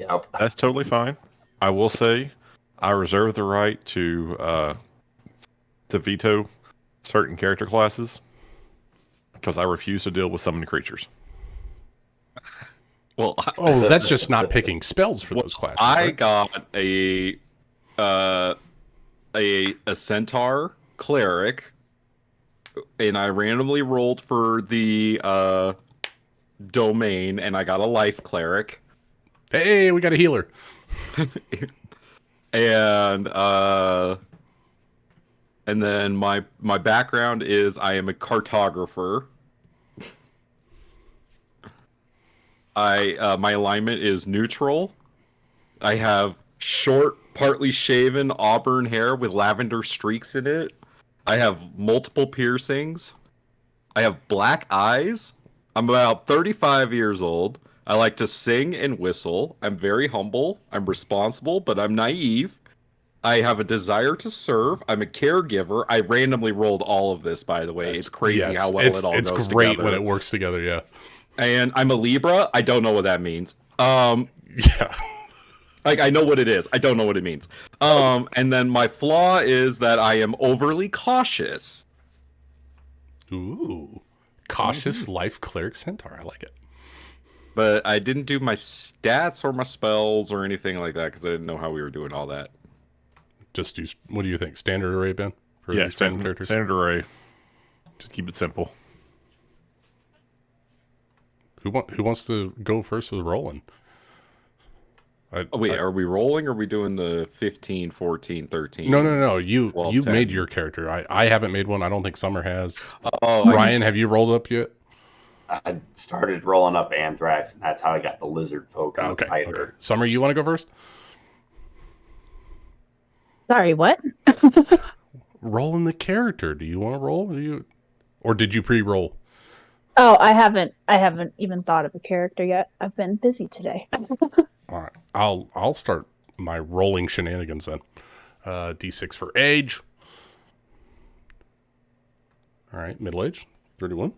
Yep. That's totally fine. I will say, I reserve the right to veto certain character classes because I refuse to deal with summoned creatures. Well, Oh, that's just not picking spells for those classes. I Right? got a centaur cleric, and I randomly rolled for the domain, and I got a life cleric. Hey, we got a healer. And then my background is I am a cartographer. My alignment is neutral. I have short, partly shaven auburn hair with lavender streaks in it. I have multiple piercings. I have black eyes. I'm about 35 years old. I like to sing and whistle. I'm very humble. I'm responsible, but I'm naive. I have a desire to serve. I'm a caregiver. I randomly rolled all of this, by the way. It's crazy how well it all goes together. It's great when it works together, yeah. And I'm a Libra. I don't know what that means. Yeah. Like, I know what it is. I don't know what it means. And then my flaw is that I am overly cautious. Ooh. Cautious life cleric centaur. I like it. But I didn't do my stats or my spells or anything like that because I didn't know how we were doing all that. Just use, what do you think? Standard array, Ben? For Yeah, these characters? standard array. Just keep it simple. Who wants to go first with rolling? Wait, are we rolling or are we doing the 15, 14, 13? No. You 12, 10? made your character. I haven't made one. I don't think Summer has. Oh, Ryan, have you rolled up yet? I started rolling up Anthrax, and that's how I got the lizard folk and the fighter. Okay. Summer, you want to go first? Sorry, what? Rolling the character. Do you want to roll? Or did you pre-roll? Oh, I haven't even thought of a character yet. I've been busy today. All right. I'll start my rolling shenanigans then. D6 for age. All right, middle age, 31.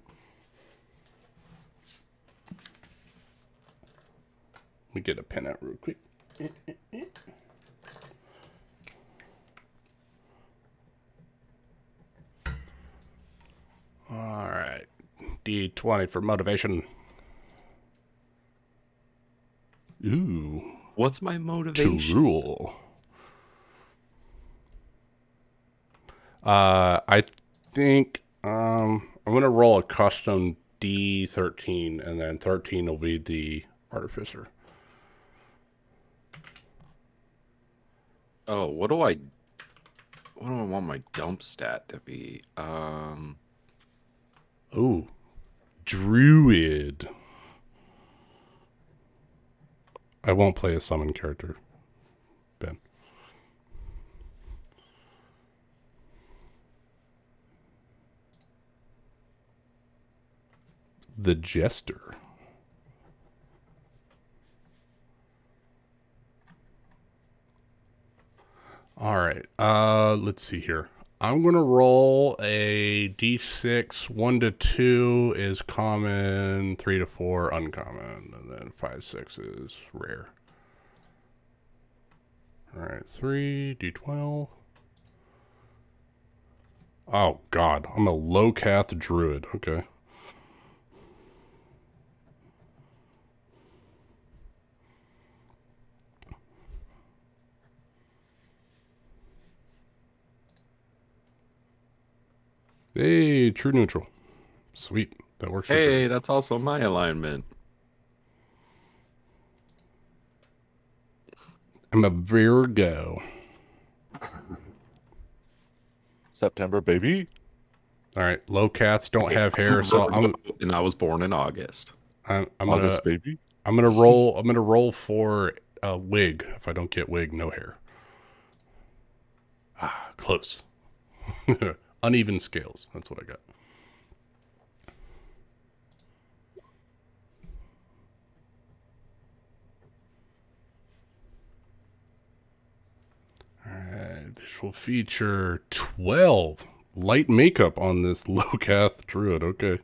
Let me get a pen out real quick. All right. D20 for motivation. Ooh. What's my motivation? To rule. I think I'm gonna roll a custom D13, and then 13 will be the artificer. Oh, what do I want my dump stat to be? Ooh, druid. I won't play a summon character, Ben. The jester. All right. Let's see here. I'm going to roll a d6. 1 to 2 is common, 3 to 4 uncommon, and then 5, 6 is rare. All right, 3, d12. Oh, God. I'm a low-cath druid. Okay. Hey, true neutral. Sweet. That works. Hey, that's also my alignment. I'm a Virgo. September, baby. All right. Low cats don't have hair, so and I was born in August. I'm August, gonna baby. I'm gonna roll for a wig. If I don't get wig, no hair. Ah, close. Uneven scales. That's what I got. All right. Visual feature 12. Light makeup on this low-cath druid. Okay.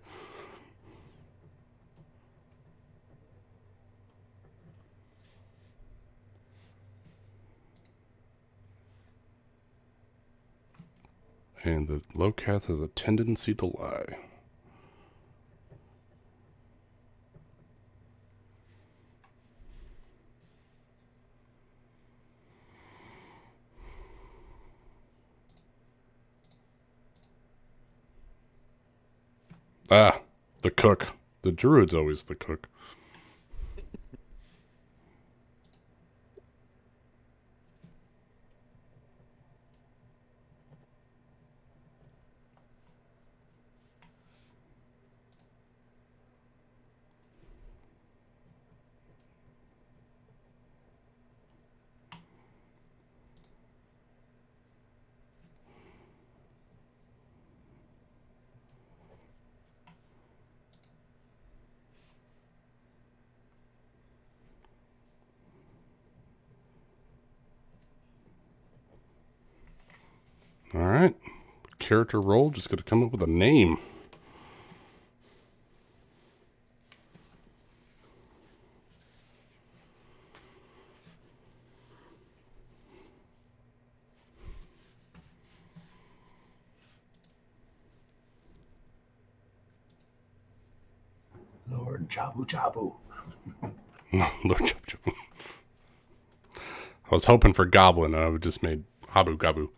Okay, and the Locath has a tendency to lie. Ah, the cook. The druid's always the cook. All right. Character roll, just got to come up with a name. Lord Jabu Jabu. Lord Chub Chub. I was hoping for Goblin, and I would just made Habu Gabu.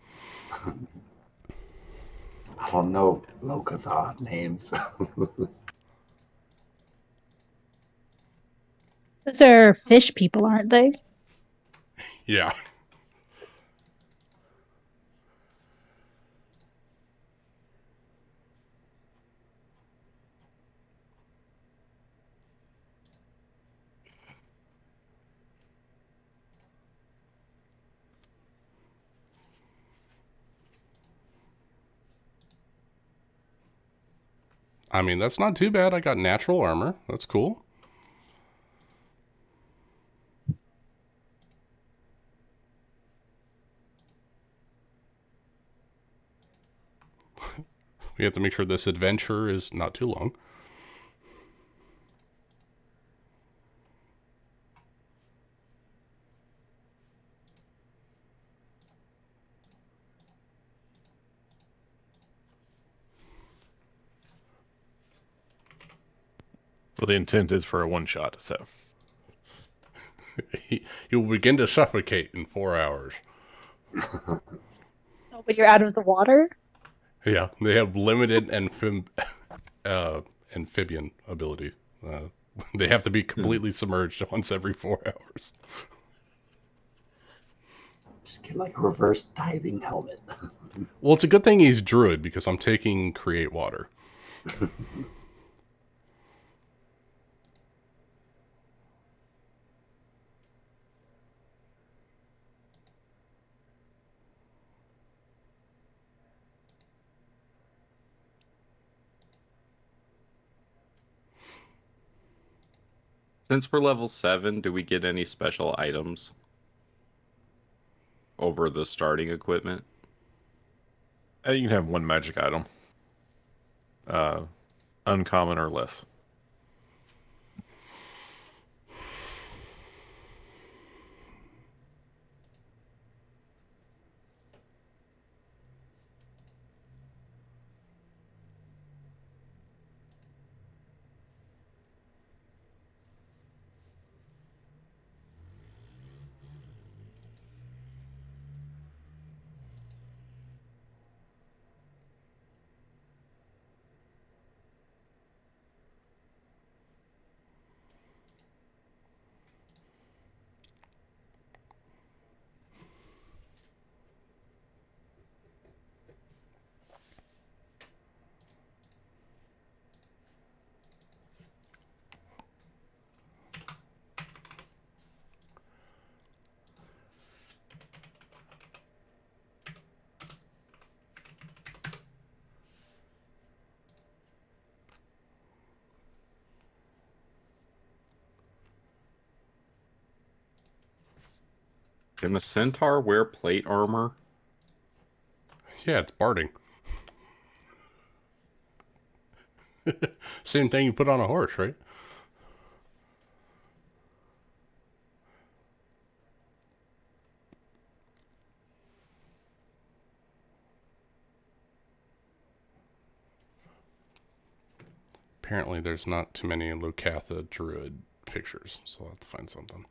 I don't know Locathon names. Those are fish people, aren't they? Yeah. I mean, that's not too bad. I got natural armor. That's cool. We have to make sure this adventure is not too long. Well, the intent is for a one shot, so You will begin to suffocate in 4 hours. No, but you're out of the water. Yeah, they have limited amphibian ability. They have to be completely submerged once every 4 hours. Just get like a reverse diving helmet. Well, it's a good thing he's druid because I'm taking create water. Since we're level 7, do we get any special items over the starting equipment? you can have one magic item, uncommon or less. Can the centaur wear plate armor? Yeah, it's barding. Same thing you put on a horse, right? apparently there's not too many Locatha Druid pictures, so I'll have to find something.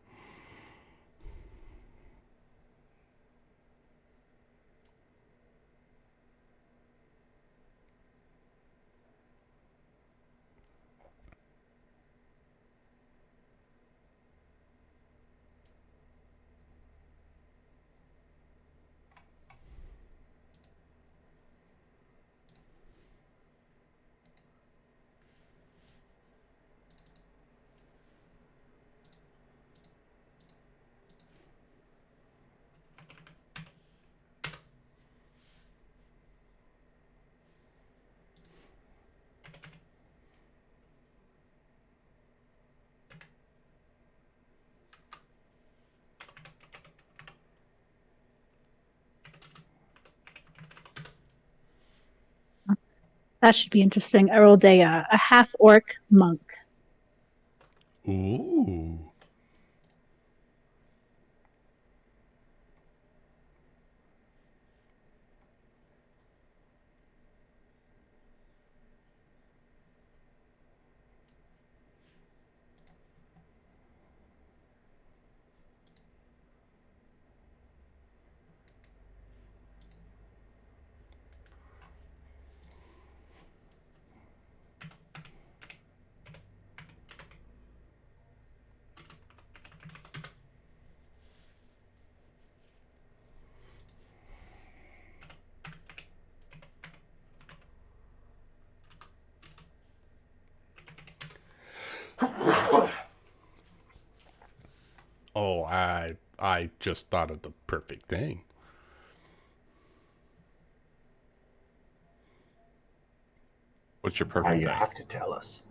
That should be interesting. I rolled a half orc monk. Ooh. Oh, I just thought of the perfect thing. What's your Now perfect you thing? have to tell us.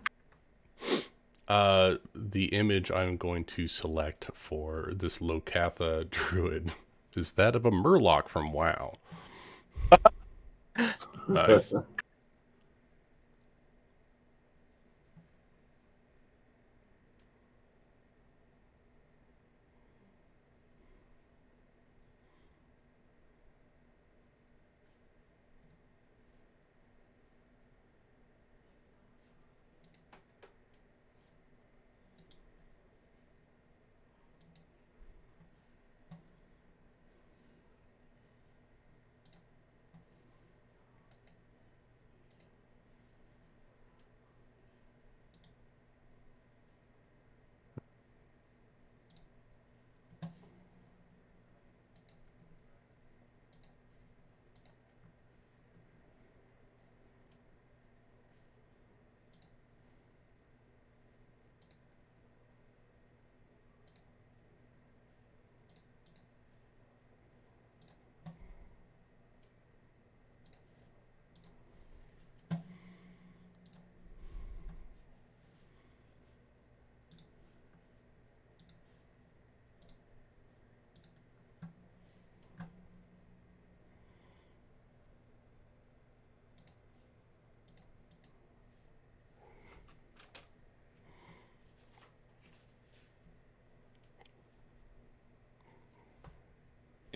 The image I'm going to select for this Locatha Druid is that of a Murloc from WoW. Nice.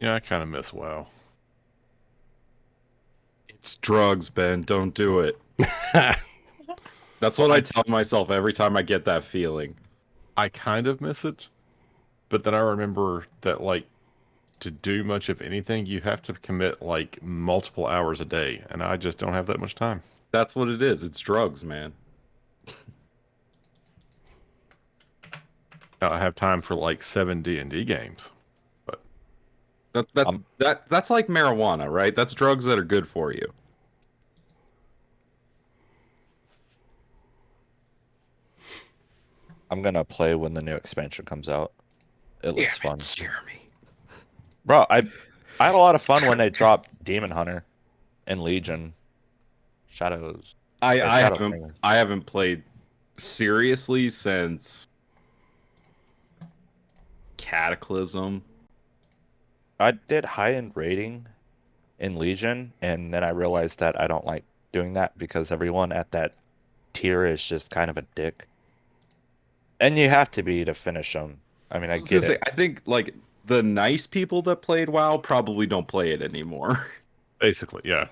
Yeah, I kind of miss WoW. It's drugs, Ben. Don't do it. That's what I tell myself every time I get that feeling. I kind of miss it, but then I remember that, like, to do much of anything, you have to commit, like, multiple hours a day, and I just don't have that much time. That's what it is. It's drugs, man. I have time for, like, 7 D&D games. That's like marijuana, right? That's drugs that are good for you. I'm gonna play when the new expansion comes out. It looks fun. Jeremy. Bro, I had a lot of fun when they dropped Demon Hunter and Legion. Shadows. I Shadow haven't Bringer. I haven't played seriously since Cataclysm. I did high-end rating in Legion, and then I realized that I don't like doing that because everyone at that tier is just kind of a dick. And you have to be to finish them. I mean, I was gonna get say, it. I think like the nice people that played WoW probably don't play it anymore. Basically, yeah.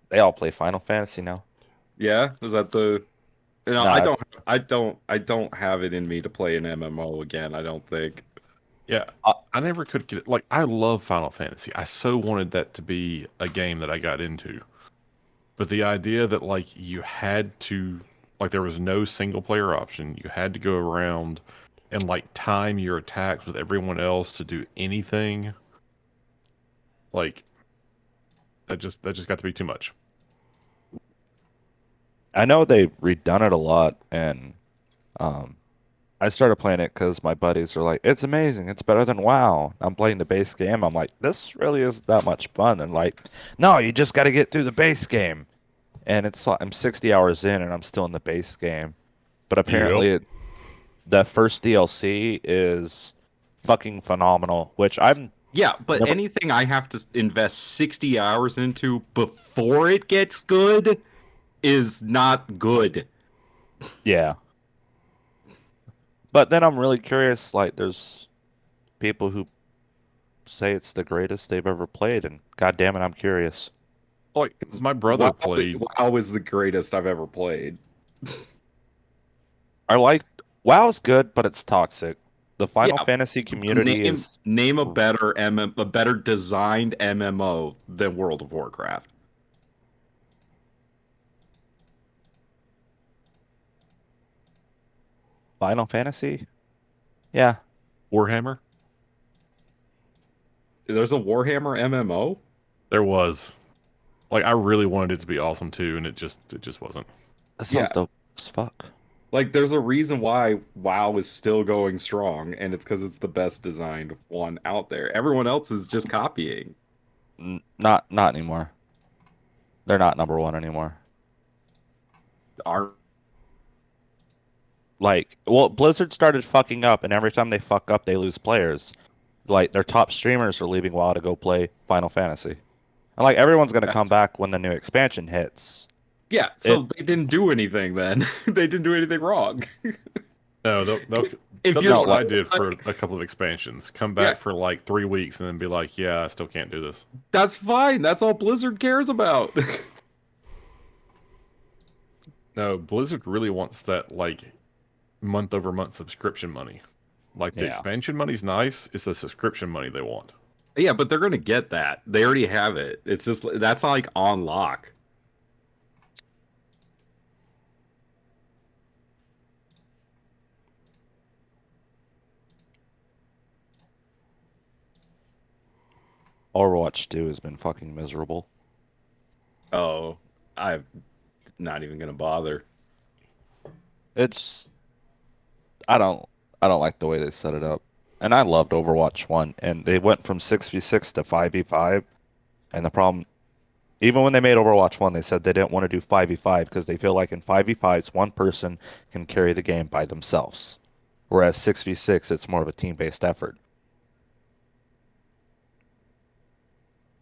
They all play Final Fantasy now. Yeah, is that the No, Nah, I don't have it in me to play an MMO again. I don't think. Yeah, I never could get it. Like, I love Final Fantasy. I so wanted that to be a game that I got into. But the idea that, like, you had to, like, there was no single player option. You had to go around and, like, time your attacks with everyone else to do anything. Like, that just got to be too much. I know they've redone it a lot, and um, I started playing it because my buddies are like, "It's amazing, it's better than WoW." I'm playing the base game. I'm like, "This really isn't that much fun." And like, no, you just got to get through the base game. And I'm 60 hours in, and I'm still in the base game. But Yep. apparently, the first DLC is fucking phenomenal. Which I'm Yeah, but never. anything I have to invest 60 hours into before it gets good is not good. Yeah. But then I'm really curious. Like, there's people who say it's the greatest they've ever played, and god damn it, I'm curious. Like, 'cause my brother played. WoW is the greatest I've ever played. I like WoW's good, but it's toxic. The Final Yeah, Fantasy community is name a better designed MMO than World of Warcraft. Final Fantasy. Yeah, Warhammer? There's a Warhammer MMO? There was. Like, I really wanted it to be awesome too, and it just wasn't. that Yeah. sounds dope as fuck. Like, there's a reason why WoW is still going strong, and it's because it's the best designed one out there. Everyone else is just copying. Not anymore. They're not number one anymore. Our Like, well, Blizzard started fucking up, and every time they fuck up, they lose players. Like, their top streamers are leaving WoW to go play Final Fantasy. And like, everyone's gonna come back when the new expansion hits. Yeah, so they didn't do anything then. They didn't do anything wrong. No, they'll If they'll you're do what I still, did for like, a couple of expansions. Come back Yeah. for like 3 weeks and then be like, yeah, I still can't do this. that's fine. That's all Blizzard cares about. No, Blizzard really wants that like month over month subscription money. Like the Yeah. expansion money's nice, it's the subscription money they want. Yeah, but they're gonna get that. They already have it. It's just that's like on lock. Overwatch 2 has been fucking miserable. Oh, I'm not even gonna bother. It's I don't like the way they set it up. And I loved Overwatch 1, and they went from 6v6 to 5v5, and the problem, even when they made Overwatch 1, they said they didn't want to do 5v5 because they feel like in 5v5s one person can carry the game by themselves. Whereas 6v6 it's more of a team-based effort.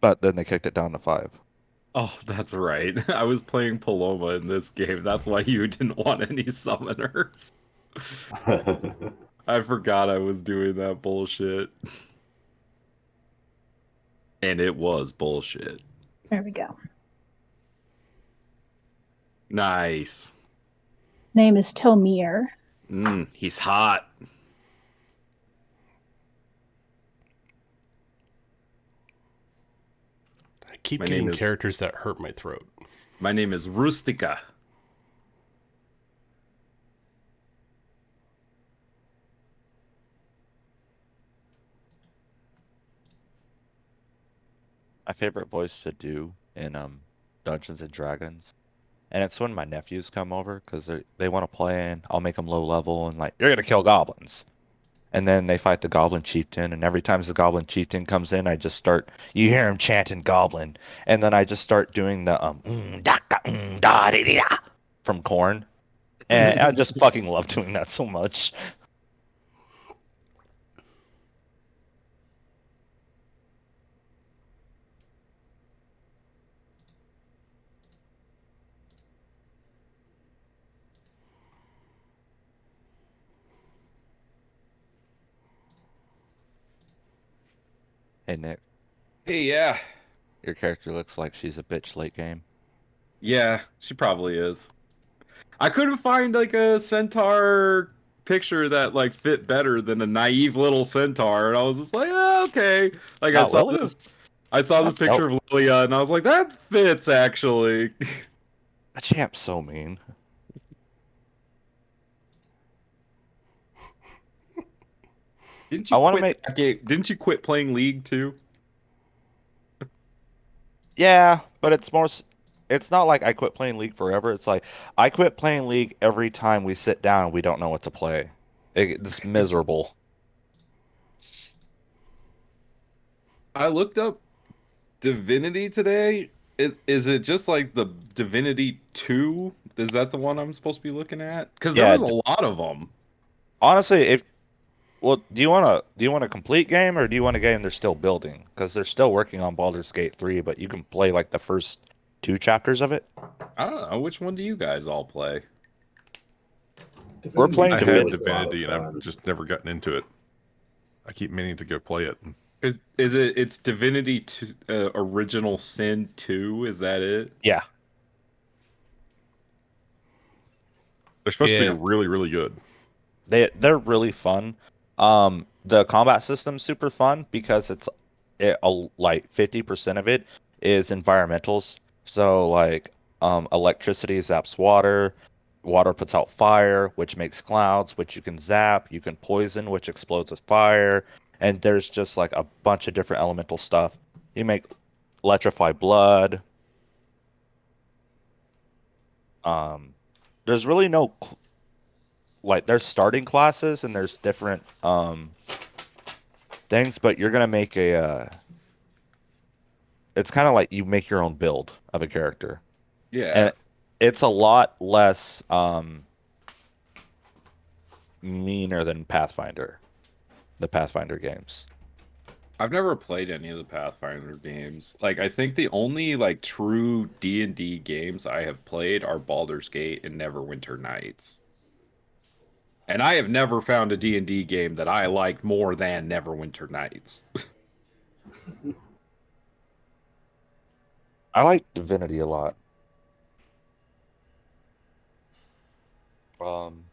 But then they kicked it down to 5. Oh, that's right. I was playing Paloma in this game. That's why you didn't want any summoners. I forgot I was doing that bullshit. And it was bullshit. There we go. Nice. Name is Tomir. He's hot. I keep My getting name is- characters that hurt my throat. My name is Rustica. My favorite voice to do in Dungeons and Dragons, and it's when my nephews come over because they want to play, and I'll make them low level and like, you're gonna kill goblins, and then they fight the goblin chieftain, and every time the goblin chieftain comes in, I just start, you hear him chanting goblin, and then I just start doing the da dee da from Corn, and I just fucking love doing that so much. Hey Nick, Hey, yeah. your character looks like she's a bitch late game. Yeah, she probably is. I couldn't find like a centaur picture that like fit better than a naive little centaur, and I was just like, okay. Like No, Lilia, I saw this that's picture dope. of Lilia, and I was like, that fits actually. That champ's so mean. Didn't I you want to quit make. that game? Didn't you quit playing League too? Yeah, but it's not like I quit playing League forever. It's like I quit playing League every time we sit down and we don't know what to play. It's miserable. I looked up Divinity today. Is it just like the Divinity 2? Is that the one I'm supposed to be looking at? Because there Yeah, was a lot of them. honestly, if well, do you want a complete game or do you want a game they're still building? Because they're still working on Baldur's Gate 3, but you can play like the first 2 chapters of it. I don't know. Which one do you guys all play? We're Divinity playing I 2 had was a lot of Divinity, and I've fun. just never gotten into it. I keep meaning to go play it. It's Divinity 2, Original Sin 2? Is that it? Yeah, They're supposed to be Yeah. really, really good. they're really fun. The combat system's super fun because like 50% of it is environmentals. So like electricity zaps water, water puts out fire, which makes clouds, which you can zap, you can poison, which explodes with fire, and there's just like a bunch of different elemental stuff. You make electrify blood. Um, there's really no like there's starting classes and there's different things, but you're gonna make a it's kind of like you make your own build of a character, Yeah. and it's a lot less meaner than the Pathfinder games. I've never played any of the Pathfinder games. Like, I think the only like true D&D games I have played are Baldur's Gate and Neverwinter Nights. And I have never found a D&D game that I liked more than Neverwinter Nights. I like Divinity a lot.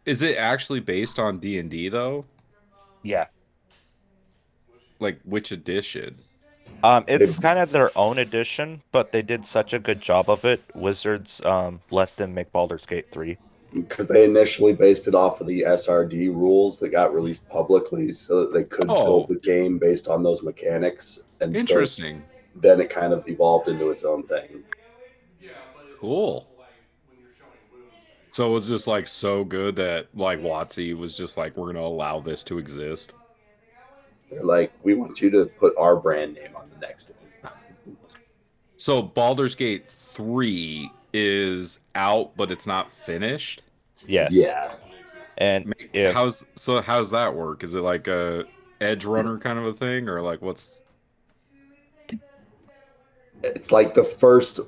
Is it actually based on D&D though? Yeah. Like which edition? It's kind of their own edition, but they did such a good job of it. Wizards let them make Baldur's Gate 3. Because they initially based it off of the SRD rules that got released publicly so that they could build Oh, the game based on those mechanics. And so interesting. then it kind of evolved into its own thing. Cool. So it was just like so good that like WotC was just like, we're gonna allow this to exist. They're like, we want you to put our brand name on the next one. So Baldur's Gate 3 is out, but it's not finished. Yes. Yeah. And if How's that work? Is it like a edge runner kind of a thing, or like what's It's like the first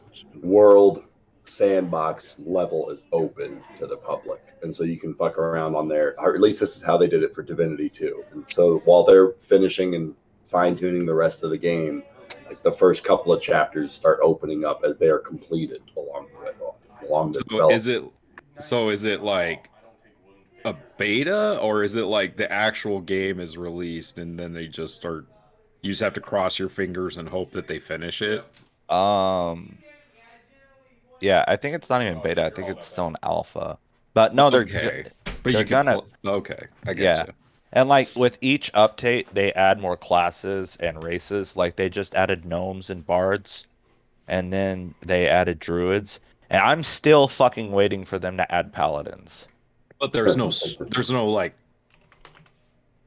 world sandbox level is open to the public. And so you can fuck around on there. Or at least this is how they did it for Divinity 2. And so while they're finishing and fine tuning the rest of the game, like the first couple of chapters start opening up as they are completed along the development. is it like a beta, or is it like the actual game is released and then they just start, you just have to cross your fingers and hope that they finish it? um yeah, I think it's not even beta. I think it's still an alpha. But no, Okay. But they're you can gonna okay, I yeah. getcha. And like with each update, they add more classes and races. Like they just added gnomes and bards, and then they added druids. And I'm still fucking waiting for them to add paladins. But there's no like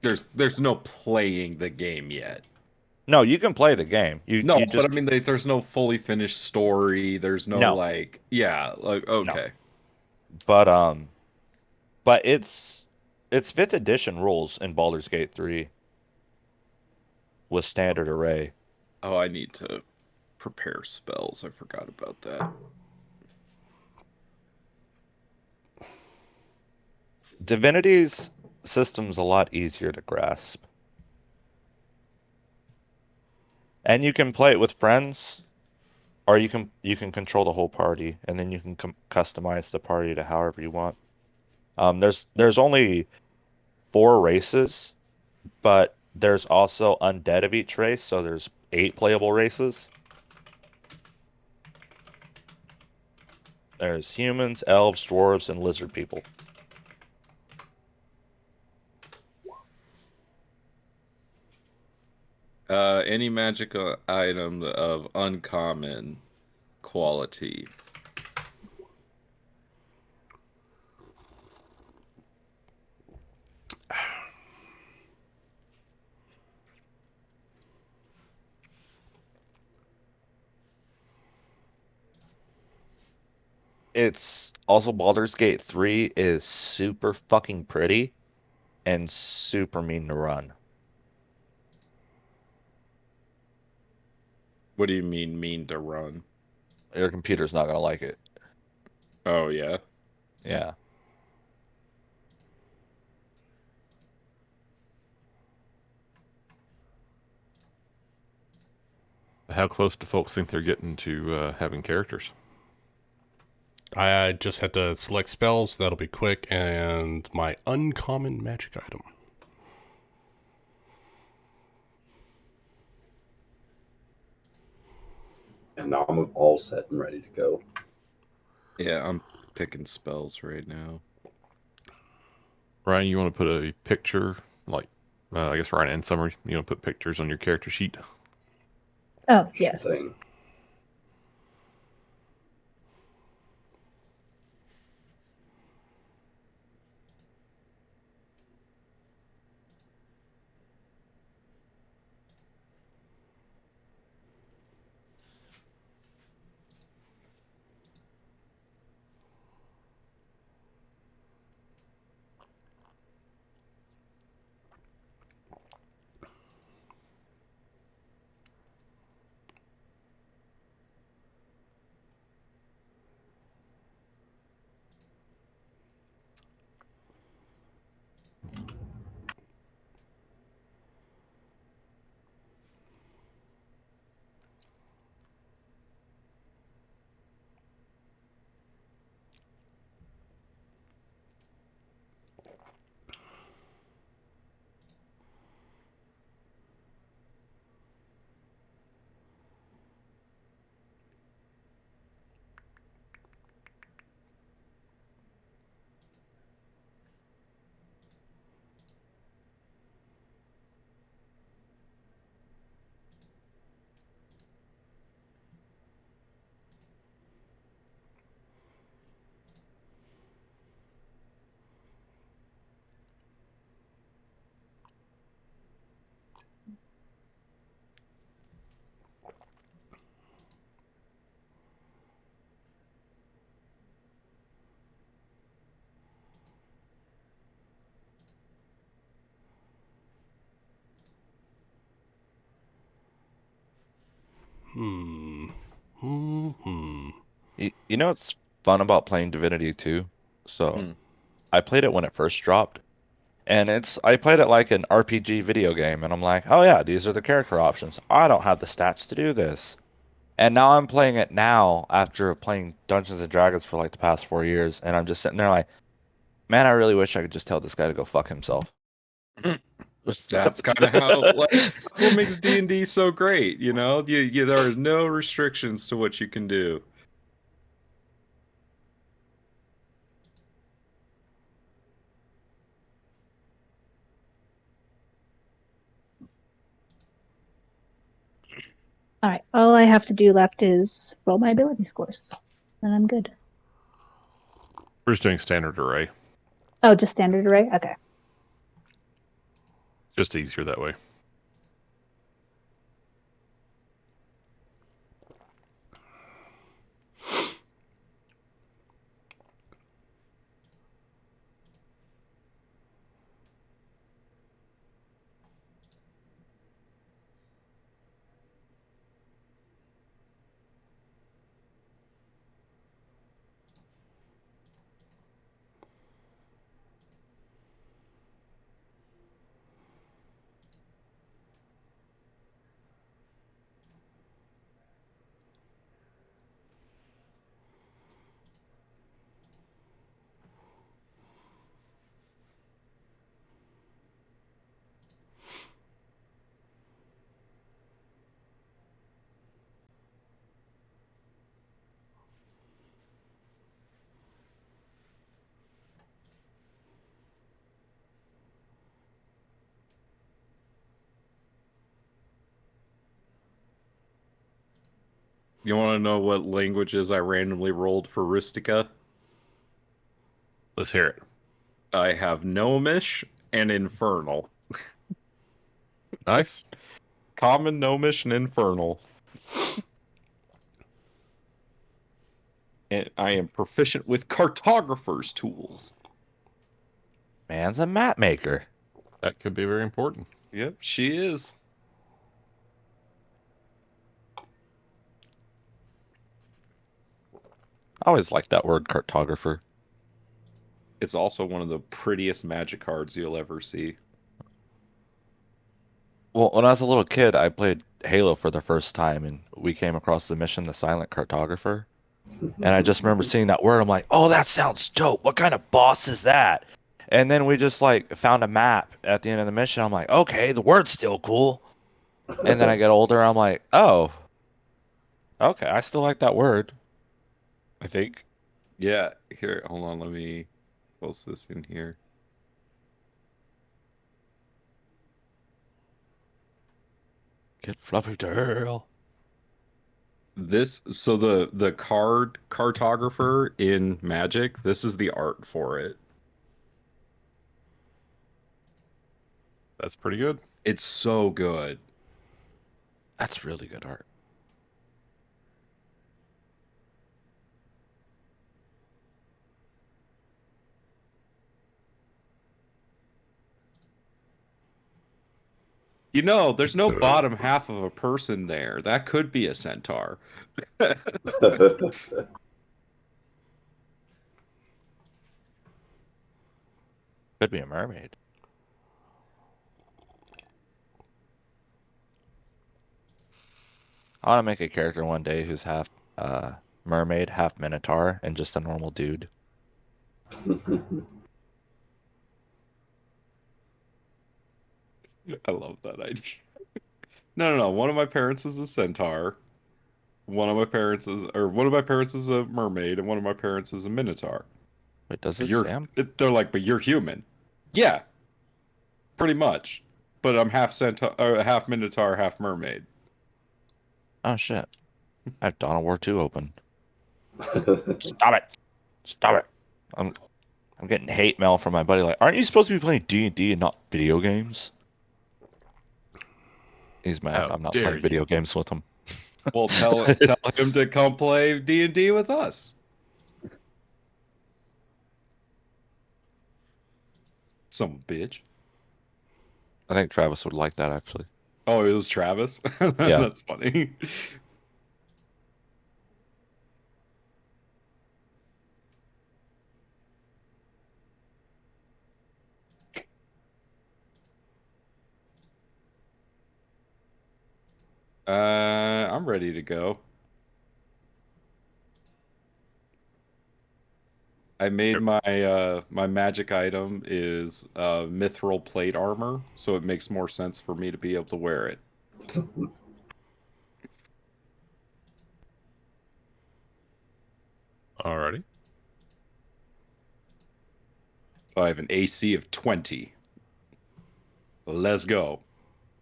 there's no playing the game yet. No, you can play the game. No, You but just I mean, there's no fully finished story. There's no no, like, yeah, like no. okay, But but it's fifth edition rules in Baldur's Gate 3 with standard array. oh, I need to prepare spells. I forgot about that. Divinity's system's a lot easier to grasp. And you can play it with friends, or you can control the whole party, and then you can customize the party to however you want. There's only 4 races, but there's also undead of each race, so there's 8 playable races. There's humans, elves, dwarves, and lizard people. Any magical item of uncommon quality. It's also Baldur's Gate 3 is super fucking pretty and super mean to run. What do you mean to run? Your computer's not gonna like it. Oh yeah. Yeah. How close do folks think they're getting to having characters? I just had to select spells. That'll be quick. And my uncommon magic item. And now I'm all set and ready to go. Yeah, I'm picking spells right now. Ryan, you want to put a picture, like, I guess Ryan and Summer, you know, put pictures on your character sheet? Oh, yes. Thing. You know what's fun about playing Divinity 2? So Hmm. I played it when it first dropped, and I played it like an RPG video game, and I'm like, oh yeah, these are the character options. I don't have the stats to do this. And now I'm playing it now after playing Dungeons and Dragons for like the past 4 years, and I'm just sitting there like, man, I really wish I could just tell this guy to go fuck himself. That's kind of how, like, that's what makes D&D so great, you know? There are no restrictions to what you can do. All right. All I have to do left is roll my ability scores. Then I'm good. We're just doing standard array. Oh, just standard array? Okay. Just easier that way. You want to know what languages I randomly rolled for Ristica? Let's hear it. I have Gnomish and Infernal. Nice. Common, Gnomish, and Infernal. And I am proficient with cartographer's tools. Man's a map maker. That could be very important. Yep, she is. I always liked that word, cartographer. It's also one of the prettiest magic cards you'll ever see. Well, when I was a little kid, I played Halo for the first time, and we came across the mission, the Silent Cartographer. And I just remember seeing that word. I'm like, oh, that sounds dope. What kind of boss is that? And then we just like found a map at the end of the mission. I'm like, okay, the word's still cool. And then I get older. I'm like, oh, okay, I still like that word. I think. Yeah, here, hold on, let me post this in here. Get fluffy tail. So the cartographer in Magic, this is the art for it. That's pretty good. It's so good. That's really good art. You know, there's no bottom half of a person there. That could be a centaur. Could be a mermaid. I want to make a character one day who's half mermaid, half minotaur, and just a normal dude. I love that idea. No. One of my parents is a centaur. One of my parents is a mermaid, and one of my parents is a minotaur. Wait, does But it Sam? they're like, but you're human. Yeah, pretty much. But I'm half centaur, half minotaur, half mermaid. Oh shit! I have Dawn of War 2 open. Stop it! Stop it! I'm getting hate mail from my buddy. Like, aren't you supposed to be playing D&D and not video games? He's mad. How I'm not dare playing you. video games with him. Well, tell him to come play D&D with us. Some bitch. I think Travis would like that actually. Oh, it was Travis? Yeah. That's funny. I'm ready to go. I made my magic item is mithril plate armor, so it makes more sense for me to be able to wear it. Alrighty. I have an AC of 20. Let's go.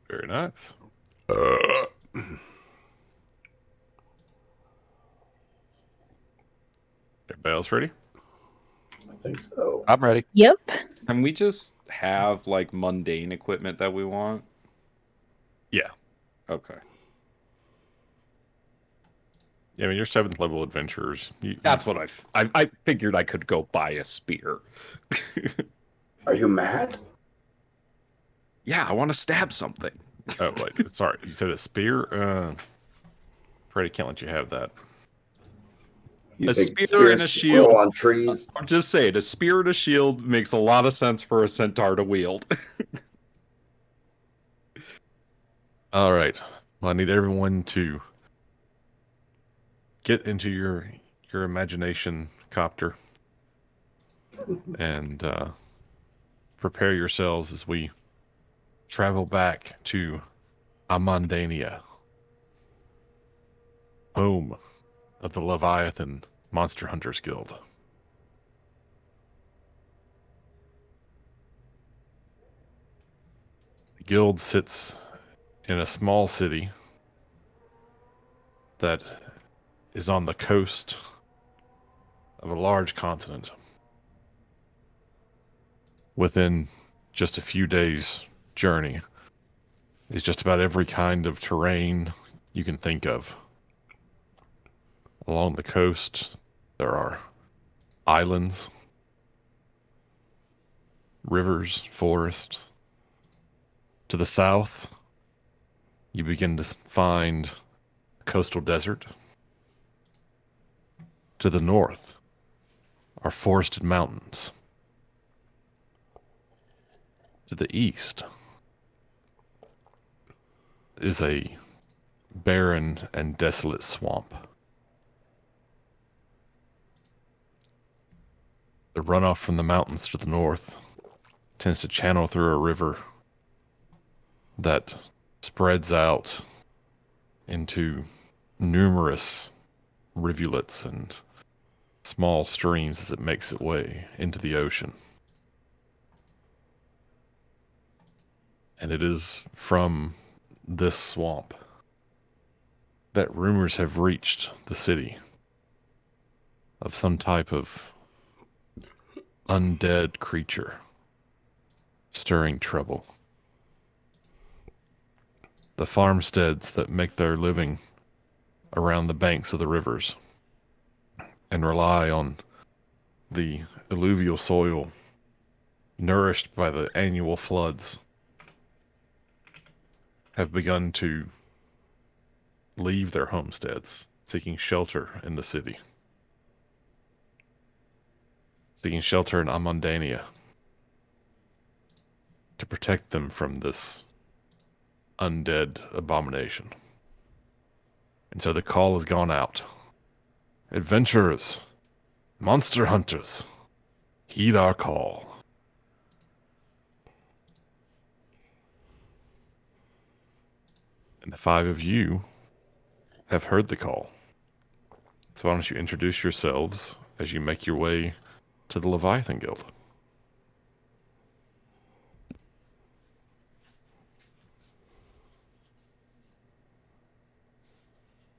Very nice. Everybody else ready? I think so. I'm ready. Yep. Can we just have like mundane equipment that we want? Yeah. Okay. Yeah, I mean, you're 7th level adventurers. That's what I figured I could go buy a spear. Are you mad? Yeah, I want to stab something. Oh, wait. Sorry. You said a spear? Freddy can't let you have that. You A think spear and a spears shield. grow on trees? I'm just saying, a spear and a shield makes a lot of sense for a centaur to wield. All right. Well, I need everyone to get into your imagination copter and prepare yourselves as we travel back to Amandania, home of the Leviathan Monster Hunters Guild. The guild sits in a small city that is on the coast of a large continent. Within just a few days' journey is just about every kind of terrain you can think of. Along the coast, there are islands, rivers, forests. To the south, you begin to find a coastal desert. To the north are forested mountains. To the east is a barren and desolate swamp. The runoff from the mountains to the north tends to channel through a river that spreads out into numerous rivulets and small streams as it makes its way into the ocean. And it is from this swamp that rumors have reached the city of some type of undead creature stirring trouble. The farmsteads that make their living around the banks of the rivers and rely on the alluvial soil nourished by the annual floods have begun to leave their homesteads, seeking shelter in the city. Seeking shelter in Amondania to protect them from this undead abomination. And so the call has gone out. Adventurers, monster hunters, heed our call. And the 5 of you have heard the call. So why don't you introduce yourselves as you make your way to the Leviathan Guild?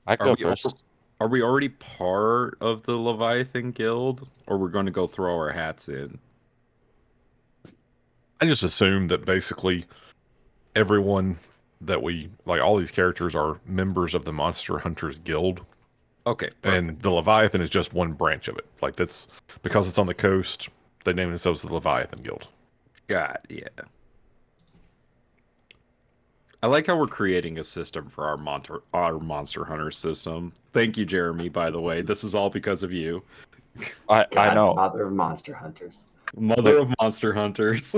I go first. Are we already part of the Leviathan Guild, or we're going to go throw our hats in? I just assume that basically everyone that we, like all these characters are members of the Monster Hunters Guild. Okay. And the Leviathan is just one branch of it. Like that's, because it's on the coast, they name themselves the Leviathan Guild. God, yeah. I like how we're creating a system for our Monster Hunter system. Thank you, Jeremy, by the way. This is all because of you. I know. Mother of Monster Hunters. Mother of Monster Hunters.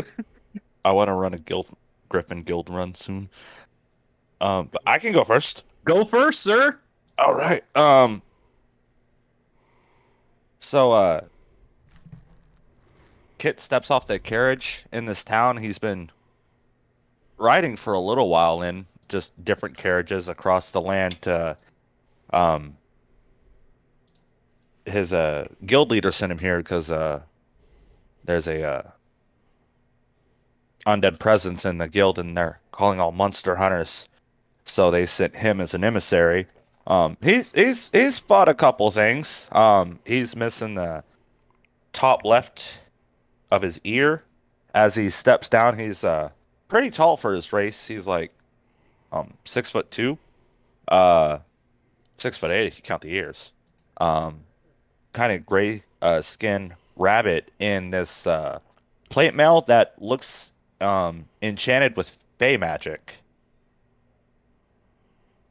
I want to run a Griffin guild run soon. But I can go first. Go first, sir. All right. So Kit steps off the carriage in this town. He's been riding for a little while in just different carriages across the land to his guild leader sent him here because there's a undead presence in the guild and they're calling all monster hunters, so they sent him as an emissary. He's fought a couple things. He's missing the top left of his ear. As he steps down, he's pretty tall for his race. He's like 6'2", 6'8" if you count the ears. Kind of gray skin rabbit in this plate mail that looks enchanted with fey magic.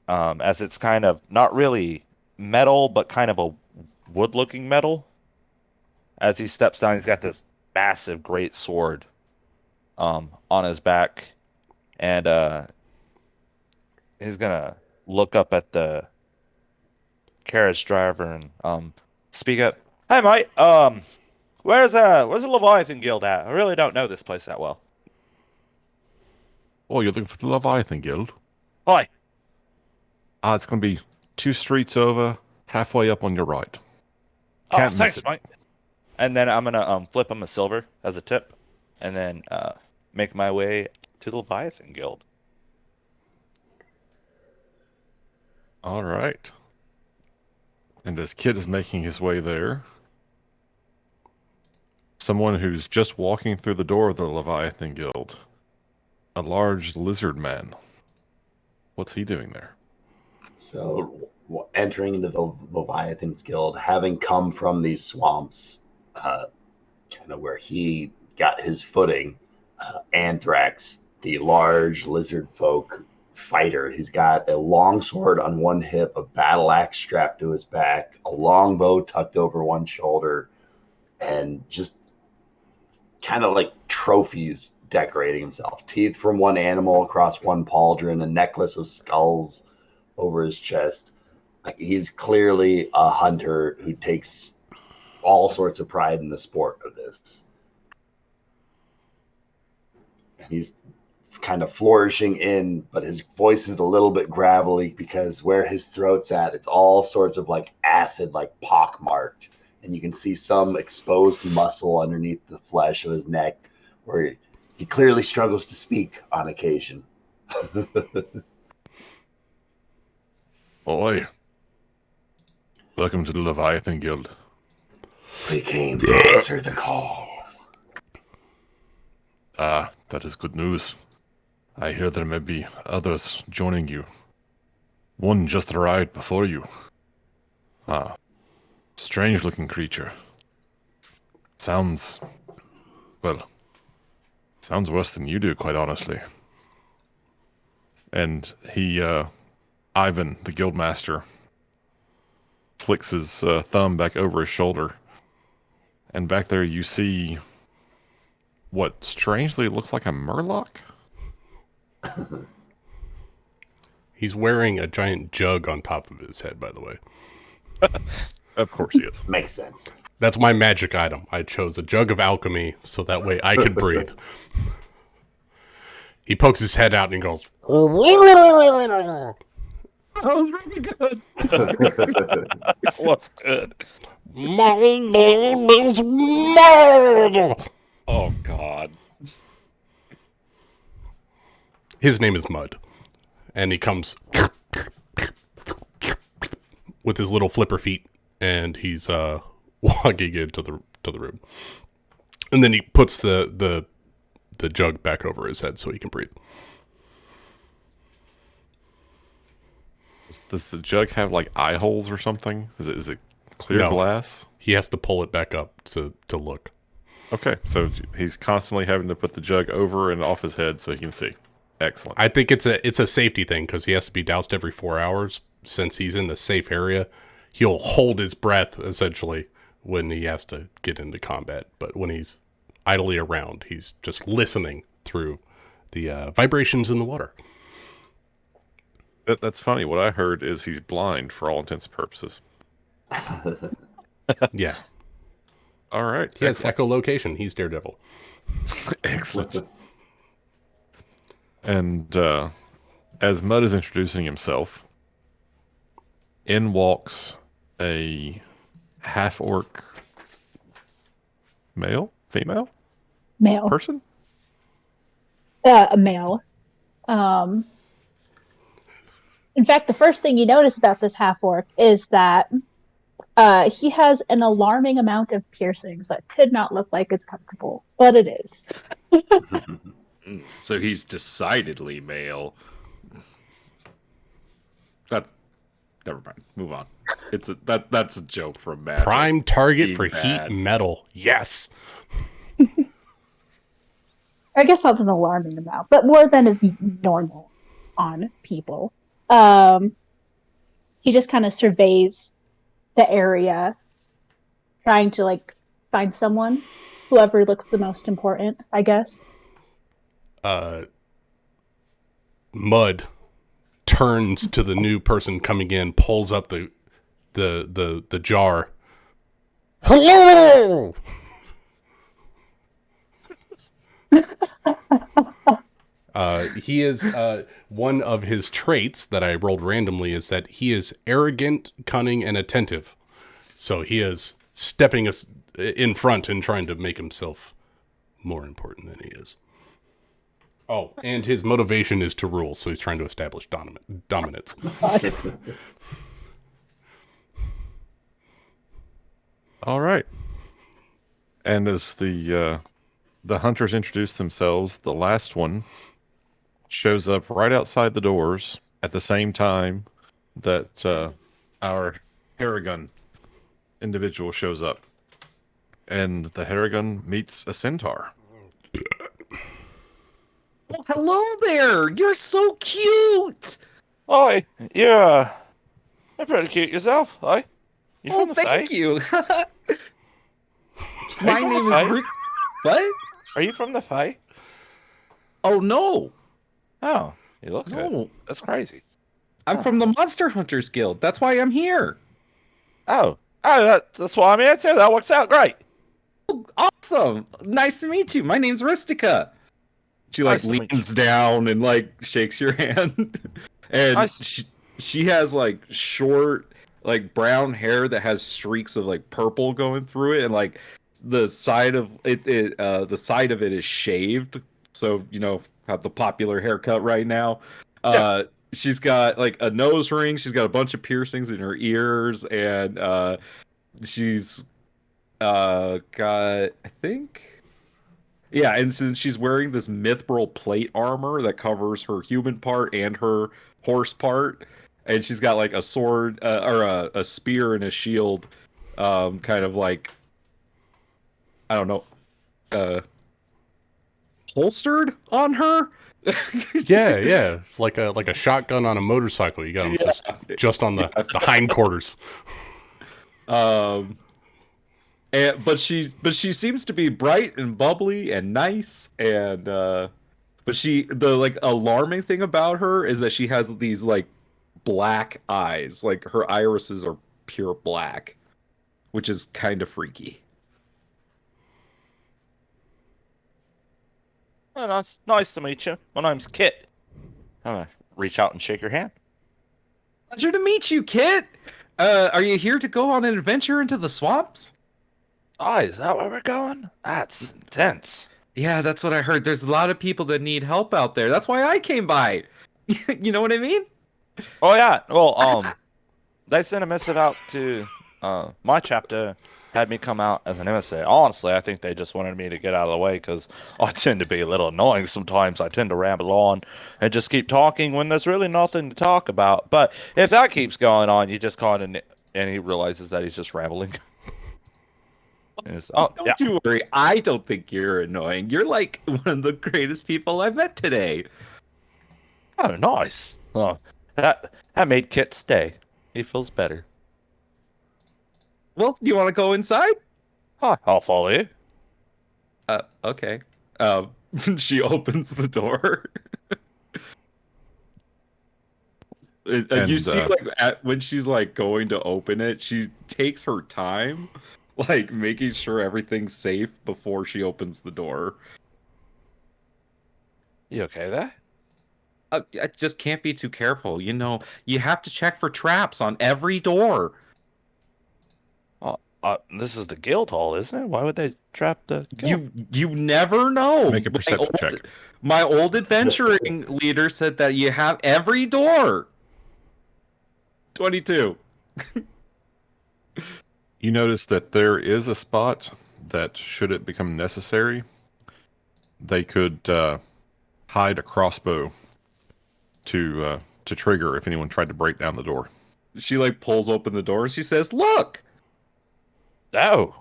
As it's kind of not really metal, but kind of a wood-looking metal. As he steps down, he's got this massive great sword on his back, and he's gonna look up at the carriage driver and speak up. Hey, mate. Where's the Leviathan Guild at? I really don't know this place that well. Oh, you're looking for the Leviathan Guild? Hi. It's going to be 2 streets over, halfway up on your right. Oh, Can't miss thanks, it. mate. And then I'm gonna flip him a silver as a tip, and then make my way to the Leviathan Guild. All right. And as Kit is making his way there, someone who's just walking through the door of the Leviathan Guild, a large lizard man. What's he doing there? So, entering into the Leviathan's Guild, having come from these swamps, kind of where he got his footing, Anthrax, the large lizard folk fighter, he's got a long sword on one hip, a battle axe strapped to his back, a long bow tucked over one shoulder, and just kind of like trophies decorating himself. Teeth from one animal across one pauldron, a necklace of skulls over his chest. Like, he's clearly a hunter who takes all sorts of pride in the sport of this. And he's kind of flourishing in, but his voice is a little bit gravelly because where his throat's at, it's all sorts of like acid, like pockmarked. And you can see some exposed muscle underneath the flesh of his neck where he clearly struggles to speak on occasion. Oi. Welcome to the Leviathan Guild. We came to answer the call. Ah, that is good news. I hear there may be others joining you. One just arrived before you. Ah, strange-looking creature. Sounds worse than you do, quite honestly. And he, Ivan, the guildmaster, flicks his thumb back over his shoulder. And back there you see what strangely looks like a murloc? He's wearing a giant jug on top of his head, by the way. Of course he is. Makes sense. That's my magic item. I chose a jug of alchemy so that way I could breathe. He pokes his head out and goes, That was really good. It was good. "My name is Mud." Oh God. His name is Mud. And he comes with his little flipper feet, and he's walking into the room. And then he puts the jug back over his head so he can breathe. Does the jug have like eye holes or something? Is it clear No. glass? He has to pull it back up to look. Okay, so he's constantly having to put the jug over and off his head so he can see. Excellent. I think it's a safety thing because he has to be doused every 4 hours. Since he's in the safe area, he'll hold his breath essentially when he has to get into combat. But when he's idly around, he's just listening through the vibrations in the water. That's funny. What I heard is he's blind for all intents and purposes. Yeah. All right. He has echolocation. He's Daredevil. Excellent. And as Mud is introducing himself, in walks a half-orc female Male. person? A male. In fact, the first thing you notice about this half-orc is that he has an alarming amount of piercings that could not look like it's comfortable, but it is. So he's decidedly male. That's never mind. Move on. That's a joke from Magic. Prime target Be for bad. heat metal. Yes. I guess not an alarming amount, but more than is normal on people. He just kind of surveys the area, trying to like find someone, whoever looks the most important, I guess. Mud turns to the new person coming in, pulls up the jar. Hello. He is one of his traits that I rolled randomly is that he is arrogant, cunning, and attentive. So he is stepping us in front and trying to make himself more important than he is. Oh, and his motivation is to rule, so he's trying to establish dominance. All right. And as the hunters introduce themselves, the last one shows up right outside the doors at the same time that our Harrigan individual shows up. And the Harrigan meets a centaur. Oh, hello there! You're so cute! Oi, you're pretty cute yourself, oi. You Oh, from the thank Fae? you! Are My you from name the is Fae? Ruth. What? Are you from the Fae? Oh, no! Oh, you look it. No. That's crazy. I'm from the Monster Hunters Guild. That's why I'm here. Oh, that's why I'm here too. That works out great. Awesome! Nice to meet you. My name's Rustica. She Nice to meet leans down and shakes your hand. And Nice. she has short brown hair that has streaks of purple going through it, and the side of the side of it is shaved. So have the popular haircut right now. Yeah. She's got a nose ring. She's got a bunch of piercings in her ears, and she's got, I think, yeah, and since she's wearing this mithril plate armor that covers her human part and her horse part, and she's got a sword or a spear and a shield, kind of I don't know, holstered on her. Yeah, yeah. It's like a shotgun on a motorcycle. You got them just on the hindquarters. But she seems to be bright and bubbly and nice, and but the alarming thing about her is that she has these black eyes. Her irises are pure black, which is kind of freaky. Oh, nice to meet you. My name's Kit. I'm gonna reach out and shake your hand. Pleasure to meet you, Kit. Are you here to go on an adventure into the swamps? Oh, is that where we're going? That's intense. Yeah, that's what I heard. There's a lot of people that need help out there. That's why I came by. You know what I mean? Oh yeah. Well, they sent a missive out to my chapter, had me come out as an emissary. Honestly, I think they just wanted me to get out of the way because I tend to be a little annoying sometimes. I tend to ramble on and just keep talking when there's really nothing to talk about. But if that keeps going on, you just call it and he realizes that he's just rambling. Don't you worry. I don't think you're annoying. You're one of the greatest people I've met today. Oh, nice. Oh, that made Kit stay. He feels better. Well, you want to go inside? Huh, I'll follow you. Okay. She opens the door. And you see, when she's going to open it, she takes her time, making sure everything's safe before she opens the door. You okay there? I just can't be too careful. You have to check for traps on every door. This is the guild hall, isn't it? Why would they trap the guild? You never know. Make a perception check. My old adventuring leader said that you have every door. 22. You notice that there is a spot that, should it become necessary, they could hide a crossbow to trigger if anyone tried to break down the door. She pulls open the door and she says, "Look." Oh,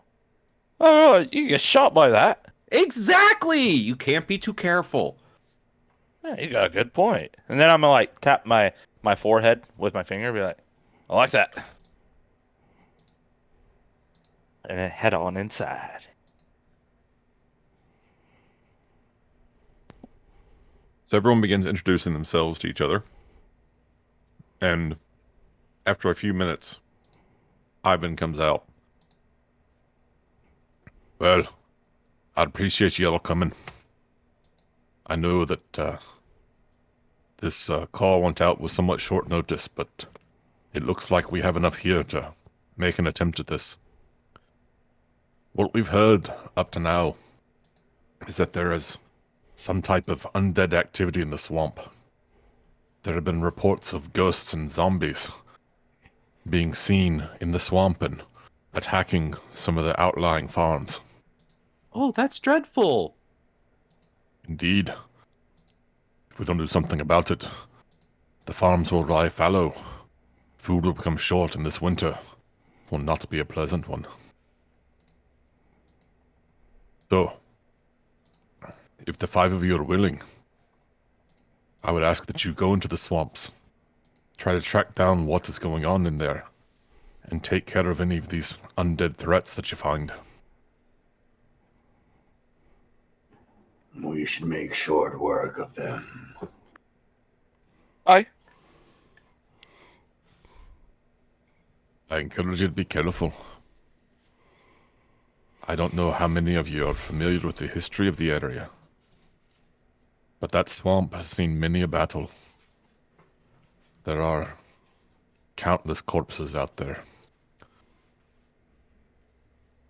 you get shot by that. Exactly. You can't be too careful. Yeah, you got a good point. And then I'm gonna tap my forehead with my finger and be like, I like that. And then head on inside. So everyone begins introducing themselves to each other. And after a few minutes, Ivan comes out. Well, I appreciate you all coming. I know that this call went out with somewhat short notice, but it looks like we have enough here to make an attempt at this. What we've heard up to now is that there is some type of undead activity in the swamp. There have been reports of ghosts and zombies being seen in the swamp, and attacking some of the outlying farms. Oh, that's dreadful. Indeed. If we don't do something about it, the farms will lie fallow. Food will become short, and this winter will not be a pleasant one. So, if the 5 of you are willing, I would ask that you go into the swamps, try to track down what is going on in there, and take care of any of these undead threats that you find. We should make short work of them. Aye. I encourage you to be careful. I don't know how many of you are familiar with the history of the area, but that swamp has seen many a battle. There are countless corpses out there.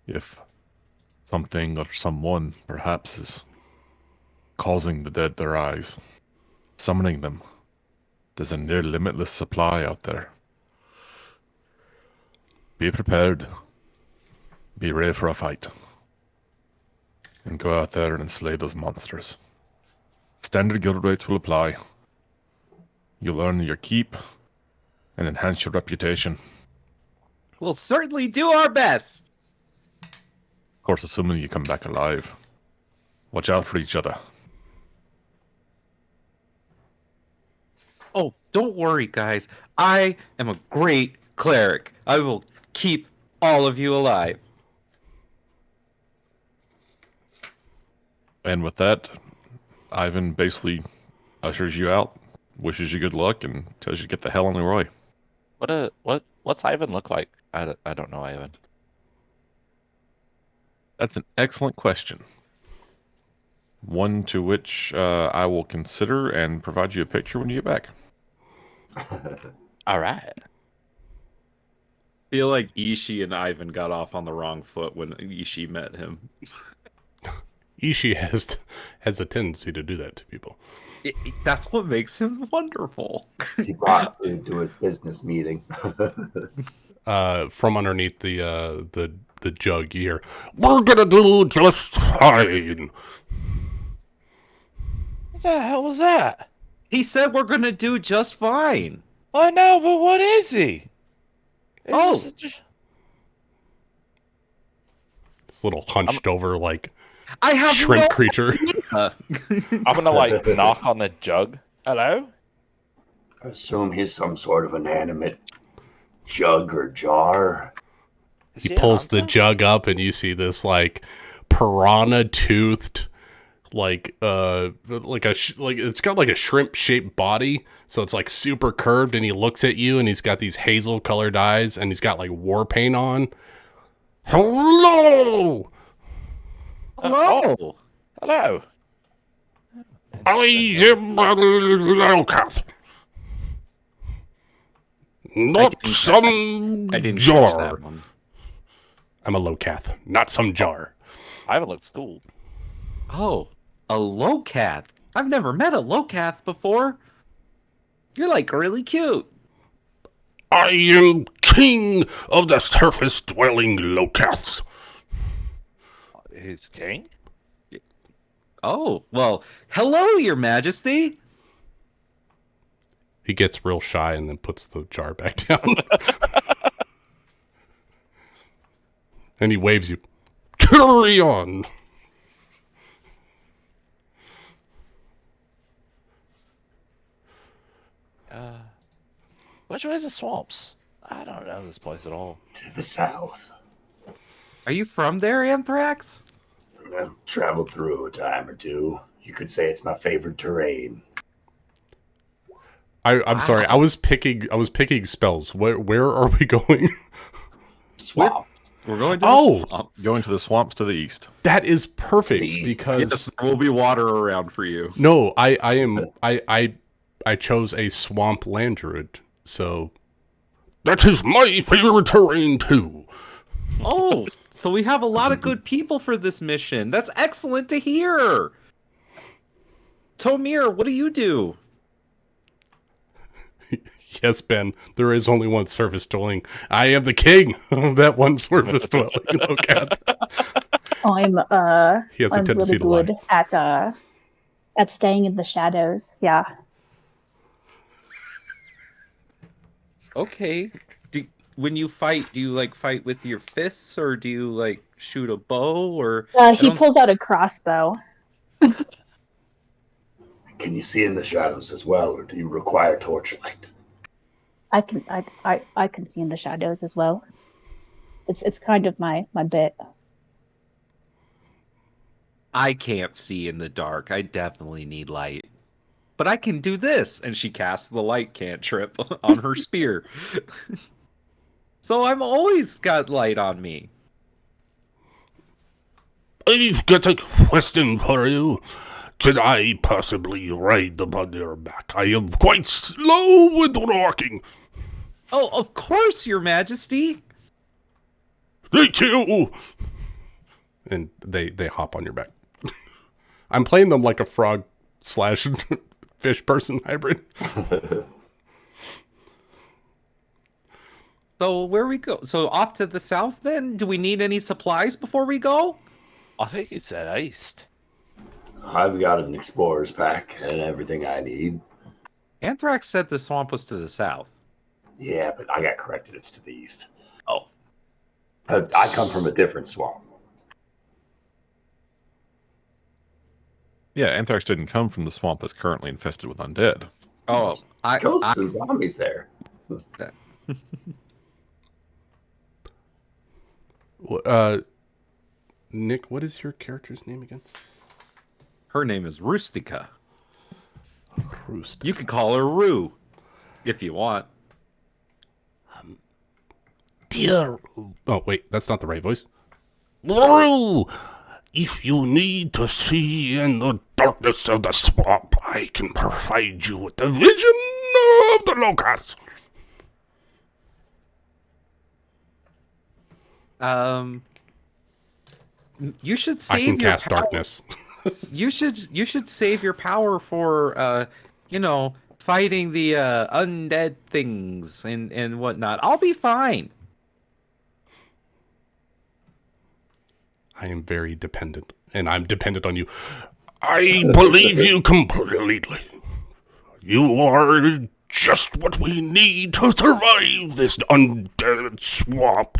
If something or someone, perhaps, is causing the dead their eyes, summoning them, there's a near limitless supply out there. Be prepared. Be ready for a fight. And go out there and slay those monsters. Standard guild rates will apply. You'll earn your keep and enhance your reputation. We'll certainly do our best. Of course, assuming you come back alive. Watch out for each other. Oh, don't worry, guys. I am a great cleric. I will keep all of you alive. And with that, Ivan basically ushers you out, wishes you good luck, and tells you to get the hell on your way. What's Ivan look like? I don't know Ivan. That's an excellent question. One to which I will consider and provide you a picture when you get back. All right. Feel like Ishii and Ivan got off on the wrong foot when Ishii met him. Ishii has a tendency to do that to people. That's what makes him wonderful. He brought food to his business meeting. From underneath the jug, you hear, "We're gonna do just fine." What the hell was that? He said we're gonna do just fine. I know, but what is he? Oh. This little hunched over like I have shrimp no creature. idea. I'm gonna like knock on the jug. Hello? I assume he's some sort of inanimate jug or jar. Is He a pulls the hunter? jug up, and you see this like piranha toothed, like it's got like a shrimp shaped body, so it's like super curved. And he looks at you, and he's got these hazel colored eyes, and he's got like war paint on. Hello, Hello. Hello. I am a little cat, not some I didn't catch jar. that one. I'm a Locath, not some jar. Ivan looks cool. Oh, a Locath. I've never met a Locath before. You're like really cute. I am king of the surface-dwelling Locaths. He's king? Oh, well, hello, Your Majesty. He gets real shy and then puts the jar back down. And he waves you. Carry on. Which way is the swamps? I don't know this place at all. To the south. Are you from there, Anthrax? I've traveled through a time or two. You could say it's my favorite terrain. I'm sorry. I was picking spells. Where are we going? Swamp. We're going to Oh! the swamps. Going to the swamps to the east. That is perfect Please. because Yes, there will be water around for you. no, I chose a swamp land druid, so that is my favorite terrain too. Oh, so we have a lot of good people for this mission. That's excellent to hear. Tomir, what do you do? Yes, Ben, there is only one surface dwelling. I am the king of that one surface dwelling. Look at. I'm He has a I'm tendency really to lie. good at staying in the shadows. Yeah. Okay. When you fight, do you like fight with your fists, or do you like shoot a bow, or I He don't pulls out a crossbow. Can you see in the shadows as well, or do you require torchlight? I can see in the shadows as well. It's kind of my bit. I can't see in the dark. I definitely need light. But I can do this, and she casts the light cantrip on her spear. So I've always got light on me. I've got a question for you. Could I possibly ride upon your back? I am quite slow with walking. Oh, of course, Your Majesty. Thank you. And they hop on your back. I'm playing them like a frog / fish person hybrid. So where we go? So off to the south then? Do we need any supplies before we go? I think he said east. I've got an explorer's pack and everything I need. Anthrax said the swamp was to the south. Yeah, but I got corrected. It's to the east. Oh. I come from a different swamp. Yeah, Anthrax didn't come from the swamp that's currently infested with undead. Oh, Ghosts and zombies there. Nick, what is your character's name again? Her name is Rustica. Roost. You can call her Rue, if you want. Dear. Oh, wait, that's not the right voice. Rue, if you need to see in the darkness of the swamp, I can provide you with the vision of the locust. You should I save can your cast power. darkness. You should save your power for fighting the undead things and whatnot. I'll be fine. I am very dependent, and I'm dependent on you. I believe you completely. You are just what we need to survive this undead swamp.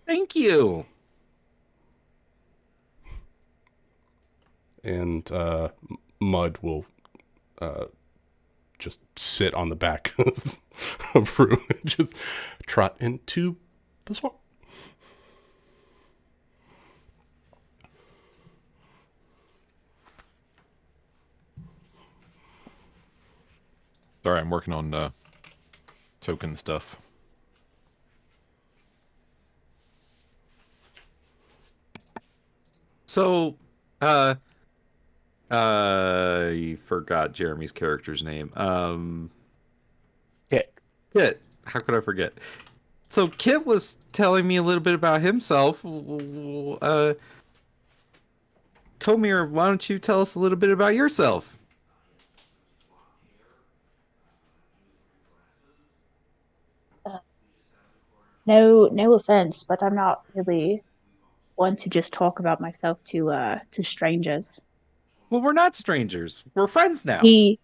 Thank you. And Mud will just sit on the back of Rue and just trot into the swamp. Sorry, I'm working on token stuff. So, I forgot Jeremy's character's name. Kit. How could I forget? So Kit was telling me a little bit about himself. Tomir, why don't you tell us a little bit about yourself? No offense, but I'm not really one to just talk about myself to strangers. Well, we're not strangers. We're friends now. We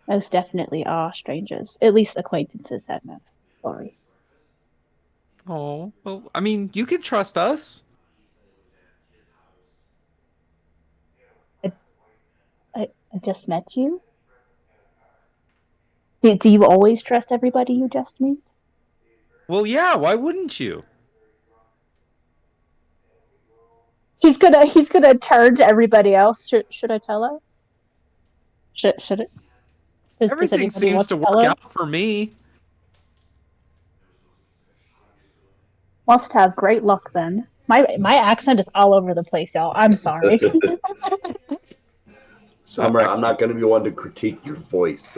most definitely are strangers. At least acquaintances at most. Sorry. Oh, well, I mean, you can trust us. I just met you. Do you always trust everybody you just meet? Well, yeah, why wouldn't you? He's gonna turn to everybody else. Should I tell her? Should it? Does Everything anybody seems want to tell work her? out for me. Must have great luck then. My accent is all over the place, y'all. I'm sorry. Summer, I'm not going to be one to critique your voice.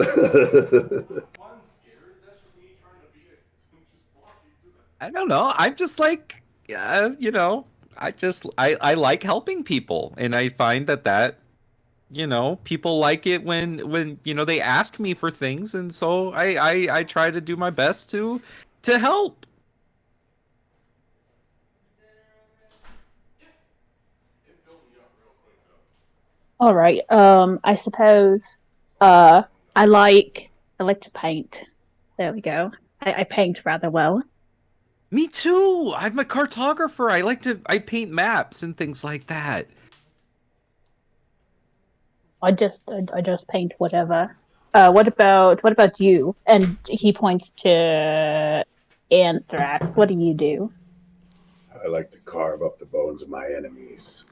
I don't know. I'm just like, I like helping people, and I find that you know, people like it when you know they ask me for things, and so I try to do my best to help. All right. I suppose. I like to paint. There we go. I paint rather well. Me too. I'm a cartographer. I paint maps and things like that. I just paint whatever. What about you? And he points to Anthrax. What do you do? I like to carve up the bones of my enemies,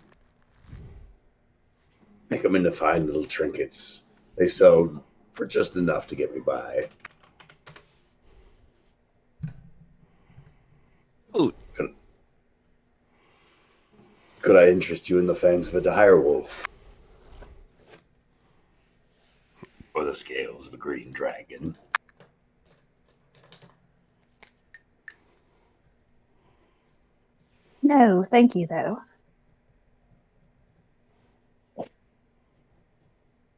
make them into fine little trinkets. They sell for just enough to get me by. Ooh, Could I interest you in the fangs of a dire wolf? Or the scales of a green dragon? No, thank you though.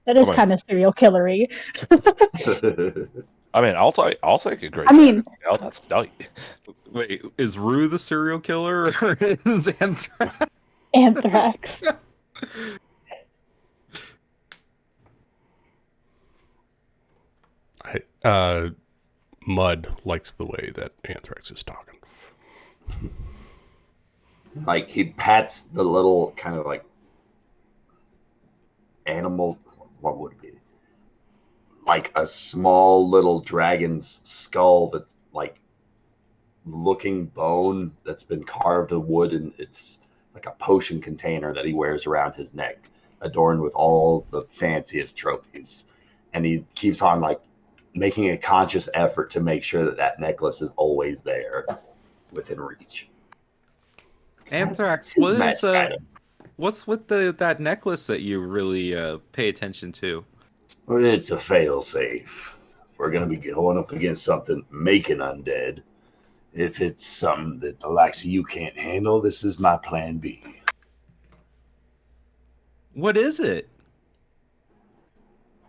That is Come on. kind of serial killery. I mean, I'll take a great. I mean, Oh, that's wait, is Rue the serial killer or is Anthrax? Anthrax. Mud likes the way that Anthrax is talking. Like he pats the little kind of like animal. What would it be? Like a small little dragon's skull that's like looking bone that's been carved of wood, and it's like a potion container that he wears around his neck, adorned with all the fanciest trophies. And he keeps on like making a conscious effort to make sure that that necklace is always there within reach. Anthrax, His what is magic item. what's with that necklace that you really pay attention to? It's a fail safe. If we're gonna be going up against something making undead, if it's something that the likes of you can't handle, this is my plan B. What is it?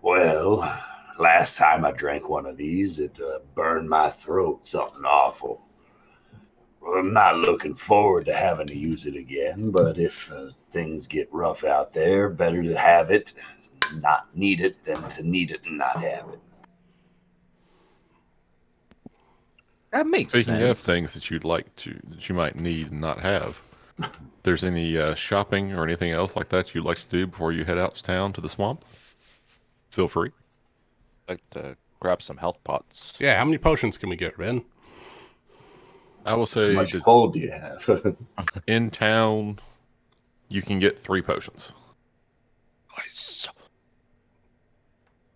Well, last time I drank one of these, it burned my throat something awful. Well, I'm not looking forward to having to use it again, but if things get rough out there, better to have it, not need it, than to need it and not have it. That makes Speaking of sense. things that you might need and not have, if there's any shopping or anything else like that you'd like to do before you head out to town to the swamp, feel free. like to grab some health pots. Yeah, how many potions can we get, Ben? I will How say much that gold do you have? in town you can get 3 potions, Nice.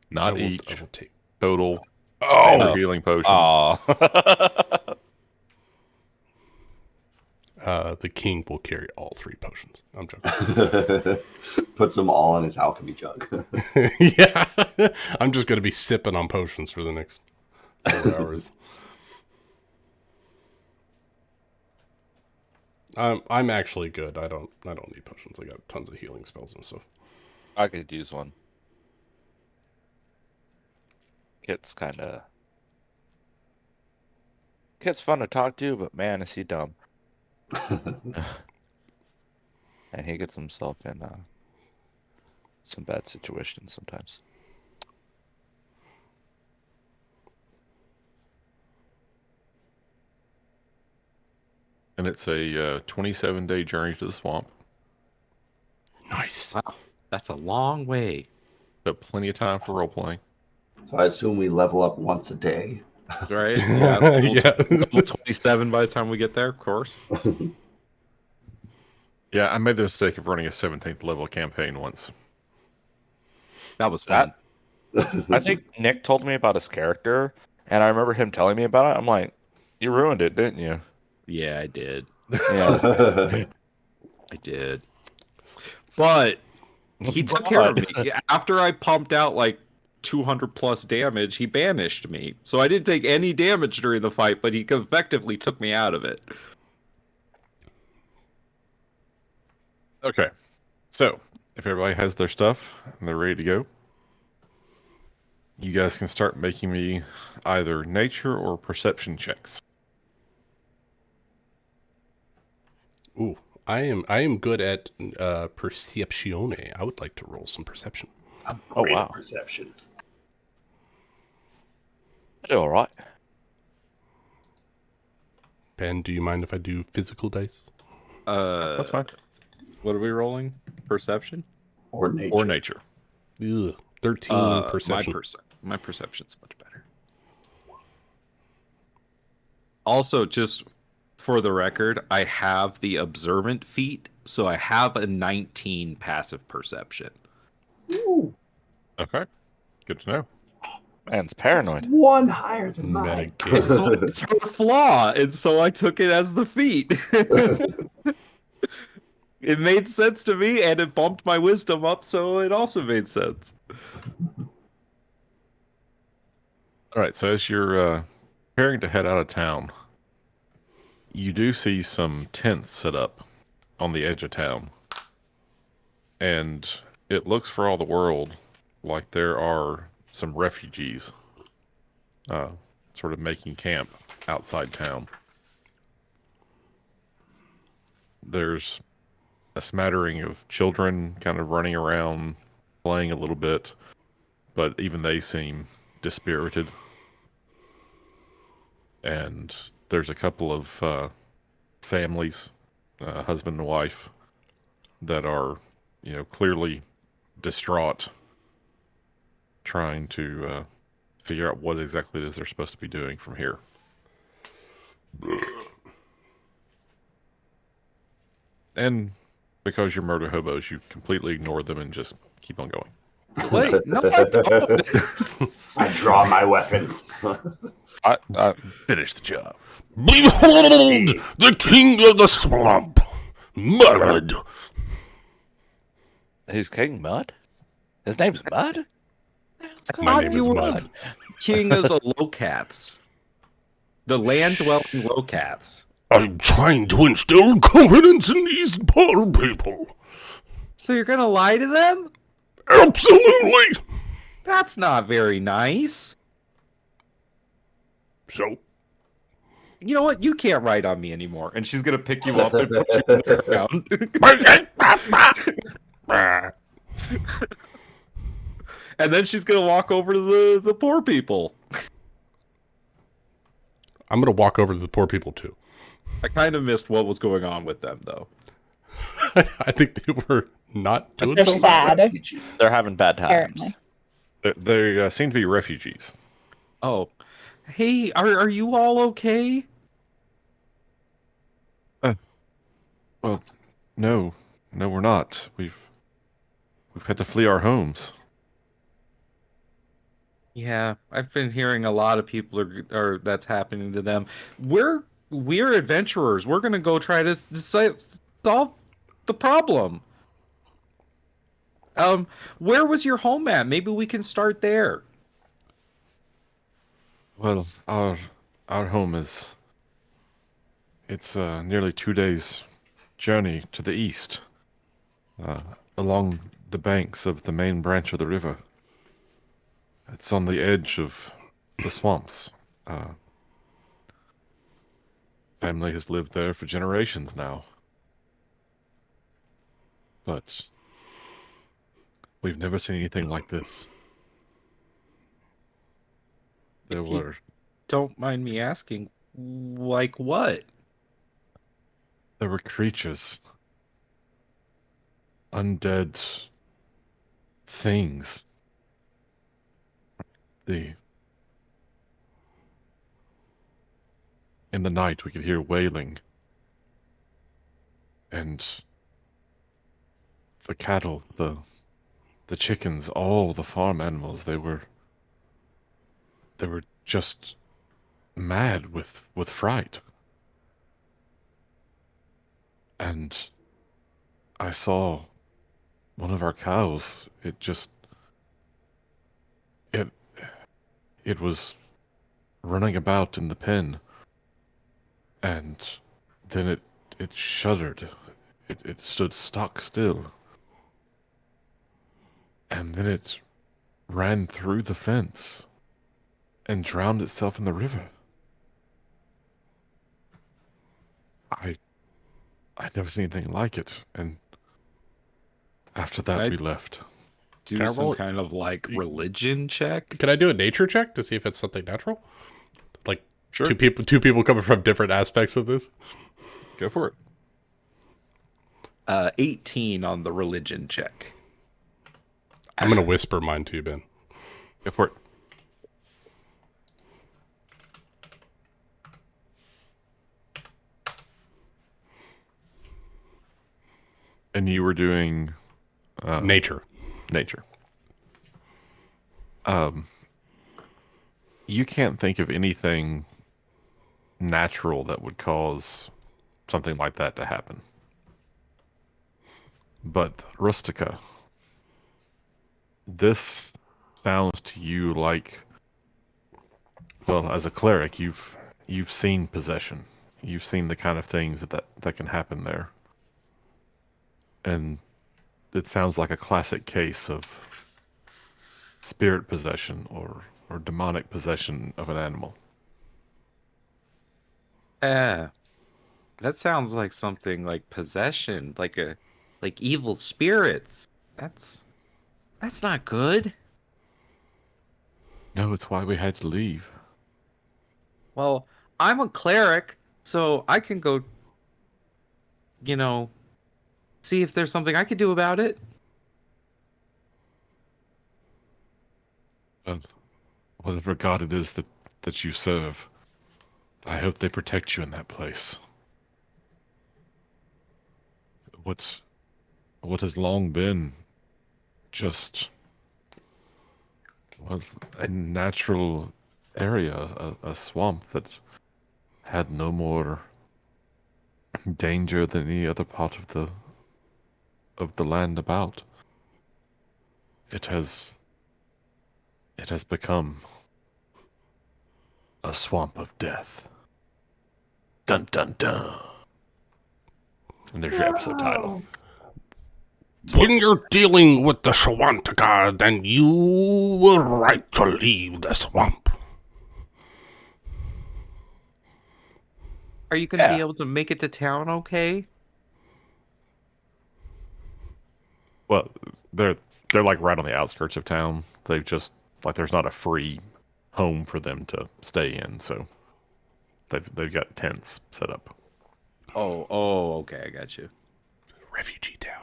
not I each will take. total. Oh, Super healing potions. Aw. the king will carry all 3 potions. I'm joking. Puts them all in his alchemy jug. Yeah, I'm just gonna be sipping on potions for the next 4 hours. I'm actually good. I don't need potions. I got tons of healing spells and stuff. I could use one. Kit's fun to talk to, but man, is he dumb. And he gets himself in some bad situations sometimes. And it's a 27-day journey to the swamp. Nice. Wow, that's a long way. But plenty of time for role playing. So I assume we level up once a day. Right? Yeah. Yeah. Level 27 by the time we get there, of course. Yeah, I made the mistake of running a 17th level campaign once. That was fun. I think Nick told me about his character, and I remember him telling me about it. I'm like, you ruined it, didn't you? Yeah, I did. Yeah. I did. But he took care of me. After I pumped out like 200 plus damage, he banished me. So I didn't take any damage during the fight, but he effectively took me out of it. Okay. So, if everybody has their stuff and they're ready to go, you guys can start making me either nature or perception checks. Ooh, I am good at perceptione. I would like to roll some perception. I'm Oh, great at wow. perception. I do all right. Ben, do you mind if I do physical dice? That's fine. What are we rolling? Perception? Or nature. Or nature. Ugh, 13 perception. My perception's much better. Also, just for the record, I have the observant feat, so I have a 19 passive perception. Ooh, Okay. Good to know. Man's that's paranoid. one higher than mine. Metagame. It's her flaw, and so I took it as the feat. It made sense to me, and it bumped my wisdom up, so it also made sense. All right. So as you're preparing to head out of town, you do see some tents set up on the edge of town. And it looks for all the world like there are some refugees sort of making camp outside town. There's a smattering of children kind of running around, playing a little bit, but even they seem dispirited. And there's a couple of families, husband and wife, that are, clearly distraught, trying to figure out what exactly it is they're supposed to be doing from here. And because you're murder hobos, you completely ignore them and just keep on going. Wait, no, I don't. I draw my weapons. I Finish the job. Behold the king of the swamp, Mud. he's King Mud. His name's Mud. My name is you Mud. King of the Lowcats. The land-dwelling Lowcats. I'm trying to instill confidence in these poor people. So you're gonna lie to them? Absolutely. That's not very nice. So, You know what? You can't ride on me anymore. And she's gonna pick you up and put you on the ground. And then she's gonna walk over to the poor people. I'm going to walk over to the poor people too. I kind of missed what was going on with them, though. I think they were not doing They're so sad. They're having bad times. Apparently. They seem to be refugees. Oh, hey, are you all okay? Well, no, we're not. We've had to flee our homes. Yeah, I've been hearing a lot of people are that's happening to them. We're adventurers. We're gonna go try to solve the problem. Where was your home at? Maybe we can start there. Well, our home is it's nearly 2 days' journey to the east, along the banks of the main branch of the river. It's on the edge of the swamps. Family has lived there for generations now. But we've never seen anything like this. There If you were don't mind me asking, like what? creatures, undead things. In the night we could hear wailing, and the cattle, the chickens, all the farm animals, they were just mad with fright. And I saw one of our cows, it was running about in the pen, and then it shuddered. It stood stock still. And then it ran through the fence and drowned itself in the river. I'd never seen anything like it, and after that we left. Do Can I some roll- kind of like religion check. Can I do a nature check to see if it's something natural? Like Sure. two people coming from different aspects of this. Go for it. 18 on the religion check. I'm gonna whisper mine to you, Ben. Go for it. And you were doing Nature. nature. You can't think of anything natural that would cause something like that to happen. But Rustica, this sounds to you like, well, as a cleric, you've seen possession. You've seen the kind of things that can happen there. And it sounds like a classic case of spirit possession or demonic possession of an animal. That sounds like something like possession, like evil spirits. That's not good. No, it's why we had to leave. Well, I'm a cleric, so I can go, see if there's something I could do about it. Whatever god it is that you serve, I hope they protect you in that place. What has long been just a natural area, a swamp that had no more danger than any other part of the land about. It has become a swamp of death. Dun dun dun. And there's your episode title. When you're dealing with the Shawantika, then you were right to leave the swamp. Are you going to Yeah. be able to make it to town okay? Well, they're like right on the outskirts of town. They've just like there's not a free home for them to stay in, so they've got tents set up. Oh, okay, I got you. Refugee town.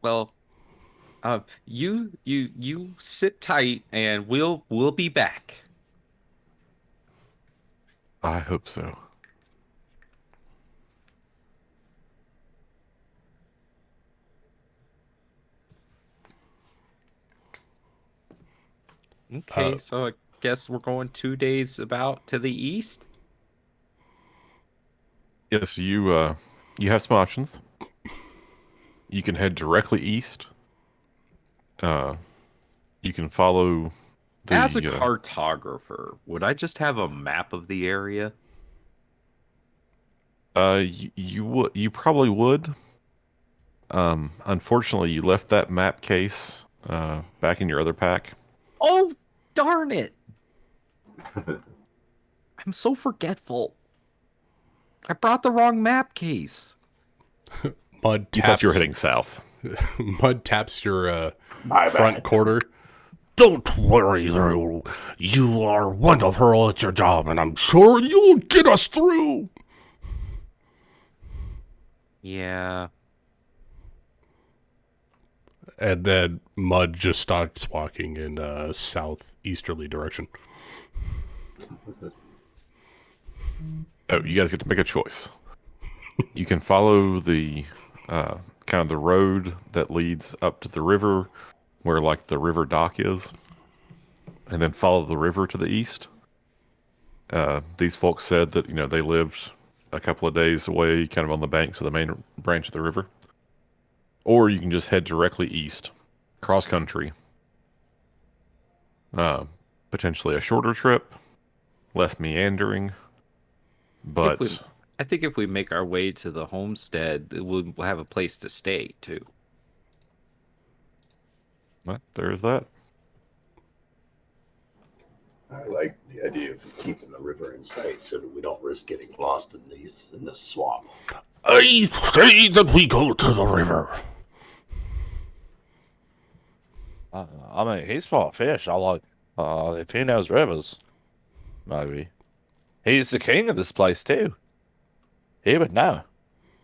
Well, you sit tight, and we'll be back. I hope so. Okay, so I guess we're going 2 days about to the east. Yes, you have some options. You can head directly east. You can follow the As a cartographer, would I just have a map of the area? you probably would. Unfortunately, you left that map case back in your other pack. Oh, darn it! I'm so forgetful. I brought the wrong map case. Mud You taps. thought you were heading south. Mud taps your My front bad. quarter. Don't worry, Drew. You are wonderful at your job, and I'm sure you'll get us through. Yeah. And then Mud just starts walking in a southeasterly direction. Oh, you guys get to make a choice. You can follow the kind of the road that leads up to the river, where like the river dock is, and then follow the river to the east. These folks said that they lived a couple of days away, kind of on the banks of the main branch of the river. Or you can just head directly east, cross country. Potentially a shorter trip, less meandering. But I think if we make our way to the homestead, we'll have a place to stay too. Well, there's that. I like the idea of keeping the river in sight so that we don't risk getting lost in this swamp. I say that we go to the river. I mean, he's fought fish. I like, if he knows rivers, maybe. He's the king of this place, too. He would know.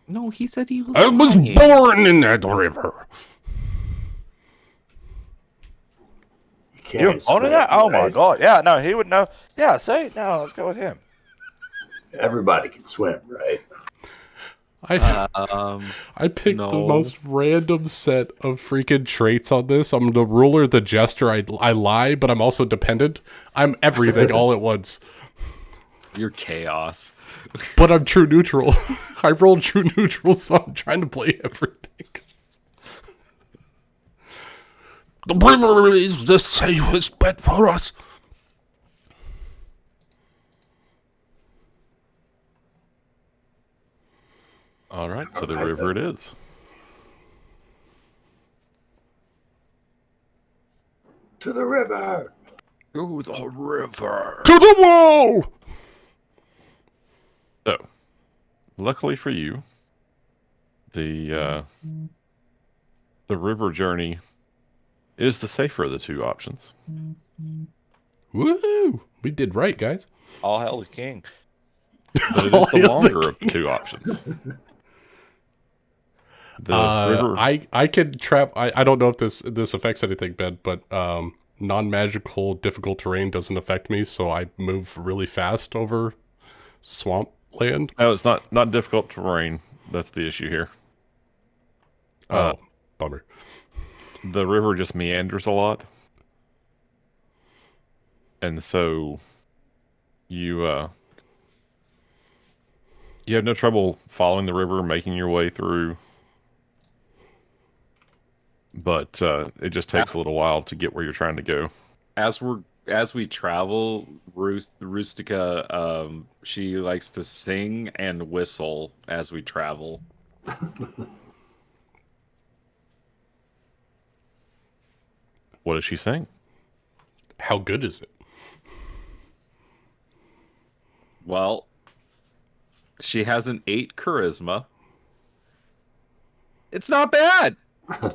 No, he said he was. I was lying. born in that river. You You're on that? Oh my god. Yeah, no, he would know. Yeah, see? No, let's go with him. Everybody can swim, right? I picked the no. most random set of freaking traits on this. I'm the ruler, the jester. I lie, but I'm also dependent. I'm everything all at once. You're chaos. But I'm true neutral. I rolled true neutral, so I'm trying to play everything. The river is the safest bet for us. All right, so the river it is. To the river. To the river. To the wall! So, luckily for you, the river journey is the safer of the two options. Woohoo! We did right, guys. All hell the king. But it is the longer of the two options. The river. I can trap. I don't know if this affects anything, Ben, but non-magical difficult terrain doesn't affect me, so I move really fast over swamp land. No, it's not difficult terrain. That's the issue here. Oh, bummer. The river just meanders a lot, and so you have no trouble following the river, making your way through. But it just takes a little while to get where you're trying to go. As we travel, Rustica, she likes to sing and whistle as we travel. What does she sing? How good is it? Well, she has an 8 charisma. It's not bad. I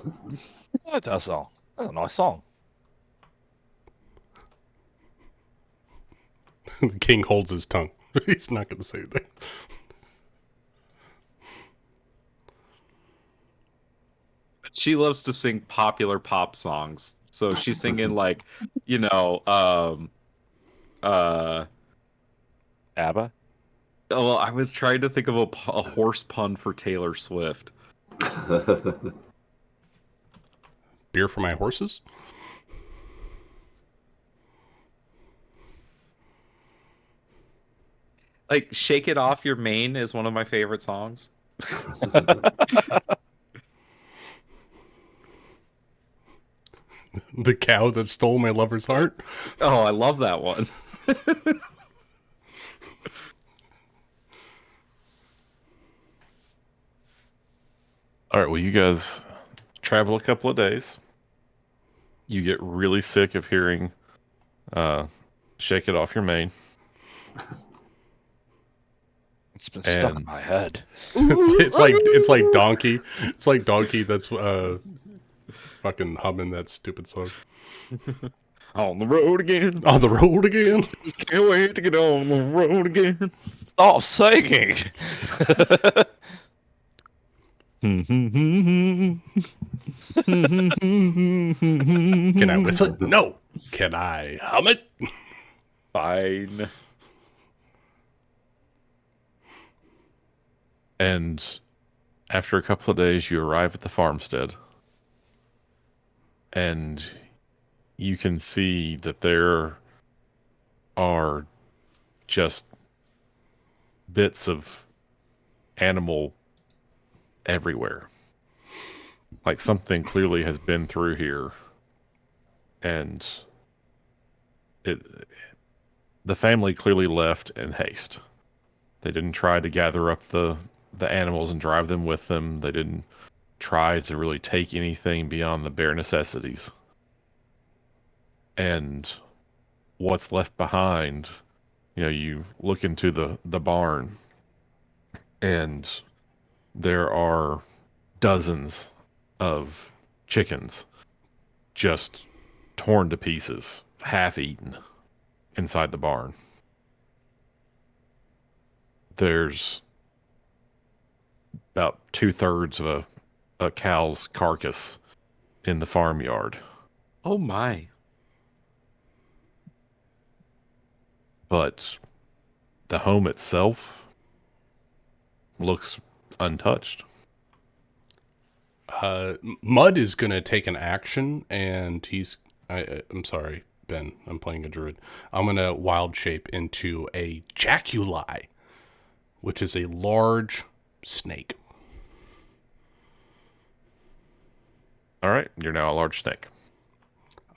like that song. That's a nice song. The king holds his tongue. He's not going to say anything. She loves to sing popular pop songs. So she's singing like, ABBA? well, I was trying to think of a horse pun for Taylor Swift. Beer for my horses? Like, Shake It Off Your Mane is one of my favorite songs. The cow that stole my lover's heart? Oh, I love that one. All right, well, you guys travel a couple of days. You get really sick of hearing Shake It Off Your Mane. It's been stuck in my head. It's like Donkey. It's like Donkey that's fucking humming that stupid song. On the road again. On the road again. Just can't wait to get on the road again. Stop singing! Can I whistle it? No. Can I hum it? Fine. And after a couple of days, you arrive at the farmstead. And you can see that there are just bits of animal everywhere. Like something clearly has been through here. And the family clearly left in haste. They didn't try to gather up the animals and drive them with them. They didn't try to really take anything beyond the bare necessities. and what's left behind, you look into the barn, and there are dozens of chickens just torn to pieces, half eaten inside the barn. There's about 2/3 of a cow's carcass in the farmyard. Oh my. But the home itself looks untouched. Mud is going to take an action, and I'm sorry, Ben. I'm playing a druid. I'm going to wild shape into a jaculi, which is a large snake. All right, you're now a large snake.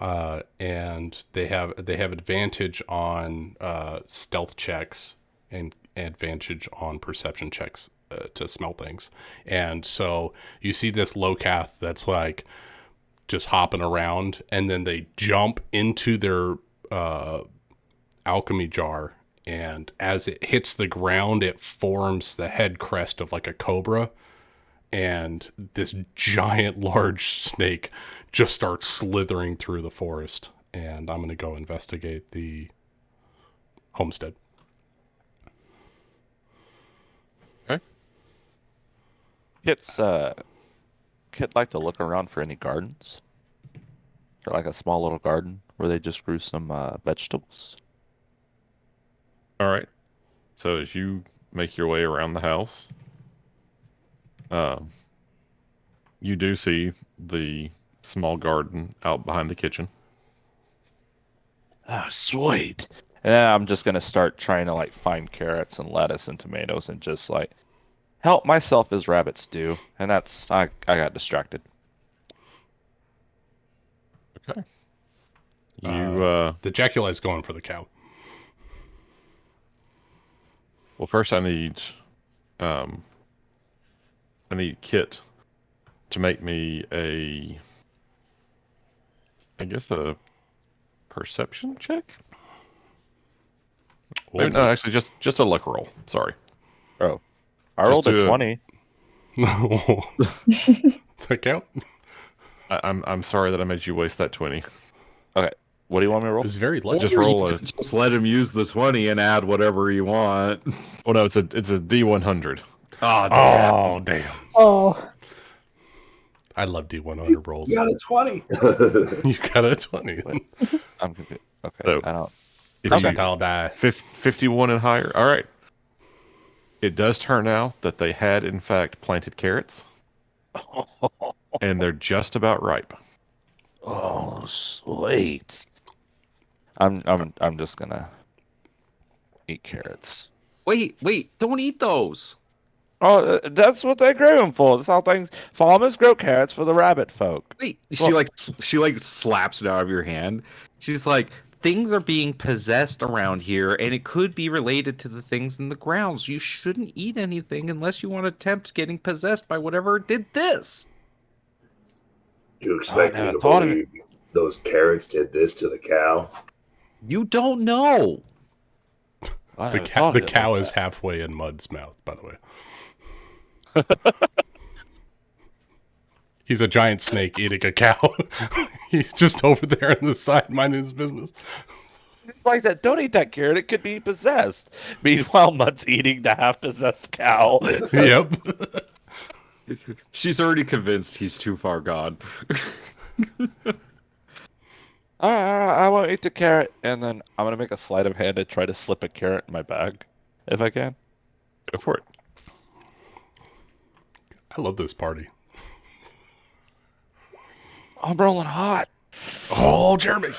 And they have advantage on stealth checks and advantage on perception checks to smell things. And so you see this Locath that's like just hopping around, and then they jump into their alchemy jar, and as it hits the ground, it forms the head crest of like a cobra, and this giant large snake just starts slithering through the forest. And I'm going to go investigate the homestead. Okay. Kit like to look around for any gardens, or like a small little garden where they just grew some vegetables. All right. So as you make your way around the house, you do see the small garden out behind the kitchen. Oh, sweet. And then I'm just gonna start trying to like find carrots and lettuce and tomatoes and just like help myself as rabbits do. And that's I got distracted. Okay. You The jaculi is going for the cow. well, first I need Kit to make me a perception check. Maybe, no, actually, just a luck roll. Sorry. Oh, I Just rolled a do 20. Does that count? I'm sorry that I made you waste that 20. Okay, what do you want me to It roll? was very lucky. Just roll a. Just let him use the 20 and add whatever you want. Oh no, it's a D100. Oh, damn. Oh, damn. Oh, I love D100 rolls. You got a 20. You got a 20. I'm confused. Okay, So- I don't. If you- Percentile die. 51 and higher. All right. It does turn out that they had in fact planted carrots, and they're just about ripe. Oh, sweet. I'm just gonna eat carrots. Wait, don't eat those. Oh, that's what they grow them for. That's how things. Farmers grow carrots for the rabbit folk. Wait, Well- she slaps it out of your hand. She's like, things are being possessed around here, and it could be related to the things in the grounds. You shouldn't eat anything unless you want to attempt getting possessed by whatever did this. Do you expect never me to thought of believe those carrots did this to the cow? You don't know. I The never thought the of it cow like is that. halfway in Mud's mouth, by the way. He's a giant snake eating a cow. He's just over there on the side minding his business. It's like that. Don't eat that carrot. It could be possessed. Meanwhile, Mud's eating the half-possessed cow. Yep. She's already convinced he's too far gone. I won't eat the carrot, and then I'm gonna make a sleight of hand to try to slip a carrot in my bag, if I can. Go for it. I love this party. I'm rolling hot. Oh, Jeremy.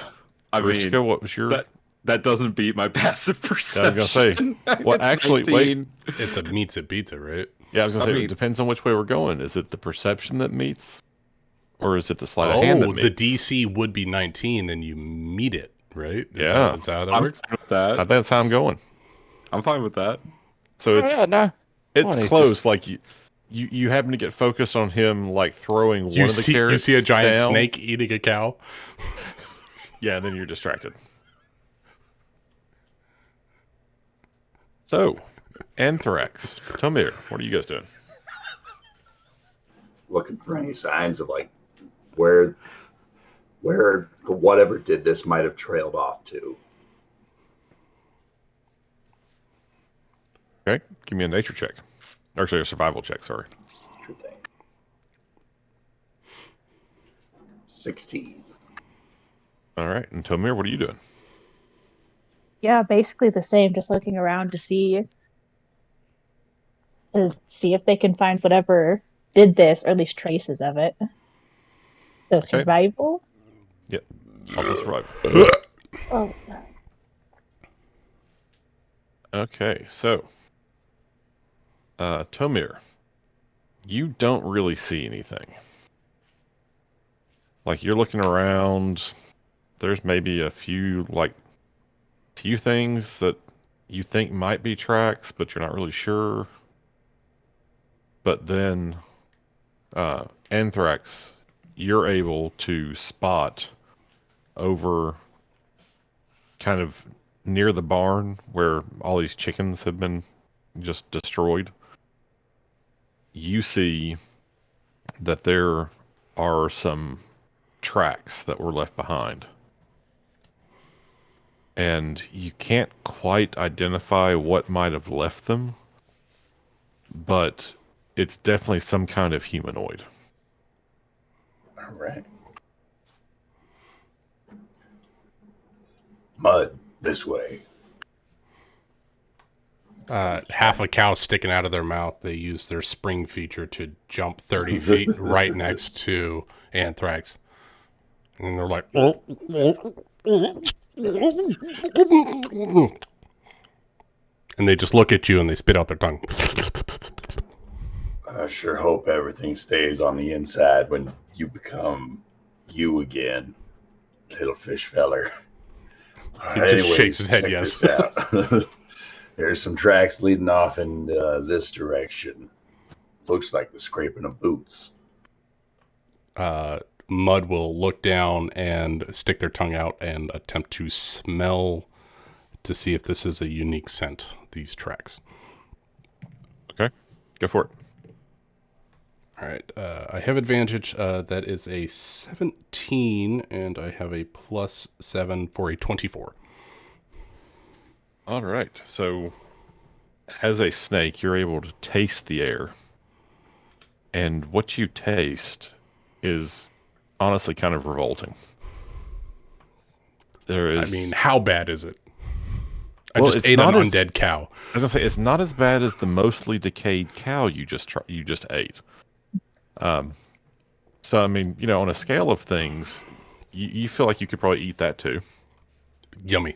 I First to go, what was your? that doesn't beat my passive I perception. was gonna say. Well, It's actually, 19. It's a meets it beats it, right? Yeah, I was gonna say I mean- it depends on which way we're going. Is it the perception that meets, or is it the sleight of hand that Oh, meets? the DC would be 19 and you meet it, right? Yeah. Is that how that I'm works? fine with I that. think that's how I'm going. I'm fine with that. So it's yeah, no. it's Funny, close. just- Like you happen to get focused on him like throwing one of the carrots. You see a giant down. snake eating a cow? Yeah, then you're distracted. So, Anthrax, Tomir, what are you guys doing? Looking for any signs of like where whatever did this might have trailed off to. Okay, give me a nature check. Actually, a survival check, sorry. Sure thing. 16. All right, and Tomir, what are you doing? Yeah, basically the same. Just looking around to see if they can find whatever did this, or at least traces of it. So Okay. survival. Yep, also survival. Oh, Okay, so Tomir, you don't really see anything. Like you're looking around, there's maybe a few things that you think might be tracks, but you're not really sure. But then Anthrax, you're able to spot over kind of near the barn where all these chickens have been just destroyed. You see that there are some tracks that were left behind. And you can't quite identify what might have left them, but it's definitely some kind of humanoid. All right. Mud, this way. Half a cow sticking out of their mouth. They use their spring feature to jump 30 feet right next to Anthrax. And they're like, and they just look at you and they spit out their tongue. I sure hope everything stays on the inside when you become you again, little fish feller. He just shakes his head, check yes. this out. There's some tracks leading off in this direction. Looks like the scraping of boots. Mud will look down and stick their tongue out and attempt to smell to see if this is a unique scent, these tracks. Okay, go for it. All right, I have advantage. That is a 17, and I have a +7 for a 24. All right, so as a snake, you're able to taste the air. And what you taste is honestly kind of revolting. I mean, how bad is it? I Well, just it's ate an not as- undead cow. I was gonna say it's not as bad as the mostly decayed cow you just ate. So I mean, on a scale of things, you feel like you could probably eat that too. Yummy.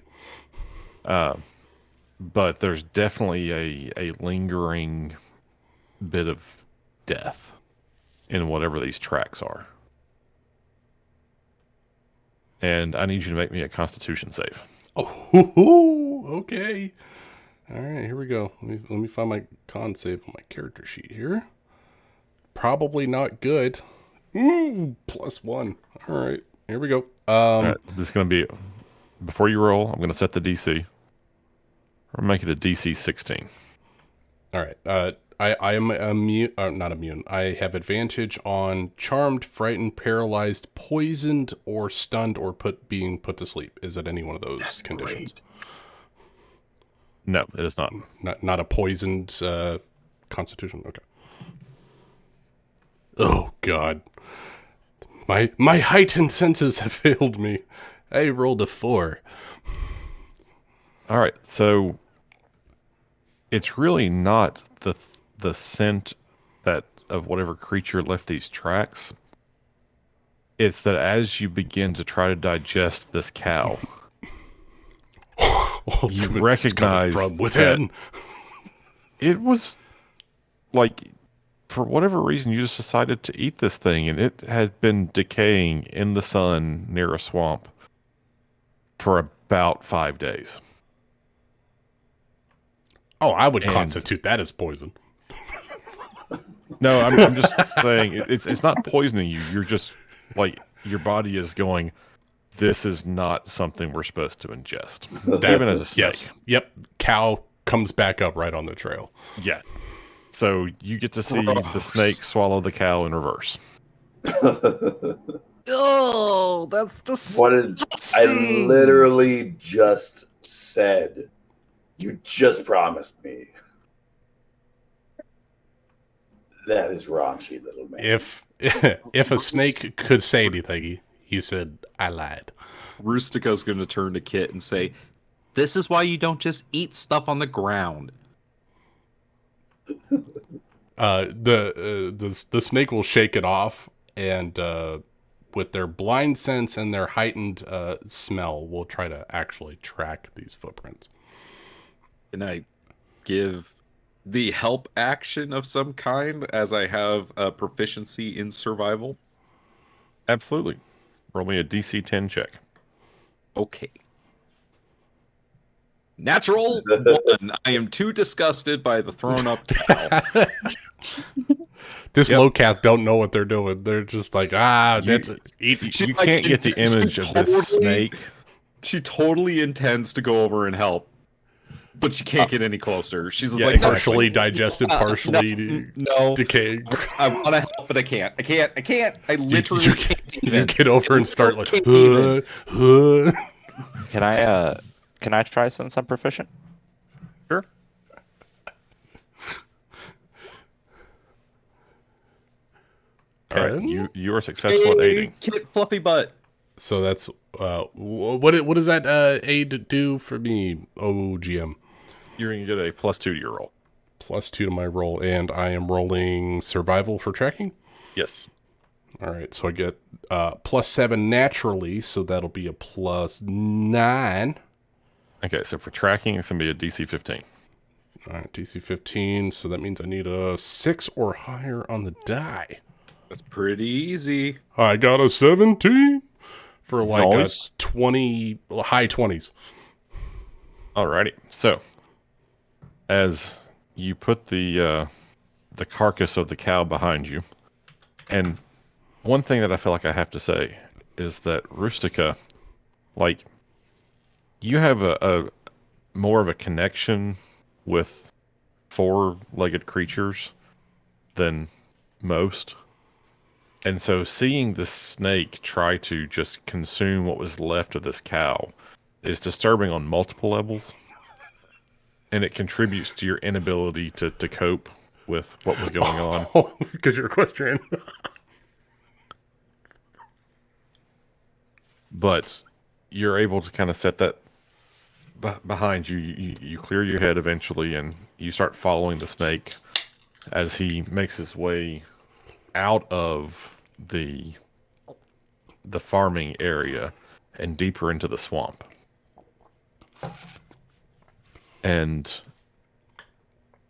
But there's definitely a lingering bit of death in whatever these tracks are. And I need you to make me a Constitution save. Oh, okay. All right, here we go. Let me find my con save on my character sheet here. Probably not good. Ooh, +1. All right, here we go. All right, this is going to be, before you roll, I'm going to set the DC. Or make it a DC 16. All right. I am immune. Not immune. I have advantage on charmed, frightened, paralyzed, poisoned, or stunned, or being put to sleep. Is it any one of those That's conditions? great. No, it is not. Not a poisoned constitution. Okay. Oh God. My heightened senses have failed me. I rolled a 4. All right, so it's really not the scent of whatever creature left these tracks. It's that as you begin to try to digest this cow, you recognize from within. It was like, for whatever reason, you just decided to eat this thing, and it had been decaying in the sun near a swamp for about 5 days. Oh, I would constitute that as poison. No, I'm just saying it's not poisoning you. You're just like, your body is going, this is not something we're supposed to ingest, even as a snake. Yes. Yep. Cow comes back up right on the trail. Yeah. So you get to see the snake swallow the cow in reverse. Oh, that's What did I literally just said? You just promised me. That is raunchy, little man. If a snake could say anything, he said, "I lied." Rustica's going to turn to Kit and say, "This is why you don't just eat stuff on the ground." The snake will shake it off, and with their blind sense and their heightened smell, will try to actually track these footprints. Can I give the help action of some kind as I have a proficiency in survival? Absolutely. Roll me a DC 10 check. Okay. Natural 1. I am too disgusted by the thrown up cow. This lowcat don't know what they're doing. They're just like, that's eat. You can't get the image of this snake. She totally intends to go over and help, but she can't get any closer. She's just Yeah, like, Partially digested, partially decayed. I want to help, but I can't. I literally can't even. You get over and start like, Can't even. Can I try since I'm proficient? Sure. All right, you are successful at aiding. Kit Fluffy Butt. So that's what does that aid do for me? OGM. You're going to get a +2 to your roll. +2 to my roll, and I am rolling survival for tracking. Yes. All right, so I get +7 naturally, so that'll be a +9. Okay, so for tracking, it's going to be a DC 15. All right, DC 15, so that means I need a 6 or higher on the die. That's pretty easy. I got a 17 for like Nice. a 20, high 20s. Alrighty. So, as you put the carcass of the cow behind you, and one thing that I feel like I have to say is that Rustica, like, you have a more of a connection with four-legged creatures than most. And so seeing this snake try to just consume what was left of this cow is disturbing on multiple levels. And it contributes to your inability to cope with what was going on. Oh, because you're equestrian. But you're able to kind of set that behind you. You clear your head eventually, and you start following the snake as he makes his way out of the farming area and deeper into the swamp. And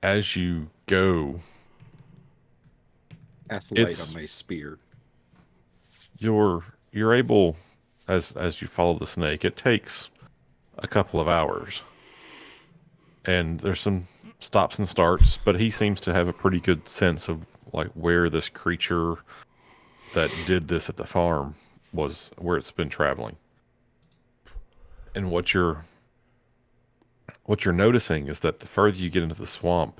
as you go, Cast light on my spear. you're able, as you follow the snake, it takes a couple of hours. And there's some stops and starts, but he seems to have a pretty good sense of like where this creature that did this at the farm was, where it's been traveling. And what you're noticing is that the further you get into the swamp,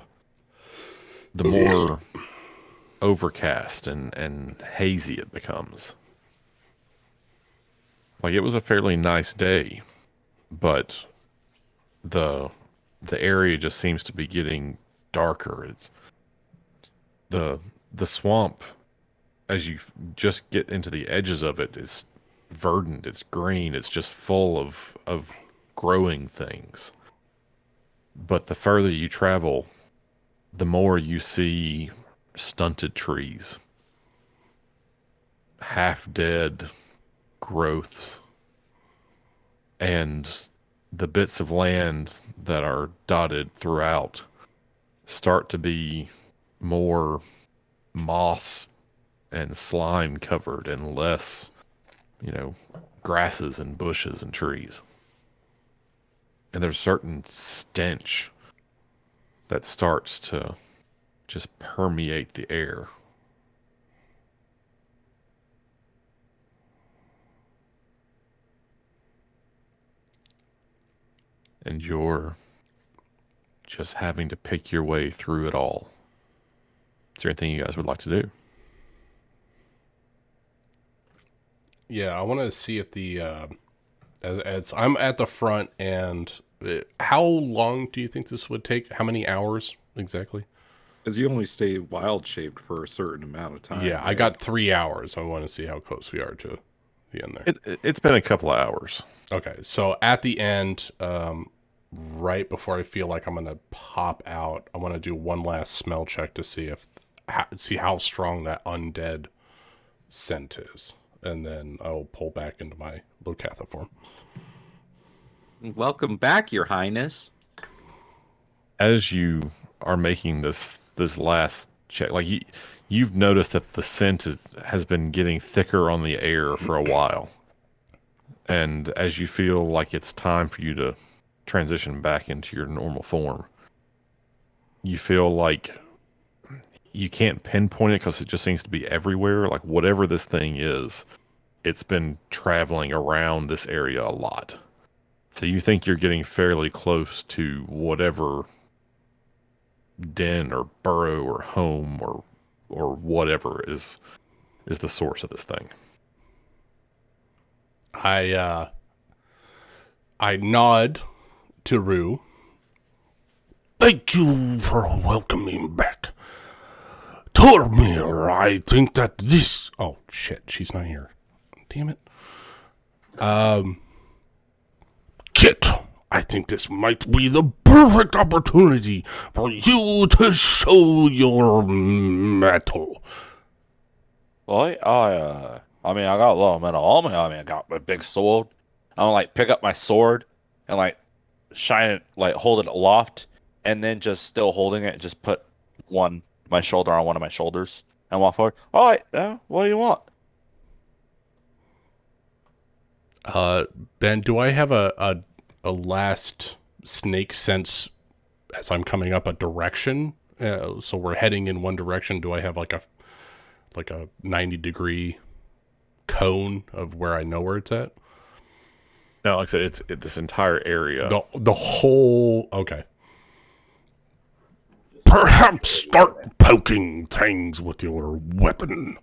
the more overcast and hazy it becomes. Like, it was a fairly nice day, but the area just seems to be getting darker. It's the swamp, as you just get into the edges of it, is verdant, it's green, it's just full of growing things. But the further you travel, the more you see stunted trees, half-dead growths, and the bits of land that are dotted throughout start to be more moss and slime covered and less, grasses and bushes and trees. And there's a certain stench that starts to just permeate the air. and you're just having to pick your way through it all. Is there anything you guys would like to do? Yeah, I want to see if the as I'm at the front, and how long do you think this would take? How many hours exactly? Because you only stay wild shaped for a certain amount of time. Yeah, I right? got 3 hours. I want to see how close we are to the end there. It's been a couple of hours. Okay, so at the end, right before I feel like I'm gonna pop out, I want to do one last smell check to see see how strong that undead scent is, and then I'll pull back into my Locatha form. Welcome back, Your Highness. As you are making this last check, like you've noticed that the scent has been getting thicker on the air for a while, and as you feel like it's time for you to transition back into your normal form, you feel like you can't pinpoint it because it just seems to be everywhere. Like whatever this thing is, it's been traveling around this area a lot. So you think you're getting fairly close to whatever den or burrow or home or whatever is the source of this thing. I nod to Rue. Thank you for welcoming back. Tormir, I think that this... Oh, shit, she's not here. Damn it. Kit, I think this might be the perfect opportunity for you to show your mettle. Well, I mean, I got a little metal on me. I mean, I got my big sword. I'm gonna like pick up my sword and like shine it, like hold it aloft, and then just still holding it, just put my shoulder on one of my shoulders and walk forward. All right, what do you want? Ben, do I have a last snake sense as I'm coming up a direction? So we're heading in one direction. Do I have like a 90-degree cone of where I know where it's at? No, like I said, it's this entire area. The whole... Okay. Perhaps start poking things with your weapon.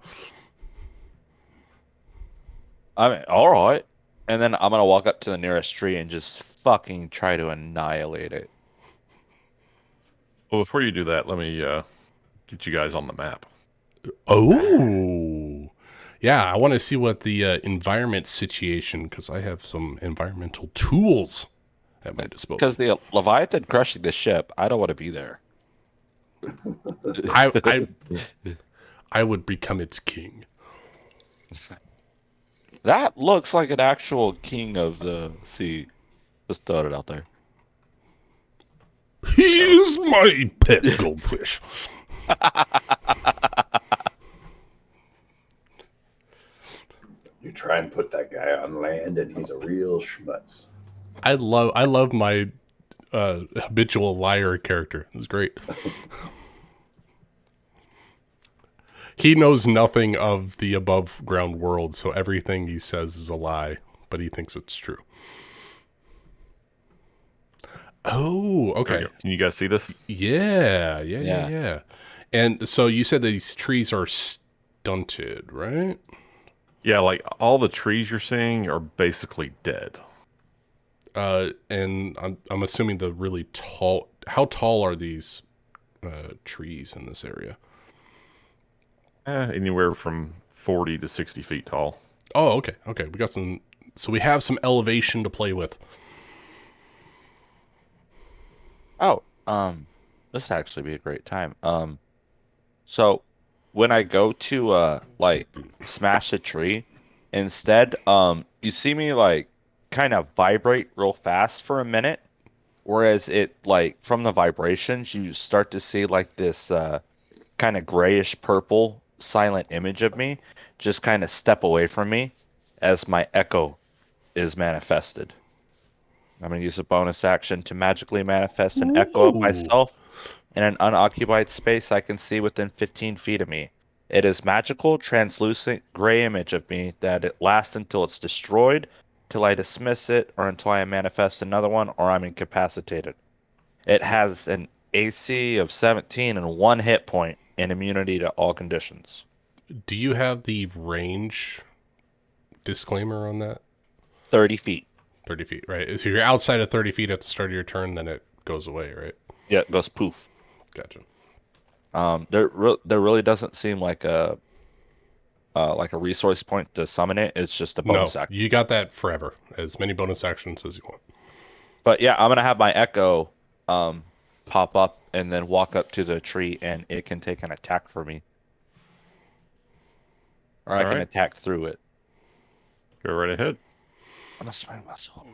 I mean, all right. And then I'm gonna walk up to the nearest tree and just fucking try to annihilate it. Well, before you do that, let me get you guys on the map. Oh. Yeah, I want to see what the environment situation, because I have some environmental tools at my disposal. Because the Leviathan crushing the ship, I don't want to be there. I would become its king. That looks like an actual king of the sea. Just throw it out there. He's my pet goldfish. You try and put that guy on land, and he's a real schmutz. I love my habitual liar character. It was great. He knows nothing of the above ground world, so everything he says is a lie, but he thinks it's true. Oh, okay. Can you guys see this? Yeah. And so you said that these trees are stunted, right? Yeah, like all the trees you're seeing are basically dead. And I'm assuming the really tall... How tall are these trees in this area? Anywhere from 40 to 60 feet tall. Oh, okay. Okay, we got some... So we have some elevation to play with. Oh, this would actually be a great time. So when I go to like smash a tree, instead, you see me like kind of vibrate real fast for a minute, whereas it like from the vibrations you start to see like this kind of grayish purple silent image of me just kind of step away from me as my echo is manifested. I'm going to use a bonus action to magically manifest an echo of myself in an unoccupied space I can see within 15 feet of me. It is magical, translucent, gray image of me that it lasts until it's destroyed, till I dismiss it, or until I manifest another one, or I'm incapacitated. It has an AC of 17 and 1 hit point and immunity to all conditions. Do you have the range disclaimer on that? 30 feet. 30 feet, right? If you're outside of 30 feet at the start of your turn, then it goes away, right? Yeah, it goes poof. Gotcha. There really doesn't seem like a resource point to summon it. It's just a bonus action. You got that forever. As many bonus actions as you want. But yeah, I'm gonna have my echo pop up and then walk up to the tree, and it can take an attack for me, or I can attack through it. Go right ahead. I'm gonna swing myself.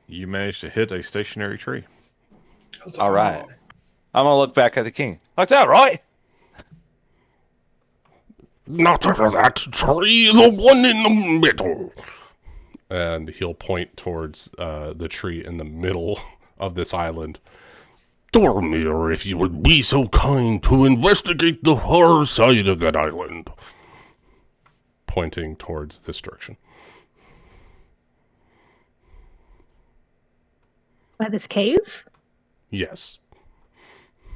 You managed to hit a stationary tree. All right. I'm gonna look back at the king. Like that, right? Not that tree, the one in the middle. And he'll point towards the tree in the middle of this island. Dormir, if you would be so kind to investigate the far side of that island. Pointing towards this direction. By this cave? Yes.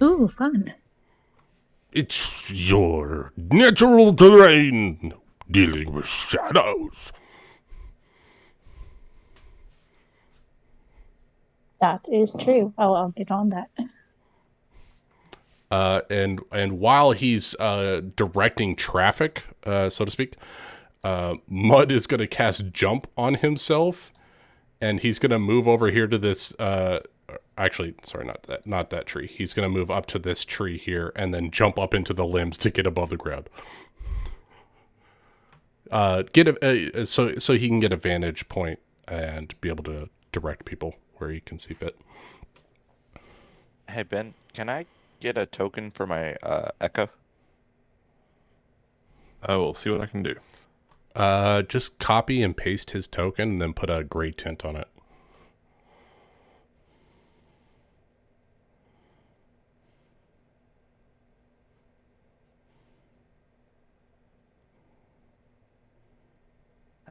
Ooh, fun. It's your natural terrain, dealing with shadows. That is true. I'll get on that. And while he's directing traffic, so to speak, Mud is going to cast Jump on himself, and he's going to move over here to this. Actually, sorry, not that tree. He's going to move up to this tree here, and then jump up into the limbs to get above the ground. So he can get a vantage point and be able to direct people where he can see fit. Hey Ben, can I get a token for my echo? I will see what I can do. Just copy and paste his token and then put a gray tint on it.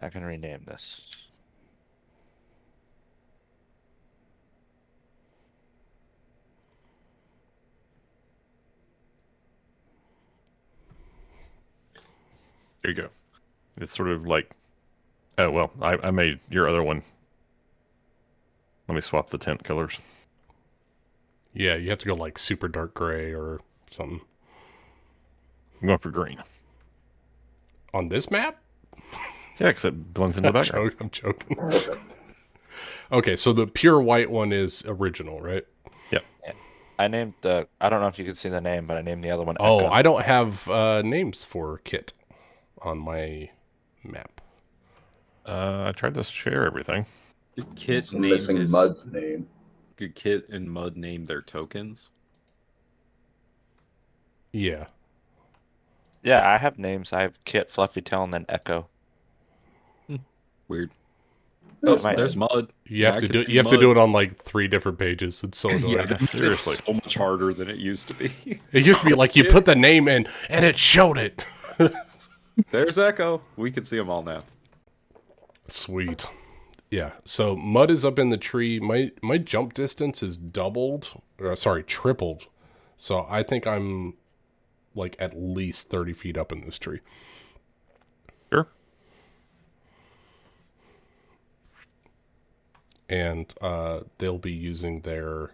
I can rename this. There you go. It's sort of like, oh, well, I made your other one. Let me swap the tint colors. Yeah, you have to go like super dark gray or something. I'm going for green. On this map? Yeah, because it blends into the background. I'm joking. Okay, so the pure white one is original, right? Yep. I named I don't know if you can see the name, but I named the other one Oh, Echo. I don't have names for Kit on my map. I tried to share everything. Did Kit I'm name missing his, Mud's name. Did Kit and Mud name their tokens? Yeah. Yeah, I have names. I have Kit, Fluffy Tail, and then Echo. Weird. There's Oh, Mud. there's Mud. You Yeah, have I to can do see you have to Mud. do it on like 3 different pages. It's so annoying. Yeah, seriously. it's so much harder than it used to be. It used to be like you Kit. put the name in and it showed it. There's Echo. We can see them all now. Sweet. Yeah. So Mud is up in the tree. My jump distance is tripled. So I think I'm like at least 30 feet up in this tree. Sure. And they'll be using their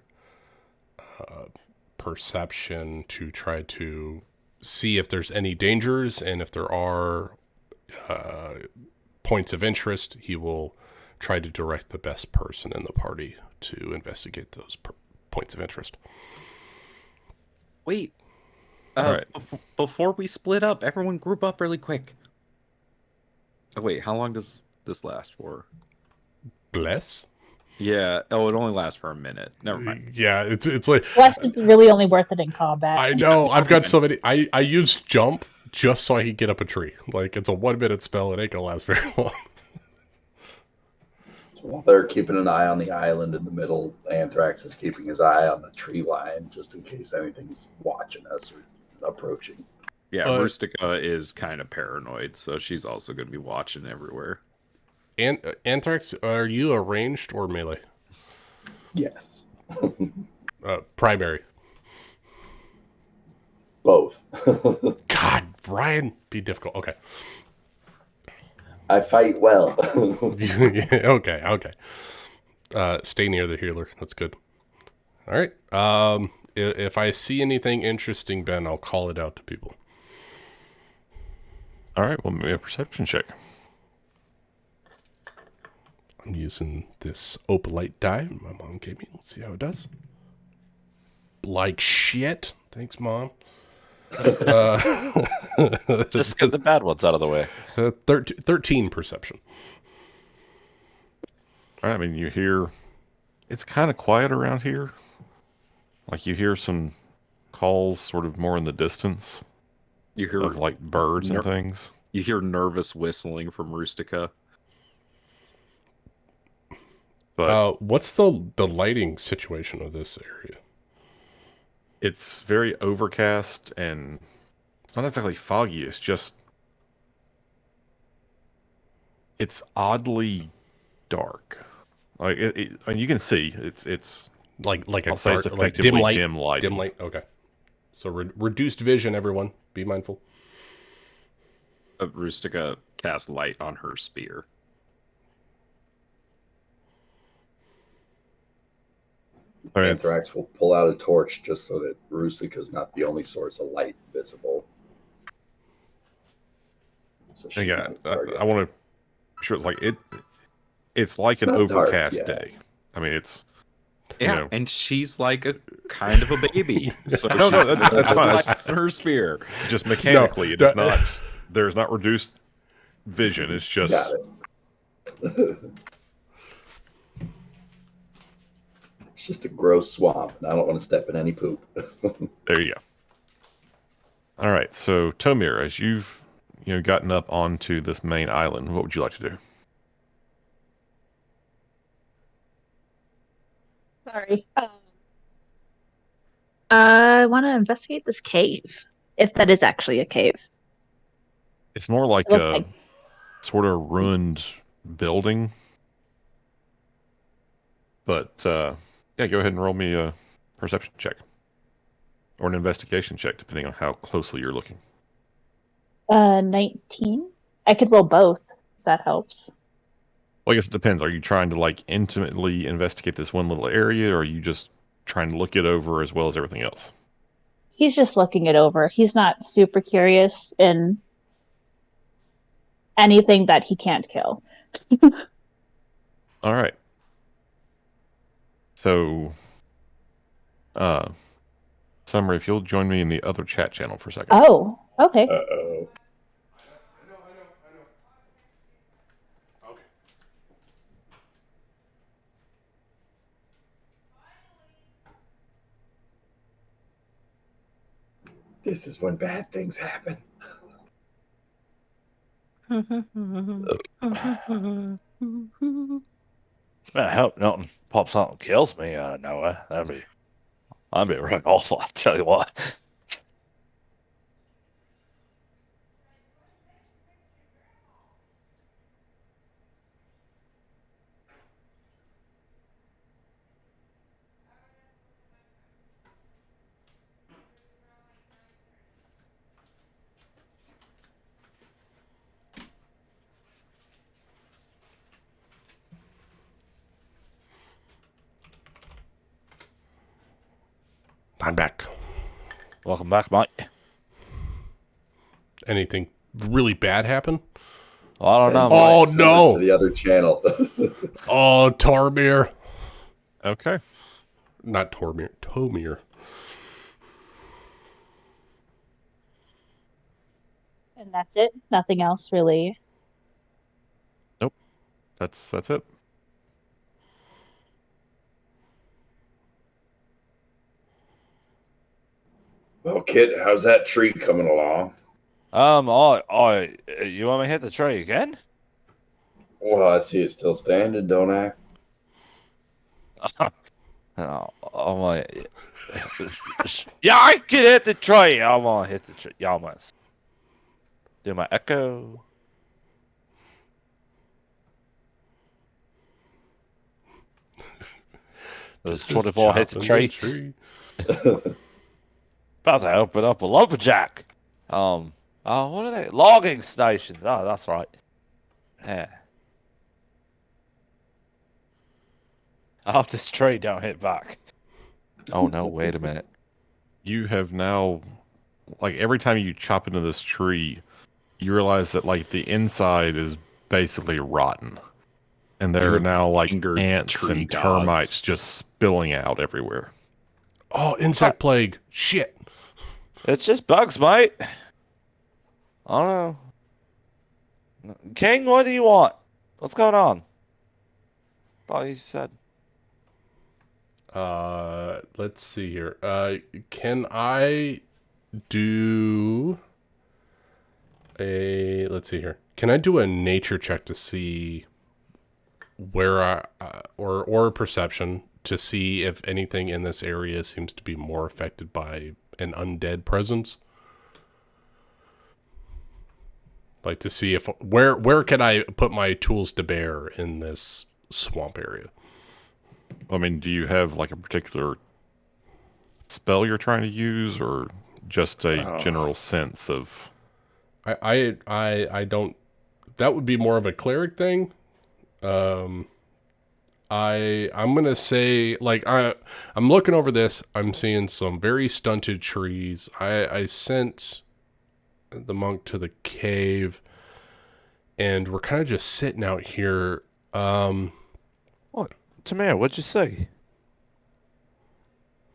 perception to try to see if there's any dangers, and if there are points of interest, he will try to direct the best person in the party to investigate those points of interest. Wait. Alright. Before we split up, everyone group up really quick. Oh, wait. How long does this last for? Bless? Yeah. Oh, it only lasts for a minute. Never mind. Yeah, it's like Bless is really only worth it in combat. I know. I've got so many. I use jump just so I can get up a tree. Like, it's a 1-minute spell. It ain't gonna last very long. So while they're keeping an eye on the island in the middle, Anthrax is keeping his eye on the tree line just in case anything's watching us or approaching. Yeah, Rustica is kind of paranoid, so she's also going to be watching everywhere. Anthrax, are you a ranged or melee? Yes. Primary. Both. God, Brian, be difficult. Okay. I fight well. Okay. Stay near the healer. That's good. All right. If I see anything interesting, Ben, I'll call it out to people. All right, well, maybe a perception check. I'm using this opalite die my mom gave me. Let's see how it does. Like shit. Thanks, Mom. Just get the bad ones out of the way. 13 perception. All right, I mean, you hear... It's kind of quiet around here. Like, you hear some calls sort of more in the distance. You hear of, like, birds and things. You hear nervous whistling from Rustica. But what's the lighting situation of this area? It's very overcast, and it's not exactly foggy. It's just... It's oddly dark. Like, and you can see, it's like a I'll say dark, it's like effectively dim light. Dim light. Okay. So reduced vision, everyone. Be mindful. Rustica casts light on her spear. Anthrax will pull out a torch just so that Rustica's not the only source of light visible. So yeah, I want to... Sure, it's like it's like an Not overcast dark, yeah. day. I mean, it's... Yeah, you know, and she's like a kind of a baby. So No, that's fine. light on her spear. just mechanically, it is not... There's not reduced vision. It's just... Got it. It's just a gross swamp, and I don't want to step in any poop. There you go. All right, so Tomir, as you've gotten up onto this main island, what would you like to do? Sorry. I want to investigate this cave, if that is actually a cave. It's more like It looks a like- sort of ruined building. But yeah, go ahead and roll me a perception check or an investigation check, depending on how closely you're looking. 19. I could roll both, if that helps. Well, I guess it depends. Are you trying to like intimately investigate this one little area, or are you just trying to look it over as well as everything else? He's just looking it over. He's not super curious in anything that he can't kill. All right. So, Summer, if you'll join me in the other chat channel for a second. Oh, okay. Uh-oh. Okay. This is when bad things happen. I hope nothing pops out and kills me out of nowhere. That'd be really awful, I'll tell you what. I'm back. Welcome back, Mike. Anything really bad happen? Well, I don't know. Oh, Send it no. to the other channel. Oh, Tormir. Okay. Not Tormir. Tomir. And that's it? Nothing else really? That's it. Well, kid, how's that tree coming along? You want me to hit the tree again? Well, I see it's still standing, don't I? Yeah, I can hit the tree. I want to hit the tree. Y'all must. Do my echo. There's 24 hits a Chopping the tree. About to open up a lumberjack. What are they? Logging station. Oh, that's right. Yeah. I hope this tree don't hit back. Oh no, wait a minute. You have now, like, every time you chop into this tree, you realize that, like, the inside is basically rotten. And there You are have now, like, angered ants tree and gods. termites just spilling out everywhere. Oh, insect plague. Shit. It's just bugs, mate. I don't know. King, what do you want? What's going on? Thought you said. Let's see here. Can I do let's see here. Can I do a nature check to see where or a perception to see if anything in this area seems to be more affected by an undead presence? Like to see if where can I put my tools to bear in this swamp area? I mean, do you have, like, a particular spell you're trying to use, or just a general sense of... I don't. That would be more of a cleric thing. I'm gonna say, like, I'm looking over this. I'm seeing some very stunted trees. I sent the monk to the cave, and we're kind of just sitting out here. What? Tamara, what'd you say?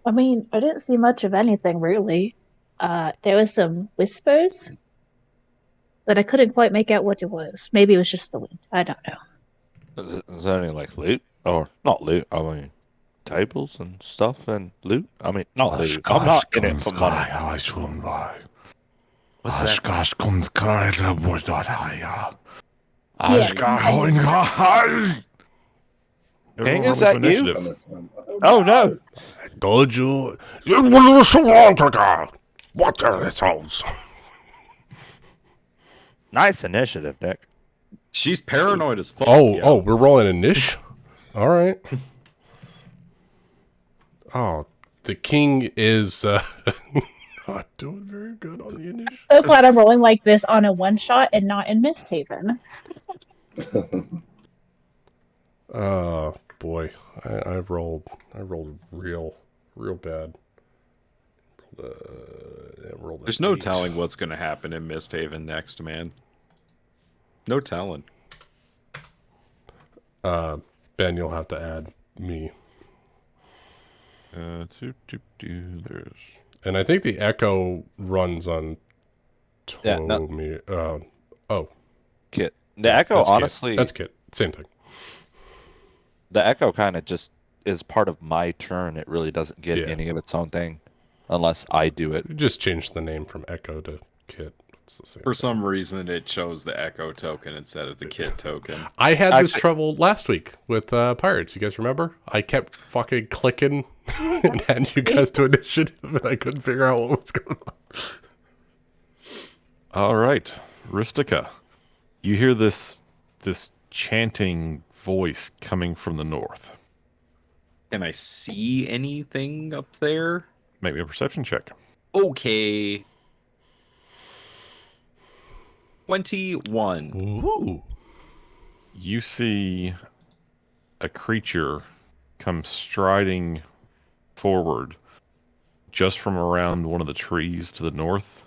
I mean, I didn't see much of anything really. There was some whispers, but I couldn't quite make out what it was. Maybe it was just the wind. I don't know. Is there any, like, loot? Or, not loot, I mean, tables and stuff and loot? I mean, not loot. I'm not in it for money. What's that? King, Everyone is roll me that some you? initiative. Oh no! I told you it was a swamp. What are the souls? Nice initiative, Nick. She's paranoid as fuck. Oh, yo. oh, we're rolling a niche. All right. Oh, the king is not doing very good on the initiative. So glad I'm rolling like this on a one shot and not in Misthaven. Oh boy, I rolled real bad. Rolled There's an no 8. telling what's gonna happen in Misthaven next, man. No telling. Ben, you'll have to add me. There's... And I think the echo runs on Yeah, no. Tomi. Kit. The echo, that's Kit. honestly, That's Kit. Same thing. the echo kind of just is part of my turn. It really doesn't get Yeah. any of its own thing unless I do it. We just changed the name from Echo to Kit. It's the same. For some reason, it chose the Echo token instead of the Kit token. I had this Actually- trouble last week with Pirates. You guys remember? I kept fucking clicking and had you guys to initiative, and I couldn't figure out what was going on. All right, Ristika, you hear this chanting voice coming from the north. Can I see anything up there? Make me a perception check. Okay. 21. Ooh. You see a creature come striding forward just from around one of the trees to the north.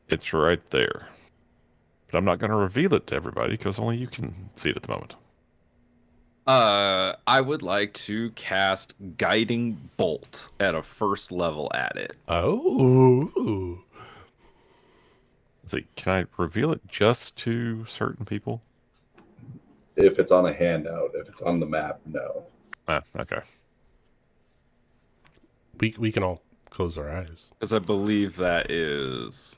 It's right there. But I'm not going to reveal it to everybody because only you can see it at the moment. I would like to cast Guiding Bolt at a first level at it. Oh. Let's see, can I reveal it just to certain people? If it's on a handout, if it's on the map, no. Ah, okay. We can all close our eyes. Because I believe that is...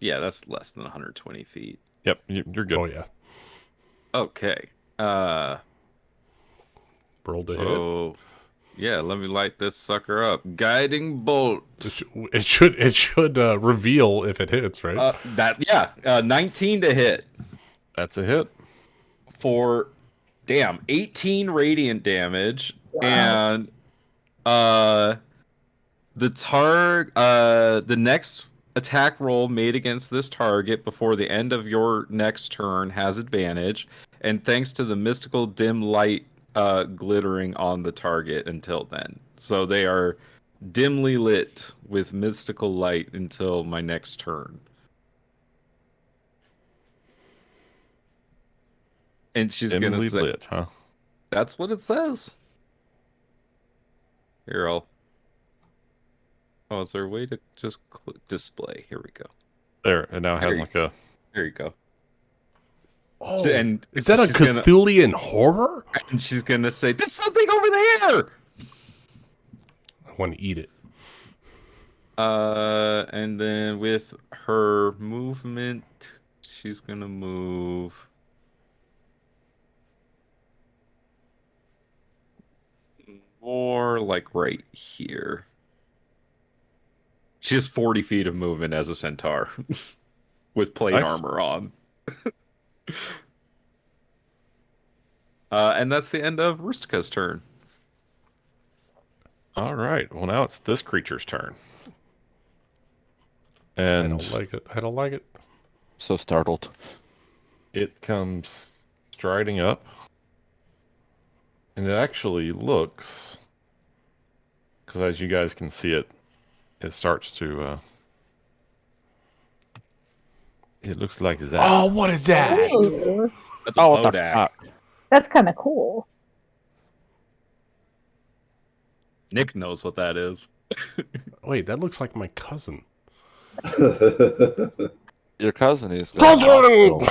Yeah, that's less than 120 feet. Yep, you're good. Oh yeah. Okay. Rolled a hit. So Yeah, let me light this sucker up. Guiding bolt. It should reveal if it hits, right? 19 to hit That's a hit. for 18 radiant damage. Wow. And the next attack roll made against this target before the end of your next turn has advantage, and thanks to the mystical dim light glittering on the target until then. So they are dimly lit with mystical light until my next turn. And she's gonna Dimly say, lit, huh? "That's what it says." Here, I'll. Oh, is there a way to just display? Here we go. There, it now has like a. There you go. Oh, And is that a she's gonna- Cthulhian horror? And she's gonna say, "There's something over there." I want to eat it. And then with her movement, she's gonna move. More like right here. She has 40 feet of movement as a centaur with plate Nice. armor on. And that's the end of Rustica's turn. All right. Well, now it's this creature's turn. I And don't like it. I don't like it. So startled. it comes striding up. And it actually looks, because as you guys can see it, it starts to, it looks like that. Oh, what is that? Ooh, That's a Oh, what the Bodak. fuck? that's kind of cool. Nick knows what that is. Wait, that looks like my cousin. Your cousin is. Cousin!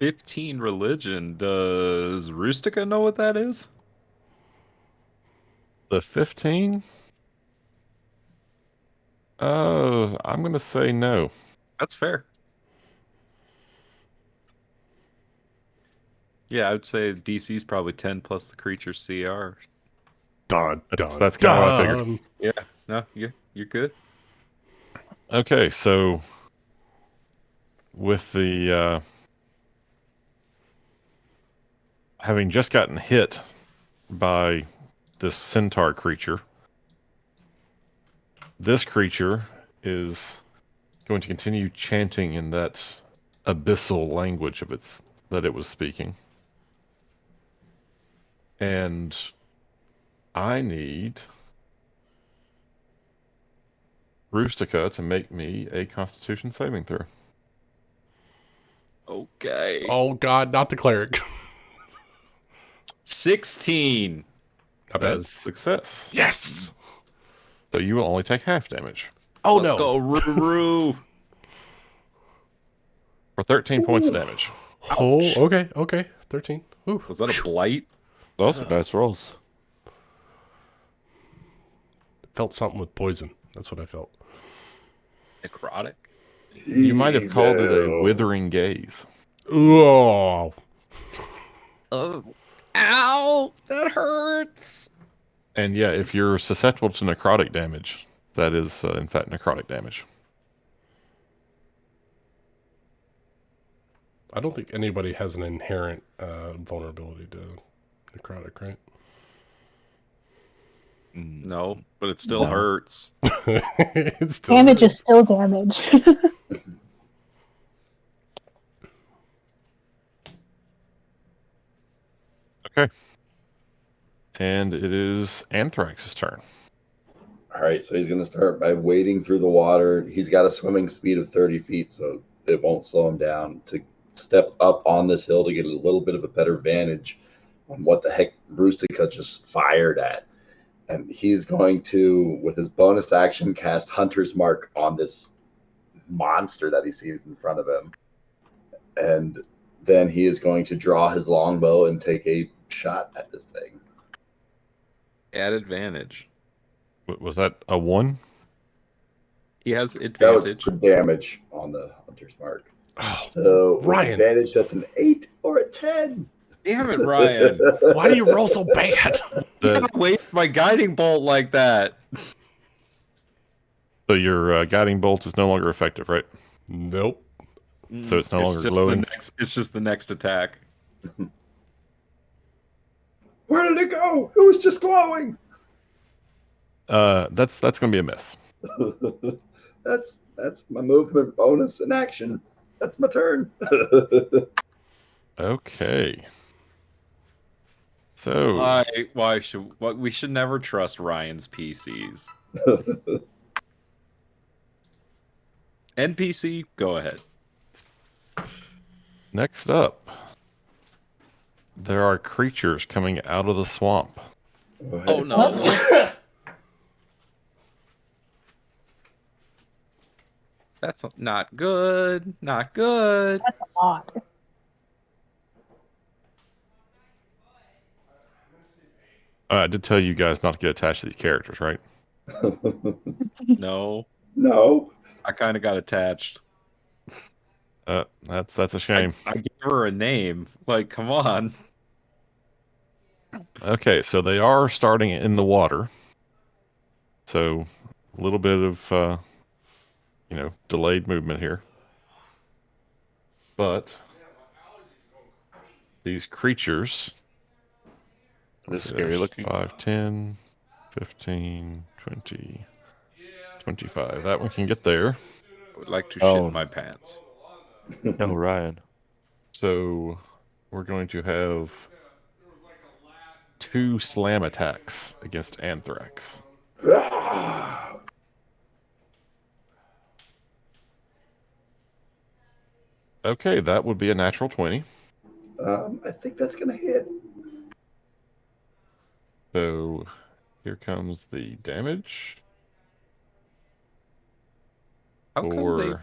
15 religion. Does Rustica know what that is? The 15? I'm going to say no. That's fair. Yeah, I would say DC is probably 10 plus the creature's CR. Dun, That's kinda what I figured. dun. Yeah, no, you're good. Okay, so with the having just gotten hit by this centaur creature, this creature is going to continue chanting in that abyssal language of its that it was speaking. And I need Rustica to make me a Constitution saving throw. Okay. Oh, God, not the cleric. 16. Not That bad. is success. Yes! So you will only take half damage Oh, Let's no. go, Ruru. for 13 points of damage. Oh, okay. 13. Ooh. Was that a blight? Those are nice rolls. Felt something with poison. That's what I felt. Necrotic? You might have called it a Evil. withering gaze. Oh. Oh, ow! That hurts! And yeah, if you're susceptible to necrotic damage, that is in fact necrotic damage. I don't think anybody has an inherent vulnerability to necrotic, right? No, but it still No. hurts. It's still Damage is still damage. Okay. And it is Anthrax's turn. All right, so he's going to start by wading through the water. He's got a swimming speed of 30 feet, so it won't slow him down to step up on this hill to get a little bit of a better vantage on what the heck Rustica just fired at. And he's going to, with his bonus action, cast Hunter's Mark on this monster that he sees in front of him. And then he is going to draw his longbow and take a shot at this thing. At advantage. Was that a 1? He has That was advantage. for damage on the Hunter's Mark. Oh, So with Ryan. advantage, that's an 8 or a 10. Damn it, Ryan. Why do you roll so bad? You The, can't waste my guiding bolt like that. so your guiding bolt is no longer effective, right? Nope. So it's no longer just glowing? It's just the next attack. Where did it go? It was just glowing. That's gonna be a miss. That's my movement bonus in action. That's my turn. Okay. So We should never trust Ryan's PCs. NPC, go ahead. next up, there are creatures coming out of the swamp. Oh no. That's not good. Not good. That's a lot. I did tell you guys not to get attached to these characters, right? No. No. I kind of got attached. That's a shame. I gave her a name. Like, come on. Okay, so they are starting in the water. So a little bit of delayed movement here. But these creatures, This scary looking. 5, 10, 15, 20, 25. That one can get there. I would like to Oh. shit my pants. No, Ryan. So we're going to have 2 slam attacks against Anthrax. Okay, that would be a natural 20. I think that's gonna hit. So here comes the damage How come they... for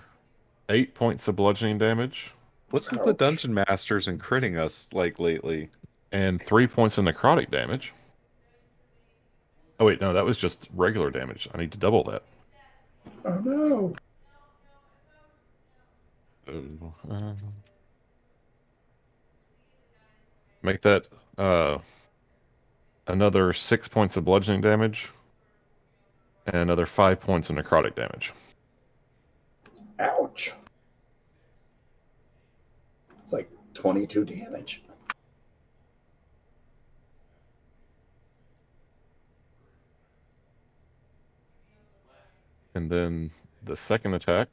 8 points of bludgeoning damage What's with the dungeon masters and critting us like lately? and 3 points of necrotic damage. Oh wait, no, that was just regular damage. I need to double that. Oh no. So, make that another 6 points of bludgeoning damage and another 5 points of necrotic damage. Ouch. It's like 22 damage. And then the second attack.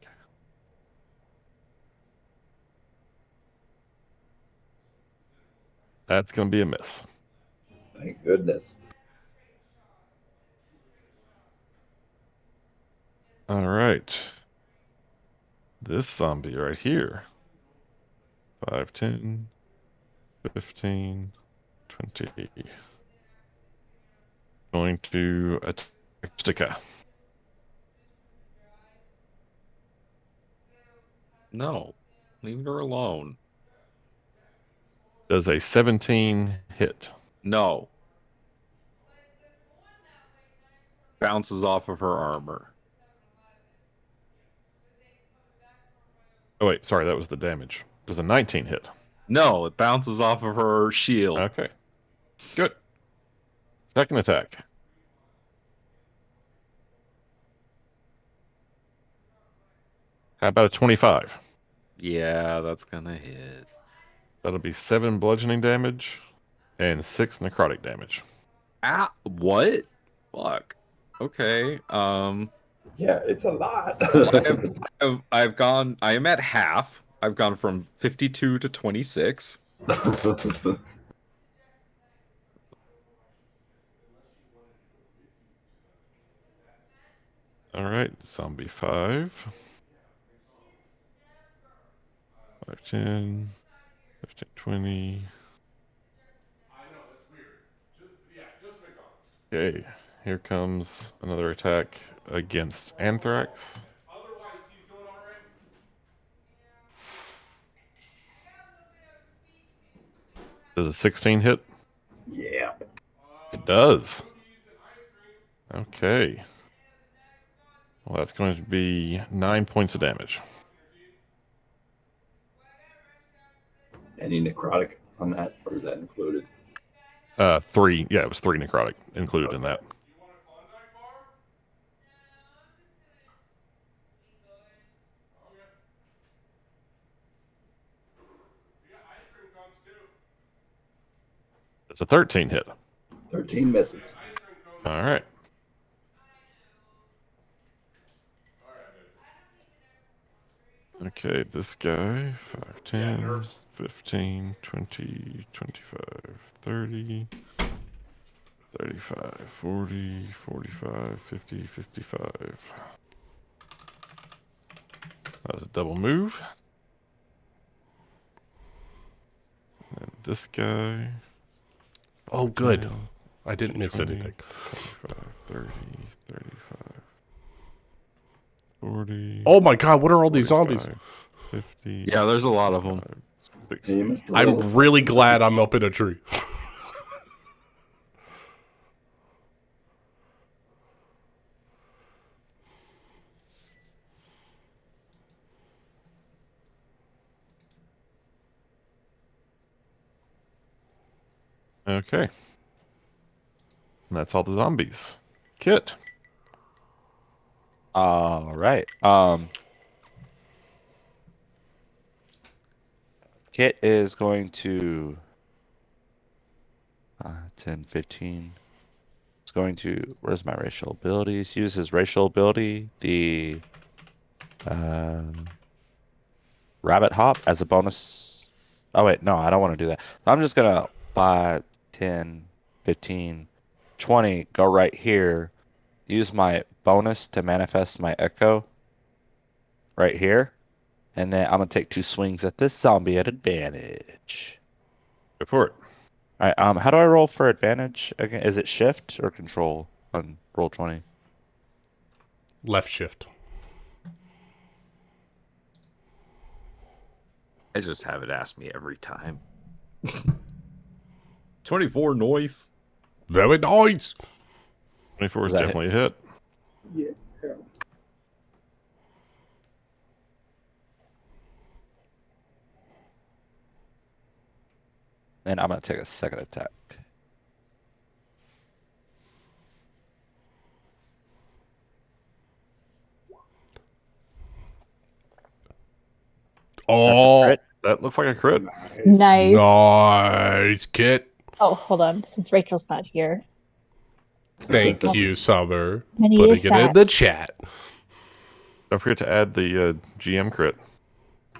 That's going to be a miss. Thank goodness. All right. This zombie right here. 5, 10, 15, 20. Going to attack Stika. No. Leave her alone. Does a 17 hit? No. Bounces off of her armor. Oh, wait, sorry, that was the damage. Does a 19 hit? No, it bounces off of her shield. Okay. Good. Second attack. How about a 25? Yeah, that's gonna hit. That'll be 7 bludgeoning damage and 6 necrotic damage. Ah, what? Fuck. Okay. Yeah, it's a lot. I am at half. I've gone from 52 to 26. All right, zombie 5. 5, 10, 15, 20. Okay, here comes another attack against Anthrax. Does a 16 hit? Yeah. It does. Okay. Well, that's going to be 9 points of damage. Any necrotic? on that, or is that included? 3. Yeah, it was 3 necrotic included in that. It's a 13 hit. 13 misses. All right. Okay, this guy, 5, 10, 15, 20, 25, 30, 35, 40, 45, 50, 55. That was a double move. And this guy. Oh, good. 10, I didn't miss 20, anything. 25, 30, 35, 40. Oh my god, what are all these zombies? 50. Yeah, there's a lot of them. 60. You missed a I'm little really something. glad I'm up in a tree. Okay. And that's all the zombies. Kit. All right. Kit is going to 10, 15. It's going to, where's my racial abilities? Use his racial ability, the rabbit hop as a bonus. Oh wait, no, I don't want to do that. So I'm just gonna 5, 10, 15, 20, go right here. Use my bonus to manifest my echo right here. And then I'm gonna take 2 swings at this zombie at advantage. Go for it. All right, how do I roll for advantage again? Is it shift or control on roll 20? Left shift. I just have it ask me every time. 24 noise. Very nice. 24 is Does that definitely a hit. Yeah. And I'm gonna take a second attack. That's a Oh, crit. That looks like a crit. Nice. nice, Kit. Oh, hold on. Since Rachel's not here. Thank you, Summer. Many Putting is it in that? the chat. Don't forget to add the GM crit.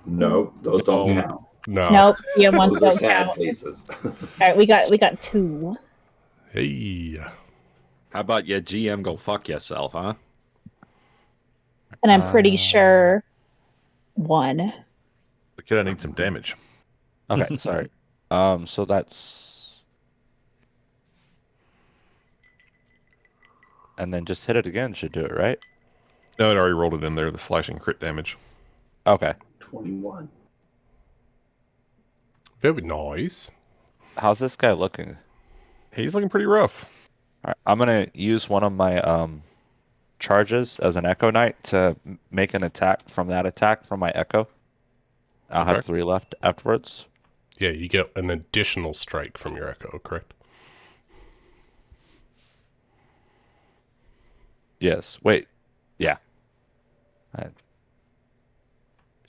No, those don't Oh. count. No. Nope. DM ones Those are don't sad count. faces. All right, we got 2. Hey. How about your GM go fuck yourself, huh? And I'm pretty sure 1. The kid, I need some damage. Okay, sorry. So that's, and then just hit it again should do it, right? No, it already rolled it in there, the slashing crit damage. Okay. 21. Very nice. How's this guy looking? He's looking pretty rough. All right, I'm gonna use one of my charges as an Echo Knight to make an attack from that attack from my Echo. I'll have Okay. 3 left afterwards. Yeah, you get an additional strike from your echo, correct? Yes. Wait. Yeah. Yeah,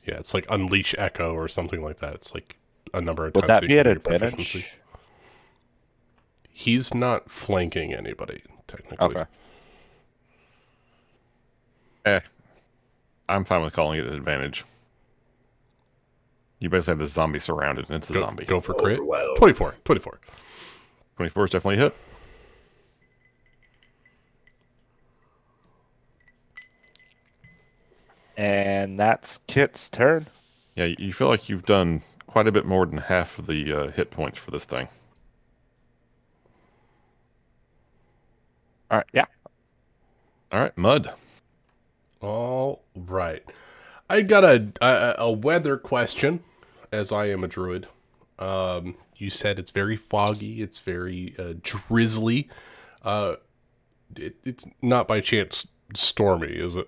it's like unleash echo or something like that. It's like a number of Would times that you be can at do your proficiency. advantage? He's not flanking anybody, technically. Okay. I'm fine with calling it an advantage. You basically have this zombie surrounded, and it's a zombie. Go for crit. Overwhelmed. 24. 24 is definitely a hit. And that's Kit's turn. Yeah, you feel like you've done quite a bit more than half of the hit points for this thing. All right. Yeah. All right, Mud. All right. I got a weather question, as I am a druid. You said it's very foggy. It's very drizzly. It's not by chance stormy, is it?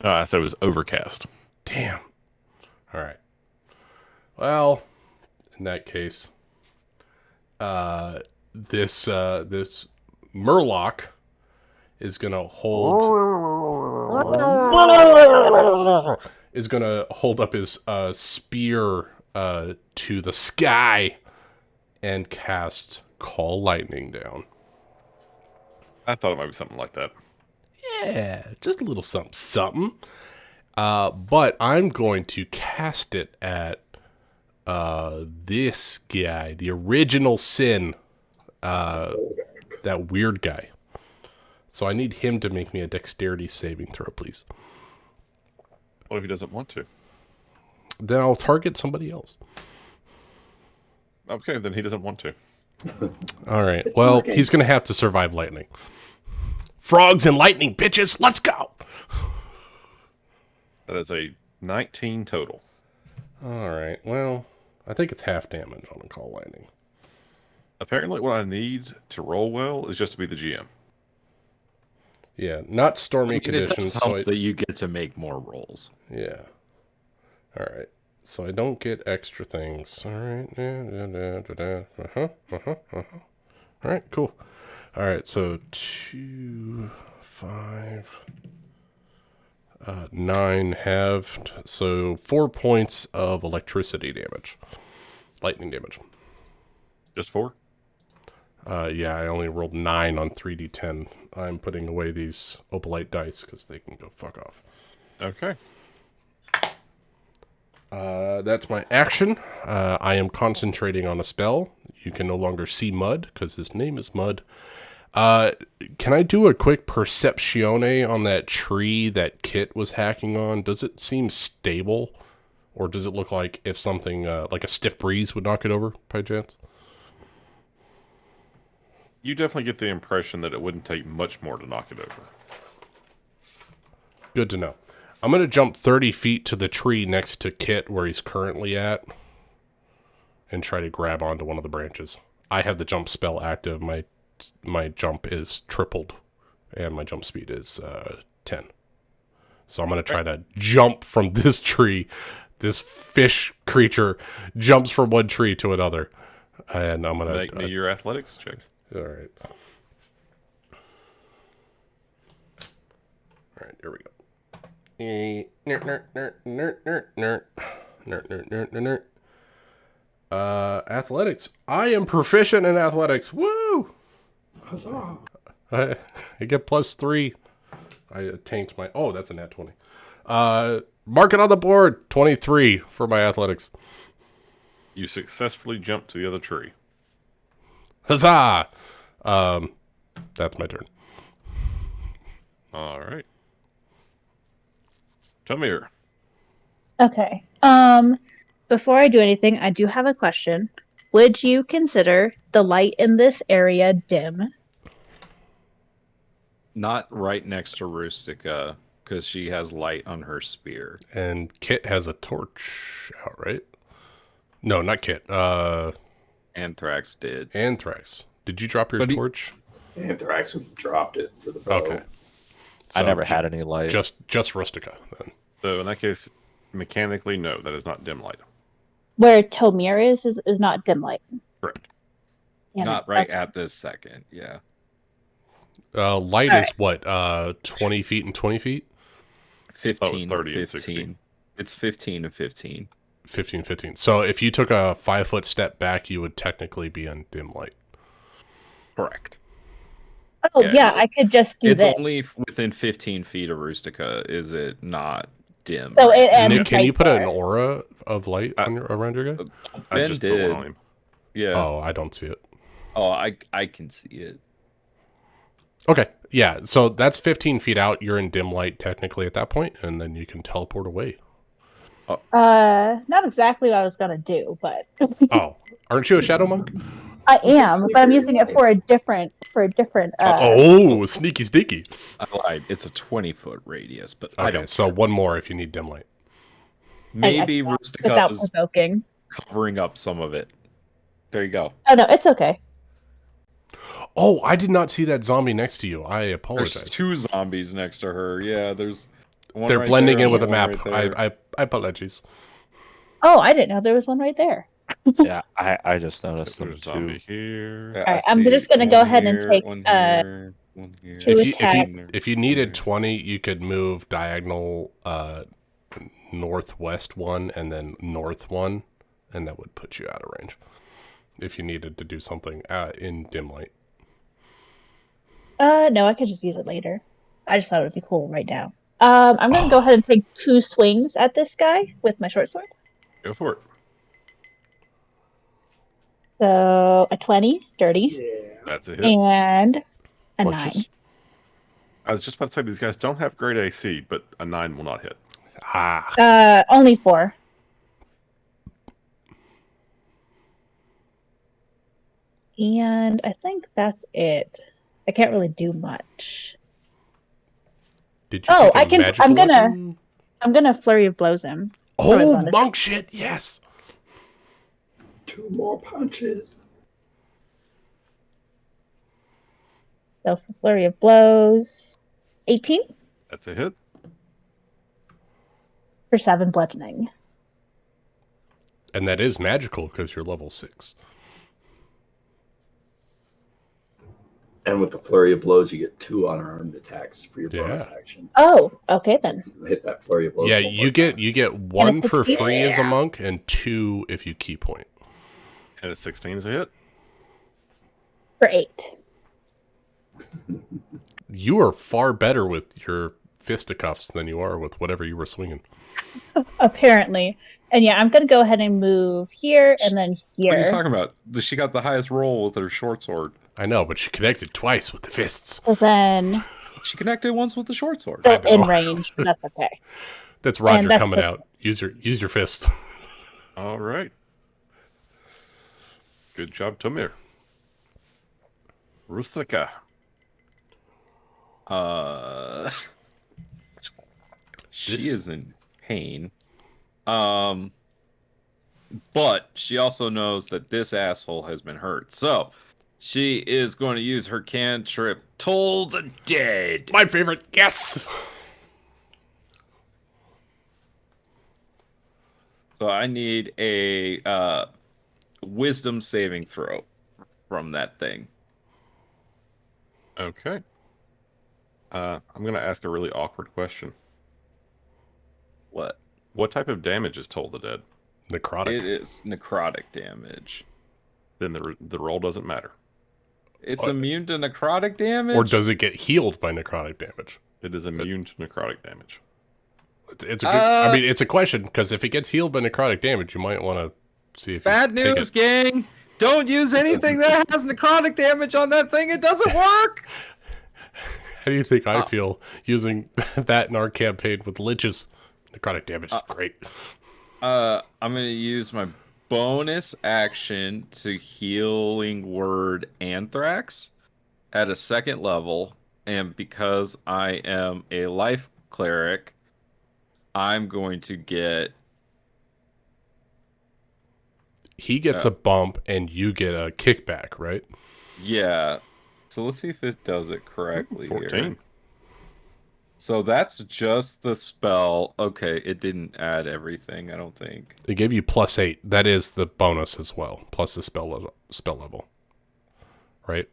I said it was overcast. Damn. All right. Well, in that case, this Murloc is gonna hold up his spear to the sky and cast Call Lightning down. I thought it might be something like that. Yeah, just a little something. But I'm going to cast it at this guy, the original Sin, that weird guy. So I need him to make me a dexterity saving throw, please. What if he doesn't want to? Then I'll target somebody else. Okay, then he doesn't want to. All right. Well, he's going to have to survive lightning. Frogs and lightning, bitches. Let's go. That is a 19 total. All right. Well, I think it's half damage on a Call Lightning. Apparently what I need to roll well is just to be the GM. Yeah, not stormy conditions. It does help that you get to make more rolls. Yeah. All right. So I don't get extra things. All right. All right, cool. All right, so 2, 5, 9 halved. So 4 points of electricity damage. Lightning damage. Just 4? Yeah, I only rolled 9 on 3d10. I'm putting away these opalite dice because they can go fuck off. Okay. That's my action. I am concentrating on a spell. You can no longer see Mud because his name is Mud. Can I do a quick perceptione on that tree that Kit was hacking on? Does it seem stable? Or does it look like if something, like a stiff breeze would knock it over, by chance? You definitely get the impression that it wouldn't take much more to knock it over. Good to know. I'm going to jump 30 feet to the tree next to Kit where he's currently at and try to grab onto one of the branches. I have the jump spell active. My jump is tripled and my jump speed is 10. So I'm going to try to jump from this tree. This fish creature jumps from one tree to another. And I'm going to... Make me your athletics check. All right. All right, here we go. Athletics. I am proficient in athletics. Woo! Huzzah. I get +3. I tanked my... Oh, that's a nat 20. Mark it on the board. 23 for my athletics. You successfully jumped to the other tree. Huzzah! That's my turn. All right. Tamir. Okay. Before I do anything, I do have a question. Would you consider the light in this area dim? Not right next to Rustica, because she has light on her spear. And Kit has a torch out, right? No, not Kit. Anthrax did. Anthrax. Did you drop your torch? Anthrax dropped it for the bow. Okay. I So never had any light. Just Rustica, then. So in that case, mechanically, no, that is not dim light. Where Tomir is not dim light. Correct. Yeah, Not right okay. at this second, yeah. Light All is what? 20 feet and 20 feet? 15, 30 and 15. 16. It's 15 and 15. 15, 15. So if you took a 5-foot step back, you would technically be in dim light. Correct. Oh, Yeah, yeah, I could just do It's this. only within 15 feet of Rustica, is it not dim? So it ends Nick, can right you put there. an aura of light around your guy? I Ben just put one did. on him. Yeah. Oh, I don't see it. Oh, I can see it. Okay, yeah, so that's 15 feet out. You're in dim light technically at that point, and then you can teleport away. Not exactly what I was gonna do, but Oh, aren't you a shadow monk? I am, but I'm using it for a different Oh, sneaky sneaky. I lied. It's a 20-foot radius, but I Okay, don't. so one more if you need dim light. Maybe without Rustica is provoking. covering up some of it. There you go. Oh no, it's okay. Oh, I did not see that zombie next to you. I There's apologize. 2 zombies next to her. Yeah, there's one They're right blending there in with the and map. one right there. I apologize. Oh, I didn't know there was one right there. Yeah, I just noticed them There's a zombie too. here. Yeah, All I right, I'm see just gonna go one ahead and here, take one here, one here. two If you attacks. if you needed 20, you could move diagonal northwest one and then north one, and that would put you out of range. If you needed to do something in dim light. No, I could just use it later. I just thought it would be cool right now. I'm gonna go ahead and take 2 swings at this guy with my short sword. Go for it. So a 20, dirty, Yeah. That's a hit. and a Which 9. is I was just about to say these guys don't have great AC, but a 9 will not hit. Only 4. And I think that's it. I can't really do much. Did you Oh, take a I can. magical weapon? I'm gonna flurry of blows him. from his Oh, bonus. monk shit, yes. 2 more punches. So for flurry of blows, 18 That's a hit. for 7 bludgeoning. And that is magical because you're level 6. And with the flurry of blows, you get 2 unarmed attacks for your bonus Yeah. action. Oh, okay then. Hit that flurry of blows. Yeah, one you more get time. you get 1 for 16? free as a monk and 2 if you key point. And a 16 is a hit. For 8. You are far better with your fisticuffs than you are with whatever you were swinging. Apparently. And yeah, I'm gonna go ahead and move here and then What are you here. talking about? She got the highest roll with her short sword. I know, but she connected twice with the fists. So then She connected once with the short sword. still know. in range, but that's okay. That's Roger that's coming the- out. Use your fist. All right. Good job, Tomir. Rustica. She is in pain. But she also knows that this asshole has been hurt. So she is going to use her cantrip, Toll the Dead. My favorite. Yes. So I need a wisdom saving throw from that thing. Okay. I'm going to ask a really awkward question. What? What type of damage is Toll the Dead? Necrotic. It is necrotic damage. Then the roll doesn't matter. It's immune to necrotic damage? Or does it get healed by necrotic damage? It is immune to necrotic damage. It's a good. I mean, it's a question because if it gets healed by necrotic damage, you might want to see if Bad you take news, it. gang! Don't use anything that has necrotic damage on that thing. It doesn't work. How do you think I feel using that in our campaign with liches? Necrotic damage is great. I'm gonna use my bonus action to healing word Anthrax at a 2nd level, and because I am a life cleric, I'm going to get. He gets a bump and you get a kickback, right? Yeah. So let's see if it does it correctly 14. here. So that's just the spell. Okay, it didn't add everything, I don't think. They give you +8. That is the bonus as well, plus the spell level. Right?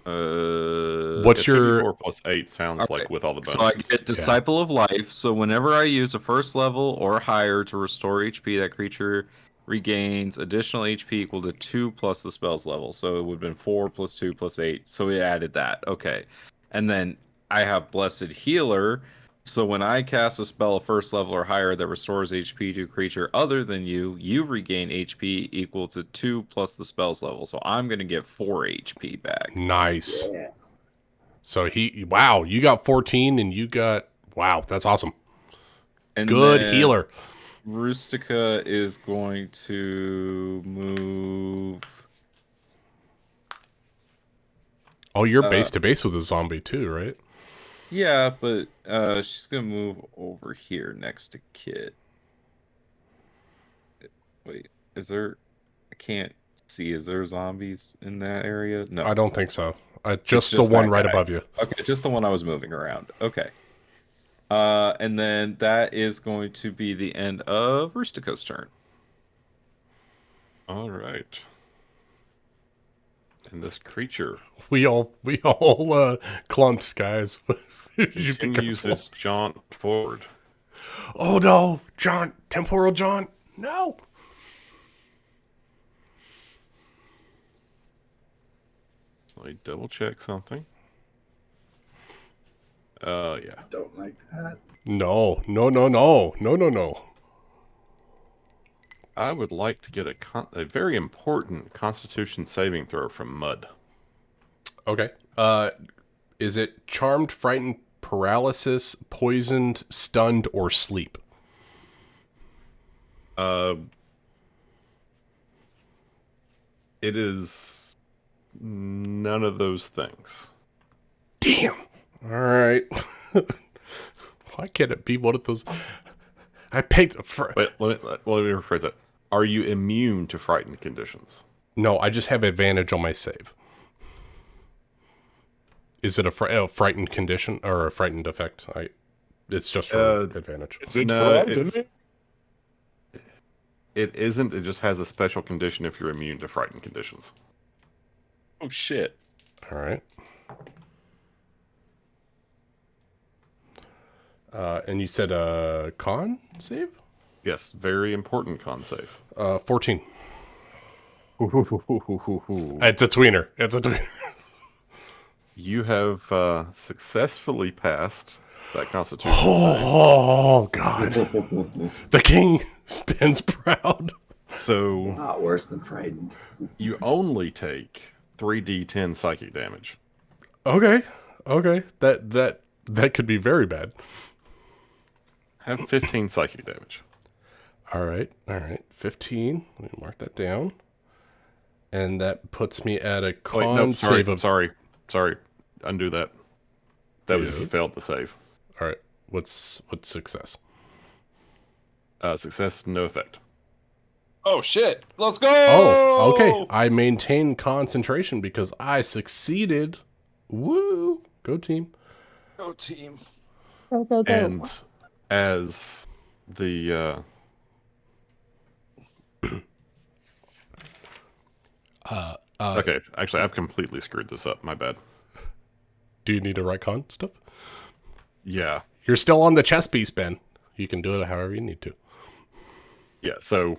What's It's your 4 plus 8 sounds like with all the So I bonuses. get Disciple of Life. So whenever I use a 1st level or higher to restore HP, that creature regains additional HP equal to 2 plus the spell's level. So it would have been 4 plus 2 plus 8. So we added that. Okay. And then I have Blessed Healer. So when I cast a spell of 1st level or higher that restores HP to a creature other than you, you regain HP equal to 2 plus the spell's level. So I'm going to get 4 HP back. nice. Yeah. So wow, you got 14 and you got wow, that's awesome. And Good then healer. Rustica is going to move. Oh, you're base to base with a zombie too, right? Yeah, but she's gonna move over here next to Kit. Wait, is there? I can't see. Is there zombies in that area? No, I don't think so. Just the just one that right guy. above you. Okay, just the one I was moving around. Okay. And then that is going to be the end of Rustica's turn. All right. And this creature We all clumped, guys. You be continues careful. its jaunt forward. Oh no, John, temporal John, no. Let me double check something. Yeah. Don't like that. No. I would like to get a very important Constitution saving throw from Mud. Okay. Is it charmed, frightened, paralysis, poisoned, stunned, or sleep? It is none of those things. Damn. All right. Why can't it be one of those? I picked. Wait, let me rephrase that. Are you immune to frightened conditions? No, I just have advantage on my save. Is it a frightened condition or a frightened effect? It's just for advantage. It isn't. It just has a special condition if you're immune to frightened conditions. Oh shit. All right. And you said con save? Yes, very important con save. 14. It's a tweener. It's a tweener. You have successfully passed that Constitution save. Oh, God. The king stands proud. So Not worse than frightened. you only take 3d10 psychic damage. Okay. That could be very bad. Have 15 psychic damage. All right. 15. Let me mark that down. And that puts me at a con save of... Sorry. Undo that. That was if you failed the save. All right. What's success? Success, no effect. Oh shit. Let's go. Oh, okay. I maintain concentration because I succeeded. Woo! Go team. Go team. Go. And as the okay, actually, I've completely screwed this up. My bad. Do you need to write con stuff? Yeah. You're still on the chess piece, Ben. You can do it however you need to. Yeah, so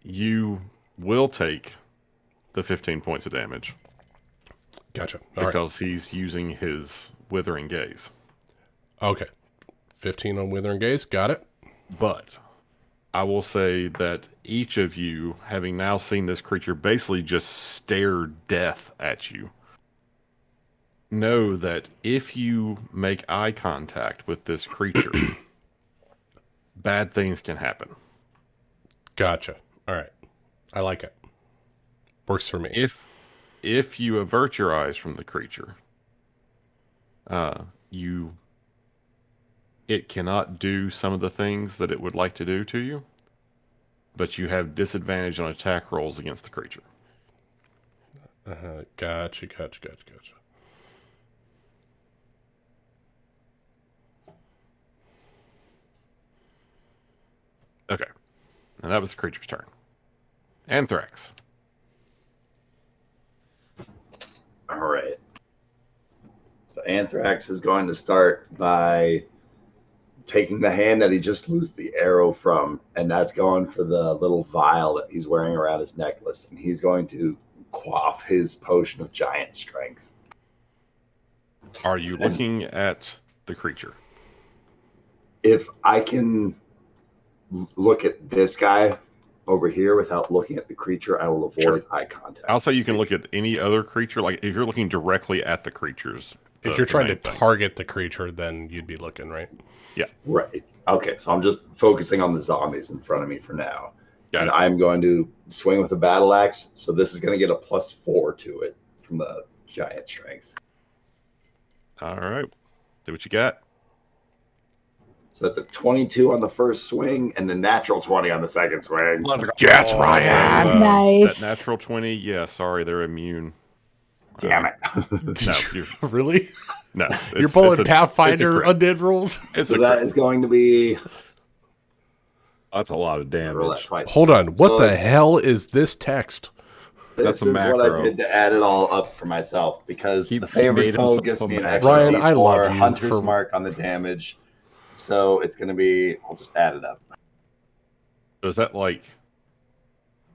you will take the 15 points of damage Gotcha. All right. because he's using his Withering Gaze. Okay. 15 on Withering Gaze. Got it. But I will say that each of you, having now seen this creature basically just stare death at you, know that if you make eye contact with this creature, bad things can happen. Gotcha. All right. I like it. Works for me. If you avert your eyes from the creature, it cannot do some of the things that it would like to do to you, but you have disadvantage on attack rolls against the creature. Gotcha. Okay. And that was the creature's turn. Anthrax. All right. So Anthrax is going to start by taking the hand that he just loosed the arrow from, and that's going for the little vial that he's wearing around his necklace, and he's going to quaff his potion of giant strength. Are you looking at the creature? If I can look at this guy over here without looking at the creature, I will avoid eye contact. I'll say you can look at any other creature. Like if you're looking directly at the creatures. If you're trying to target the creature, then you'd be looking, right? Yeah. Right. Okay, so I'm just focusing on the zombies in front of me for now. And I'm going to swing with a battle axe, so this is going to get a +4 to it from the giant strength. All right. See what you got. So that's a 22 on the first swing and the natural 20 on the second swing. Yes, Ryan. Nice. That natural 20, yeah, sorry, they're immune. Damn it. Really? No. You're pulling Pathfinder undead rules? So that is going to be That's a lot of Roll that damage. twice. Hold on. What So the it's- hell is this text? That's This a is what I macro. did to add it all up for myself because He the favorite made foe himself gives a me an macro. extra Ryan, D4, I love you Hunter's for- Mark on the damage. So it's going to be, I'll just add it up. So is that like,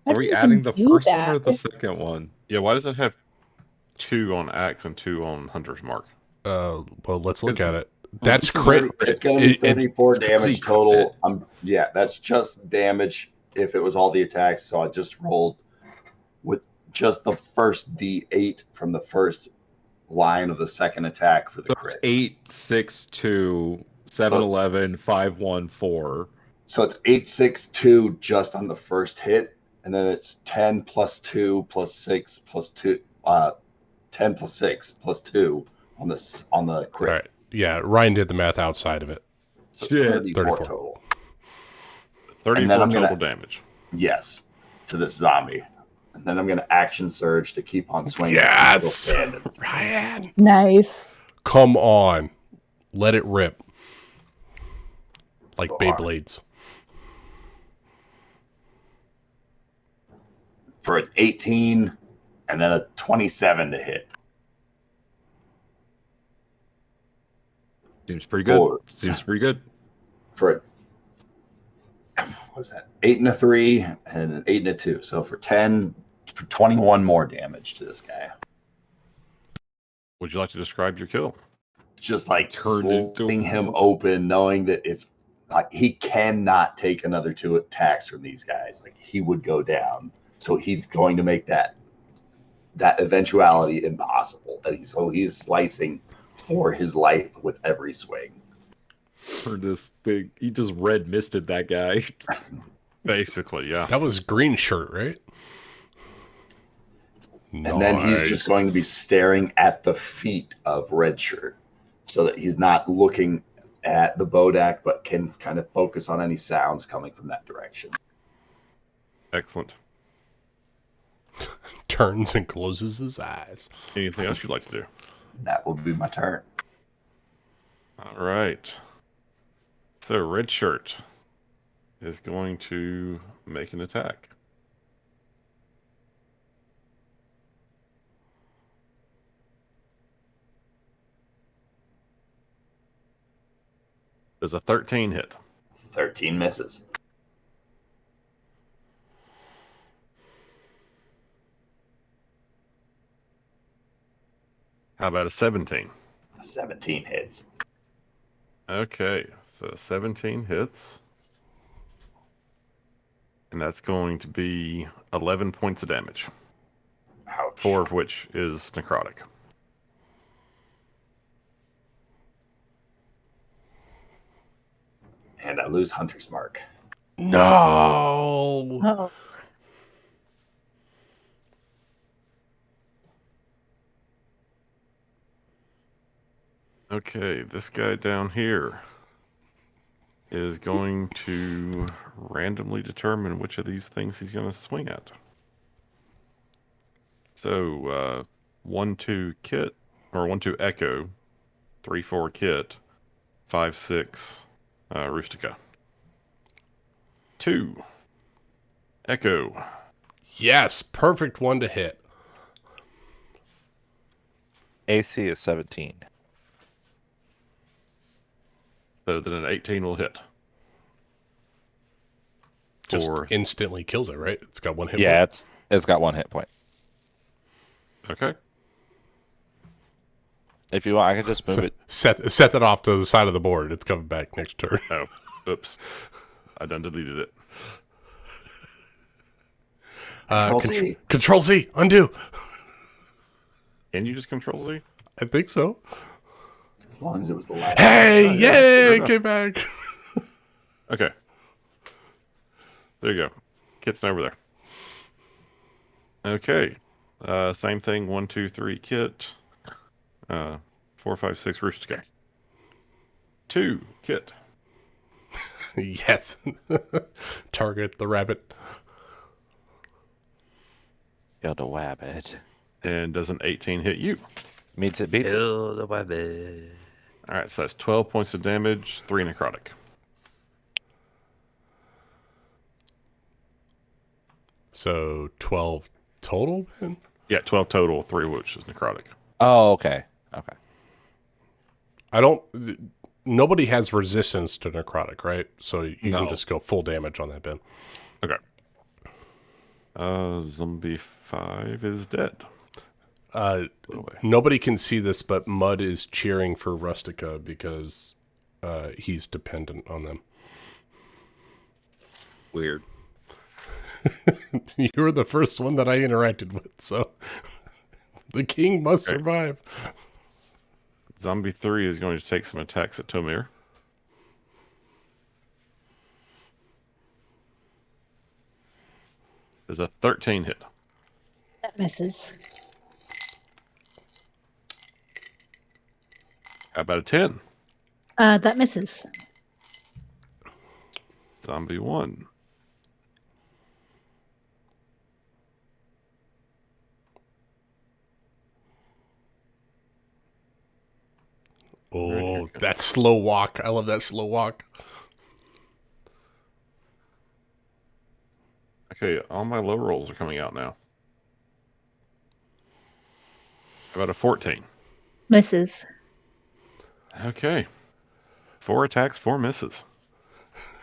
How Are do we you adding even the do first one or that? the second one? yeah, why does it have 2 on Axe and 2 on Hunter's Mark? Well, let's look It's- at it. That's this is crit. It's going to be It- 34 it's damage crazy total. Yeah, that's just damage if it was all the attacks. So I just rolled with just the first D8 from the first line of the second attack for the So it's crit. 8, 6, 2, 7, 11, 5, 1, 4. So it's 8, 6, 2 just on the first hit, and then it's 10 plus 2 plus 6 plus 2, 10 plus 6 plus 2 on the All crit. right. Yeah, Ryan did the math outside of it. So Shit. 34 34. total. 34 I'm total gonna- damage. Yes, to this zombie. And then I'm going to action surge to keep on swinging. Yes! Still standing. Ryan! Nice. Come on. Let it rip. Like Go on. Beyblades. For an 18 and then a 27 to hit. Seems pretty good. Four. Seems pretty good. For what was that? 8 and a 3 and an 8 and a 2. So for 21 more damage to this guy. Would you like to describe your kill? Just like Turned into- slitting him open, knowing that if he cannot take another 2 attacks from these guys, like he would go down. So he's going to make that eventuality impossible. And so he's slicing for his life with every swing. For this thing, he just red misted that guy. Basically, yeah. That was green shirt, right? And then he's just going to be staring at the feet of Red Shirt so that he's not looking at the Bodak, but can kind of focus on any sounds coming from that direction. Excellent. turns and closes his eyes. Anything else you'd like to do? That will be my turn. All right. So Red Shirt is going to make an attack. Does a 13 hit? 13 misses. How about a 17? 17 hits. Okay, so 17 hits. And that's going to be 11 points of damage, Ouch. 4 of which is necrotic. And I lose Hunter's Mark. No. Oh, Okay, this guy down here is going to randomly determine which of these things he's going to swing at. So, 1-2 Kit, or 1-2 Echo, 3-4 Kit, 5-6 Rustica. 2 Echo. Yes, perfect one to hit. AC is 17. So then an 18 will hit. Just For instantly kills it, right? It's got one hit. Yeah, point. it's got 1 hit point. okay. If you want, I can just move it. Set that off to the side of the board. It's coming back next turn. Oh, oops. I done deleted it. Control-C. Control Z, undo. Can you just control Z? I think so. As long as it was the last. Hey, yeah, yay, fair it came back. Okay. There you go. Kit's over there. Okay. Same thing. 1, 2, 3 Kit. 4, 5, 6 Rustica. 2 Kit. Yes. Target the rabbit. Kill the wabbit. And does an 18 hit you? Meets it, beats it. Kill the wabbit. All right, so that's 12 points of damage, 3 necrotic. So 12 total, Ben? Yeah, 12 total, 3 of which is necrotic. Oh, okay. Okay. Nobody has resistance to necrotic, right? So you No. can just go full damage on that, Ben. Okay. Zombie 5 is dead. Nobody can see this, but Mud is cheering for Rustica because he's dependent on them. Weird. You were the first one that I interacted with, so the king must survive. Zombie 3 is going to take some attacks at Tomir. There's a 13 hit. That misses. How about a 10? That misses. Zombie 1. Oh, that slow walk. I love that slow walk. Okay, all my low rolls are coming out now. How about a 14? Misses. Okay. 4 attacks, 4 misses.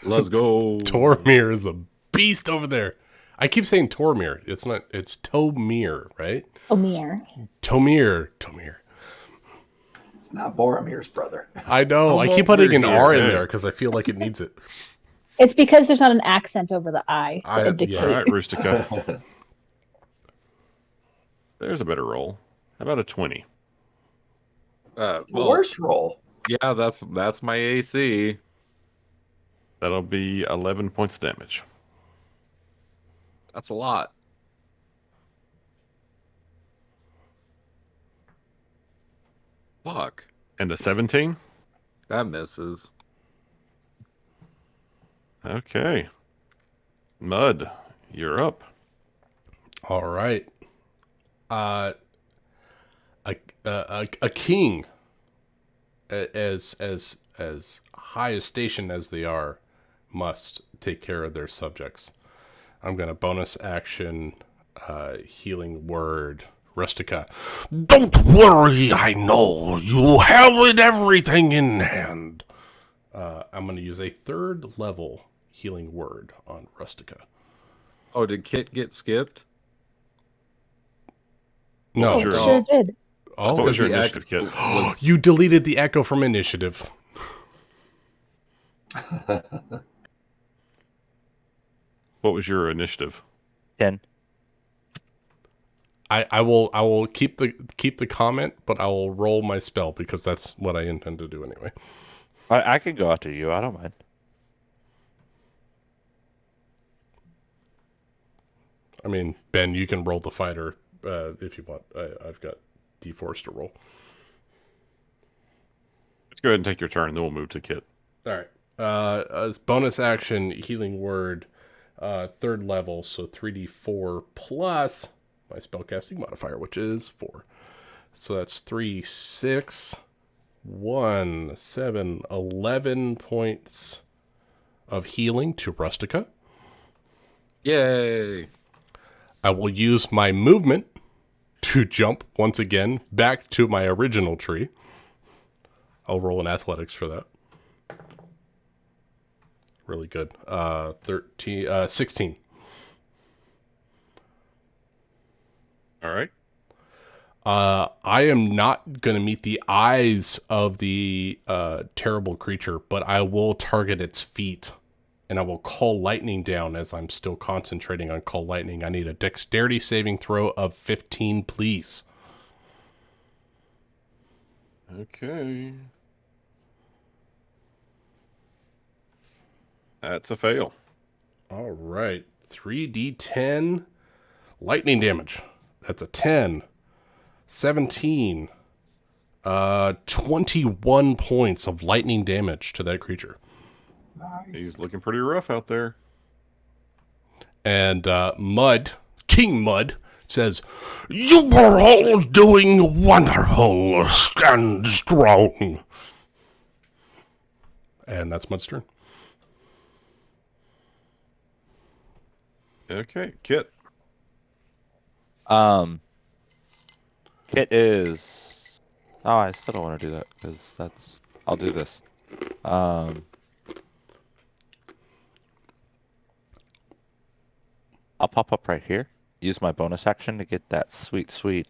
Let's go. Tormir is a beast over there. I keep saying Tormir. It's not. It's Tomir, right? Omir. Tomir. It's not Boromir's brother. I know. I keep putting an R in there because I feel like it needs it. It's because there's not an accent over the I to indicate. All right, Rustica. There's a better roll. How about a 20? Worst roll. Yeah, that's my AC. That'll be 11 points of damage. That's a lot. Fuck. And a 17? That misses. Okay. Mud, you're up. All right. A king, as high a station as they are, must take care of their subjects. I'm gonna bonus action, healing word, Rustica. Don't worry, I know you held everything in hand. I'm gonna use a 3rd level healing word on Rustica. Oh, did Kit get skipped? No, Sure. Sure did. Oh, What was your the initiative, Kit? was- you deleted the echo from initiative. What was your initiative? 10. I will keep the comment, but I will roll my spell because that's what I intend to do anyway. I can go after you. I don't mind. I mean, Ben, you can roll the fighter if you want. I've got D4s to roll. Let's go ahead and take your turn, then we'll move to Kit. All right. As bonus action, healing word, 3rd level, so 3d4 plus my spellcasting modifier, which is 4. So that's 3, 6, 1, 7, 11 points of healing to Rustica. Yay. I will use my movement to jump once again back to my original tree. I'll roll an athletics for that. Really good. 16. All right. I am not going to meet the eyes of the terrible creature, but I will target its feet, and I will call lightning down as I'm still concentrating on call lightning. I need a dexterity saving throw of 15, please. Okay. That's a fail. All right. 3d10 lightning damage. That's a 10. 17. 21 points of lightning damage to that creature. He's looking pretty rough out there. And Mud, King Mud, says, "You were all doing wonderful. Stand strong." And that's Mud's turn. Okay, Kit. Kit is. Oh, I still don't want to do that because that's. I'll do this. I'll pop up right here. Use my bonus action to get that sweet, sweet,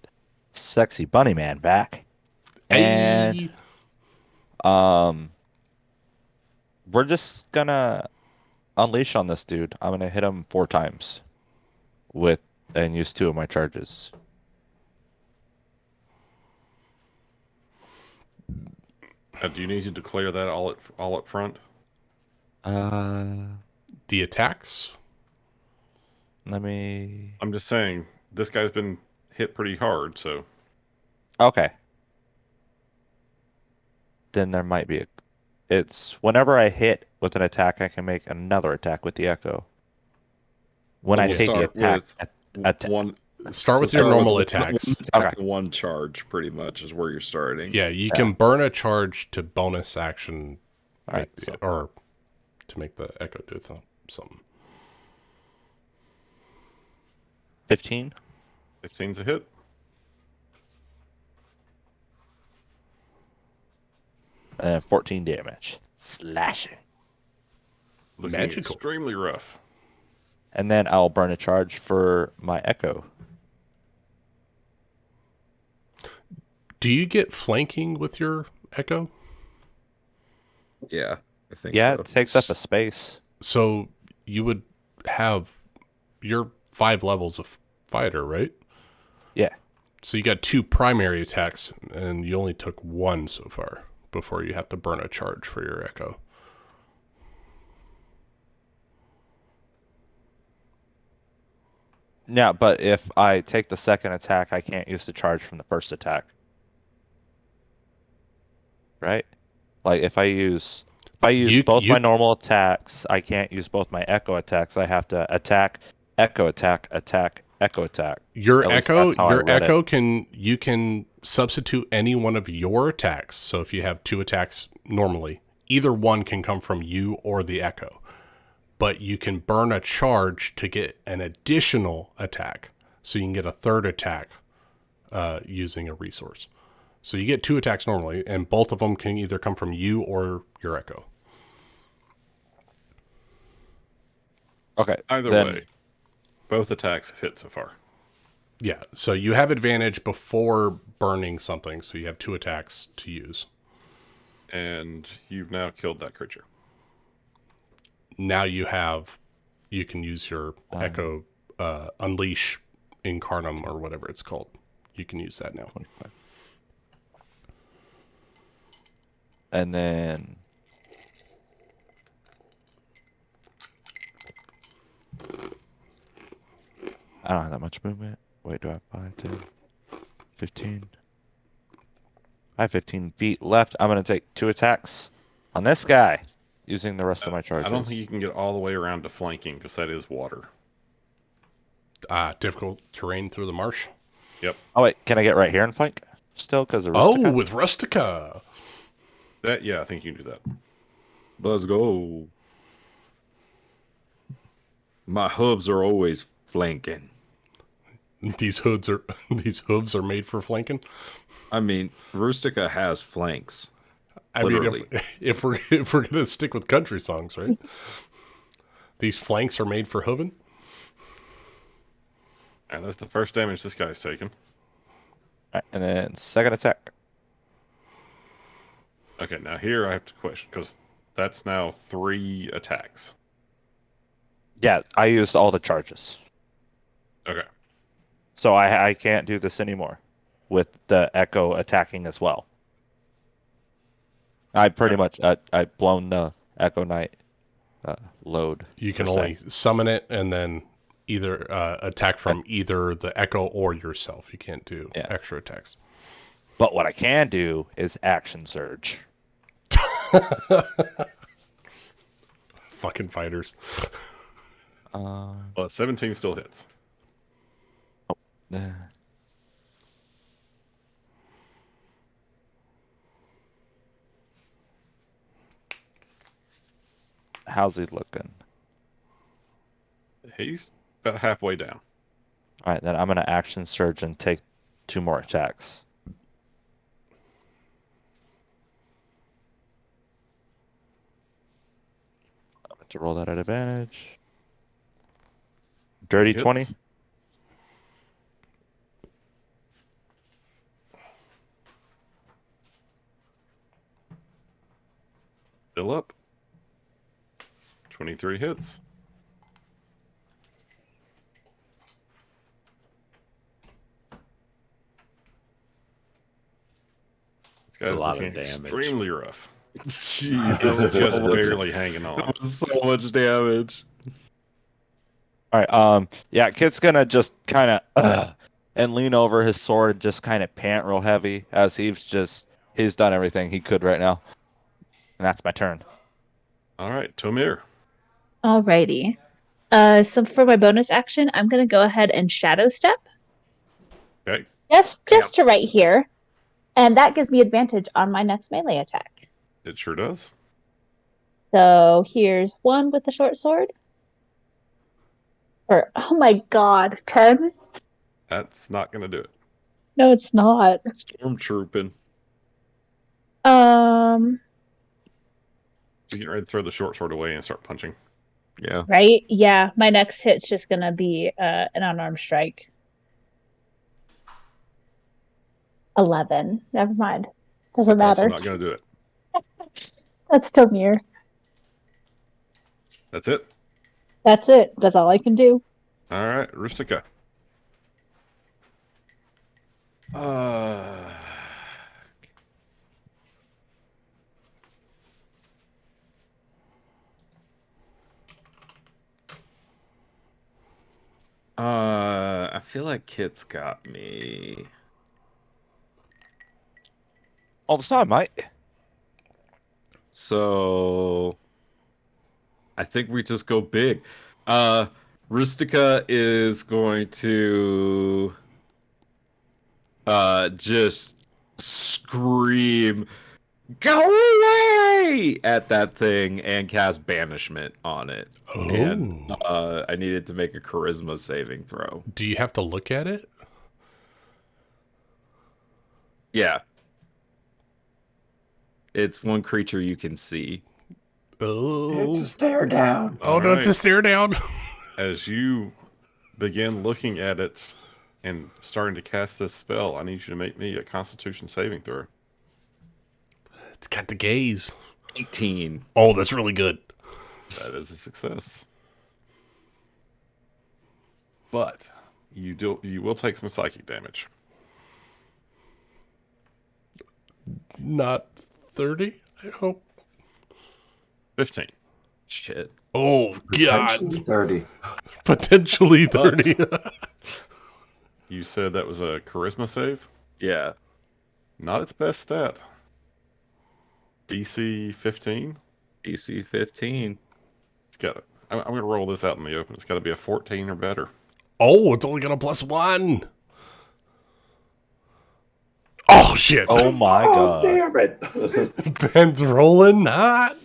sexy bunny man back. And Hey. we're just gonna unleash on this dude. I'm gonna hit him 4 times and use 2 of my charges. Do you need to declare that all up front? The attacks? Let me. I'm just saying, this guy's been hit pretty hard, so Okay. Then there might be a. It's whenever I hit with an attack, I can make another attack with the echo. When Well, I we'll take the start attack, with one. Start with your normal attacks. One attack Okay. and one charge, pretty much, is where you're starting. Yeah, you can burn a charge to bonus action, All right, or to make the echo do something. 15. 15's a hit. And 14 damage. Slashing. Looking Magical. extremely rough. And then I'll burn a charge for my echo. Do you get flanking with your echo? Yeah, I think Yeah, so. it takes up a space. So you would have your 5 levels of fighter, right? Yeah. So you got 2 primary attacks, and you only took 1 so far before you have to burn a charge for your echo. Yeah, but if I take the second attack, I can't use the charge from the first attack. Right? Like if I use both my normal attacks, I can't use both my echo attacks. I have to attack, echo attack, attack, echo attack. Your At least echo, that's how I read it. you can substitute any one of your attacks. So if you have 2 attacks normally, either one can come from you or the echo. But you can burn a charge to get an additional attack, so you can get a 3rd attack using a resource. So you get 2 attacks normally, and both of them can either come from you or your echo. Okay. Either then, way, both attacks have hit so far. Yeah, so you have advantage before burning something, so you have 2 attacks to use. And you've now killed that creature. Now you can use your echo unleash incarnum or whatever it's called. You can use that now. 25. And then I don't have that much movement. Wait, do I have 5, 10, 15? I have 15 feet left. I'm going to take 2 attacks on this guy using the rest of my charges. I don't think you can get all the way around to flanking because that is water. Difficult terrain through the marsh. Yep. Oh, wait. Can I get right here and flank? Still, because of Oh, Rustica? with Rustica. Yeah, I think you can do that. Let's go. My hooves are always flanking. These hooves are made for flanking. I mean, Rustica has flanks. I Literally. mean, if we're gonna stick with country songs, right? These flanks are made for hooving. And that's the first damage this guy's taken. Alright, and then second attack. Okay, now here I have to question because that's now 3 attacks. Yeah, I used all the charges. Okay. So I can't do this anymore with the echo attacking as well. I pretty much I've blown the Echo Knight load. You can per se. only summon it and then either attack from either the echo or yourself. You can't do extra attacks. But what I can do is action surge. Fucking fighters. Well, 17 still hits. How's he looking? He's about halfway down. All right, then I'm gonna action surge and take 2 more attacks. I'm going to roll that at advantage. Dirty 20. Hits. Still up. 23 hits. This It's a guy's lot of looking damage. extremely rough. Jesus, That was just so much- barely hanging on. that was so much damage. All right, yeah, Kit's gonna just kind of and lean over his sword and just kind of pant real heavy as he's done everything he could right now. And that's my turn. All right, Tomir. Alrighty. So for my bonus action, I'm gonna go ahead and shadow step. Okay. Just to right here. And that gives me advantage on my next melee attack. It sure does. So here's 1 with the short sword. Oh my god, 10? That's not going to do it. No, it's not. Stormtrooping. You're getting ready to throw the short sword away and start punching. Yeah. Right? Yeah, my next hit's just gonna be an unarmed strike. 11. Never mind. Doesn't That's also matter. not going to do it. That's Tomir. That's it. That's it. That's all I can do. All right, Rustica. I feel like Kit's got me. All the time, mate. So I think we just go big. Rustica is going to just scream, "Go away!" at that thing and cast banishment on it. And I needed to make a charisma saving throw. Do you have to look at it? Yeah. It's one creature you can see. Oh, It's a stare down. oh no, it's a right. stare down. As you begin looking at it and starting to cast this spell, I need you to make me a Constitution saving throw. It's got the gaze. 18. Oh, that's really good. That is a success. But you will take some psychic damage. Not 30, I hope. 15. Shit. Oh, Potentially God. 30. Potentially 30. You said that was a charisma save? Yeah. Not its best stat. DC 15? DC 15. It's got it. I'm going to roll this out in the open. It's got to be a 14 or better. Oh, it's only got a +1. Oh, shit. Oh my Oh, god. damn it. Ben's rolling not.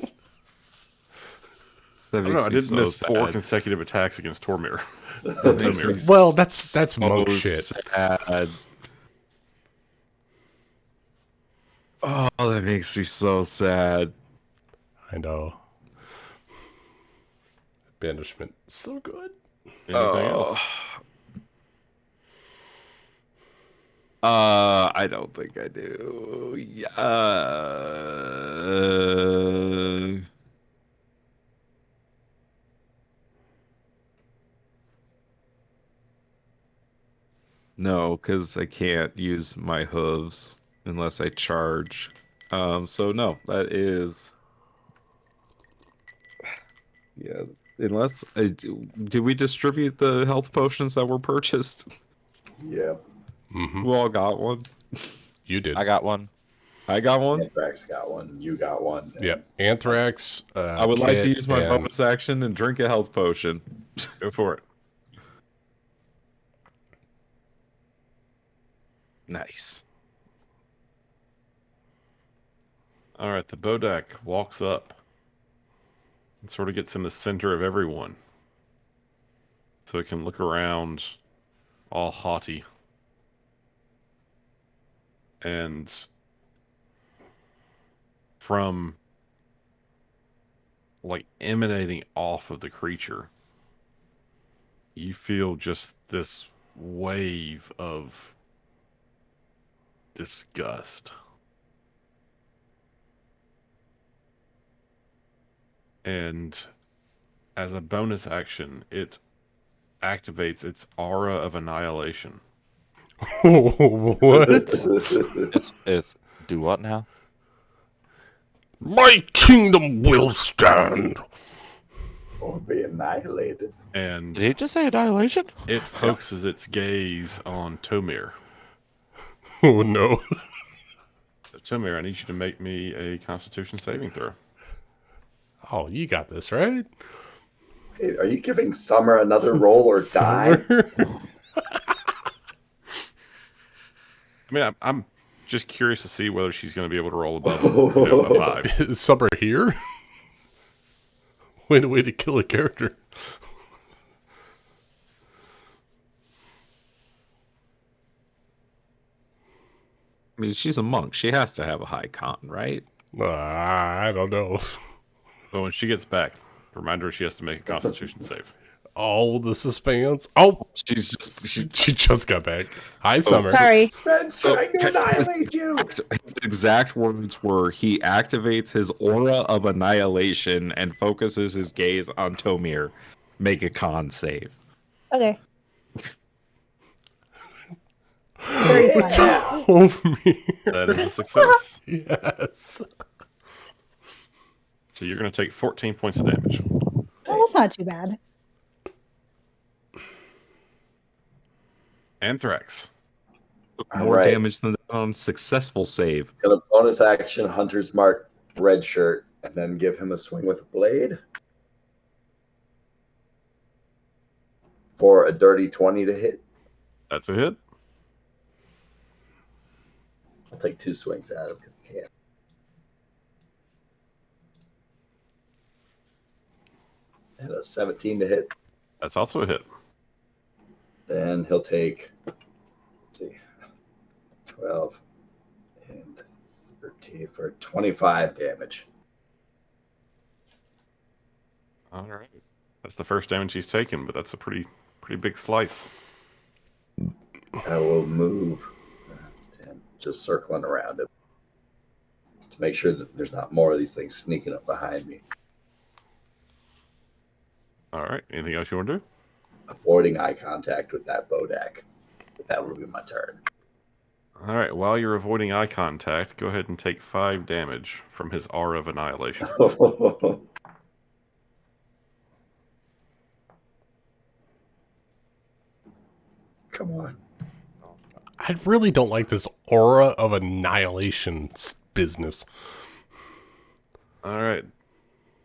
That I don't makes know. I me did so miss 4 sad. consecutive attacks against Tormir. That makes me Well, that's monk so shit. sad. Oh, that makes me so sad. I know. Banishment. So good. Anything else? I don't think I do. Yeah. No, because I can't use my hooves unless I charge. So no, that is. Yeah, unless did we distribute the health potions that were purchased? Yeah. Who all got one? You did. I got one. I got one. Anthrax got one. You got one. Yeah. Anthrax. I would like to Kit, use my and- bonus action and drink a health potion. Go for it. Nice. All right, the Bodak walks up and sort of gets in the center of everyone. So it can look around all haughty. And from like emanating off of the creature, you feel just this wave of disgust. And as a bonus action, it activates its aura of annihilation. What? It's do what now? My kingdom will stand. Or be annihilated. And Did he just say annihilation? it focuses its gaze on Tomir. Oh no. So, Tomir, I need you to make me a Constitution saving throw. Oh, you got this, right? Hey, are you giving Summer another roll or die? Summer? I mean, I'm just curious to see whether she's going to be able to roll above a 5. Is Summer here? Way to kill a character. I mean, she's a monk. She has to have a high con, right? I don't know. But when she gets back, remind her she has to make a Constitution save. Oh, the suspense. Oh, She's just she just got back. Hi, So- Summer. Sorry. Ben's trying to annihilate you. his exact words were he activates his aura of annihilation and focuses his gaze on Tomir. Make a con save. Okay. Very fun. Tomir. That is a success. Yes. So you're going to take 14 points of damage. Well, that's not too bad. Anthrax. More Alright. damage than on successful save. Gonna bonus action Hunter's Mark red shirt and then give him a swing with a blade. For a dirty 20 to hit. That's a hit. I'll take 2 swings at him because I can't. And a 17 to hit. That's also a hit. Then he'll take, let's see, 12 and 13 for 25 damage. All right. That's the first damage he's taken, but that's a pretty big slice. I will move and just circling around him to make sure that there's not more of these things sneaking up behind me. All right. Anything else you want to do? Avoiding eye contact with that Bodak. That will be my turn. All right. While you're avoiding eye contact, go ahead and take 5 damage from his aura of annihilation. Come on. I really don't like this aura of annihilation business. All right.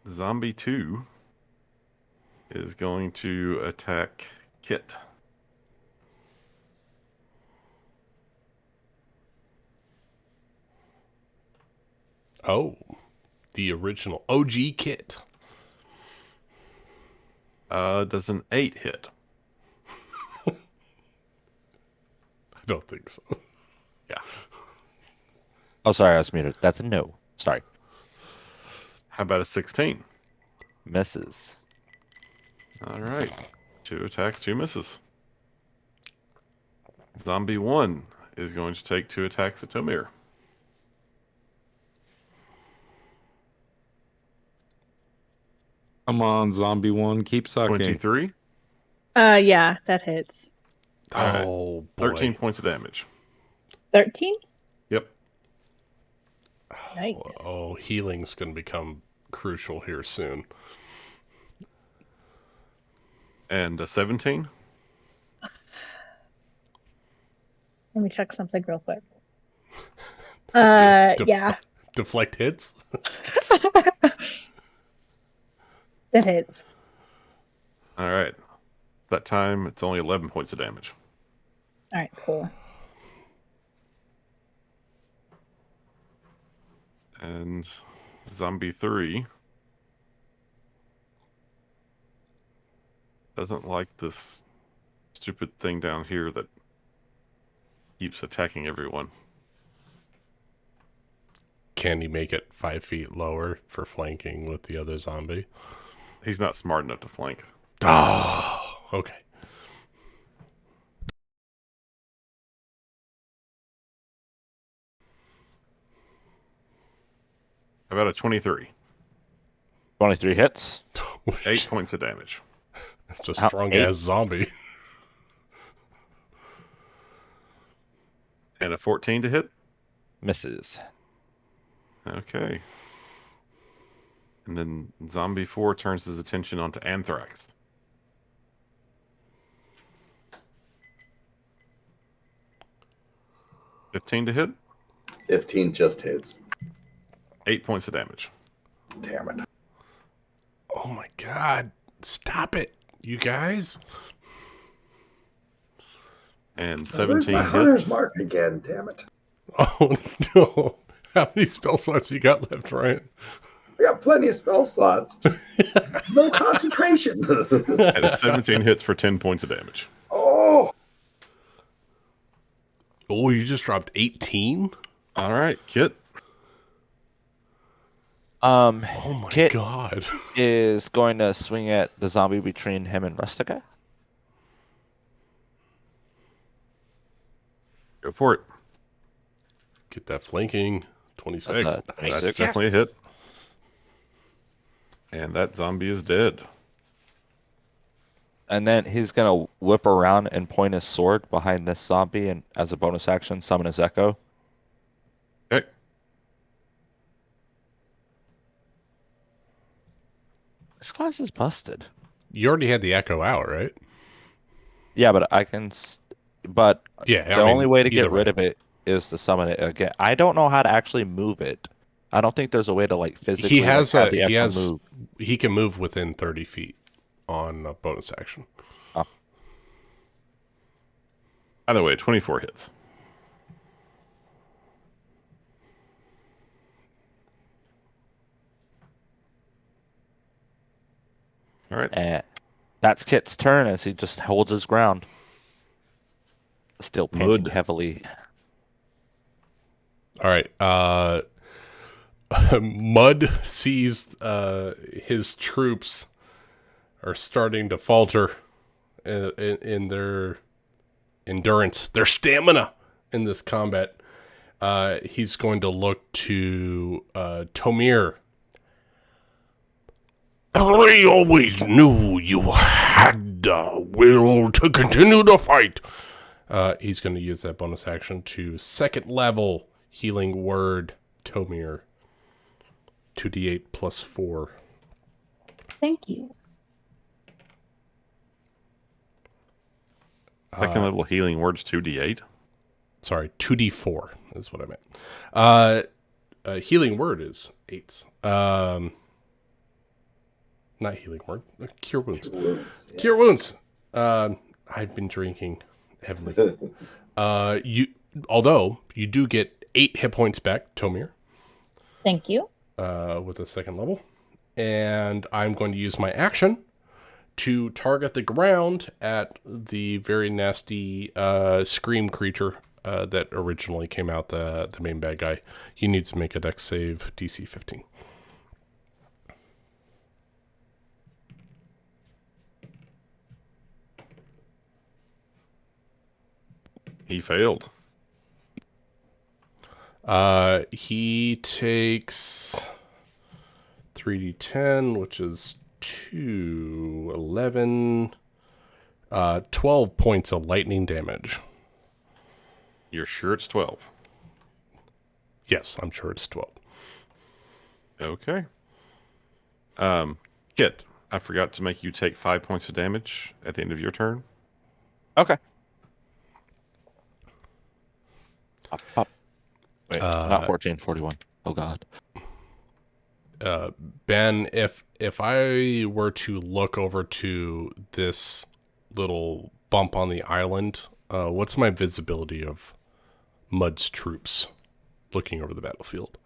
Zombie 2 is going to attack Kit. Oh, the original OG kit. Does an 8 hit? I don't think so. Yeah. Oh, sorry, I was muted. That's a no. Sorry. How about a 16? Misses. All right. 2 attacks, 2 misses. Zombie 1 is going to take 2 attacks at Tomir. Come on, zombie one, keep sucking. 23. Yeah, that hits. All right. Oh, boy. 13 points of damage. 13? Yep. Nice. Oh, healing's going to become crucial here soon. And a 17. Let me check something real quick. Yeah. Deflect hits? That hits. All right. That time, it's only 11 points of damage. All right, cool. And Zombie 3 doesn't like this stupid thing down here that keeps attacking everyone. Can you make it 5 feet lower for flanking with the other zombie? He's not smart enough to flank. Oh, okay. How about a 23? 23 hits. 8 points of damage. It's a strong ass zombie. And a 14 to hit? Misses. Okay. And then Zombie 4 turns his attention onto Anthrax. $15 to hit? 15 just hits. 8 points of damage. Damn it. Oh my god. Stop it, you guys. And Where's 17 my hunter's hits. mark again, damn it. Oh no. How many spell slots you got left, Ryan? I got plenty of spell slots. No concentration. And a 17 hits for 10 points of damage. Oh, Oh, you just dropped 18? All right, Kit. Oh my Kit god. is going to swing at the zombie between him and Rustica. Go for it. Get that flanking. 26. That's That's Six. definitely a hit. And that zombie is dead. And then he's going to whip around and point his sword behind this zombie and, as a bonus action, summon his echo. Okay. This class is busted. You already had the echo out, right? Yeah, but I can... But Yeah, the only way to either get rid of it is to summon it again. I don't know how to actually move it. I don't think there's a way to like physically He has have a the echo move. he can move within 30 feet on a bonus action. Either way, 24 hits. All right. And that's Kit's turn as he just holds his ground. Still panting Mud. heavily. All right. Mud sees his troops are starting to falter in their endurance, their stamina in this combat. He's going to look to Tomir. I always knew you had the will to continue the fight. He's going to use that bonus action to second level healing word Tomir. 2d8 plus 4. Thank you. Second level healing words 2d8. Sorry, 2d4 is what I meant. Healing word is 8s. Not healing word. Cure wounds. Cure wounds. I've been drinking heavily. Although you do get 8 hit points back, Tomir. Thank you. With a second level. And I'm going to use my action to target the ground at the very nasty scream creature that originally came out, the main bad guy. He needs to make a dex save, DC 15. He failed. He takes 3d10, which is 2, 11, 12 points of lightning damage. You're sure it's 12? Yes, I'm sure it's 12. Okay. Kit, I forgot to make you take 5 points of damage at the end of your turn. Okay. Up. Wait, not 14, 41. Oh god. Ben, if I were to look over to this little bump on the island, what's my visibility of Mud's troops looking over the battlefield?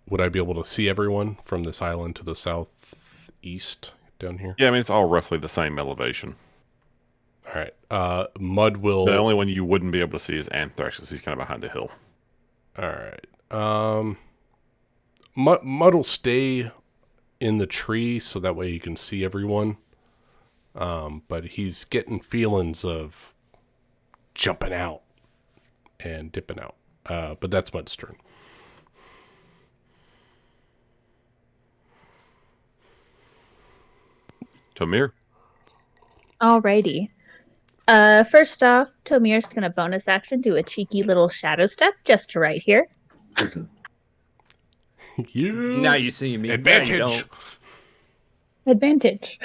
Would I be able to see everyone from this island to the southeast down here? Yeah, I mean, it's all roughly the same elevation. All right. Mud will. The only one you wouldn't be able to see is Anthrax, because he's kind of behind a hill. All right. Mud will stay in the tree so that way he can see everyone. But he's getting feelings of jumping out and dipping out. But that's Mud's turn. Tomir. Alrighty. First off, Tomir's gonna bonus action do a cheeky little shadow step just to right here. Now you see me. Advantage. Now you don't. Advantage.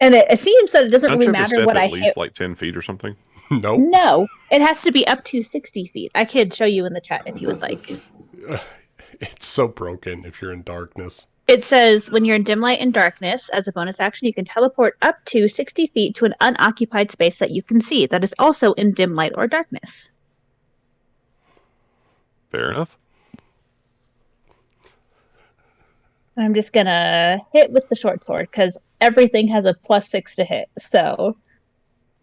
And it seems that it doesn't Don't really you have to matter step what at I least hit. like 10 feet or something? Nope. No, it has to be up to 60 feet. I could show you in the chat if you would like. It's so broken if you're in darkness. It says when you're in dim light and darkness, as a bonus action, you can teleport up to 60 feet to an unoccupied space that you can see that is also in dim light or darkness. Fair enough. I'm just gonna hit with the short sword because everything has a +6 to hit. So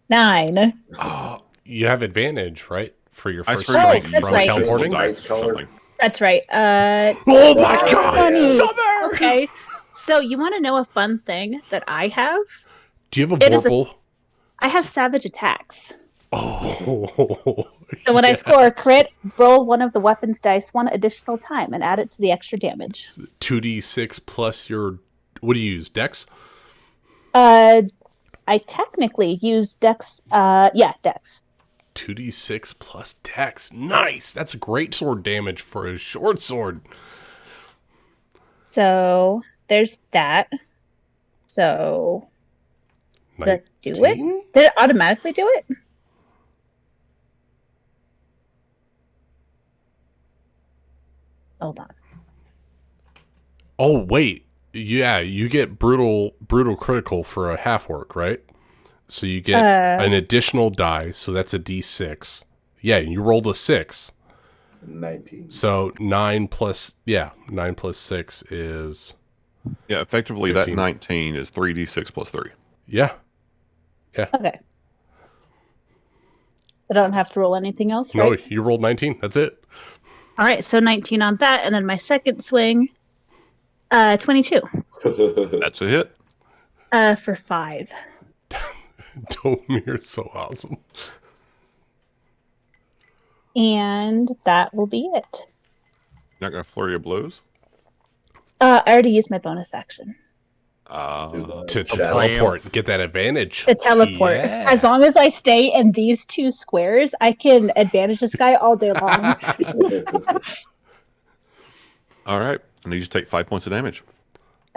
9. Oh, you have advantage, right? For your I first swear strike you that's from right. teleporting? Dice color. Something. That's right. Oh my god! funny. Summer! Okay. So you want to know a fun thing that I have? Do you have a It is a- Vorpal? I have savage attacks. Oh. So when I yes. score a crit, roll one of the weapons dice one additional time and add it to the extra damage. 2d6 plus your. What do you use? Dex? I technically use Dex. Dex. 2d6 plus Dex. Nice! That's great sword damage for a short sword. So there's that. So did it do it? 19? Did it automatically do it? Hold on. Oh, wait. Yeah, you get brutal critical for a half orc, right? So you get an additional die, so that's a d6. Yeah, and you rolled a 6. 19. So 9 plus 6 is Yeah, effectively 15. that 19 is 3d6 plus 3. yeah. Okay. I don't have to roll anything else, No, right? you rolled 19. That's it. All right, so 19 on that, and then my second swing, 22 That's a hit. for 5. Domir's so awesome. And that will be it. Not gonna flurry of blows. I already used my bonus action. To Shadow. teleport and get that advantage. To teleport. Yeah. As long as I stay in these 2 squares, I can advantage this guy all day long. All right. I need you to take 5 points of damage.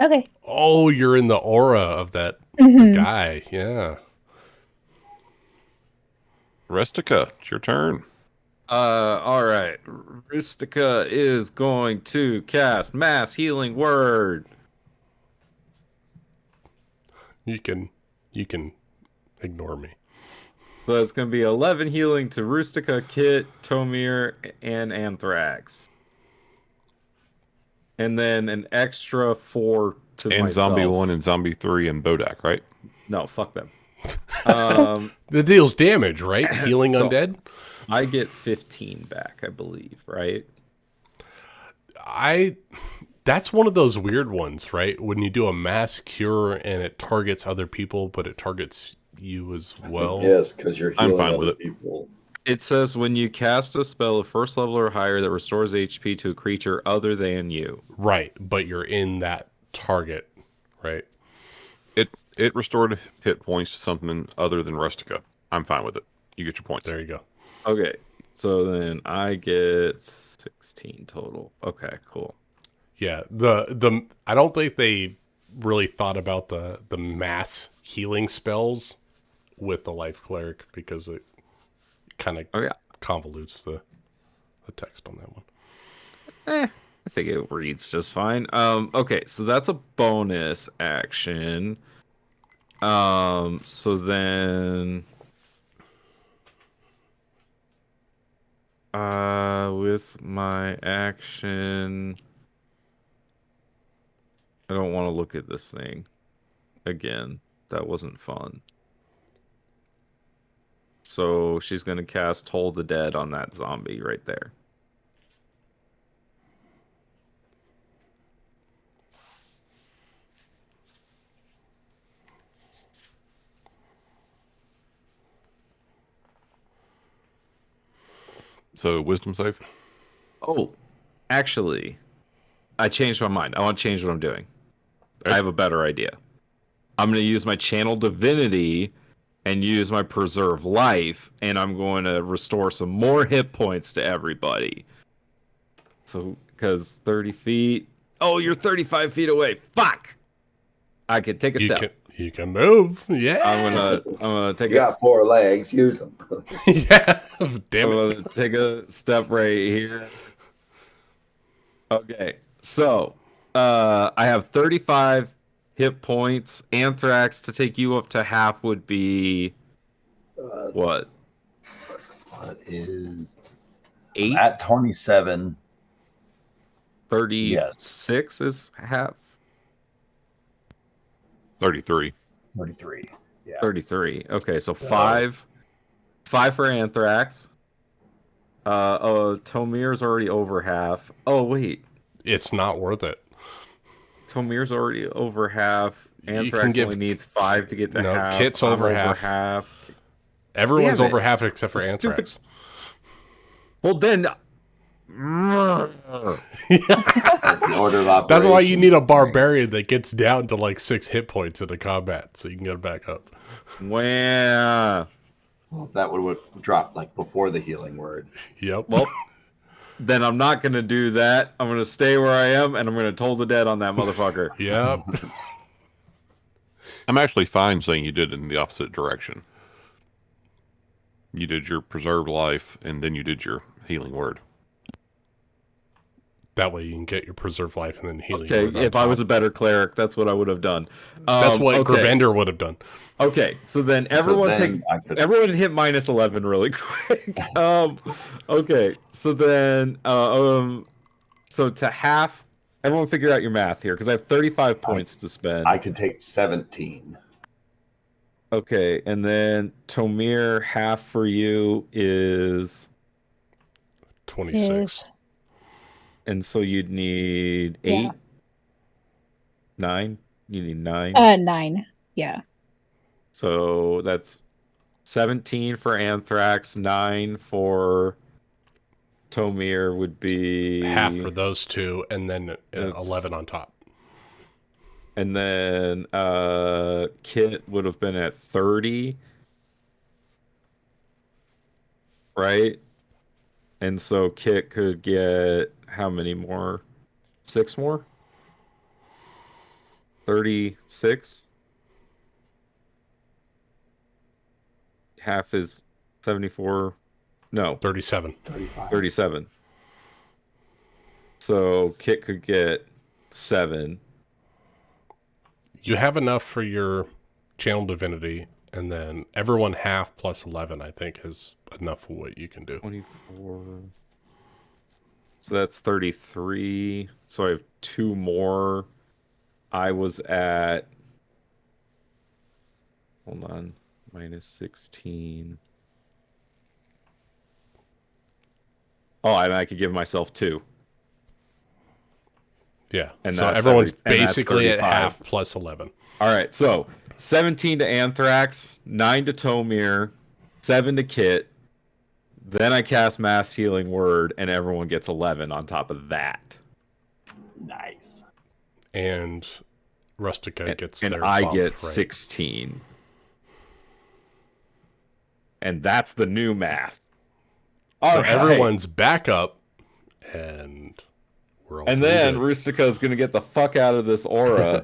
Okay. Oh, you're in the aura of that Mhm. guy. Yeah. Restica, it's your turn. All right. Rustica is going to cast Mass Healing Word. You can ignore me. So it's going to be 11 healing to Rustica, Kit, Tomir, and Anthrax. And then an extra 4 to And myself. Zombie 1 and Zombie 3 and Bodak, right? No, fuck them. The deal's damage, right? Healing So- undead? I get 15 back, I believe, right? That's one of those weird ones, right? When you do a mass cure and it targets other people, but it targets you as well. Yes, because you're I'm healing fine other with it. people. It says when you cast a spell of first level or higher that restores HP to a creature other than you. Right, but you're in that target, right? It restored hit points to something other than Rustica. I'm fine with it. You get your points. There you go. Okay, so then I get 16 total. Okay, cool. Yeah, the I don't think they really thought about the mass healing spells with the life cleric because it kind of Oh, yeah. convolutes the text on that one. I think it reads just fine. Okay, so that's a bonus action. So then with my action, I don't want to look at this thing again. That wasn't fun. So she's gonna cast Toll the Dead on that zombie right there. So wisdom save. Oh, actually, I changed my mind. I want to change what I'm doing. I have a better idea. I'm going to use my Channel Divinity and use my Preserve Life, and I'm going to restore some more hit points to everybody. So, because 30 feet... Oh, you're 35 feet away. Fuck! I could take a step. You can move. Yeah. I'm gonna take You got 4 legs. Use them. Yeah. Damn I'm it. gonna take a step right here. Okay, so I have 35 hit points. Anthrax to take you up to half would be what? What is 8? at 27? 36 is half. 33. 33. Yeah. 33. Okay, so 5 for Anthrax. Tomir's already over half. Oh wait, It's not worth it. Tomir's already over half. You Anthrax can give- only needs 5 to get to No, half. Kit's I'm over half. Everyone's Damn it. over half except for The Anthrax. Well then, That's the order of operations. That's why you need a barbarian that gets down to like 6 hit points in a combat, so you can get it back up. well, Well, that would drop like before the healing word. Yep. well, then I'm not gonna do that. I'm gonna stay where I am, and I'm gonna toll the dead on that motherfucker. Yep. I'm actually fine saying you did it in the opposite direction. You did your preserved life, and then you did your healing word. That way you can get your preserve life and then healing. Okay, word on if I top. was a better cleric, that's what I would have done. That's what okay. Gravender would have done. Okay, so then everyone everyone hit minus 11 really quick. Okay, so then so to half, everyone figure out your math here because I have 35 points to spend. I could take 17. Okay, and then Tomir, half for you is 26. and so you'd need 8, Yeah. 9. You need 9. 9. Yeah. So that's 17 for Anthrax, 9 for Tomir would be Half for those two, and then It's- 11 on top. and then Kit would have been at 30. Right? And so Kit could get how many more? 6 more? 36? Half is 74. No, 37. 37. So Kit could get 7. You have enough for your channel divinity, and then everyone half plus 11, I think, is enough for what you can do. 24. So that's 33. So I have 2 more. I was at. Hold on. Minus 16. Oh, and I could give myself 2. Yeah. And so that's everyone's and that's basically at 35. half plus 11. All right. So 17 to Anthrax, 9 to Tomir, 7 to Kit. Then I cast Mass Healing Word, and everyone gets 11 on top of that. Nice. And Rustica gets And their I bump, get right? 16. And that's the new math. So All right. everyone's back up, and we're all And pretty then good. Rustica is going to get the fuck out of this aura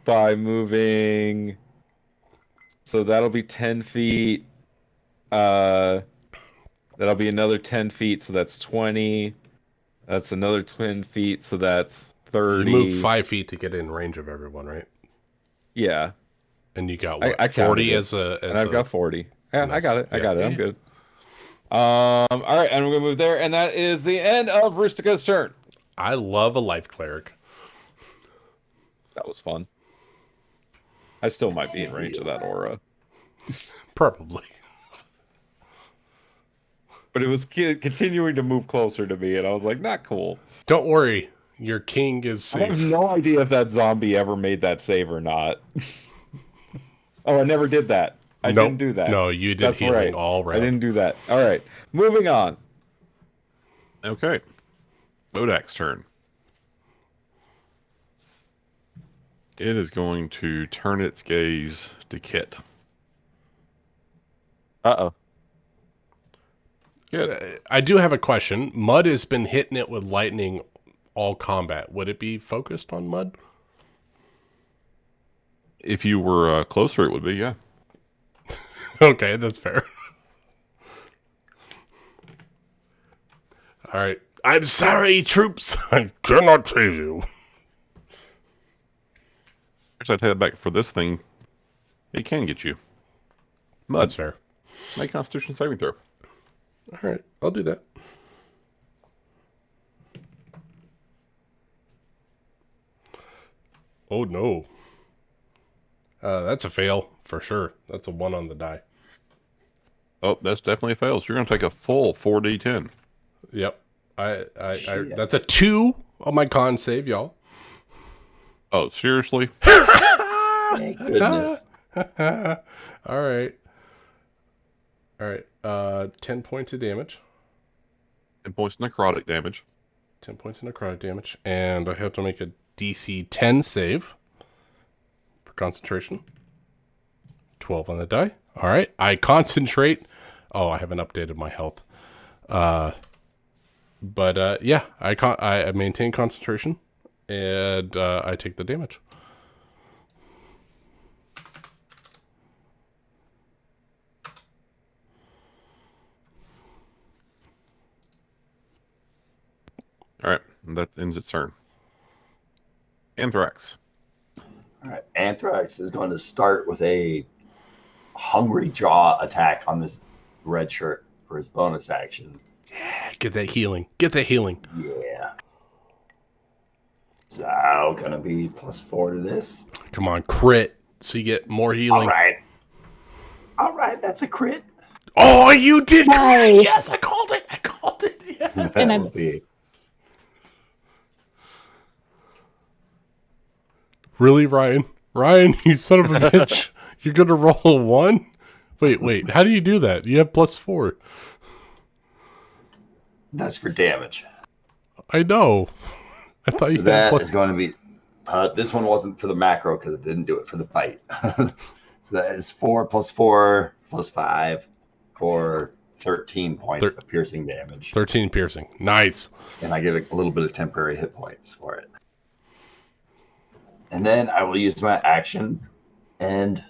by moving. So that'll be 10 feet. That'll be another 10 feet, so that's 20. That's another 10 feet, so that's 30. You move 5 feet to get in range of everyone, right? Yeah. And you got I what? counted 40 it. as a. And I've got 40. Yeah, I Nice. got it. I Yeah. got it. I'm Yeah. good. All right, and we're gonna move there, and that is the end of Rustica's turn. I love a life cleric. That was fun. I still might be in range of that aura. Probably. But it was continuing to move closer to me, and I was like, not cool. Don't worry, your king is I have safe. no idea if that zombie ever made that save or not. Oh, I never did that. I Nope. didn't do that. No, you did That's healing right. all I round. didn't do that. All right, moving on. Okay. Bodak's turn. It is going to turn its gaze to Kit. Uh-oh. I do have a question. Mud has been hitting it with lightning all combat. Would it be focused on Mud? If you were closer, it would be, yeah. Okay, that's fair. All right. I'm sorry, troops. I cannot save you. Actually, I take that back. For this thing, it can get you. Mud. That's fair. Make Constitution saving throw. All right, I'll do that. Oh, no. That's a fail, for sure. That's a 1 on the die. Oh, that's definitely a fail. So you're going to take a full 4d10. Yep. That's a 2 on my con save, y'all. Oh, seriously? Thank goodness. All right. 10 points of damage. 10 points of necrotic damage. 10 points of necrotic damage. And I have to make a DC 10 save for concentration. 12 on the die. All right. I concentrate. Oh, I haven't updated my health. But yeah, I maintain concentration, and I take the damage. All right. That ends its turn. Anthrax. All right. Anthrax is going to start with a hungry jaw attack on this red shirt for his bonus action. Yeah, get that healing. Get that healing. Yeah. So, gonna be +4 to this. Come on, crit, so you get more healing. All right, that's a crit. Oh, you did! Nice. Yes, I called it. Yes. That And will be Really, Ryan? Ryan, you son of a bitch! You're gonna roll a 1? Wait. How do you do that? You have +4. that's for damage. I know. I thought So you had that is going to be. This one wasn't for the macro because it didn't do it for the fight. So that is 4 + 4 + 5 for 13 points of piercing damage. 13 piercing. Nice. And I get a little bit of temporary hit points for it. And then I will use my action and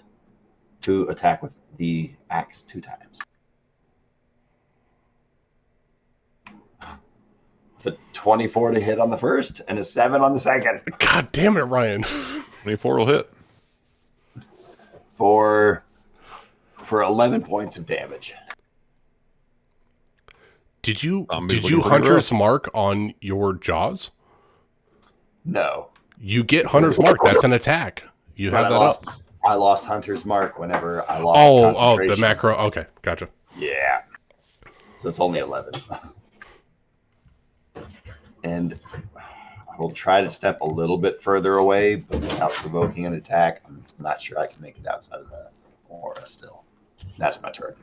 to attack with the axe 2 times. With a 24 to hit on the first and a 7 on the second. God damn it, Ryan. 24 will hit. For 11 points of damage. Did you Zombies looking pretty Hunter's rough. Mark on your jaws? No. You get Hunter's Mark. That's an attack. You have that up. I lost Hunter's Mark whenever I lost Oh, the concentration. macro. Okay, gotcha. Yeah. So it's only 11. And I will try to step a little bit further away, but without provoking an attack. I'm not sure I can make it outside of the aura still. That's my turn.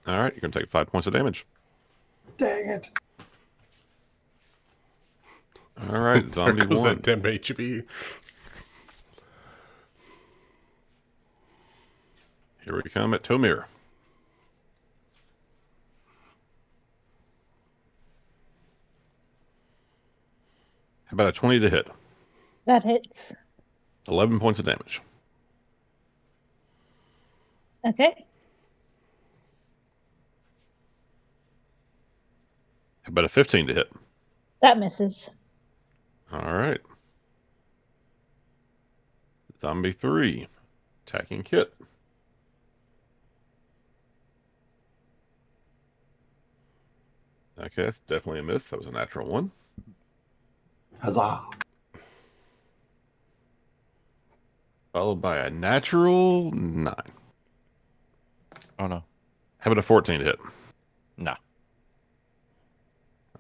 All right. You're going to take 5 points of damage. Dang it. All right. There Zombie goes 1. that 10 HP. Here we come at Tomir. How about a 20 to hit? That hits. 11 points of damage. Okay. How about a 15 to hit? That misses. All right. Zombie 3. Attacking Kit. Okay, that's definitely a miss. That was a natural 1. Huzzah. Followed by a natural 9. Oh no. How about a 14 to hit? No.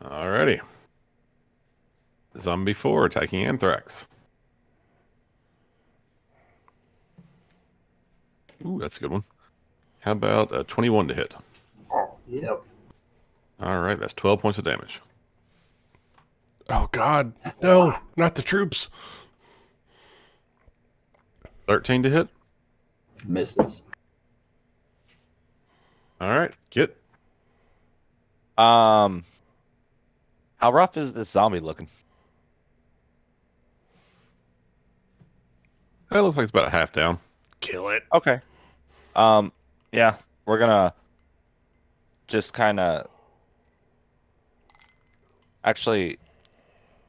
Alrighty. Zombie 4 attacking Anthrax. Ooh, that's a good one. How about a 21 to hit? Yep. Alright, that's 12 points of damage. Oh, God. No, not the troops. 13 to hit? Misses. Alright, Kit. How rough is this zombie looking? That looks like it's about a half down. Kill it. Okay. Yeah, we're gonna just kind of. Actually,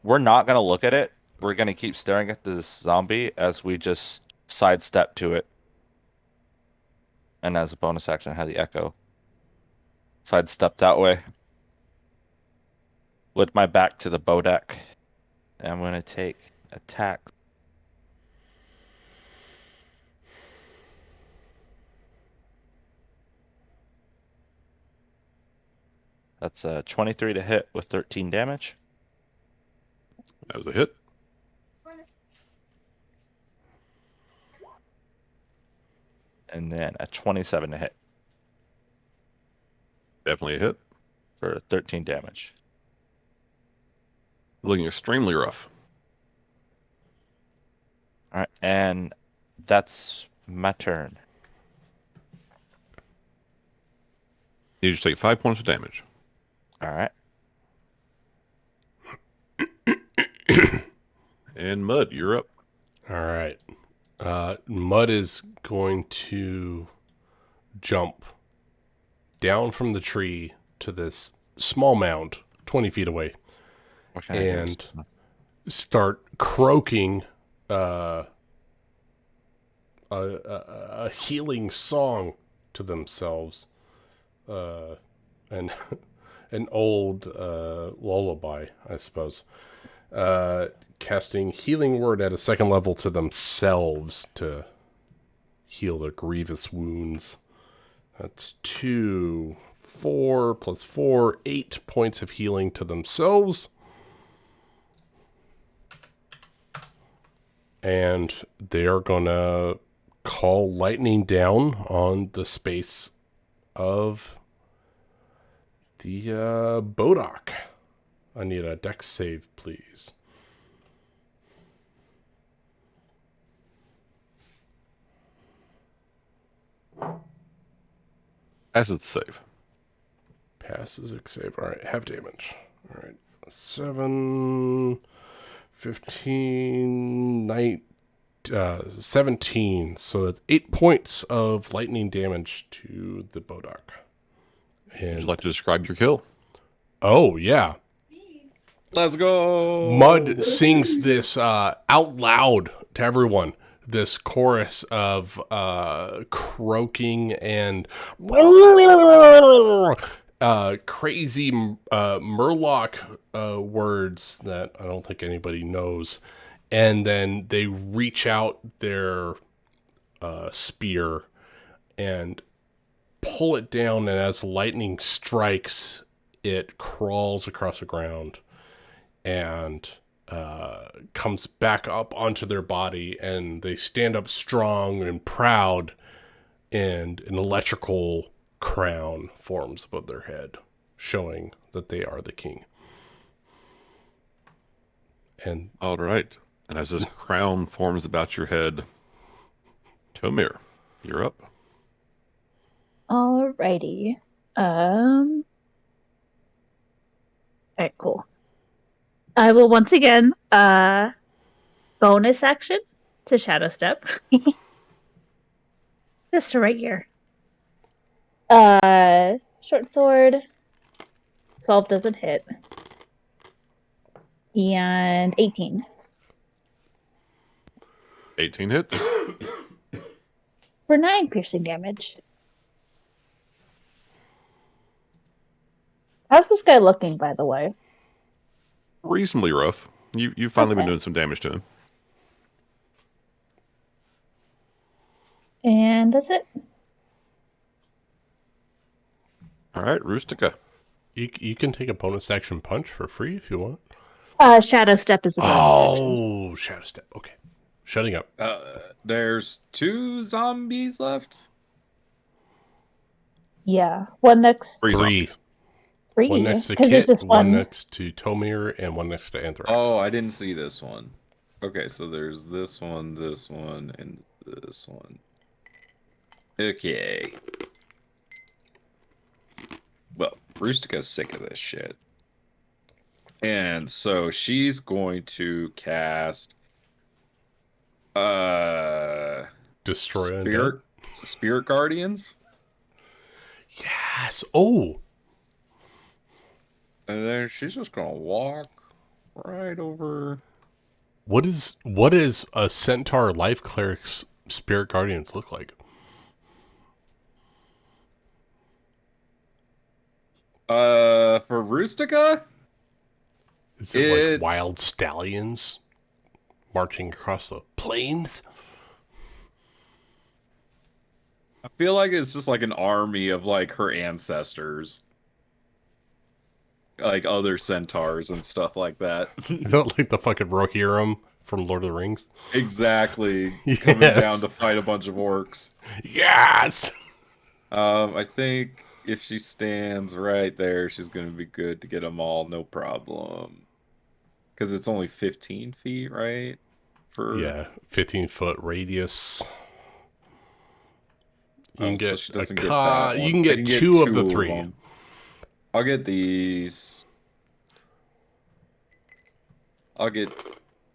we're not gonna look at it. We're gonna keep staring at this zombie as we just sidestep to it. And as a bonus action, I had the echo. Sidestep that way. With my back to the bow deck. And I'm gonna take attack. That's a 23 to hit with 13 damage. That was a hit. And then a 27 to hit Definitely a hit. for 13 damage. Looking extremely rough. Alright, and that's my turn. You just take 5 points of damage. Alright. And Mud, you're up. All right. Mud is going to jump down from the tree to this small mound 20 feet away What can I do? and start croaking a healing song to themselves. And an old lullaby, I suppose. Casting Healing Word at a second level to themselves to heal their grievous wounds. That's 2, 4 plus 4, 8 points of healing to themselves. And they are going to call lightning down on the space of the Bodok. I need a dex save, please. Passes the save. Passes a save. All right, have damage. All right, 7, 15, 9, 17. So that's 8 points of lightning damage to the Bodok. Would And you like to describe your kill? oh yeah, Let's go. Mud sings this out loud to everyone. This chorus of croaking and crazy Murloc words that I don't think anybody knows. And then they reach out their spear and pull it down, and as lightning strikes, it crawls across the ground and comes back up onto their body, and they stand up strong and proud, and an electrical crown forms above their head, showing that they are the king. And All right. And as this crown forms about your head, Tomir, you're up. Alrighty. Alright, cool. I will once again bonus action to Shadow Step. Just to right here. Short sword. 12 doesn't hit. And 18. 18 hits. For 9 piercing damage. How's this guy looking, by the way? Reasonably rough. You've finally been Okay. doing some damage to him. And that's it. All right, Rustica. You can take a bonus action punch for free if you want. Shadow Step is a bonus action. Oh, Shadow Step. Okay. Shutting up. There's 2 zombies left. Yeah, one next Three Three. zombies. three. One next to Because there's Kit, just one one. next to Tomir, and one next to Anthrax. Oh, I didn't see this one. Okay, so there's this one, and this one. Okay. Well, Rustica's sick of this shit. And so she's going to cast Destroy Spirit Guardians. Yes. Oh. And then she's just gonna walk right over. What is a Centaur Life Cleric's Spirit Guardians look like? For Rustica? Is it like wild stallions marching across the plains? I feel like it's just like an army of like her ancestors. Like other centaurs and stuff like that. Not like the fucking Rohirrim from Lord of the Rings. Exactly. Yes. Coming down to fight a bunch of orcs. Yes. I think if she stands right there, she's gonna be good to get them all, no problem. Because it's only 15 feet, right? Yeah, 15-foot radius. You can get so she doesn't you can get two of the three. I'll get these. I'll get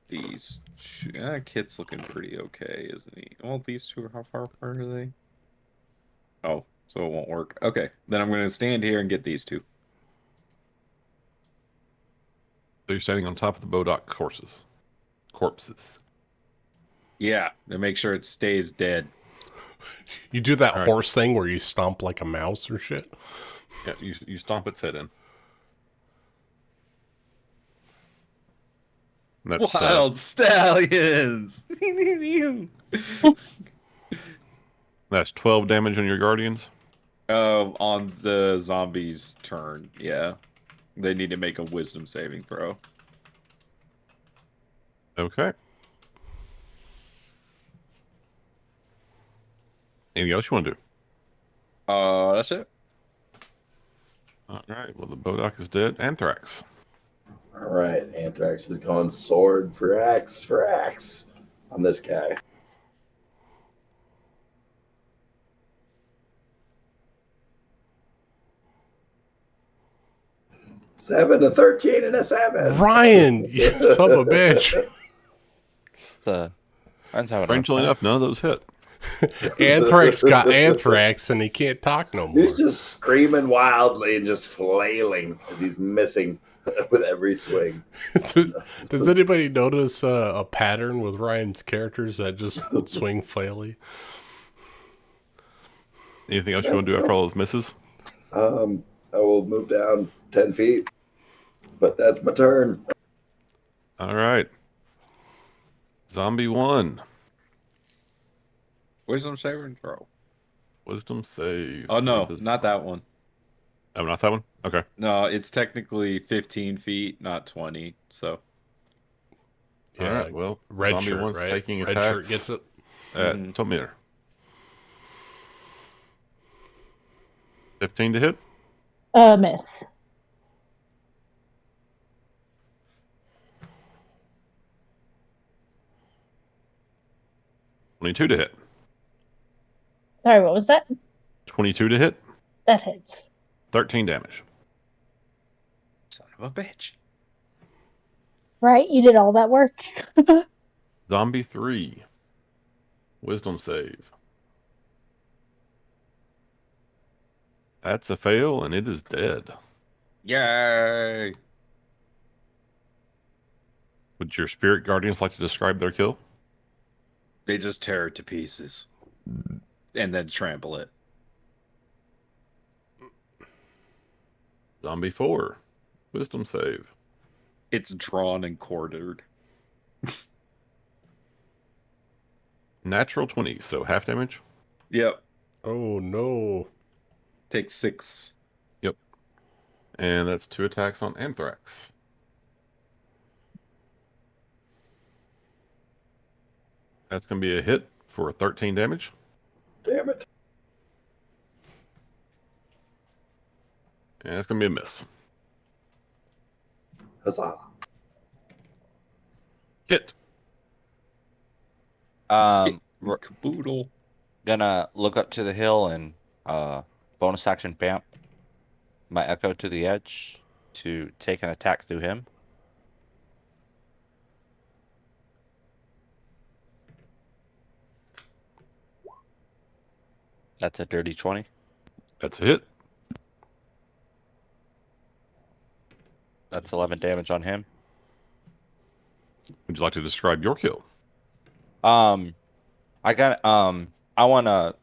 these. Kit's looking pretty okay, isn't he? Well, these two, how far apart are they? Oh, so it won't work. Okay, then I'm going to stand here and get these two. So you're standing on top of the Bodoc corpses. Yeah, to make sure it stays dead. You do that horse thing where you stomp like a mouse or shit. Yeah, you stomp its head in. That's, Wild stallions! That's 12 damage on your guardians? On the zombies' turn, yeah. They need to make a wisdom saving throw. Okay. Anything else you want to do? That's it. All right. Well, the Bodoc is dead. Anthrax. All right, Anthrax is going sword for axe on this guy. Seven, a 13, and a 7. Ryan, you son of a bitch. Strangely enough, none of those hit. Anthrax got anthrax and he can't talk no more. He's just screaming wildly and just flailing as he's missing with every swing. Does anybody notice a pattern with Ryan's characters that just swing flaily? Anything else you want to do after all those misses? I will move down 10 feet, but that's my turn. All right. Zombie 1. Wisdom saving throw. Wisdom save. Oh, no, not that one. Oh, not that one? Okay. No, it's technically 15 feet, not 20, so. Yeah, all right, well, red Zombie shirt, 1's right? taking Red attacks shirt gets it. At Tomir. 15 to hit? Miss. $22 to hit. Sorry, what was that? 22 to hit. That hits. 13 damage. Son of a bitch. Right, you did all that work. Zombie 3. Wisdom save. That's a fail, and it is dead. Yay! Would your spirit guardians like to describe their kill? They just tear it to pieces. And then trample it. Zombie 4. Wisdom save. It's drawn and quartered. Natural 20, so half damage. Yep. Oh, no. Take 6. Yep. And that's 2 attacks on Anthrax. That's going to be a hit for 13 damage. Damn it. And that's going to be a miss. Huzzah. Hit. We're Caboodle. gonna look up to the hill and bonus action bamf my echo to the edge to take an attack through him. That's a dirty 20. That's a hit. That's 11 damage on him. Would you like to describe your kill? I want to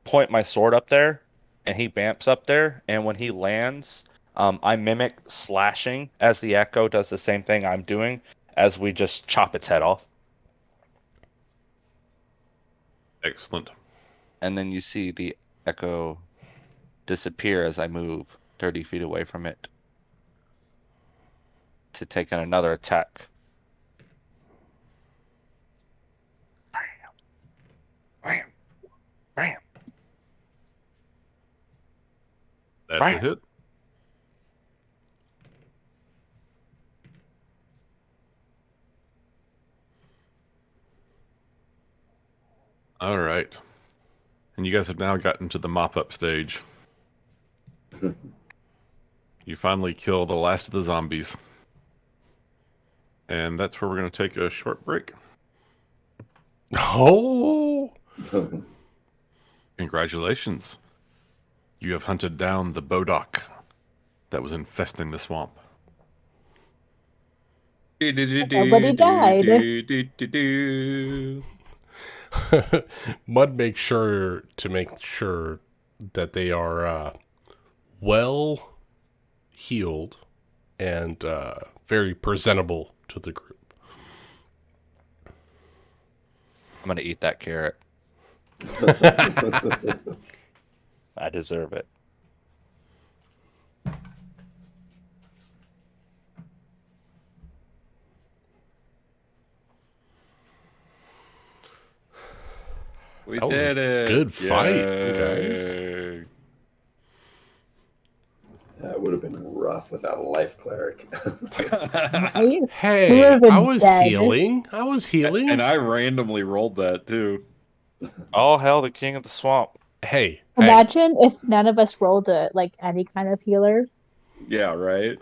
point my sword up there, and he bamps up there, and when he lands, I mimic slashing as the echo does the same thing I'm doing as we just chop its head off. Excellent. And then you see the echo disappear as I move 30 feet away from it to take on another attack. Bam. Bam. Bam. That's Bam. a hit. All right. And you guys have now gotten to the mop-up stage. You finally kill the last of the zombies. And that's where we're going to take a short break. Oh, Congratulations. You have hunted down the Bodok that was infesting the swamp. Nobody died. Mud makes sure to make sure that they are well healed and very presentable to the group. I'm going to eat that carrot. I deserve it. We That was a did it. good fight, Yay. guys. That would have been rough without a life cleric. Right? Hey, would've been I was dead. healing. I was healing. And I randomly rolled that too. All hail the king of the swamp. Hey, Imagine if none of us rolled any kind of healer. Yeah, right?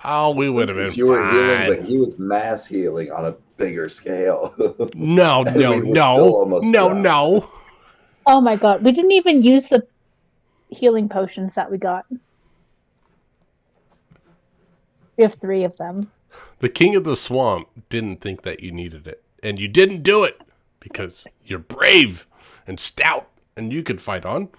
oh, we would have been Because you were healing, fine. but he was mass healing on a bigger scale. No, And no, we were still no, almost no, drowned. no. Oh my god, we didn't even use the healing potions that we got. We have 3 of them. The king of the swamp didn't think that you needed it. And you didn't do it because you're brave and stout and you could fight on.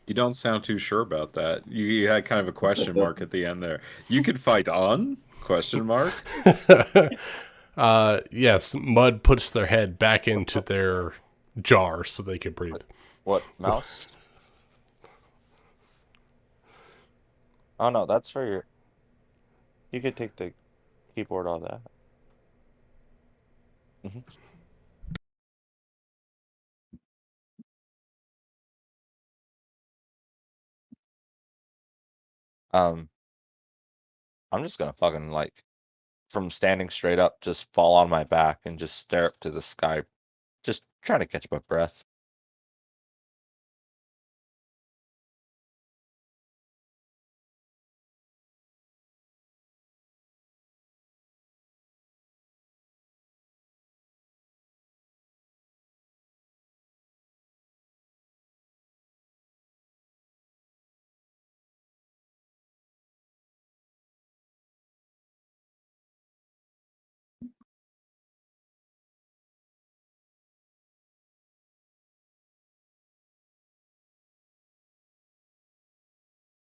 You don't sound too sure about that. You had kind of a question mark at the end there. You could fight on? Question mark? Yes, Mud puts their head back into their jar so they can breathe. What, mouse? Oh no, that's for your... You could take the keyboard off that. I'm just gonna fucking, from standing straight up, just fall on my back and just stare up to the sky. Just trying to catch my breath.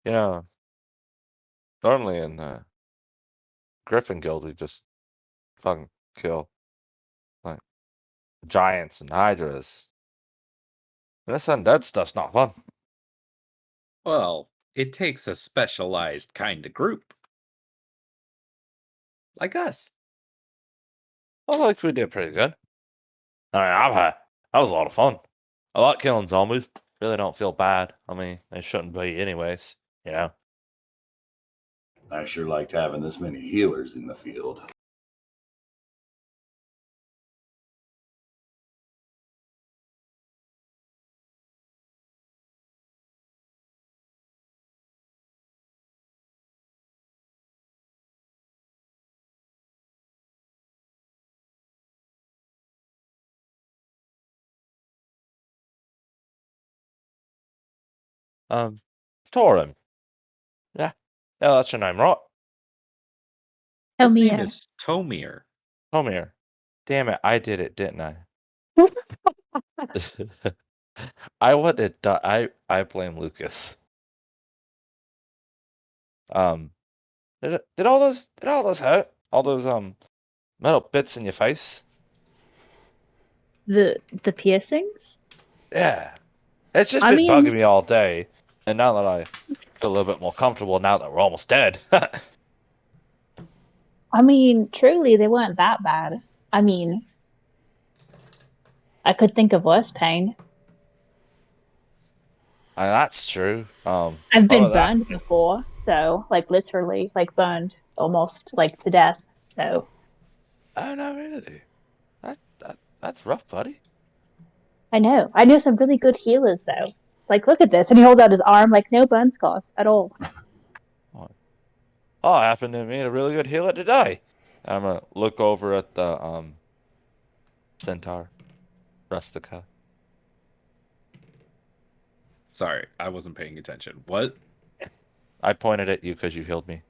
You know, normally in the Griffin Guild, we just fucking kill, like, giants and hydras. This undead stuff's not fun. Well, it takes a specialized kind of group. Like us. I think we did pretty good. I mean, that was a lot of fun. I like killing zombies. Really don't feel bad. I mean, they shouldn't be anyways, you know? I sure liked having this many healers in the field. Torin. Yeah. Yeah, that's your name, right? His Tomia. name is Tomir. Come here. Damn it, I did it, didn't I? I wanted I blame Lucas. Did all those hurt? All those metal bits in your face? The piercings? Yeah. It's just I been mean- bugging me all day. And now that I feel a little bit more comfortable now that we're almost dead. I mean, truly, they weren't that bad. I mean, I could think of worse pain. That's true. I've all been of that- burned before, so like literally, like burned almost like to death. So Oh no, really? That's rough, buddy. I know some really good healers though. Like, look at this, and he holds out his arm, like no burn scars at all. Oh, I happen to meet a really good healer today. I'm gonna look over at the Centaur Rustica. Sorry, I wasn't paying attention. What? I pointed at you because you healed me.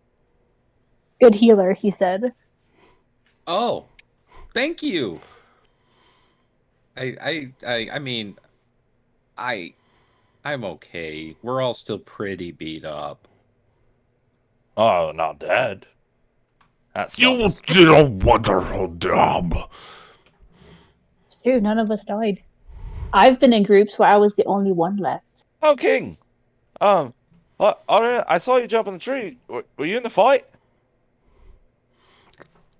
Good healer, he said. Oh, thank you. I mean, I'm okay. We're all still pretty beat up. Oh, not dead. That's You not- did a wonderful job. It's true, none of us died. I've been in groups where I was the only one left. Oh, King. I saw you jump in the tree. Were you in the fight?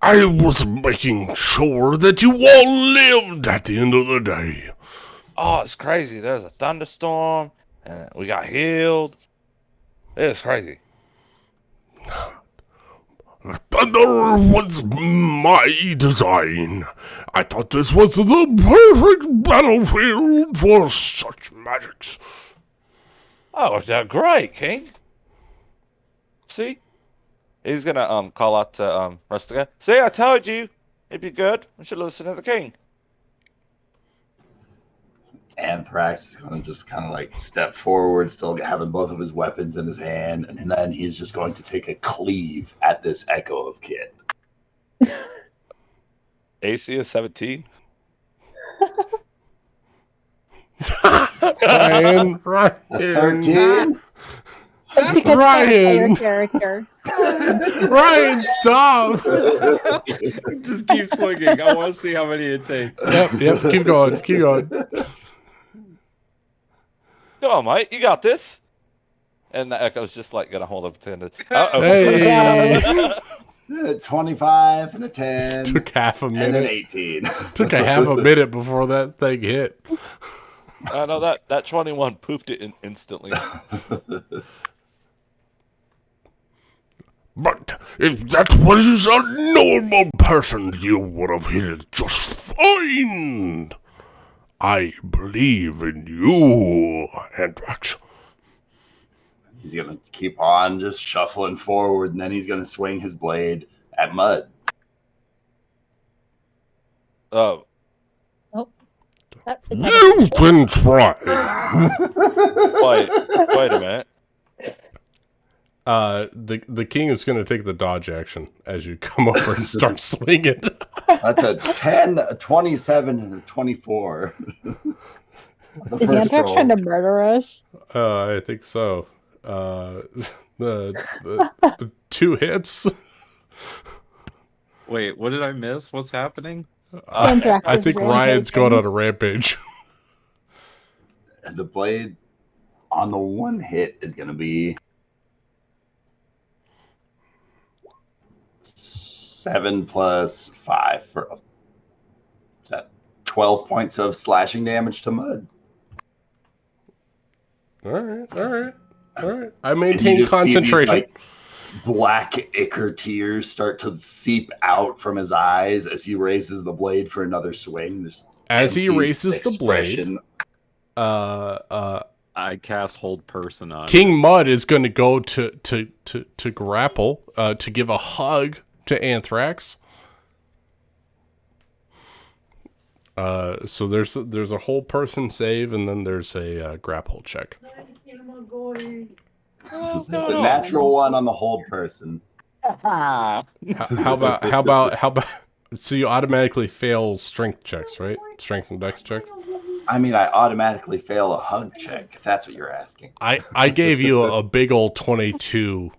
I was making sure that you all lived at the end of the day. Oh, it's crazy. There's a thunderstorm, and we got healed. It was crazy. Thunder was my design. I thought this was the perfect battlefield for such magics. Oh, it worked out great, King. See? He's gonna call out to Rustica. See, I told you it'd be good. We should listen to the king. Anthrax is going to just kind of like step forward, still having both of his weapons in his hand, and then he's just going to take a cleave at this Echo of Kit. AC is 17. Ryan. A 13? It's because Ryan. that's your character. Ryan, stop. Just keep swinging. I want to see how many it takes. Yep, keep going, keep going. Come on, mate. You got this. And the Echo's just like gonna hold up the end. Uh-oh. Hey. A 25 and a 10. Took half a and an minute. 18. Took a half a minute before that thing hit. I know that 21 pooped it instantly. But if that was a normal person, you would have hit it just fine. I believe in you, Anthrax. He's going to keep on just shuffling forward, and then he's going to swing his blade at Mud. Oh. Is that You can try. Wait a minute. The king is going to take the dodge action as you come over and start swinging. That's a 10, a 27, and a 24. Is Anthrax trying to murder us? I think so. The 2 hits. Wait, what did I miss? What's happening? Anthrax I is think rampaging. Ryan's going on a rampage. the blade on the one hit is going to be 7 plus 5 for is that 12 points of slashing damage to Mud. All right. I And maintain you just see these, concentration. like, black ichor tears start to seep out from his eyes as he raises the blade for another swing. This As he empty raises the blade, expression. I cast hold person on King it. Mud is going to go to grapple, to give a hug to Anthrax. So there's a whole person save, and then there's a grapple check. It's a natural one on the hold person. How about? So you automatically fail strength checks, right? Strength and dex checks. I mean, I automatically fail a hug check, if that's what you're asking. I gave you a big old 22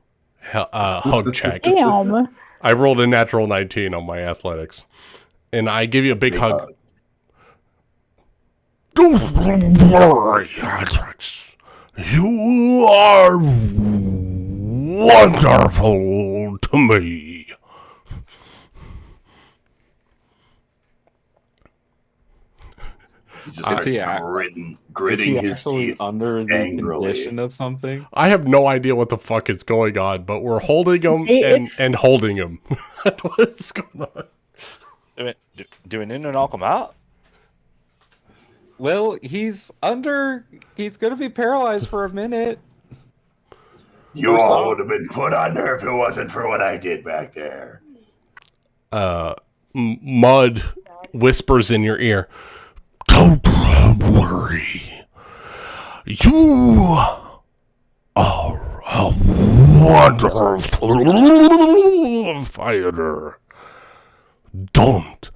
hug check. Damn. I rolled a natural 19 on my athletics, and I give you a big hug. Don't worry, Atrix. You are wonderful to me. He just starts gritting Is he his actually teeth under the angrily. condition of something? I have no idea what the fuck is going on, but we're holding him and holding him. What's going on? Do we need to knock him out? Well, he's gonna be paralyzed for a minute. You all would have been put under if it wasn't for what I did back there. Mud whispers in your ear, "Don't worry. You are a wonderful fighter. Don't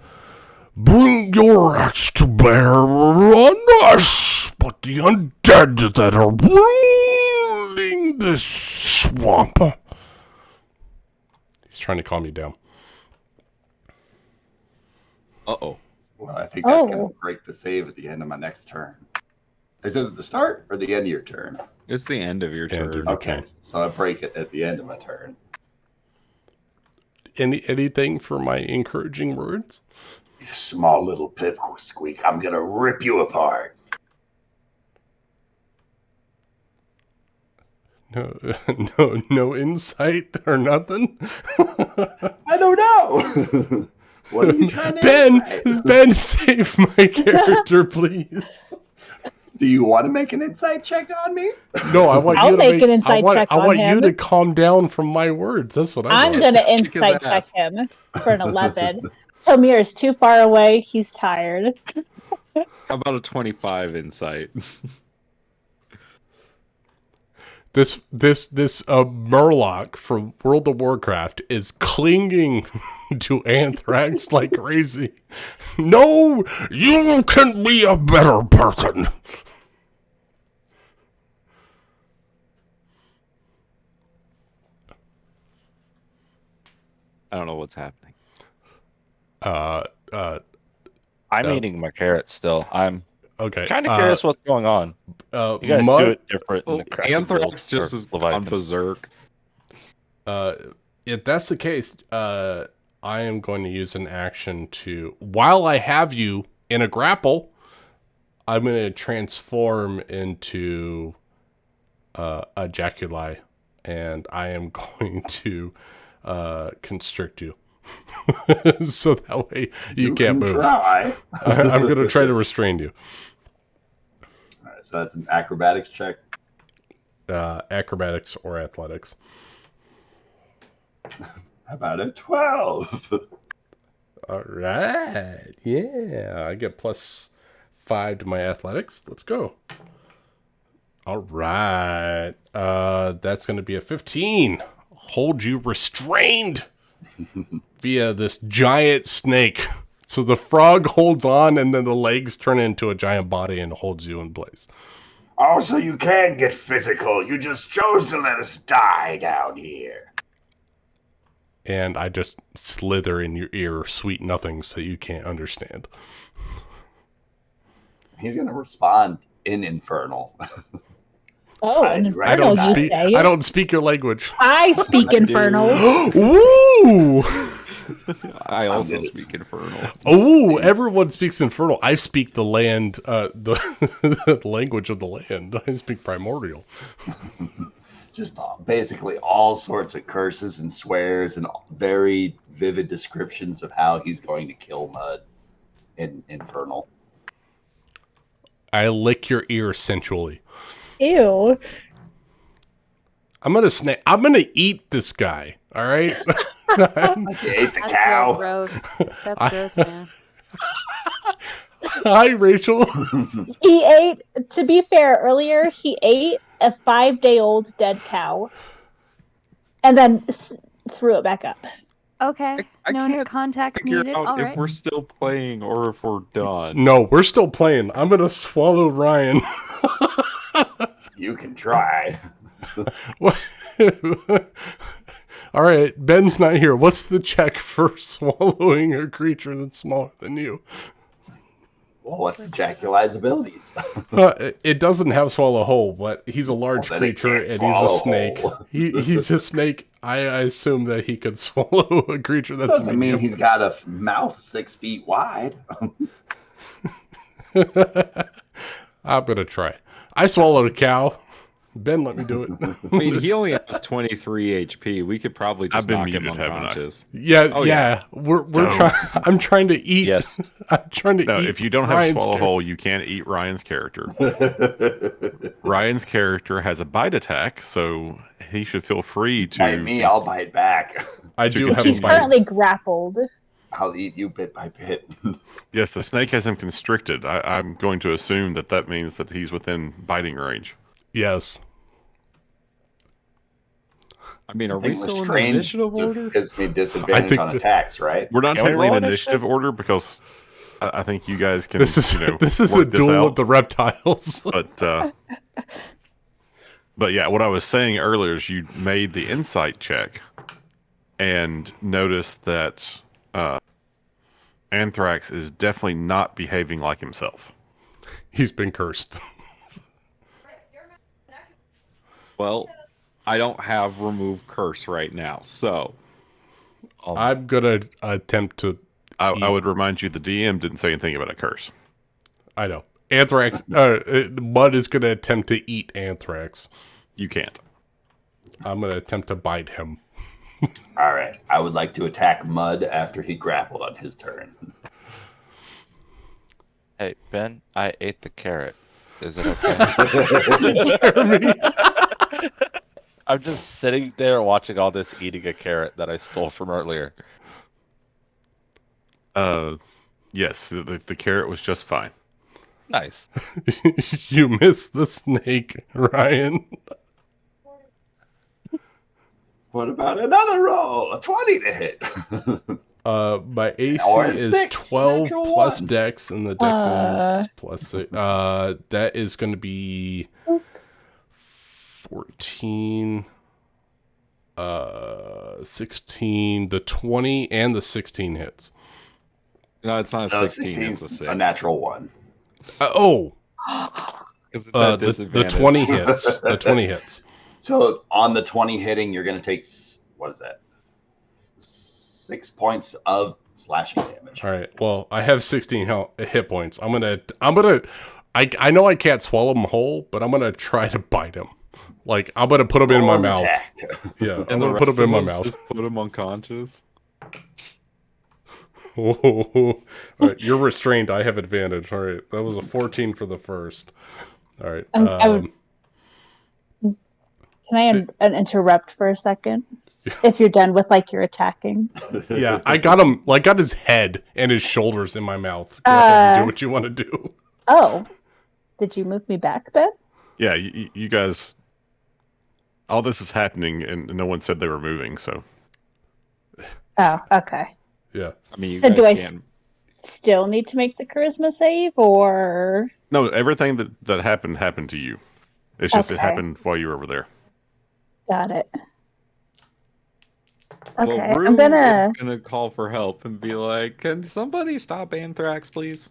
bring your axe to bear on us, but the undead that are ruling this swamp." He's trying to calm you down. Uh-oh. Well, I think that's going to break the save at the end of my next turn. Is it at the start or the end of your turn? It's the end of your turn. Okay, so I break it at the end of my turn. Anything for my encouraging words? You small little pipsqueak, I'm going to rip you apart. No insight or nothing? I don't know. What are you trying to Ben, save my character, please. Do you want to make an insight check on me? No, I want I'll you to make an insight check I want on you him. to calm down from my words. That's what I'm going to insight check him for an 11. Tomir is too far away. He's tired. How about a 25 insight? This Murloc from World of Warcraft is clinging to Anthrax like crazy. No, you can be a better person. I don't know what's happening. I'm eating my carrots still. I'm okay. Kind of curious what's going on. You guys do it different. In the Anthrax just is on berserk. If that's the case, I am going to use an action to, while I have you in a grapple, I'm going to transform into a Jaculi, and I am going to constrict you. So that way you can't move. Try. I'm going to try to restrain you. All right, so that's an acrobatics check. Acrobatics or athletics. How about a 12? All right. Yeah, I get +5 to my athletics. Let's go. All right. That's going to be a 15. Hold you restrained via this giant snake. So the frog holds on, and then the legs turn into a giant body and holds you in place. Also, you can get physical. You just chose to let us die down here. And I just slither in your ear sweet nothings that you can't understand. He's going to respond in Infernal. Oh, Hide an right I don't Infernal, you speak. say? I don't speak your language. I speak I do. Infernal. Ooh, I also gonna- speak Infernal. ooh! Everyone speaks Infernal. I speak the land, the the language of the land. I speak Primordial. Just basically all sorts of curses and swears and very vivid descriptions of how he's going to kill Mud in Infernal. I lick your ear sensually. Ew. I'm gonna I'm gonna eat this guy. All right. Like he ate the That's cow. real gross. That's gross, man. Hi, Rachel. He ate, to be fair, earlier he ate a 5-day-old dead cow and then threw it back up. Okay. I No can't context Figure needed. out All if right. we're still playing or if we're done. No, we're still playing. I'm gonna swallow Ryan. You can try. What? All right, Ben's not here. What's the check for swallowing a creature that's smaller than you? Well, what's Dracula's abilities? It doesn't have swallow whole, but he's a large Well, then it creature can't and he's a swallow snake. whole. He's a snake. I assume that he could swallow a creature that's Doesn't mean medium. he's got a mouth 6 feet wide. I'm gonna try. I swallowed a cow. Ben, let me do it. I mean, he only has 23 HP. We could probably just I've been knock him muted, haven't I? unconscious. Yeah, Oh, yeah. We're So- trying. I'm trying to eat. Yes. I'm trying to No, eat. if you don't have Ryan's swallow character. hole, you can't eat Ryan's character. Ryan's character has a bite attack, so he should feel free to. Bite me, I'll bite back. I to do have He's a bite. currently grappled. I'll eat you bit by bit. Yes, the snake has him constricted. I'm going to assume that that means that he's within biting range. Yes. I mean, are we Being still in the restrained initiative just order? gives me disadvantage think on that- attacks, right? We're not Can we technically in roll initiative initiative? order because I think you guys can. This is you know, this is a work this duel out. with the reptiles. But yeah, what I was saying earlier is you made the insight check and noticed that Anthrax is definitely not behaving like himself. He's been cursed. Well, I don't have remove curse right now, so I'm gonna attempt to. I would remind you the DM didn't say anything about a curse. I know. Anthrax. Mud is gonna attempt to eat Anthrax. You can't. I'm gonna attempt to bite him. All right. I would like to attack Mud after he grappled on his turn. Hey, Ben, I ate the carrot. Is it okay? Jeremy. I'm just sitting there watching all this eating a carrot that I stole from earlier. Yes, the carrot was just fine. Nice. You missed the snake, Ryan. What about another roll? A 20 to hit. My AC Or a is 6, 12 natural plus 1. Dex, and the Dex is plus 6. That is going to be 14, 16, the 20, and the 16 hits. no, it's not a No, 16. It's a 6. a natural 1. Oh, 'Cause it's at the disadvantage. 20 hits. The 20 hits. So on the 20 hitting, you're going to take, what is that? 6 points of slashing damage. All right. Well, I have 16 hit points. I know I can't swallow him whole, but I'm gonna try to bite him. Like I'm gonna put him in my Roll an mouth. attack. Yeah, I'm And the gonna put rest him in of my us mouth. Just put him unconscious. All right, you're restrained. I have advantage. All right, that was a 14 for the first. All right. Can I interrupt for a second? If you're done with like your attacking. Yeah, I got him. Like, got his head and his shoulders in my mouth. Go ahead and do what you want to do. Oh, did you move me back, Ben? Yeah, you guys. All this is happening, and no one said they were moving. So Oh, okay. Yeah. I mean, you So guys do I can. Still need to make the charisma save, or no, everything that happened to you. It's just it Okay. happened while you were over there. got it? Okay, Well, Rue I'm gonna. is gonna call for help and be like, "Can somebody stop Anthrax, please?"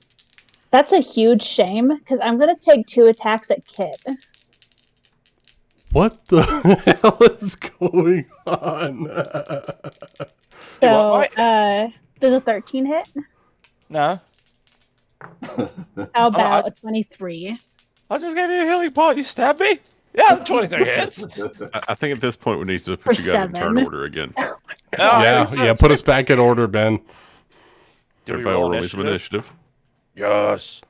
That's a huge shame because I'm gonna take 2 attacks at Kit. What the hell is going on? So, does a 13 hit? No. How about a 23? I just gave you a healing pot. You stabbed me? Yeah, the 23 hits. I think at this point we need to For put you guys in turn 7. order again. Yeah, put us back in order, Ben. Do we Everybody roll roll some initiative. Yes.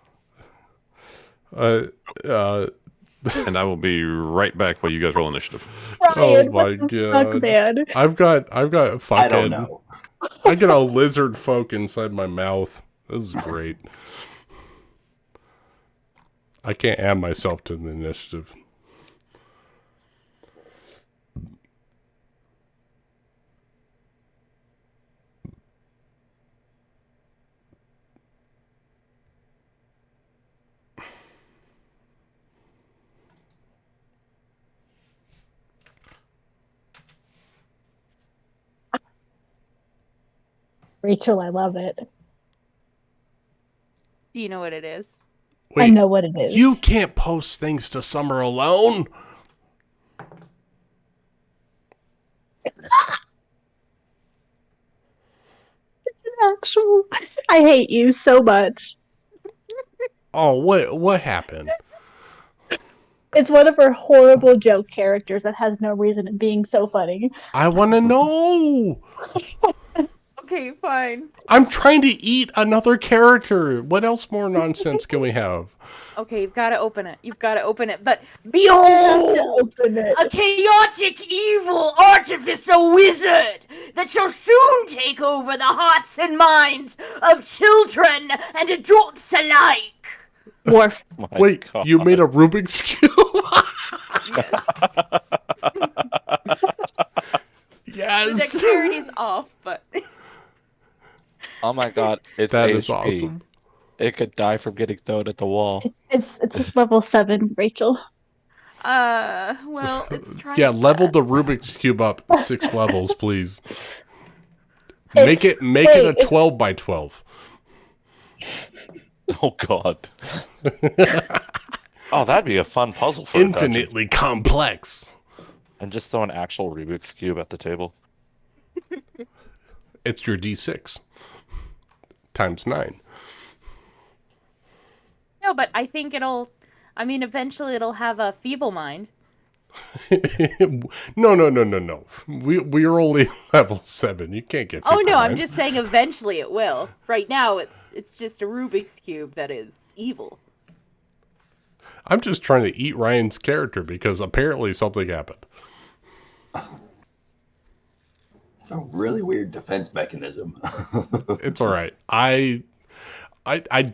And I will be right back while you guys roll initiative. Ryan, Oh my what the god. fuck, man? I've got fucking I don't know. I got a lizard folk inside my mouth. This is great. I can't add myself to the initiative. Rachel, I love it. Do you know what it is? I know what it is. You can't post things to Summer alone. It's an actual. I hate you so much. Oh, what happened? It's one of her horrible joke characters that has no reason in being so funny. I want to know. Okay, fine. I'm trying to eat another character. What else more nonsense can we have? Okay, you've got to open it. You've got to open it. But You have to behold, open it. a chaotic, evil artificer wizard that shall soon take over the hearts and minds of children and adults alike. Worf. My Wait, God. you made a Rubik's Cube? The Yes. dexterity's off, but Oh my god, it's That HP. is awesome. It could die from getting thrown at the wall. It's just level 7, Rachel. well, it's trying. Yeah, to level the Rubik's Cube up 6 levels, please. It's- Make it a 12 by 12. Oh god. Oh, that'd be a fun puzzle for a dungeon. Infinitely complex. And just throw an actual Rubik's Cube at the table. It's your D6 times 9. No, but I think it'll. I mean, eventually it'll have a feeble mind. No. We're only level 7. You can't get. Oh no, I'm 59. just saying eventually it will. Right now, it's just a Rubik's cube that is evil. I'm just trying to eat Ryan's character because apparently something happened. It's a really weird defense mechanism. It's all right. I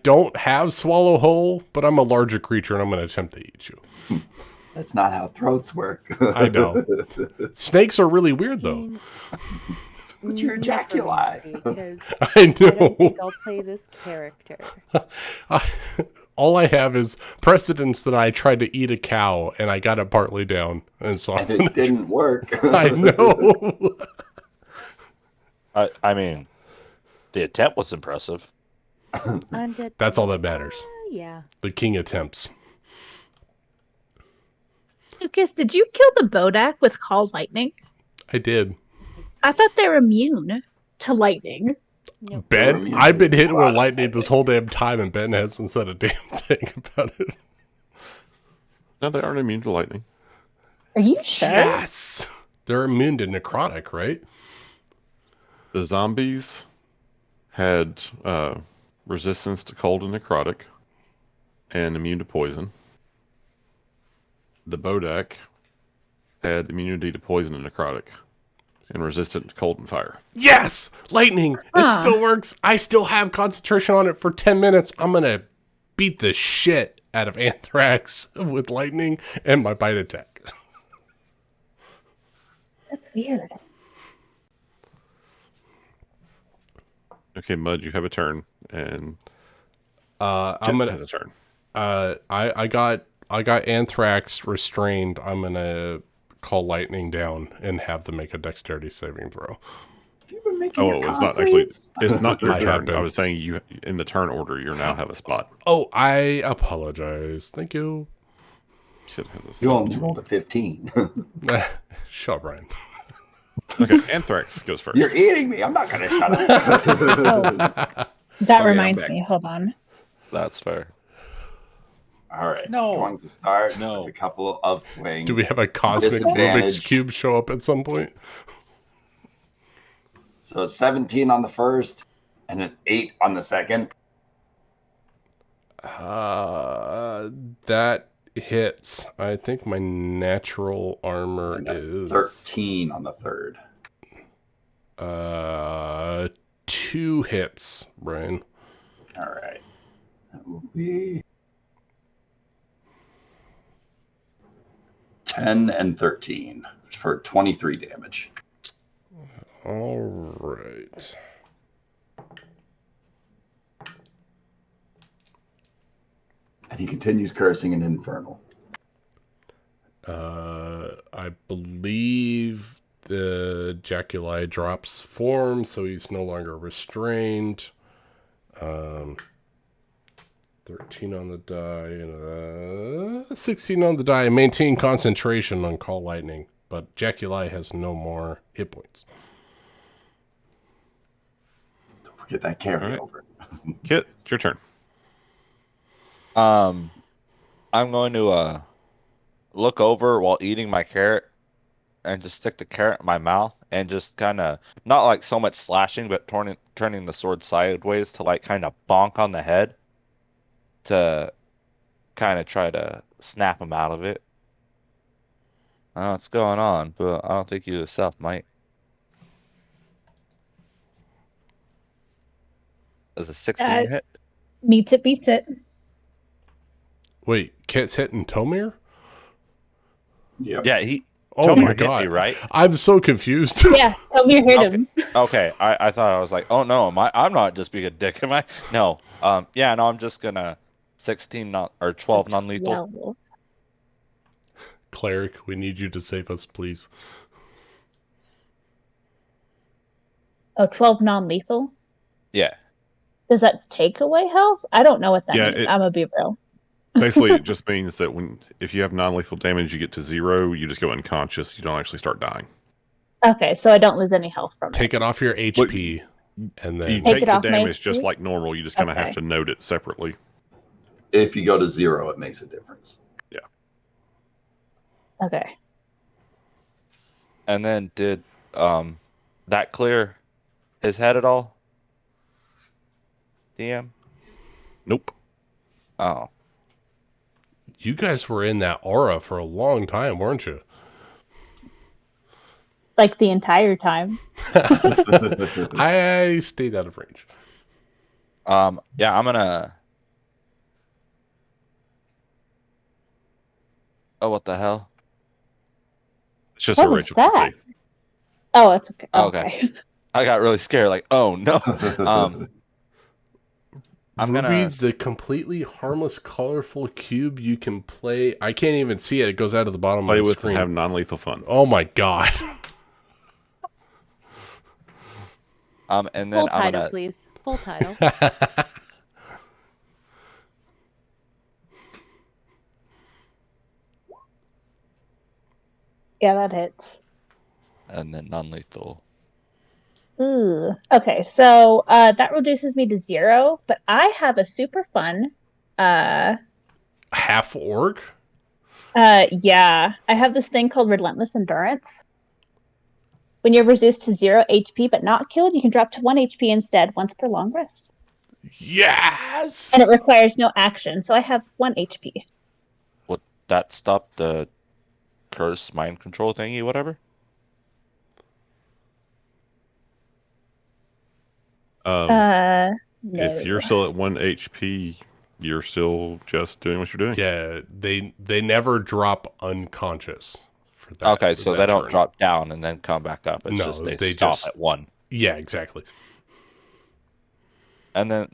don't have swallow whole, but I'm a larger creature and I'm going to attempt to eat you. That's not how throats work. I know. Snakes are really weird though. But you're ejaculi. Because I I don't know. think I'll play this character. All I have is precedence that I tried to eat a cow and I got it partly down, and so And it didn't work. I know. I mean, the attempt was impressive. Undead That's all that matters. Yeah. The king attempts. Lucas, did you kill the Bodak with Call Lightning? I did. I thought they were immune to lightning. Nope. Ben, I've been hitting with lightning this whole damn time, and Ben hasn't said a damn thing about it. No, they aren't immune to lightning. Are you sure? Yes, they're immune to necrotic, right? The zombies had resistance to cold and necrotic, and immune to poison. The Bodak had immunity to poison and necrotic, and resistant to cold and fire. Yes, lightning. Huh. It still works. I still have concentration on it for 10 minutes. I'm gonna beat the shit out of Anthrax with lightning and my bite attack. That's weird. Okay, Mud, you have a turn, and I'm Jet gonna. has a turn. I got Anthrax restrained. I'm gonna call lightning down and have them make a dexterity saving throw. If you've been making Oh, your it's not actually. consoles? It's not your I turn. have been. I was saying you in the turn order. You now have a spot. Oh, I apologize. Thank you. Kid has a You only 17. rolled a 15. Shut up, Brian. Okay, Anthrax goes first. You're eating me. I'm not going to shut up. That Okay, I'm reminds back. me. Hold on. That's fair. All right. No. Going to start No. with a couple of swings. Do we have a cosmic Rubik's Disadvantage. Cube show up at some point? So 17 on the first and an 8 on the second. That hits. I think my natural armor And a is 13 on the third. 2 hits, Brian. All right. That will be 10 and 13 for 23 damage. All right. And he continues cursing in Infernal. I believe the Jaculi drops form, so he's no longer restrained. 13 on the die and 16 on the die. Maintain concentration on Call Lightning, but Jaculi has no more hit points. Don't forget that carryover. All right. Kit, it's your turn. I'm going to look over while eating my carrot and just stick the carrot in my mouth and just kind of not like so much slashing, but turning the sword sideways to like kind of bonk on the head to kind of try to snap him out of it. I don't know what's going on, but I don't think you yourself might. Does a 16 hit? Meets it, beats it. Wait, Kit's hitting Tomir? Yep. Yeah, he. Oh Tomir my hit god. me, right? I'm so confused. Yeah, Tomir hit him. Okay, I thought I was like, oh no, I'm not just being a dick, am I? No. Yeah, no, I'm just gonna 16 non or 12 non-lethal. 12. Cleric, we need you to save us, please. Oh, 12 non-lethal? Yeah. Does that take away health? I don't know what that Yeah, means. I'm gonna be real. Basically, it just means that if you have non-lethal damage, you get to 0. You just go unconscious. You don't actually start dying. Okay, so I don't lose any health from Take it off your HP, and You then take it the off my damage just HP? like normal. You just kind of have Okay. to note it separately. If you go to 0, it makes a difference. Okay. And then did that clear his head at all? DM? Nope. Oh. you guys were in that aura for a long time, weren't you? Like the entire time. I stayed out of range. Yeah, I'm gonna. Oh, what the hell? It's just What a was Rachel that? can see. Oh, it's okay. Okay. I got really scared. Like, oh no. I'm Ruby, gonna. the completely harmless, colorful cube you can play. I can't even see it. It goes out of the bottom Play of the with screen. and have non-lethal fun. Oh my god. And then Full I'm title, gonna. please. Full title. Yeah, that hits. And then non-lethal. Ooh. Okay, so that reduces me to 0, but I have a super fun. Half orc? Yeah, I have this thing called Relentless Endurance. When you're reduced to 0 HP but not killed, you can drop to 1 HP instead once per long rest. Yes! And it requires no action, so I have 1 HP. Would that stop the curse mind control thingy, whatever? No. If you're still at 1 HP, you're still just doing what you're doing. Yeah, they never drop unconscious for that. Okay, so that they don't turn. drop down and then come back up. It's No, just they they stop just- at 1. Yeah, exactly. And then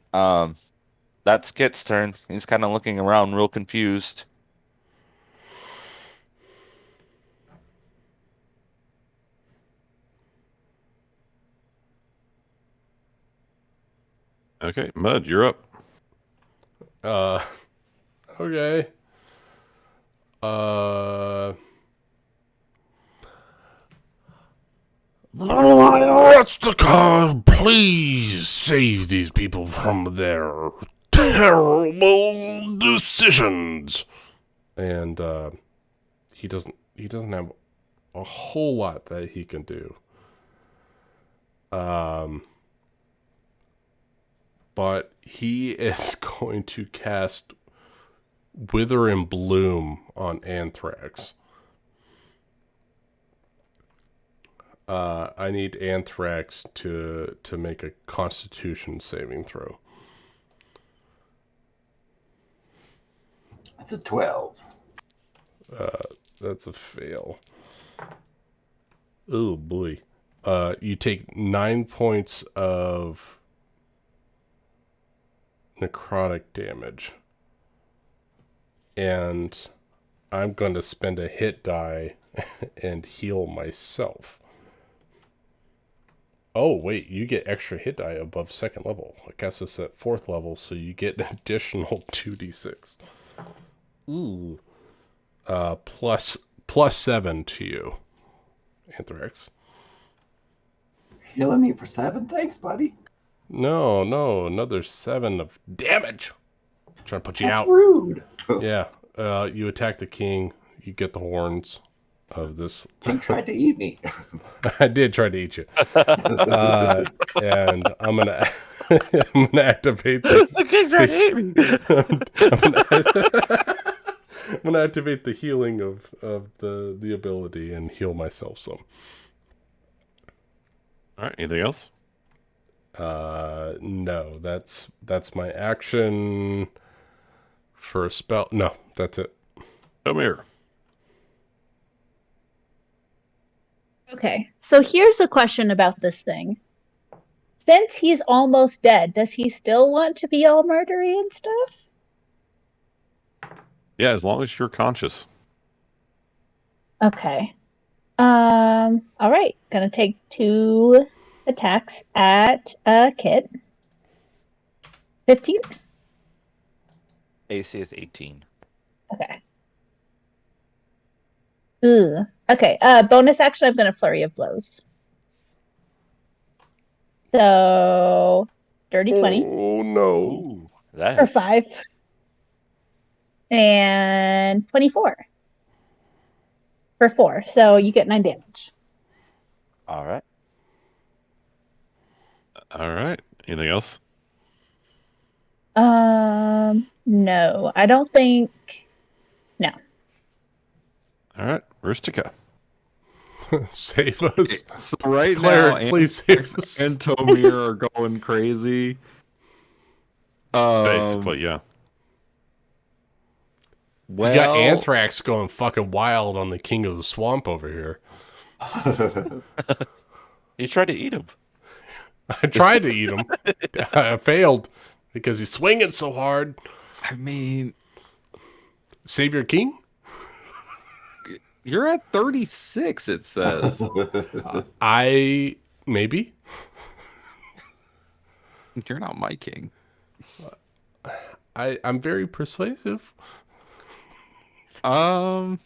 that's Kit's turn. He's kind of looking around real confused. Okay, Mud, you're up. Okay. What's the car? Please save these people from their terrible decisions. And he doesn't have a whole lot that he can do. But he is going to cast Wither and Bloom on Anthrax. I need Anthrax to make a Constitution saving throw. That's a 12. That's a fail. Oh boy. You take 9 points of necrotic damage. And I'm going to spend a hit die and heal myself. Oh, wait, you get extra hit die above 2nd level. I guess it's at 4th level, so you get an additional 2d6. Ooh. Plus 7 to you, Anthrax. Healing me for 7? Thanks, buddy. No, another 7 of damage. Trying to put you That's out. rude. Yeah, you attack the king. You get the horns of this. King tried to eat me. I did try to eat you. And I'm gonna activate the. The king tried to eat me. I'm gonna activate the healing of the ability and heal myself some. All right, anything else? No, that's my action for a spell. No, that's it. Come here. Okay, so here's a question about this thing. Since he's almost dead, does he still want to be all murdery and stuff? Yeah, as long as you're conscious. Okay. All right. Gonna take 2 attacks at Kit. 15? AC is 18. Okay. Ugh. Okay, bonus action, I'm gonna flurry of blows. So, dirty 20 Oh no! Ooh, that for is 5. And 24 for 4. So you get 9 damage. all right. All right. Anything else? No, I don't think. No. All right, Rustica. Save us. So right Cleric, now, please save us. and Tomir are going crazy. Basically, yeah. Well, You got Anthrax going fucking wild on the King of the Swamp over here. You tried to eat him. I tried to eat him. I failed because he's swinging so hard. I mean, Save your king? you're at 36, it says. Maybe. You're not my king. I'm very persuasive. I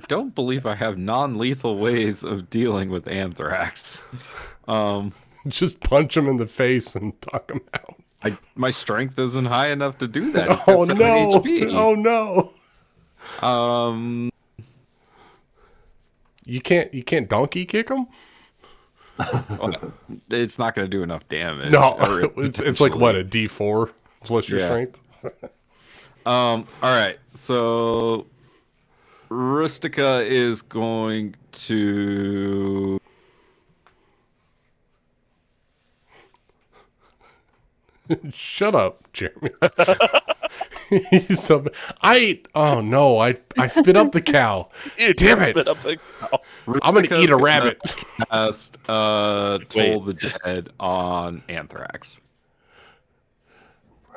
don't believe I have non-lethal ways of dealing with anthrax. Just punch him in the face and knock him out. My strength isn't high enough to do that. It's got Oh 7 no! HP. Oh no! You can't donkey kick him? It's not going to do enough damage. No, Or it's like what, a D4 plus your Yeah. strength? All right. So Rustica is going to Shut up, Jeremy. Oh no, I spit up the cow. Damn it! I'm gonna eat a rabbit. Cast Toll the Dead on Anthrax.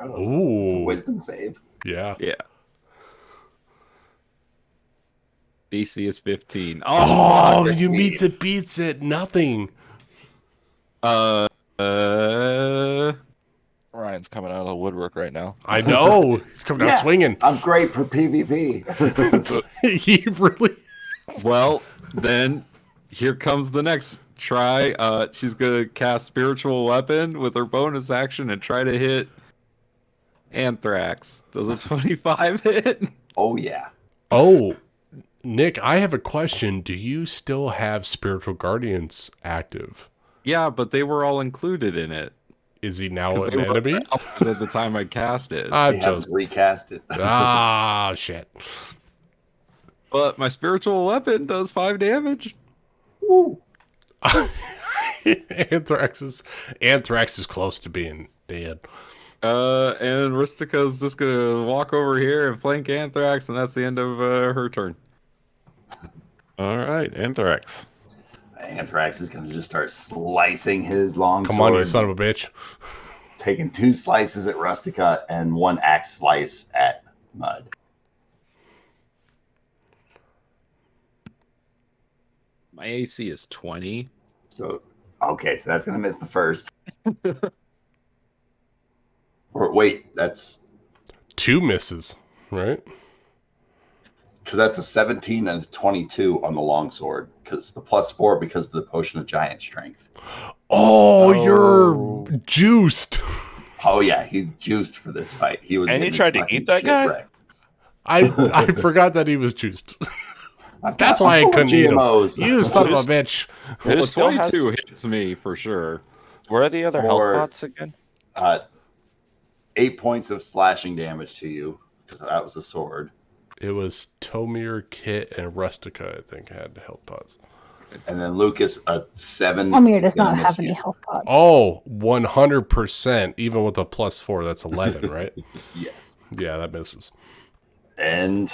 It's a Ooh, wisdom save. yeah. Yeah. DC is 15. Oh, you meet beats it. Nothing. work right now. I know. He's coming out swinging. I'm great for PvP. He really. Well, then here comes the next try. She's gonna cast spiritual weapon with her bonus action and try to hit Anthrax. Does a 25 hit? Oh, yeah. Oh, Nick, I have a question. Do you still have spiritual guardians active? Yeah, but they were all included in it. Is he now 'Cause an they were enemy? elves at the time I cast it. I'm He just hasn't recast it. shit. But my spiritual weapon does 5 damage. Woo. Anthrax is close to being dead. And Ristica's just gonna walk over here and flank Anthrax, and that's the end of her turn. All right, Anthrax. Anthrax is going to just start slicing his long Come sword. on, you son of a bitch. Taking 2 slices at Rustica and 1 axe slice at Mud. My AC is 20. So, okay, so that's going to miss the first. Or wait, that's 2 misses, right? because that's a 17 and a 22 on the longsword. Because the +4 because of the potion of giant strength. Oh, you're juiced. Oh yeah, he's juiced for this fight. He was. And he getting tried to fucking eat that guy? shipwrecked. I forgot that he was juiced. That's I'm why I full of couldn't eat him. GMOs. You son of a bitch. Well, Who a still has- 22 hits me for sure. Where are the other health Or- pots again? 8 points of slashing damage to you because that was the sword. It was Tomir, Kit, and Rustica, I think, had health pods. And then Lucas, a 7. Amir does is gonna not miss have you. any health pods. Oh, 100%. Even with a +4, that's 11, right? Yes. Yeah, that misses. And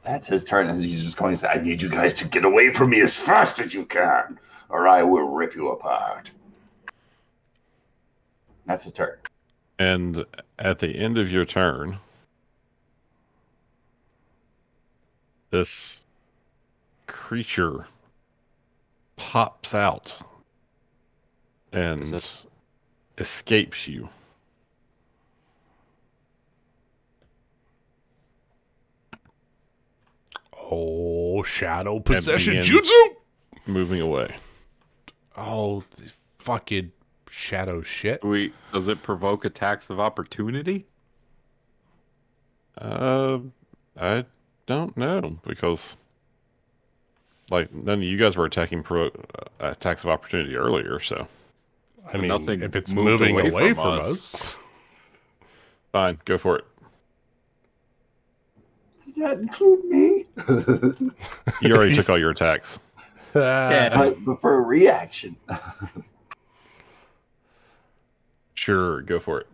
that's his turn. And he's just going to say, I need you guys to get away from me as fast as you can, or I will rip you apart. That's his turn. And at the end of your turn, this creature pops out and escapes you. Oh, shadow possession begins- jutsu! Moving away. Oh, fucking shadow shit. Does it provoke attacks of opportunity? I don't know because, like, none of you guys were attacking attacks of opportunity earlier, so I mean, nothing if it's moved moving away from from us. us. fine, go for it. Does that include me? You already took all your attacks. But for a reaction. Sure, go for it.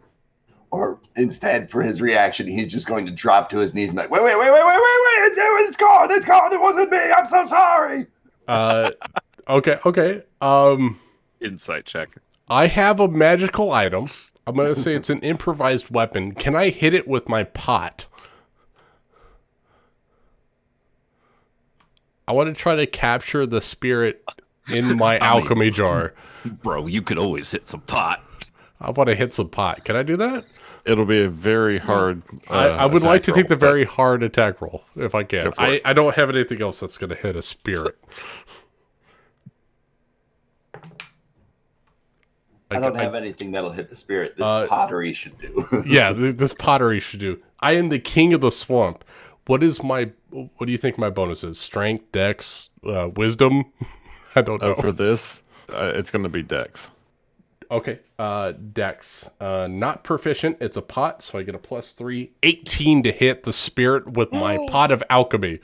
Or instead, for his reaction, he's just going to drop to his knees and be like, wait, it's gone, it wasn't me, I'm so sorry. Okay. Insight check. I have a magical item. I'm going to say it's an improvised weapon. Can I hit it with my pot? I want to try to capture the spirit in my alchemy jar. Bro, you could always hit some pot. I want to hit some pot. Can I do that? It'll be a very hard. I would like to attack take the roll, very hard attack roll, if I can. Go for it. I don't have anything else that's going to hit a spirit. I don't have anything that'll hit the spirit. This pottery should do. Yeah, this pottery should do. I am the king of the swamp. What do you think my bonus is? Strength, dex, wisdom? I don't know. For this, it's going to be Dex. Okay, dex. Not proficient. It's a pot, so I get a +3. 18 to hit the spirit with my pot of alchemy.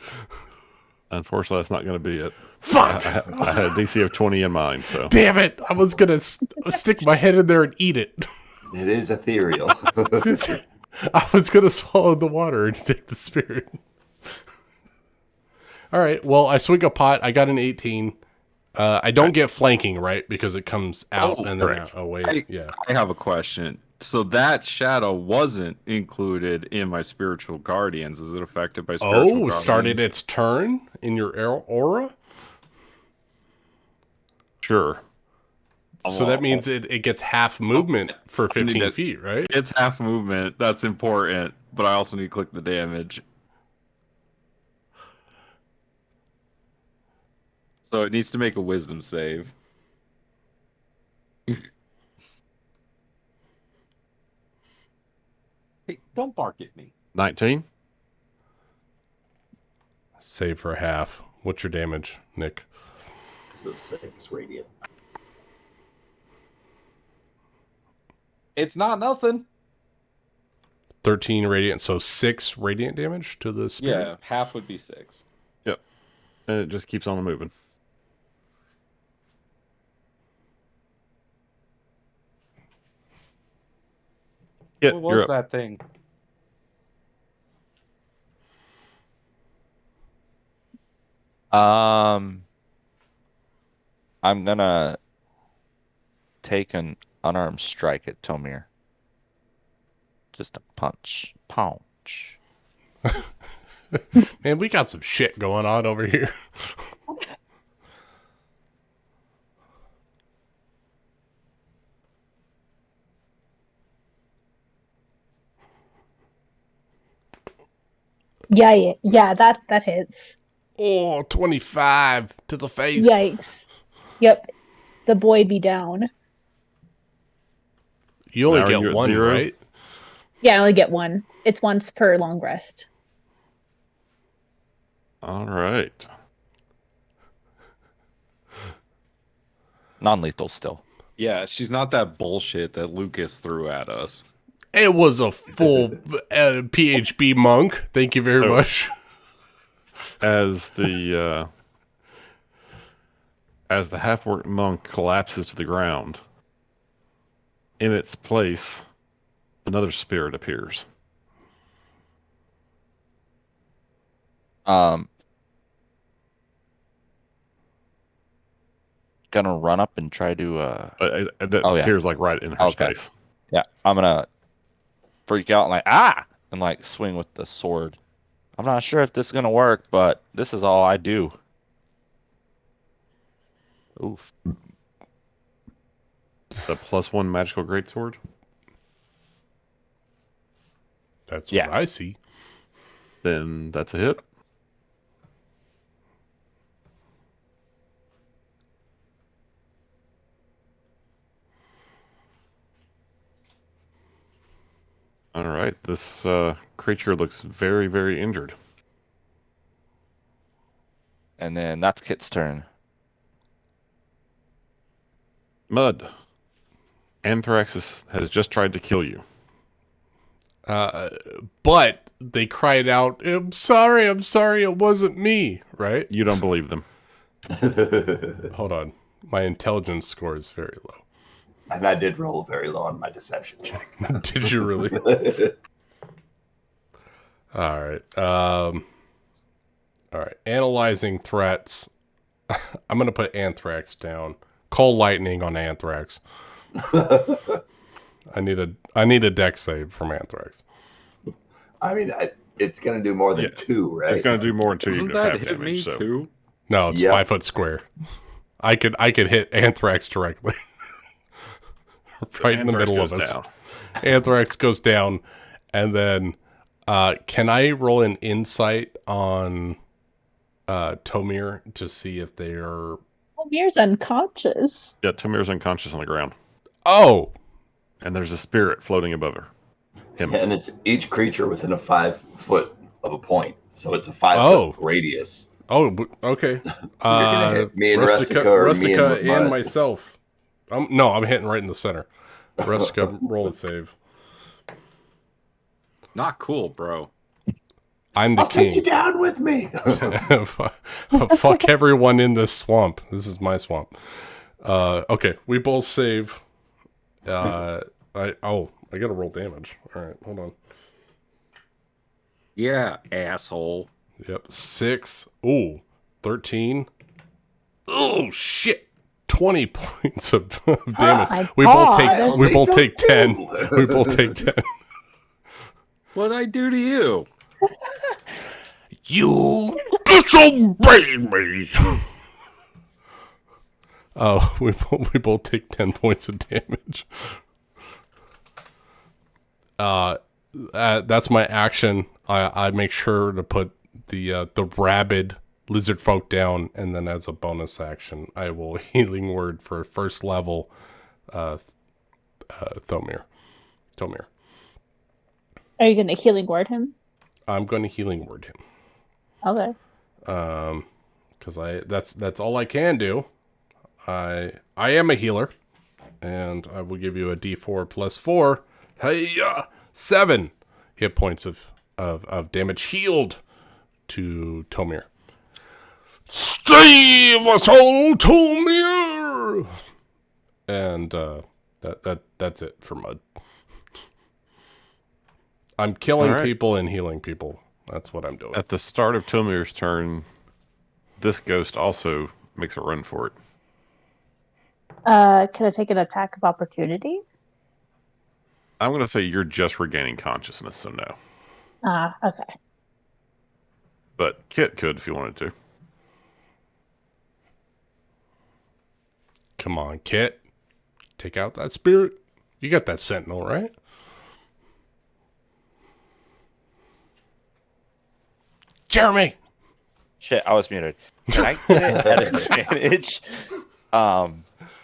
Unfortunately, that's not going to be it. Fuck! I had a DC of 20 in mind, so. Damn it! I was gonna stick my head in there and eat it. It is ethereal. I was gonna swallow the water and take the spirit. All right. Well, I swing a pot. I got an 18. I don't get flanking, right? Because it comes out and then correct. away. Yeah. I have a question. So that shadow wasn't included in my spiritual guardians. Is it affected by spiritual guardians? Started its turn in your aura? Sure. So that means it gets half movement for 15 feet, right? It's half movement. That's important. But I also need to click the damage. So it needs to make a wisdom save. Hey, don't bark at me. 19. Save for half. What's your damage, Nick? So 6 radiant. It's not nothing. 13 radiant, so 6 radiant damage to the spirit? Yeah, half would be 6. Yep. And it just keeps on moving. Yeah, What was that thing? I'm gonna take an unarmed strike at Tomir. Just a punch. Punch. Man, we got some shit going on over here. Yeah, that hits. Oh, 25 to the face. Yikes. Yep. The boy be down. You only Now get you're at 1, 0? right? Yeah, I only get 1. It's once per long rest. All right. Non-lethal still. Yeah, she's not that bullshit that Lucas threw at us. It was a full PHB monk. Thank you very much. As the half-orc monk collapses to the ground, in its place, another spirit appears. Gonna run up and try to That appears like right in her space. Yeah, I'm gonna freak out and and like swing with the sword. I'm not sure if this is gonna work, but this is all I do. Oof. The +1 magical greatsword. That's what I see. Then that's a hit. All right, this creature looks very, very injured. And then that's Kit's turn. Mud. Anthrax has just tried to kill you. But they cried out, I'm sorry, it wasn't me, right? You don't believe them. Hold on. My intelligence score is very low. And I did roll very low on my deception check. Did you really? All right. All right. Analyzing threats. I'm going to put Anthrax down. Call lightning on Anthrax. I need a dex save from Anthrax. I mean, it's going to do more than 2, right? It's going to do more than 2. Doesn't you can that have hit damage, me so. too? No, it's 5 foot square. I could hit Anthrax directly. Right in the middle of us. Down. Anthrax goes down, and then can I roll an insight on Tomir to see if they are... Tomir's unconscious. Yeah, Tamir's unconscious on the ground. Oh! And there's a spirit floating above her. Him. And it's each creature within a 5 foot of a point. So it's a 5 foot radius. Oh, okay. So you're going to hit me and Rustica and myself. I'm hitting right in the center. Rustica, roll a save. Not cool, bro. I'm the king. Take you down with me. Fuck everyone in this swamp. This is my swamp. Okay, we both save. I gotta roll damage. All right, hold on. Yeah, asshole. Yep, 6. Ooh, 13. Oh shit. 20 points of damage. We both take 10. We both take 10. What'd I do to you? You disobeyed me. Oh, we both take 10 points of damage. That's my action. I make sure to put the rabid lizard folk down, and then as a bonus action, I will healing word for first level Thomir. Are you going to healing word him? I'm going to healing word him. Okay. Because that's all I can do. I am a healer, and I will give you a D4 plus 4. Hey, 7 hit points of damage healed to Tomir. Save us all, Tomir! And that's it for Mud. I'm killing people and healing people. That's what I'm doing. At the start of Tomir's turn, this ghost also makes a run for it. Can I take an attack of opportunity? I'm going to say you're just regaining consciousness, so no. Okay. But Kit could if you wanted to. Come on, Kit. Take out that spirit. You got that sentinel, right? Jeremy! Shit, I was muted. Can I get it at advantage?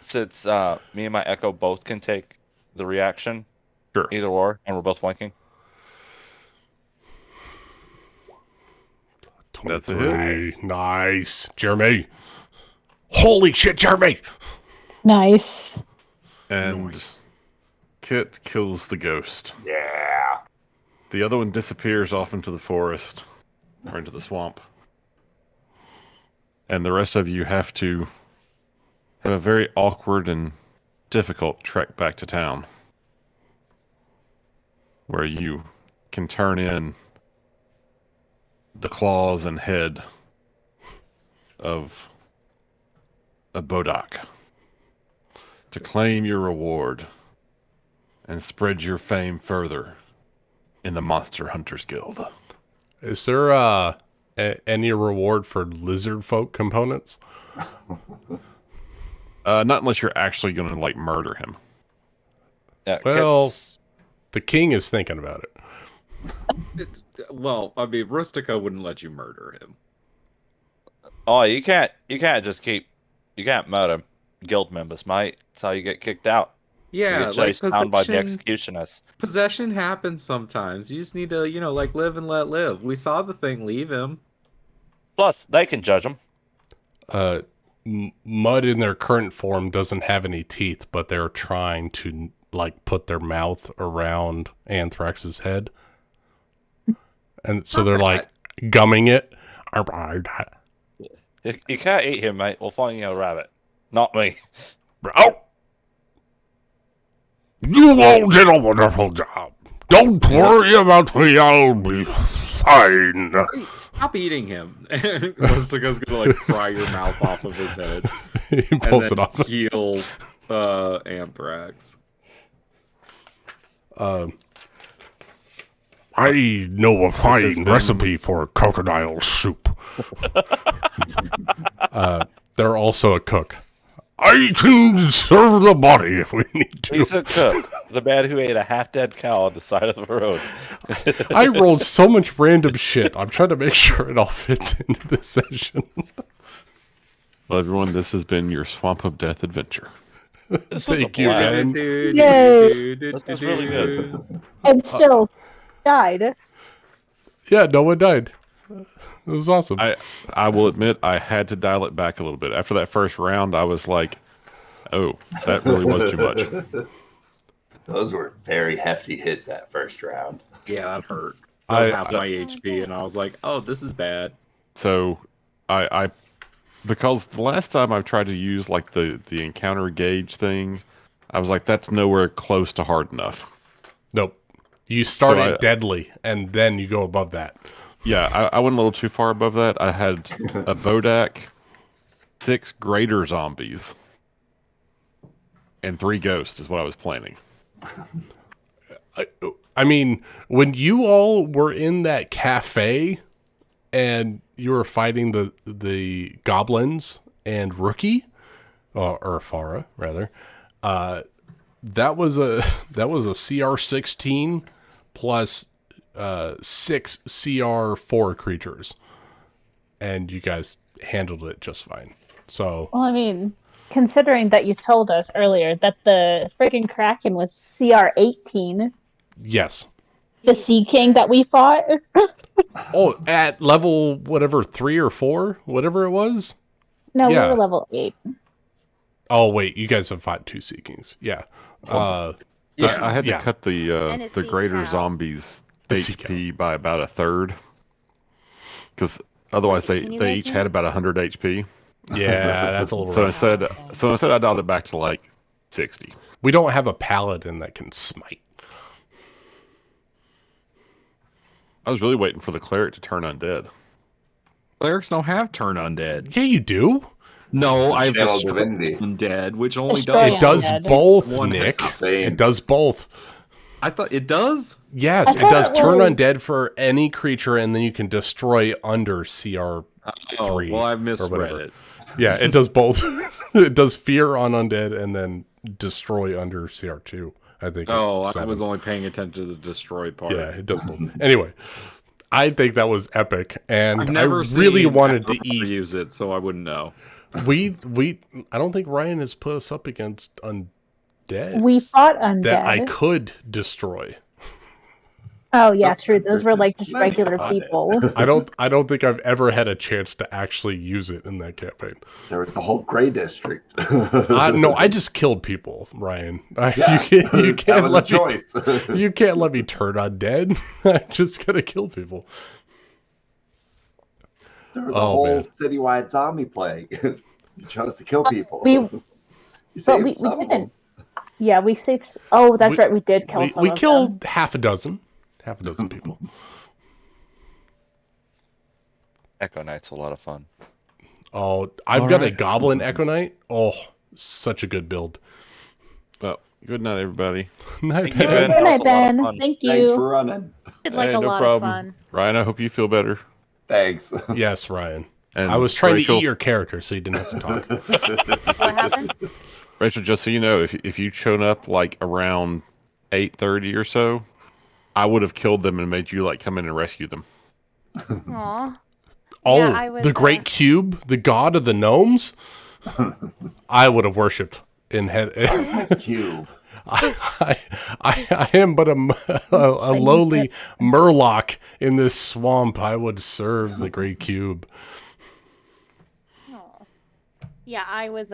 Since me and my Echo both can take the reaction. Sure. Either or, and we're both flanking. That's a hit. Nice. Jeremy. Holy shit, Jeremy! Nice. And Kit kills the ghost. Yeah. The other one disappears off into the forest or into the swamp. And the rest of you have to have a very awkward and difficult trek back to town, where you can turn in the claws and head of a Bodak to claim your reward and spread your fame further in the Monster Hunters Guild. Is there any reward for lizard folk components? Not unless you're actually going to, like, murder him. Yeah, Well, Kit's- the king is thinking about it. Well, I mean, Rustica wouldn't let you murder him. Oh, you can't murder guild members, mate. That's how you get kicked out. You Yeah, get like chased down by the executioners. possession happens sometimes. You just need to, like live and let live. We saw the thing leave him. Plus, they can judge them. Mud in their current form doesn't have any teeth, but they're trying to like put their mouth around Anthrax's head, and so they're like gumming it. You can't eat him, mate. We'll find you a rabbit. Not me. Oh, you all did a wonderful job. Don't worry about me. I'll be fine. Hey, stop eating him. Rustica's gonna like pry your mouth off of his head. He pulls it off. Heal Anthrax. I know a has fine been- recipe for crocodile soup. They're also a cook. I can serve the body if we need to. He's a cook. The man who ate a half-dead cow on the side of the road. I rolled so much random shit. I'm trying to make sure it all fits into this session. Well, everyone, this has been your Swamp of Death adventure. This was Thank a you, blast. man. Yay. This was really good. And still died. Yeah, no one died. It was awesome. I will admit I had to dial it back a little bit. After that first round, I was like, oh, that really was too much. Those were very hefty hits that first round. Yeah, that hurt. That was half my HP, and I was like, "Oh, this is bad." So, I because the last time I've tried to use like the encounter gauge thing, I was like, that's nowhere close to hard enough. Nope. You start So at deadly, and then you go above that. Yeah, I went a little too far above that. I had a Bodak, 6 greater zombies, and 3 ghosts is what I was planning. I mean, when you all were in that cafe and you were fighting the goblins and Rookie, or Farah rather. That was a CR16 plus 6 CR4 creatures, and you guys handled it just fine. So, well, I mean, considering that you told us earlier that the friggin' Kraken was CR18, yes. the Sea King that we fought. Oh, at level whatever 3 or 4, whatever it was. No, we Yeah. were level 8. Oh wait, you guys have fought 2 Sea Kings. Yeah. I had to cut And a the sea greater cow. zombies The sea HP by about a third, because otherwise Can you they guys each hear had me? about 100 HP. Yeah, that's a little So rough. instead I dialed it back to like 60. We don't have a paladin that can smite. I was really waiting for the cleric to turn undead. Clerics don't have turn undead. Yeah, you do. No, I have Channel destroy divinity. undead, which only Destroy does. It does undead. both, One Nick. hits the same. It does both. I thought it does. Yes, I it thought does it turn was- undead for any creature, and then you can destroy under CR. Oh, 3 well, I've or misread whatever. it. Yeah, it does both. It does fear on undead and then destroy under CR2. I think. Oh, I 7. was only paying attention to the destroy part. Yeah, it does both. Anyway, I think that was epic, and I've I never really seen wanted to Avatar eat. use it, so I wouldn't know. We I don't think Ryan has put us up against undead. We fought undead. that I could destroy. Oh yeah, true. Those were like just Not regular even people. I don't think I've ever had a chance to actually use it in that campaign. There was the whole gray district. No, I just killed people, Ryan. Yeah, you that can't was a let me. choice. You can't let me turn undead. I just gotta kill people. There was a Oh, whole man. citywide zombie plague. You chose to kill people. We- You But saved we some of them. didn't. Yeah, we six. Oh, that's We- right. We did kill some We of killed them. half a dozen people. Echo Knight's a lot of fun. Oh, I've got a goblin Echo Knight. Oh, such a good build. Well, good night, everybody. Night, Thank you, Ben. Ben. Good night, That was a lot of Ben. fun. Thank Thanks you. for running. It's like Hey, a no lot problem. of fun. Ryan, I hope you feel better. Thanks. Yes, Ryan. And I was trying Rachel, to eat your character, so you didn't have to talk. What happened? Rachel, just so you know, if you'd shown up like around 8:30 or so, I would have killed them and made you like come in and rescue them. Aw. Oh, Yeah, I was, the Great Cube, the god of the gnomes. I would have worshipped in head. Cube. I am but a lowly murloc in this swamp. I would serve the Great Cube. Aw. Yeah, I was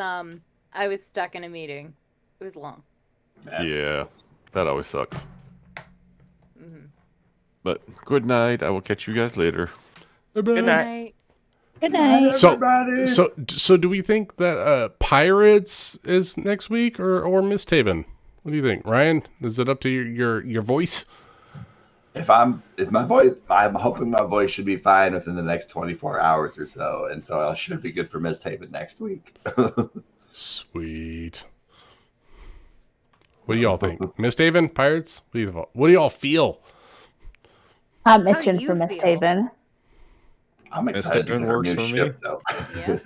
stuck in a meeting. It was long. Yeah, that always sucks. Mhm. But good night. I will catch you guys later. Good Good night. night. Good night. So do we think that Pirates is next week or Misthaven? What do you think, Ryan? Is it up to your voice? I'm hoping my voice should be fine within the next 24 hours or so, and so I should be good for Misthaven next week. Sweet. What do y'all think? Misthaven, Pirates? What do y'all feel? I'm How do itching you for Miss feel? Haven. I'm excited to Misthaven get our works new for me. ship, though. Yeah.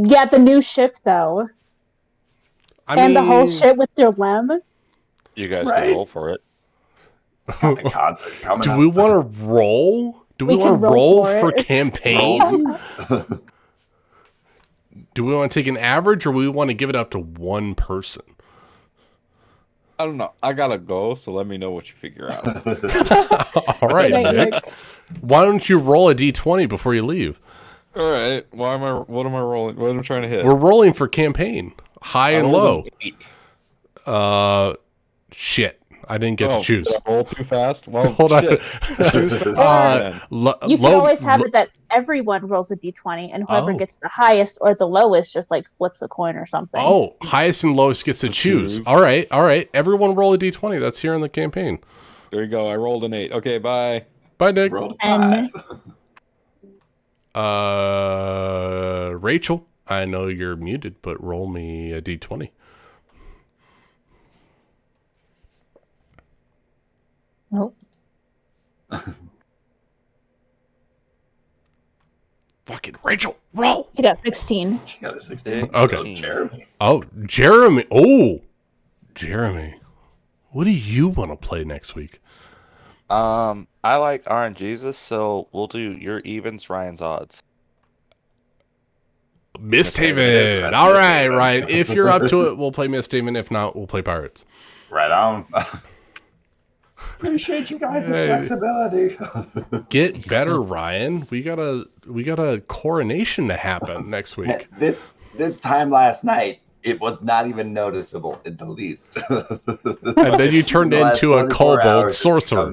Yeah, the new ship though, and the whole shit with their lem. You guys Right. can roll for it. Got the concert coming Do up. we want to roll? Do we We want can to roll roll for for it. campaigns? Do we want to take an average or we want to give it up to one person? I don't know. I gotta go, so let me know what you figure out. All right, Good night, Nick. Nick. Why don't you roll a d20 before you leave? All right. What am I rolling? What am I trying to hit? We're rolling for campaign, high and low. 8. Shit, I didn't get Oh, to choose. did I roll too fast? Well, Hold on. shit. Choose then. You can always have it that everyone rolls a d20, and whoever Oh. gets the highest or the lowest just like flips a coin or something. Oh, highest and lowest gets to choose. choose. All right. Everyone roll a d20. That's here in the campaign. There you go. I rolled an 8. Okay, bye. Bye, Nick. Roll And- 5. Rachel, I know you're muted, but roll me a d20. Nope. Fucking Rachel, roll. He got 16. She got a 16. Okay. So Jeremy. Oh, Jeremy. Oh, Jeremy. What do you want to play next week? I like RNGesus, so we'll do your evens, Ryan's odds. Misthaven. All right, right. If you're up to it, we'll play Misthaven. If not, we'll play Pirates. Right on. Appreciate you guys' flexibility. Get better, Ryan. We got a coronation to happen next week. This time last night, it was not even noticeable in the least. And then you turned into a kobold sorcerer.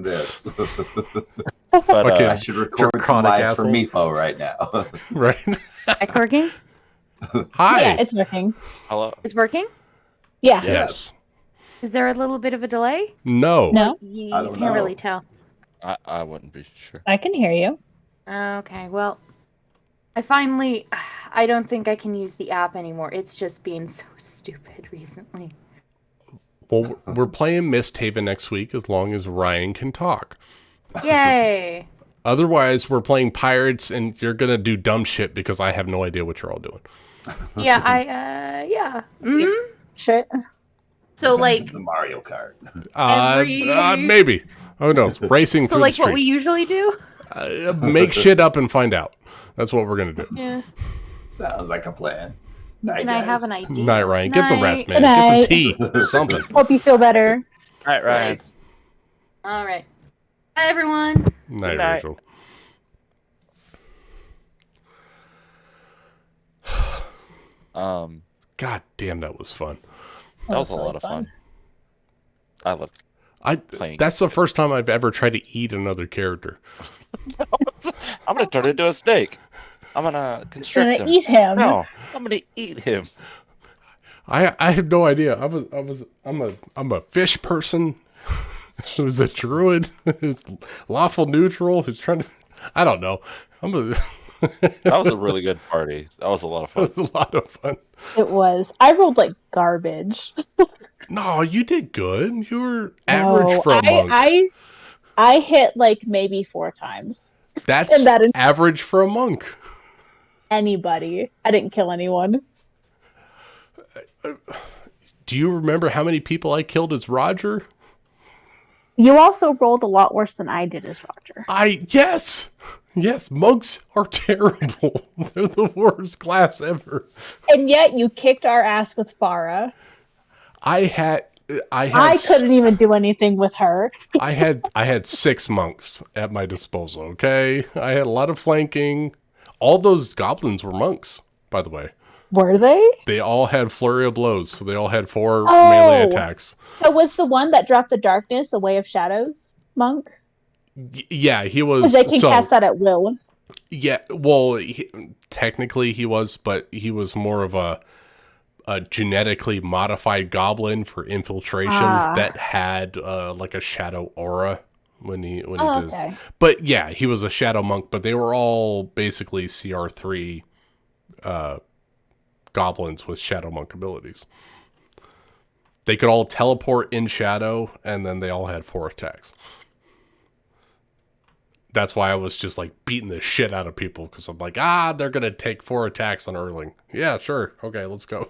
But Okay. I should record some lines for Meepo right now. Right. Mic working? Hi. Yeah, it's working. hello. It's working? Yeah. Yes. Is there a little bit of a delay? No. No, You I don't can't really know. tell. I wouldn't be sure. I can hear you. Okay, well, I don't think I can use the app anymore. It's just being so stupid recently. Well, we're playing Misthaven next week as long as Ryan can talk. Yay! Otherwise, we're playing Pirates, and you're gonna do dumb shit because I have no idea what you're all doing. Yeah, yeah. Mm-hmm. Shit. So, like, The Mario Kart. Maybe. Oh no, racing so through like the what we streets. usually do? Make shit up and find out. That's what we're gonna do. Yeah. Sounds like a plan. Night, And I guys. have an idea. Night, Ryan. Get some rest, man. Good Get some night. tea. Something. Hope you feel better. All right, Ryan. Thanks. All right. Bye, everyone. Night, night. Rachel. God damn, that was fun. That was a lot of fun. I love playing. That's the first time I've ever tried to eat another character. I'm gonna turn into a snake. I'm gonna constrict Gonna him. eat him. No, I'm gonna eat him. I had no idea. I'm a fish person who's a druid, who's lawful neutral, who's trying to. I don't know. That was a really good party. That was a lot of fun. It was a lot of fun. It was. I rolled like garbage. No, you did good. You were average No, for a monk. I hit like maybe 4 times. That's and that is- average for a monk. Anybody. I didn't kill anyone. Do you remember how many people I killed as Roger? You also rolled a lot worse than I did as Roger. Yes, monks are terrible. They're the worst class ever. And yet you kicked our ass with Farah. I couldn't even do anything with her. I had 6 monks at my disposal, okay? I had a lot of flanking. All those goblins were monks, by the way. Were they? They all had flurry of blows, so they all had 4 melee attacks. So was the one that dropped the darkness a way of shadows monk? Yeah, he was. Because they can cast that at will. Yeah, well, technically he was, but he was more of a genetically modified goblin for infiltration that had like a shadow aura when he does. Okay. But yeah, he was a shadow monk, but they were all basically CR3 goblins with shadow monk abilities. They could all teleport in shadow, and then they all had 4 attacks. That's why I was just like beating the shit out of people, because I'm like, they're gonna take 4 attacks on Erling. Yeah, sure. Okay, let's go.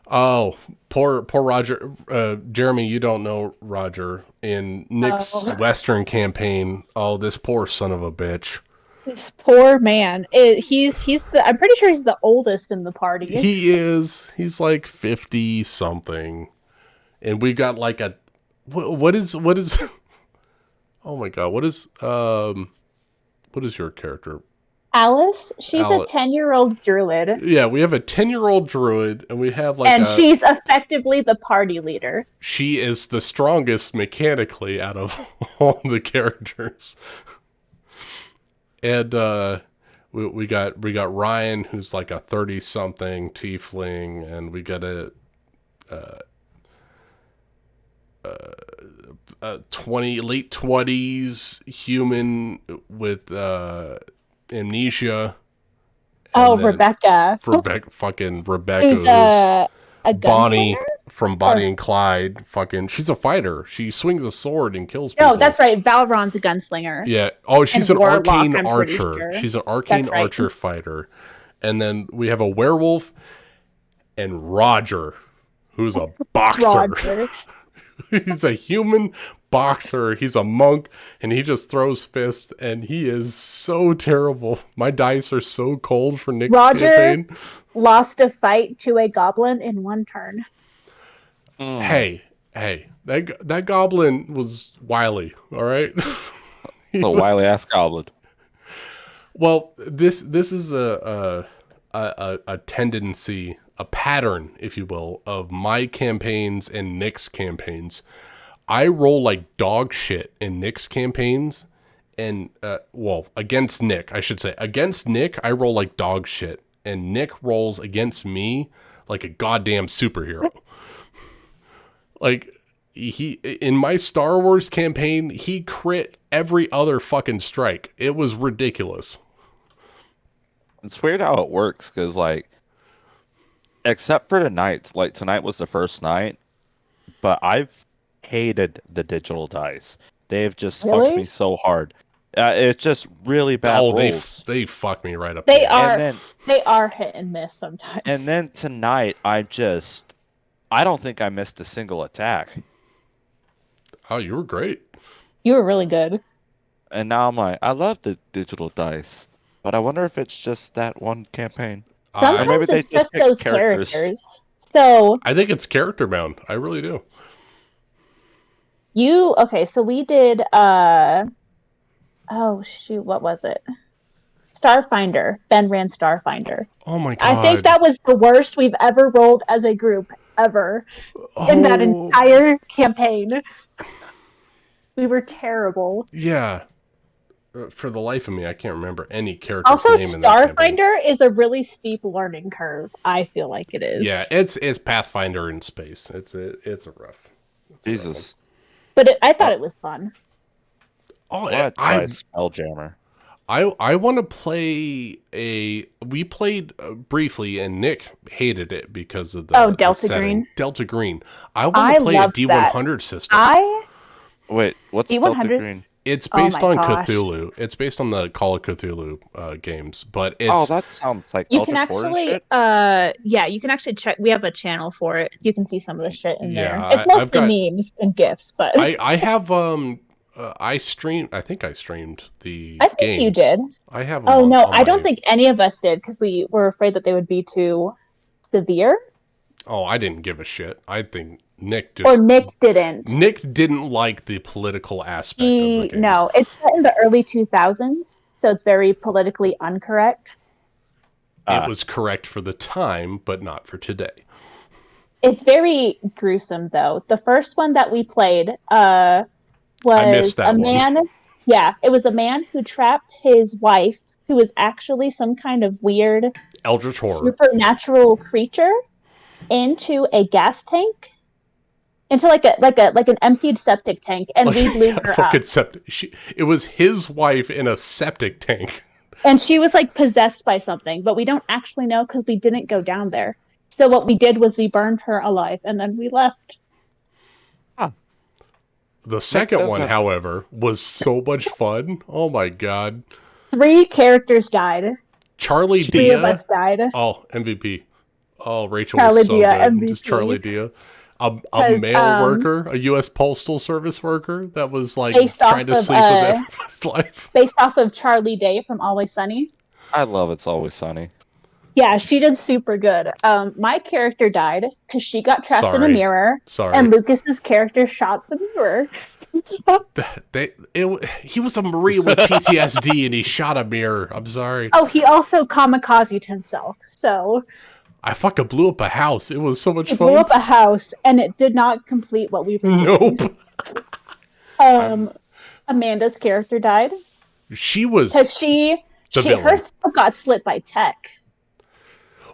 Oh, poor Roger. Jeremy, you don't know Roger. In Nick's Western campaign, this poor son of a bitch. This poor man. He's I'm pretty sure he's the oldest in the party. He is. He's like 50 something, and we got like a what is? Oh my god, what is your character? Alice, she's a 10-year-old druid. Yeah, we have a 10-year-old druid, and we have like and she's effectively the party leader. She is the strongest mechanically out of all the characters. And we got Ryan, who's like a 30-something tiefling, and we got a late 20s human with amnesia. Rebecca. Rebecca, Who's a Bonnie, gunslinger? from Bonnie and Clyde. Fucking, she's a fighter. She swings a sword and kills people. No, that's right. Valron's a gunslinger. Yeah. Oh, she's And an Warlock, arcane I'm pretty archer. sure. She's an arcane That's right. archer fighter. And then we have a werewolf and Roger, who's a boxer. Roger. He's a human boxer. He's a monk, and he just throws fists, and he is so terrible. My dice are so cold for Nick's Roger campaign. lost a fight to a goblin in one turn. Hey, that goblin was wily, all right? The wily ass goblin. Well, this is a tendency, a pattern, if you will, of my campaigns and Nick's campaigns. I roll like dog shit in Nick's campaigns, and against Nick, I should say. Against Nick, I roll like dog shit, and Nick rolls against me like a goddamn superhero. Like, he in my Star Wars campaign, he crit every other fucking strike. It was ridiculous. It's weird how it works because, like, except for the nights, like tonight was the first night, but I've hated the digital dice. They've just fucked me so hard. It's just really bad rolls. They fuck me right up. They are hit and miss sometimes. And then tonight, I don't think I missed a single attack. Oh, you were great. You were really good. And now I'm like, I love the digital dice, but I wonder if it's just that one campaign. Sometimes maybe they it's just just pick those characters. characters. So I think it's character bound. I really do. so we did oh shoot, what was it? Starfinder. Ben ran Starfinder. Oh my god. I think that was the worst we've ever rolled as a group ever in that entire campaign. We were terrible. Yeah. For the life of me, I can't remember any character's Also, name in that campaign. Starfinder is a really steep learning curve. I feel like it is. Yeah, it's Pathfinder in space. It's a rough. Jesus. But I thought it was fun. Oh, I Spelljammer. I want to play we played briefly, and Nick hated it because of the Delta setting. Green. Delta Green. I want to play a D100 system. Wait, what's D100? Delta Green? It's based on gosh. Cthulhu. It's based on the Call of Cthulhu games, but it's that sounds like you can actually you can actually check. We have a channel for it. You can see some of the shit in there. It's mostly memes and gifs, but I have I think I streamed the I think games. you did. I have Oh no, I don't think any of us did because we were afraid that they would be too severe. Oh, I didn't give a shit. I think Nick didn't. Nick didn't like the political aspect of the games. No, it's set in the early 2000s, so it's very politically incorrect. It was correct for the time, but not for today. It's very gruesome, though. The first one that we played was I missed that man. Yeah, it was a man who trapped his wife, who was actually some kind of weird Eldritch horror, supernatural creature, into a gas tank. Into like an emptied septic tank, and we blew her up. It was his wife in a septic tank, and she was like possessed by something, but we don't actually know because we didn't go down there. So what we did was we burned her alive, and then we left. The second one, however, was so much fun. Oh my god! 3 characters died. Charlie Dia. 3 of us died. Oh, MVP. Oh, Rachel Charlie was so Dia, good. MVP. Just Charlie Dia. A mail worker, a U.S. Postal Service worker that was like trying to sleep with everyone's life. Based off of Charlie Day from Always Sunny. I love It's Always Sunny. Yeah, she did super good. My character died because she got trapped in a mirror. Sorry. And Lucas's character shot the mirror. He was a Marine with PTSD and he shot a mirror. I'm sorry. Oh, he also kamikazed himself. So I fucking blew up a house. It was so much fun. Blew up a house, and it did not complete what we were doing. Nope. Amanda's character died. She was because her throat got slit by Tech.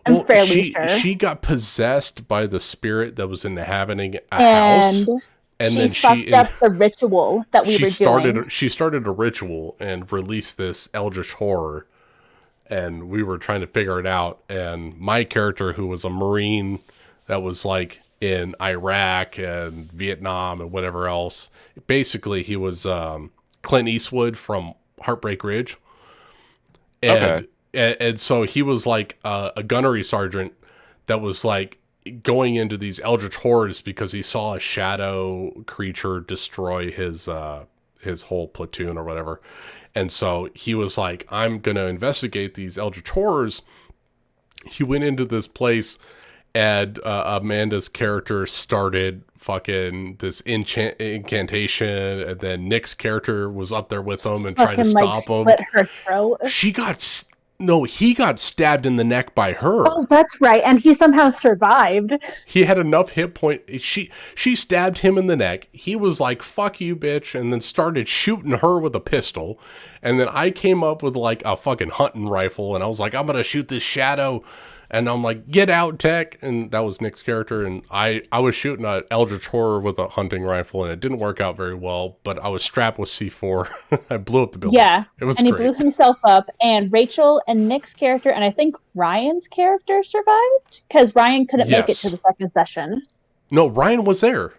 I'm fairly sure she got possessed by the spirit that was inhabiting a house, and then she fucked up the ritual that we were doing. She started a ritual and released this eldritch horror. And we were trying to figure it out. And my character, who was a Marine that was like in Iraq and Vietnam and whatever else. Basically, he was Clint Eastwood from Heartbreak Ridge. And, and so he was like a gunnery sergeant that was like going into these eldritch horrors because he saw a shadow creature destroy his whole platoon or whatever. And so he was like, I'm going to investigate these eldritch horrors. He went into this place, and Amanda's character started fucking this incantation, and then Nick's character was up there with him and trying to stop him. Split her throat. He got stabbed in the neck by her. Oh, that's right, and he somehow survived. He had enough hit point. She stabbed him in the neck. He was like, "Fuck you, bitch," and then started shooting her with a pistol. And then I came up with like a fucking hunting rifle, and I was like, "I'm gonna shoot this shadow." And I'm like, "Get out, Tech!" And that was Nick's character. And I was shooting an eldritch horror with a hunting rifle, and it didn't work out very well. But I was strapped with C4. I blew up the building. Yeah, it was and great. He blew himself up. And Rachel and Nick's character, and I think Ryan's character survived because Ryan couldn't make it to the second session. No, Ryan was there.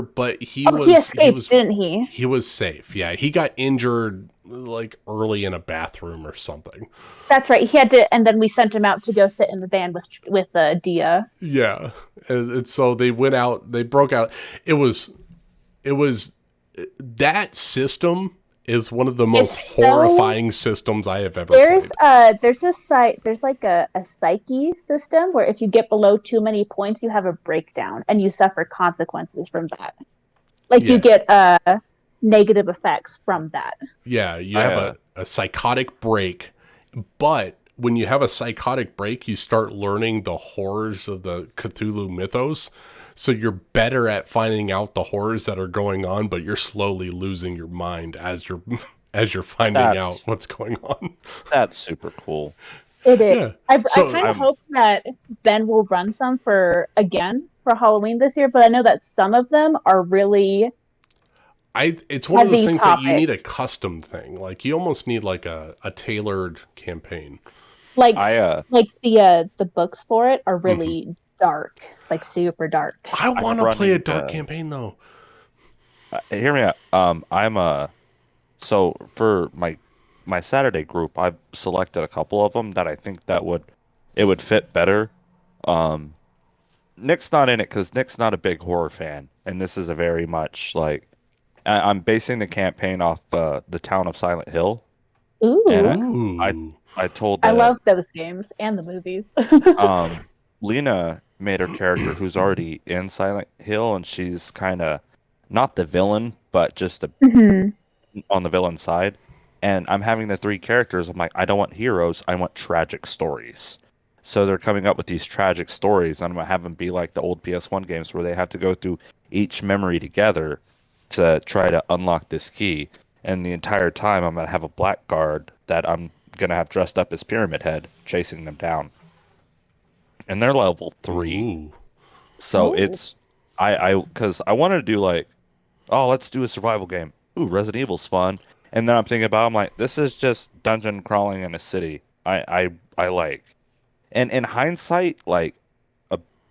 But he escaped, didn't he? He was safe. Yeah, he got injured like early in a bathroom or something. That's right. He had to, and then we sent him out to go sit in the van with Dia. Yeah, and so they went out. They broke out. It was that system is one of the most horrifying systems I have ever played. There's like a psyche system where if you get below too many points, you have a breakdown and you suffer consequences from that. Like you get negative effects from that. Yeah, you have a psychotic break, but when you have a psychotic break, you start learning the horrors of the Cthulhu mythos. So you're better at finding out the horrors that are going on, but you're slowly losing your mind as you're finding out what's going on. That's super cool. It is. Yeah. I kind of hope that Ben will run some for Halloween this year, but I know that some of them are really it's one of those things that you need a custom thing. Like you almost need like a tailored campaign. Like the books for it are really dark, like super dark. I want to play a dark campaign though. Hear me out. So for my Saturday group, I've selected a couple of them that I think it would fit better. Nick's not in it because Nick's not a big horror fan, and this is a very much like I'm basing the campaign off the town of Silent Hill. Ooh. And I told I love those games and the movies. Lena made her character who's already in Silent Hill, and she's kind of not the villain, but just on the villain side. And I'm having the three characters. I'm like, I don't want heroes. I want tragic stories. So they're coming up with these tragic stories, and I'm going to have them be like the old PS1 games where they have to go through each memory together to try to unlock this key. And the entire time, I'm going to have a blackguard that I'm going to have dressed up as Pyramid Head chasing them down. And they're level 3. Ooh. So it's... Because I wanted to do like, let's do a survival game. Ooh, Resident Evil's fun. And then I'm thinking about, I'm like, this is just dungeon crawling in a city. I like. And in hindsight, like,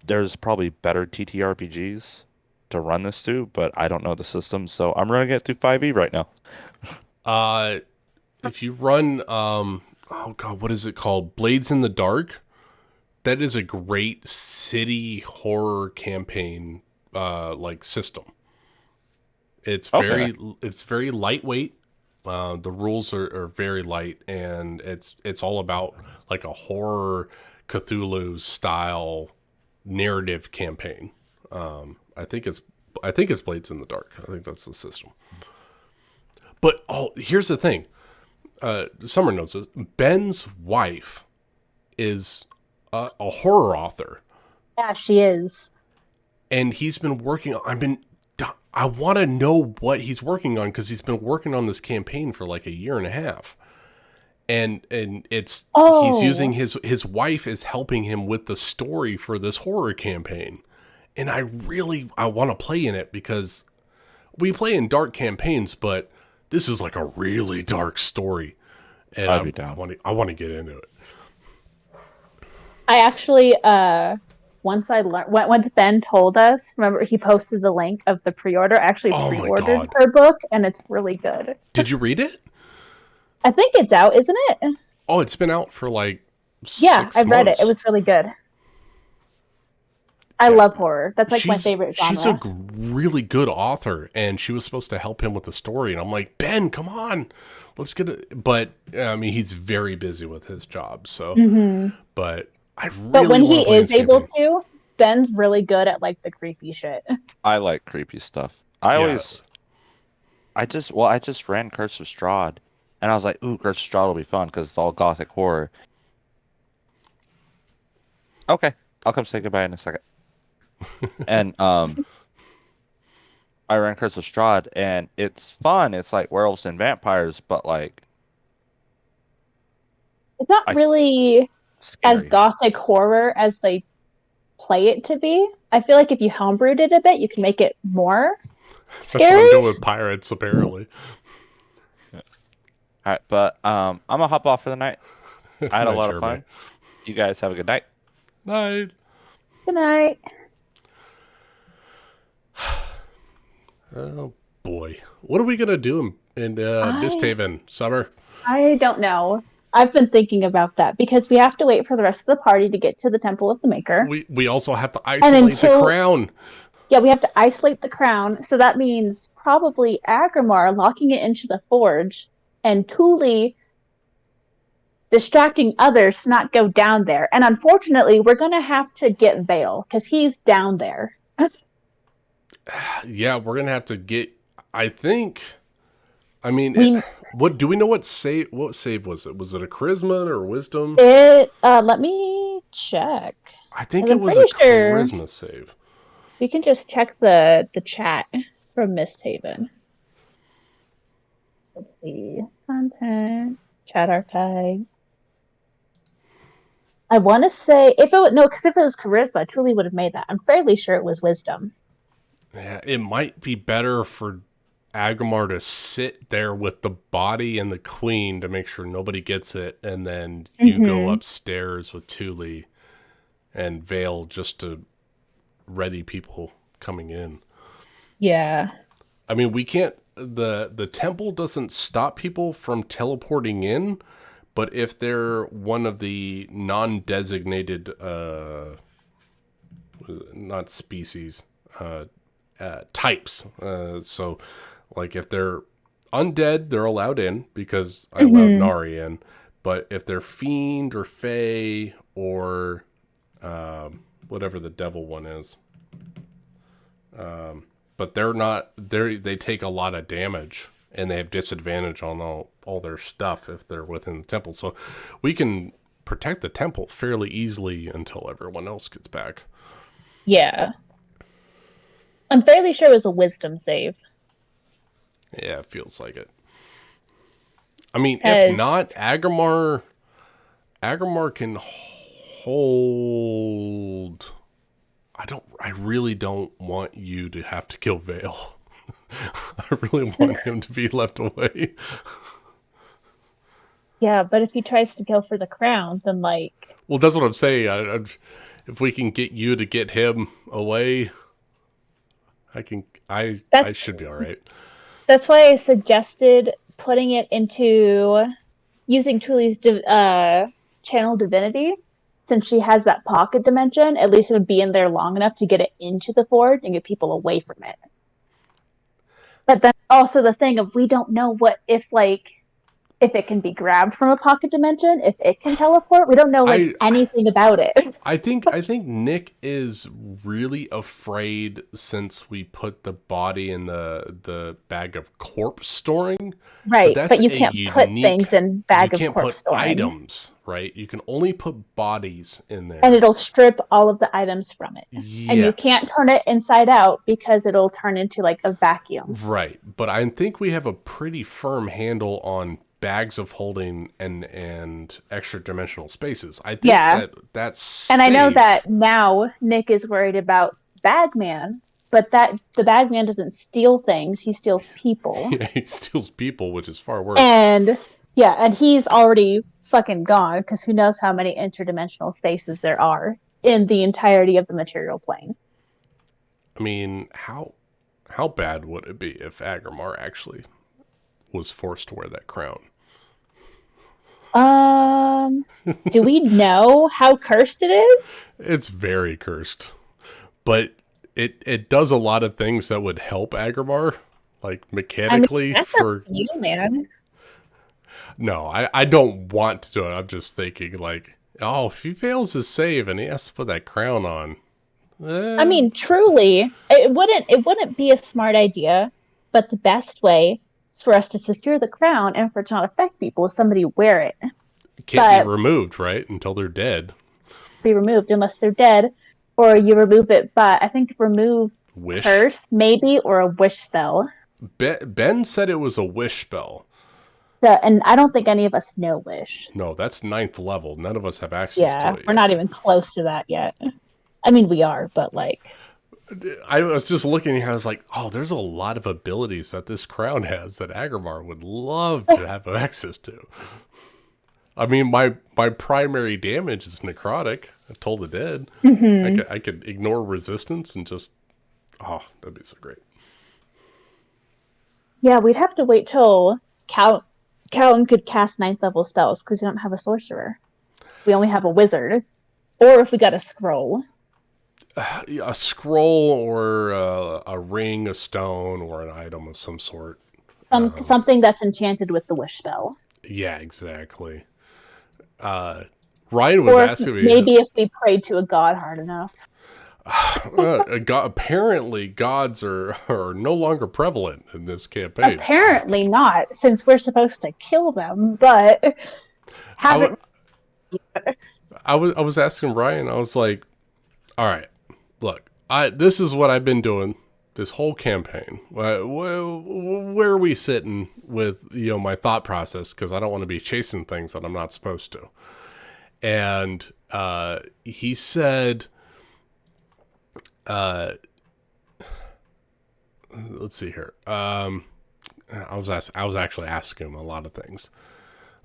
there's probably better TTRPGs to run this to, but I don't know the system, so I'm running it through 5e right now. If you run, what is it called? Blades in the Dark? That is a great city horror campaign, system. It's very lightweight. The rules are very light, and it's all about like a horror Cthulhu style narrative campaign. I think it's Blades in the Dark. I think that's the system. But here's the thing. Summer knows this. Ben's wife is a horror author. Yeah, she is. And he's been working on. I want to know what he's working on because he's been working on this campaign for like a year and a half. And he's using his wife is helping him with the story for this horror campaign. And I want to play in it because we play in dark campaigns, but this is like a really dark story. And I want to get into it. I actually once Ben told us, remember he posted the link of the pre-order. I actually pre-ordered her book, and it's really good. Did you read it? I think it's out, isn't it? Oh, it's been out for like 6 months. I've read it. It was really good. I love horror. That's like my favorite genre. She's a really good author, and she was supposed to help him with the story. And I'm like, Ben, come on, let's get it. But I mean, he's very busy with his job, so. But I really. But when he is able to, Ben's really good at like the creepy shit. I like creepy stuff. I just ran Curse of Strahd, and I was like, ooh, Curse of Strahd will be fun because it's all gothic horror. Okay, I'll come say goodbye in a second. And I ran Curse of Strahd, and it's fun. It's like werewolves and vampires, but like it's not really as gothic horror as they play it to be. I feel like if you homebrewed it a bit, you can make it more scary. That's what I'm doing with pirates, apparently. All right, but I'm gonna hop off for the night. I had a lot of fun. You guys have a good night. Night. Good night. Oh boy, what are we gonna do in Misthaven, Summer? I don't know. I've been thinking about that because we have to wait for the rest of the party to get to the Temple of the Maker. We also have to isolate the crown. Yeah, we have to isolate the crown. So that means probably Agrimar locking it into the forge and Thule distracting others to not go down there. And unfortunately, we're going to have to get Vale because he's down there. Yeah, we're going to have to get, I think, I mean, what do we know what save was it? Was it a charisma or wisdom? Let me check. I think it was a charisma save. We can just check the chat from Misthaven. Let's see. Content, chat archive. I want to say if it was charisma, Truly would have made that. I'm fairly sure it was wisdom. Yeah, it might be better for Agrimar to sit there with the body and the queen to make sure nobody gets it, and then you go upstairs with Thule and Vale just to ready people coming in. Yeah. I mean, we can't, the temple doesn't stop people from teleporting in, but if they're one of the non-designated, not species, types. So, like, if they're undead, they're allowed in because I allowed Nari in. But if they're fiend or fae or whatever the devil one is, but they're not. They take a lot of damage and they have disadvantage on all their stuff if they're within the temple. So we can protect the temple fairly easily until everyone else gets back. Yeah. I'm fairly sure it was a wisdom save. Yeah, it feels like it. I mean, if not, Agrimar can hold. I really don't want you to have to kill Vale. I really want him to be left away. Yeah, but if he tries to go for the crown, then like. Well, that's what I'm saying. If we can get you to get him away, I should be all right. That's why I suggested putting it into using Truly's channel divinity. Since she has that pocket dimension, at least it would be in there long enough to get it into the forge and get people away from it. But then also the thing of we don't know if it can be grabbed from a pocket dimension, if it can teleport. We don't know anything about it. I think Nick is really afraid since we put the body in the bag of corpse storing. Right, but you can't put things in bag of corpse storing. Items, right? You can only put bodies in there. And it'll strip all of the items from it. Yes. And you can't turn it inside out because it'll turn into like a vacuum. Right, but I think we have a pretty firm handle on bags of holding and extra dimensional spaces. I think that's safe. And I know that now Nick is worried about Bagman, but the Bagman doesn't steal things, he steals people. Yeah, he steals people, which is far worse. And he's already fucking gone because who knows how many interdimensional spaces there are. in the entirety of the material plane. I mean, how bad would it be if Agrimar actually was forced to wear that crown? Do we know how cursed it is? It's very cursed. But it does a lot of things that would help Agrimar, like mechanically. That's up to you, man. No, I don't want to do it. I'm just thinking like, oh, if he fails his save and he has to put that crown on. I mean, truly, it wouldn't be a smart idea, but the best way for us to secure the crown and for it to not affect people is somebody wear it. It can't be removed, right? Until they're dead. Be removed unless they're dead, or you remove it by, I think, remove wish curse, maybe, or a wish spell. Ben said it was a wish spell. So, and I don't think any of us know wish. No, that's 9th level. None of us have access to it. We're not even close to that yet. I mean, we are, but like... I was just looking here, I was like, oh, there's a lot of abilities that this crown has that Agrimar would love to have access to. I mean, my primary damage is necrotic. I told the dead. Mm-hmm. I could ignore resistance and just... Oh, that'd be so great. Yeah, we'd have to wait till Callum could cast 9th level spells, because we don't have a sorcerer. We only have a wizard. Or if we got a scroll. A scroll or a ring, a stone, or an item of some sort. Something that's enchanted with the wish spell. Yeah, exactly. Ryan was asking me... Maybe if we prayed to a god hard enough. Apparently, gods are no longer prevalent in this campaign. Apparently not, since we're supposed to kill them, but haven't... I was asking Ryan, I was like, all right, look, this is what I've been doing this whole campaign. Where are we sitting with my thought process? Because I don't want to be chasing things that I'm not supposed to. And he said, let's see here. I was actually asking him a lot of things,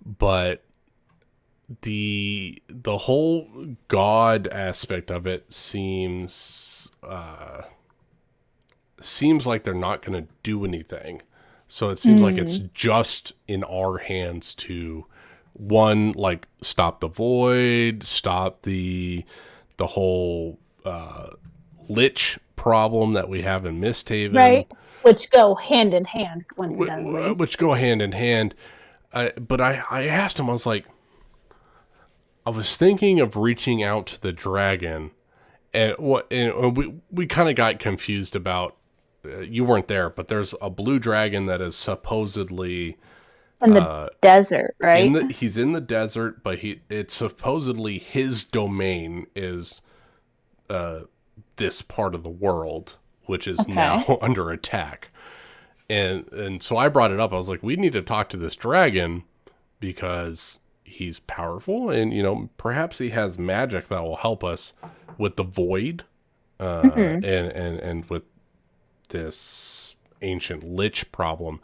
but the whole god aspect of it seems like they're not going to do anything. So it seems like it's just in our hands to, one, like, stop the void, stop the whole lich problem that we have in Misthaven. Right, which go hand in hand. Which go hand in hand. But I asked him, I was like, I was thinking of reaching out to the dragon, and we kind of got confused about, you weren't there, but there's a blue dragon that is supposedly in the desert, right? He's in the desert, but it's supposedly his domain is this part of the world, which is now under attack. And so I brought it up. I was like, we need to talk to this dragon because he's powerful, and perhaps he has magic that will help us with the void, and with this ancient lich problem.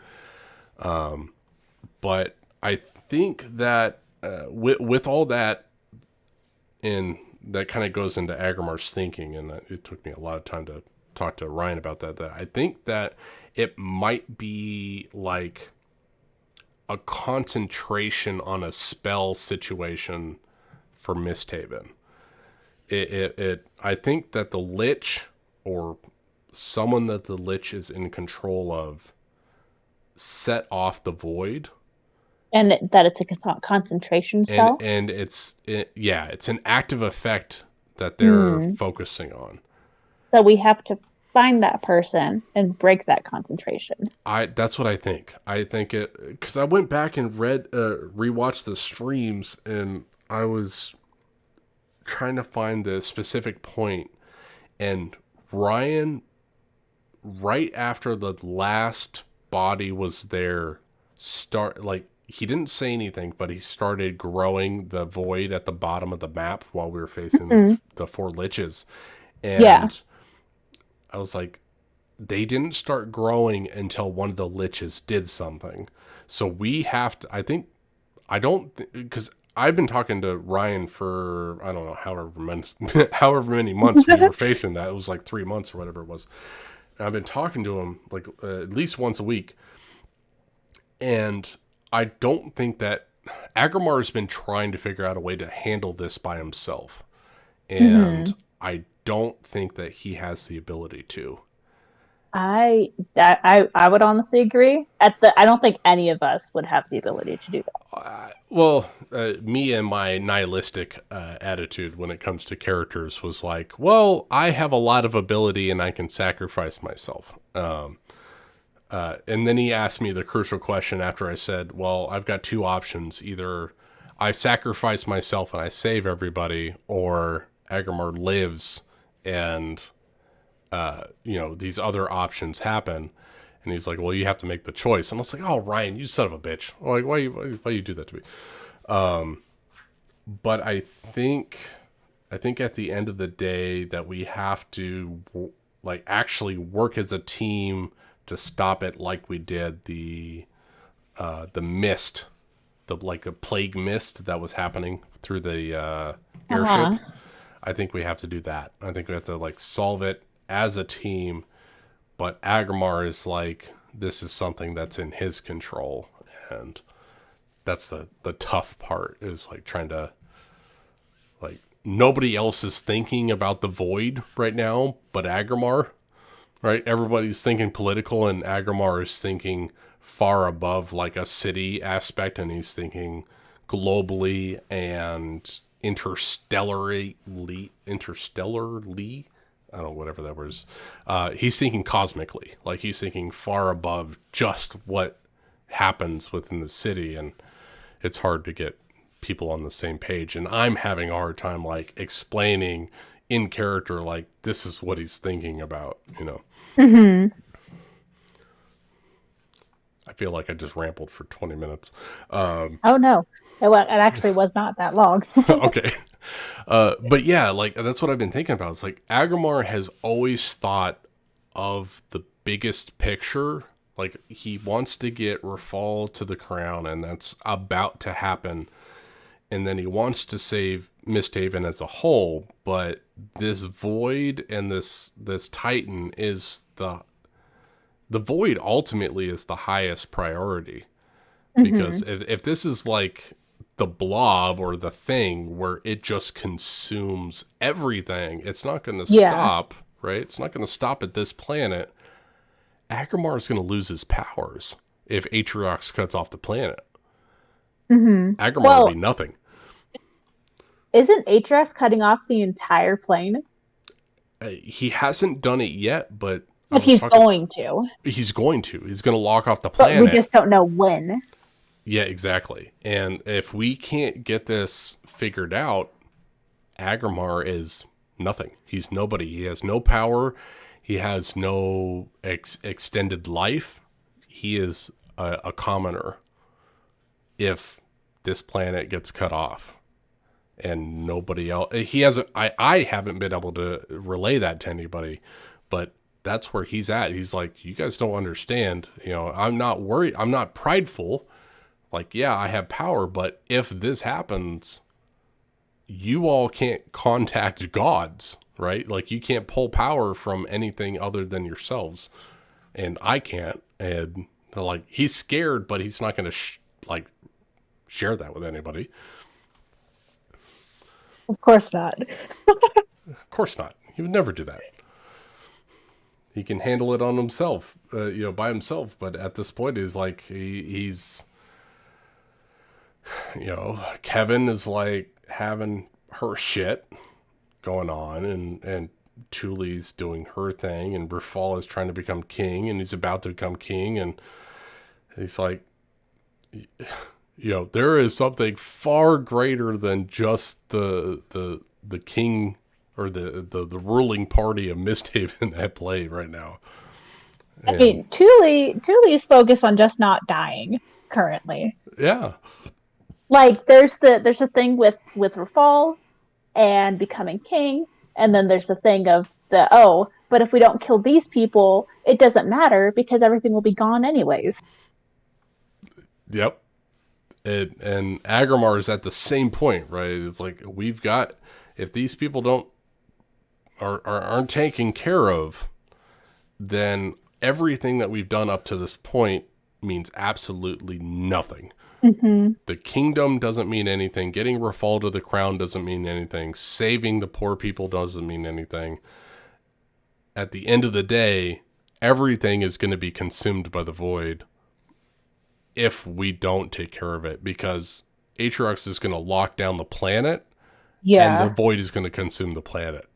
But I think that with all that, and that kind of goes into Agrimar's thinking, and it took me a lot of time to talk to Ryan about that I think that it might be like a concentration on a spell situation for Misthaven. I think that the lich, or someone that the lich is in control of, set off the void, and that it's a concentration spell, and it's an active effect that they're focusing on. So we have to find that person and break that concentration. That's what I think. I think it, because I went back and rewatched the streams, and I was trying to find the specific point, and Ryan, right after the last body was there, he didn't say anything, but he started growing the void at the bottom of the map while we were facing the 4 liches. And I was like, they didn't start growing until one of the liches did something. So we have to, because I've been talking to Ryan for, I don't know, however many months we were facing that. It was like 3 months or whatever it was. And I've been talking to him like at least once a week. And I don't think that Agrimar has been trying to figure out a way to handle this by himself. And I don't think that he has the ability to. I would honestly agree. I don't think any of us would have the ability to do that. Me and my nihilistic attitude when it comes to characters was like, well, I have a lot of ability and I can sacrifice myself. And then he asked me the crucial question after I said, well, I've got two options. Either I sacrifice myself and I save everybody, or Agrimar lives and these other options happen. And he's like, well, you have to make the choice. And I was like, oh, Ryan, you son of a bitch. Like, why you do that to me? But I think at the end of the day that we have to like actually work as a team to stop it, like we did the mist, the plague mist that was happening through the airship. I think we have to do that. I think we have to like solve it as a team. But Agrimar is like, this is something that's in his control, and that's the tough part, is like trying to, like, nobody else is thinking about the void right now but Agrimar, right? Everybody's thinking political, and Agrimar is thinking far above like a city aspect, and he's thinking globally and interstellarly. I don't know, whatever that was. He's thinking cosmically, like he's thinking far above just what happens within the city, and it's hard to get people on the same page. And I'm having a hard time like explaining in character, like, this is what he's thinking about, you know. I feel like I just rambled for 20 minutes. Oh no, it actually was not that long. Okay. But yeah, like, that's what I've been thinking about. It's like Agrimar has always thought of the biggest picture. Like, he wants to get Rafal to the crown, and that's about to happen. And then he wants to save Misthaven as a whole, but this void and this Titan is the void ultimately is the highest priority. Because if this is like the blob or the thing where it just consumes everything, it's not going to stop, right? It's not going to stop at this planet. Agrimar is going to lose his powers if Atriox cuts off the planet. Agrimar will be nothing. Isn't Atriox cutting off the entire plane? He hasn't done it yet, but he's going to. He's going to. He's going to lock off the planet. But we just don't know when. Yeah, exactly. And if we can't get this figured out, Agrimar is nothing. He's nobody. He has no power. He has no extended life. He is a commoner if this planet gets cut off. And nobody else. He hasn't. I haven't been able to relay that to anybody, but that's where he's at. He's like, you guys don't understand. You know, I'm not worried. I'm not prideful. Like, yeah, I have power, but if this happens, you all can't contact gods, right? Like, you can't pull power from anything other than yourselves, and I can't. And like, he's scared, but he's not going to share that with anybody. Of course not. Of course not. He would never do that. He can handle it on himself, by himself. But at this point, is like he's. Kevin is like having her shit going on, and Thule's doing her thing, and Rafal is trying to become king, and he's about to become king, and he's like, there is something far greater than just the king or the ruling party of Misthaven at play right now. And, I mean, Thule's focused on just not dying currently. Yeah. Like, there's a thing with Rafal and becoming king, and then there's the thing of but if we don't kill these people, it doesn't matter because everything will be gone anyways. Yep. And Agrimar is at the same point, right? It's like we've got, if these people aren't taken care of, then everything that we've done up to this point means absolutely nothing. Mm-hmm. The kingdom doesn't mean anything. Getting Rafal to the crown doesn't mean anything. Saving the poor people doesn't mean anything. At the end of the day, everything is going to be consumed by the void if we don't take care of it, because Atriox is going to lock down the planet, and the void is going to consume the planet.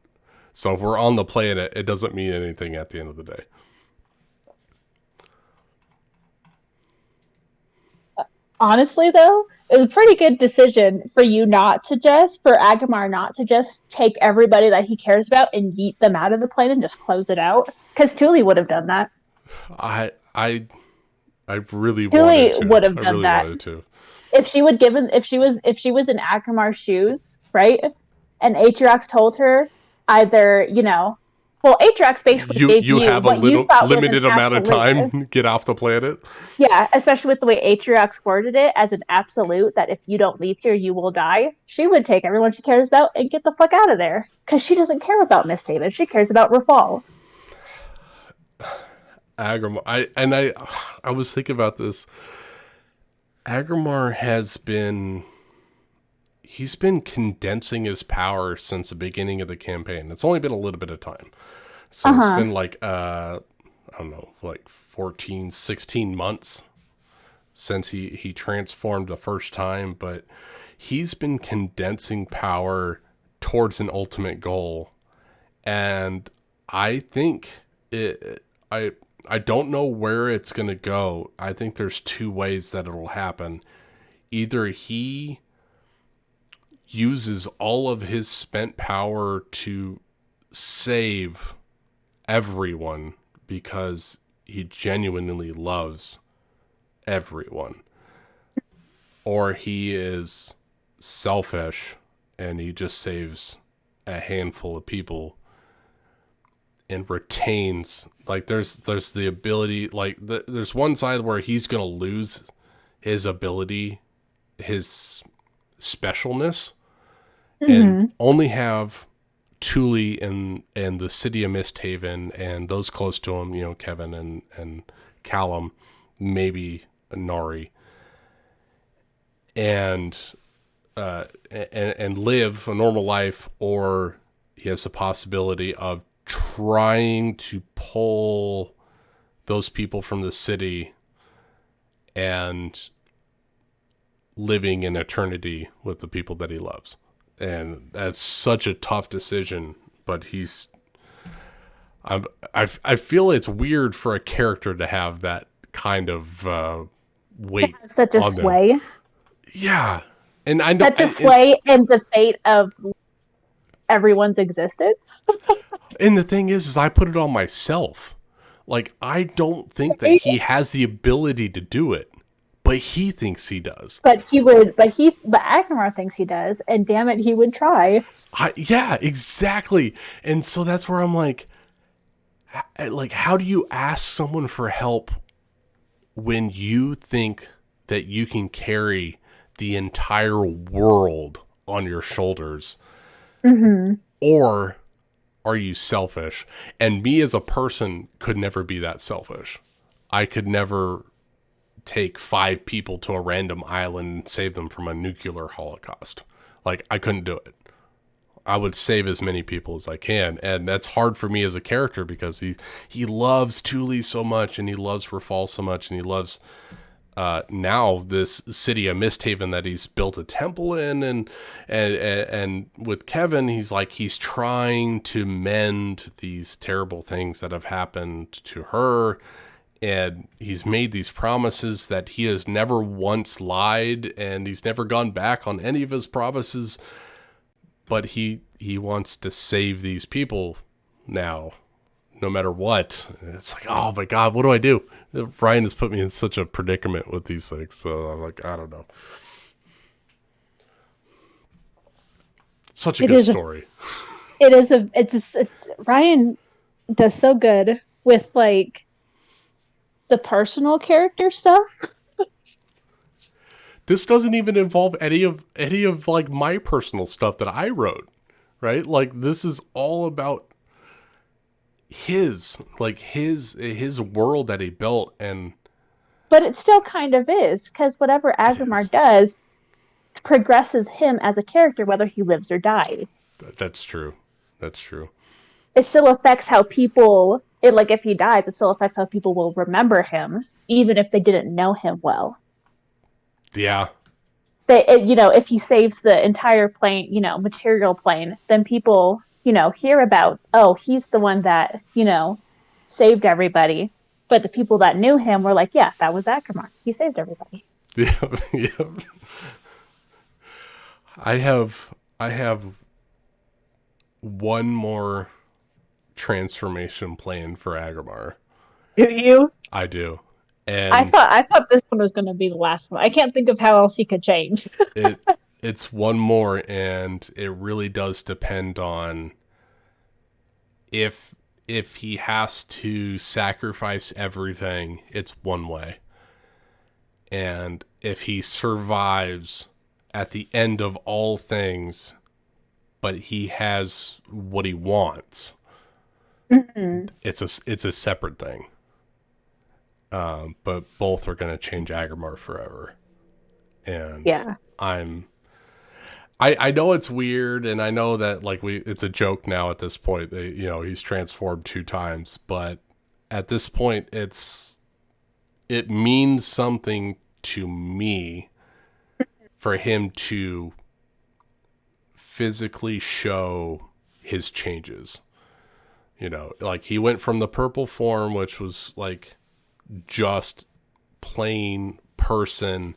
So if we're on the planet, it doesn't mean anything at the end of the day. Honestly, though, it was a pretty good decision for Agamar not to just take everybody that he cares about and yeet them out of the plane and just close it out. Because Thule would have done that. I really Thule would have I done really that. wanted to. If she was in Agamar's shoes, right? And Atriox told her either, well, Atriox basically gave you have a little limited amount of absolute. time, get off the planet. Yeah, especially with the way Atriox worded it as an absolute, that if you don't leave here, you will die. She would take everyone she cares about and get the fuck out of there. Because she doesn't care about Misthaven. She cares about Rafal. Agrimar, I was thinking about this. Agrimar he's been condensing his power since the beginning of the campaign. It's only been a little bit of time. So it's been like, I don't know, like 14, 16 months since he transformed the first time, but he's been condensing power towards an ultimate goal. And I think I don't know where it's going to go. I think there's two ways that it'll happen. Either he uses all of his spent power to save everyone because he genuinely loves everyone, or he is selfish and he just saves a handful of people and retains, like, there's the ability, like, there's one side where he's gonna lose his ability, his specialness, and only have Thule and the city of Misthaven and those close to him, Kevin and Callum, maybe Nari, and live a normal life, or he has the possibility of trying to pull those people from the city and living in eternity with the people that he loves. And that's such a tough decision, but I feel it's weird for a character to have that kind of weight, such a sway. Yeah, and I know such a sway in the fate of everyone's existence. And the thing is I put it on myself. Like, I don't think that he has the ability to do it, but he thinks he does. But Agrimar thinks he does, and damn it, he would try. Yeah, exactly. And so that's where I'm like, how do you ask someone for help when you think that you can carry the entire world on your shoulders? Mm-hmm. Or are you selfish? And me as a person could never be that selfish. I could never take 5 people to a random island and save them from a nuclear holocaust. Like, I couldn't do it. I would save as many people as I can. And that's hard for me as a character because he loves Thule so much, and he loves Rafal so much, and he loves now this city of Misthaven that he's built a temple in, and with Kevin, he's trying to mend these terrible things that have happened to her, and he's made these promises that he has never once lied, and he's never gone back on any of his promises, but he wants to save these people now, no matter what. It's like, oh my God, what do I do? Ryan has put me in such a predicament with these things, so I'm like, I don't know. Such a good story. Ryan does so good with, like, the personal character stuff. this doesn't even involve any of like my personal stuff that I wrote, right? Like this is all about his world that he built. And but it still kind of is, because whatever Agrimar does progresses him as a character, whether he lives or dies. That's true. It still affects how people, if he dies, it still affects how people will remember him, even if they didn't know him well. Yeah. If he saves the entire plane, material plane, then people, hear about, oh, he's the one that, saved everybody. But the people that knew him were like, yeah, that was Agrimar. He saved everybody. Yeah. I have one more transformation plan for Agrimar. Do you? I do. And I thought this one was going to be the last one. I can't think of how else he could change. it's one more, and it really does depend on if he has to sacrifice everything, it's one way. And if he survives at the end of all things, but he has what he wants, it's a separate thing. But both are going to change Agrimar forever. And yeah. I know it's weird, and I know that it's a joke now at this point that, he's transformed 2 times, but at this point it means something to me for him to physically show his changes. He went from the purple form, which was just plain person,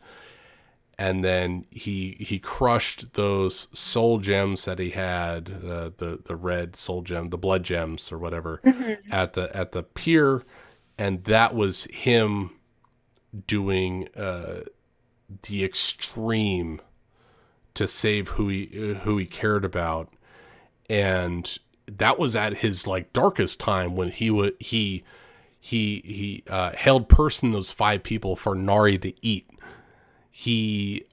and then he crushed those soul gems that he had, the red soul gem, the blood gems or whatever, at the pier, and that was him doing the extreme to save who he cared about. And that was at his darkest time, when he held person those 5 people for Nari to eat. He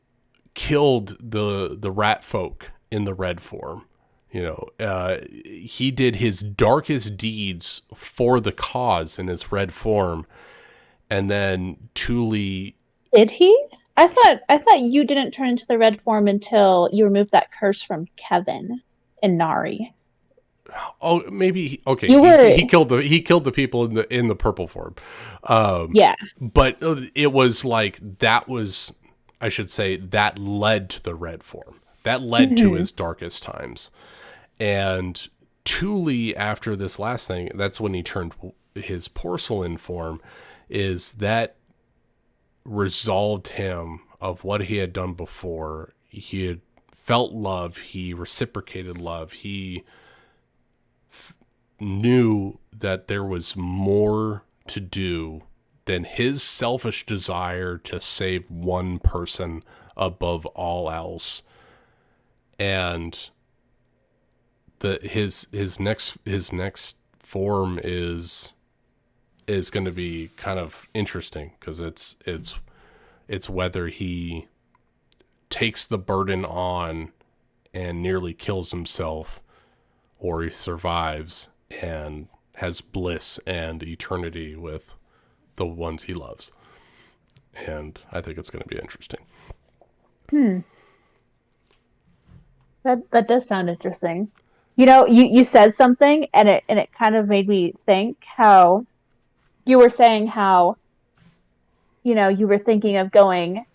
killed the rat folk in the red form. He did his darkest deeds for the cause in his red form. And then Thule... Did he? I thought you didn't turn into the red form until you removed that curse from Kevin and Nari. Oh, maybe. Okay. He killed the people in the purple form. Yeah. But it was I should say, that led to the red form. That led to his darkest times. And Thule, after this last thing, that's when he turned his porcelain form, is that resolved him of what he had done before. He had felt love. He reciprocated love. He knew that there was more to do than his selfish desire to save one person above all else. And his next form is going to be kind of interesting, because it's whether he takes the burden on and nearly kills himself, or he survives and has bliss and eternity with the ones he loves. And I think it's going to be interesting. That does sound interesting. You said something, and it kind of made me think how you were saying how, you were thinking of going,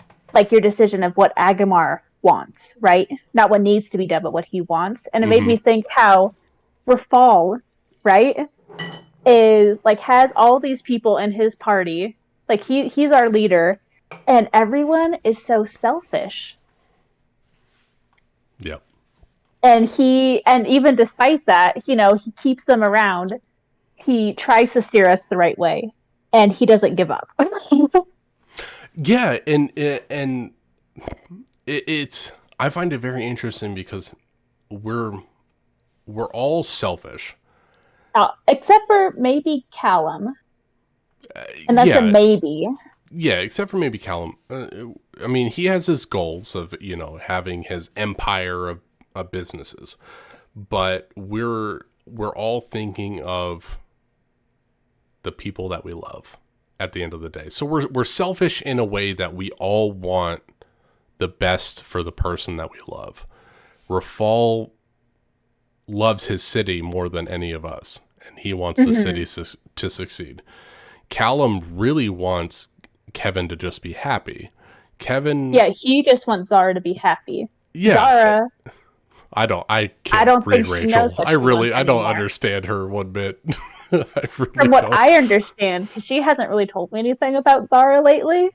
your decision of what Agrimar wants, right? Not what needs to be done, but what he wants. And it made me think how Rafal, right, is has all these people in his party. He's our leader, and everyone is so selfish. Yep. And even despite that, he keeps them around. He tries to steer us the right way, and he doesn't give up. Yeah, and it's I find it very interesting, because we're all selfish, except for maybe Callum, and that's a maybe. Yeah, except for maybe Callum. I mean, he has his goals of, having his empire of businesses, but we're all thinking of the people that we love at the end of the day. So we're selfish in a way that we all want the best for the person that we love. Rafal loves his city more than any of us, and he wants the city to succeed. Callum really wants Kevin to just be happy. Kevin, he just wants Zara to be happy. Yeah, Zara, I can't read think she Rachel. knows what I she really, wants I don't anymore. understand her one bit. I really from what don't. I understand, because she hasn't really told me anything about Zara lately,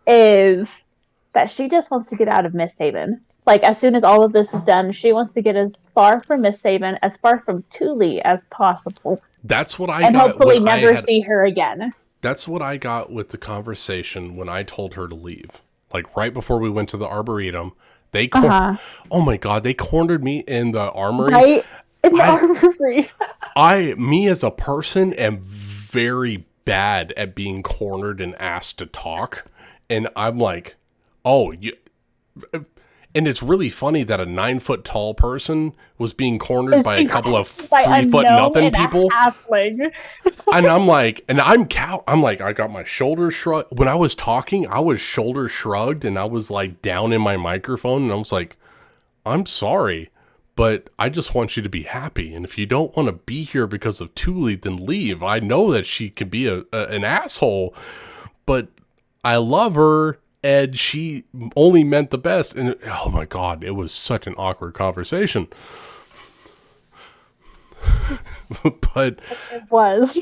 is that she just wants to get out of Misthaven. Like, as soon as all of this is done, she wants to get as far from Misthaven, as far from Thule as possible. That's what I and got. hopefully never see her again. That's what I got with the conversation when I told her to leave. Like, right before we went to the Arboretum, they oh my God, they cornered me in the armory. Right? In the armory. Me as a person am very bad at being cornered and asked to talk. And I'm like, oh, you... And it's really funny that a 9-foot tall person was being cornered by a couple of 3-foot nothing people. And I'm like, I got my shoulders shrugged. When I was talking, I was shoulder shrugged and I was like down in my microphone. And I was like, I'm sorry, but I just want you to be happy. And if you don't want to be here because of Thule, then leave. I know that she can be an asshole, but I love her. And she only meant the best. And oh my God, it was such an awkward conversation. But it was.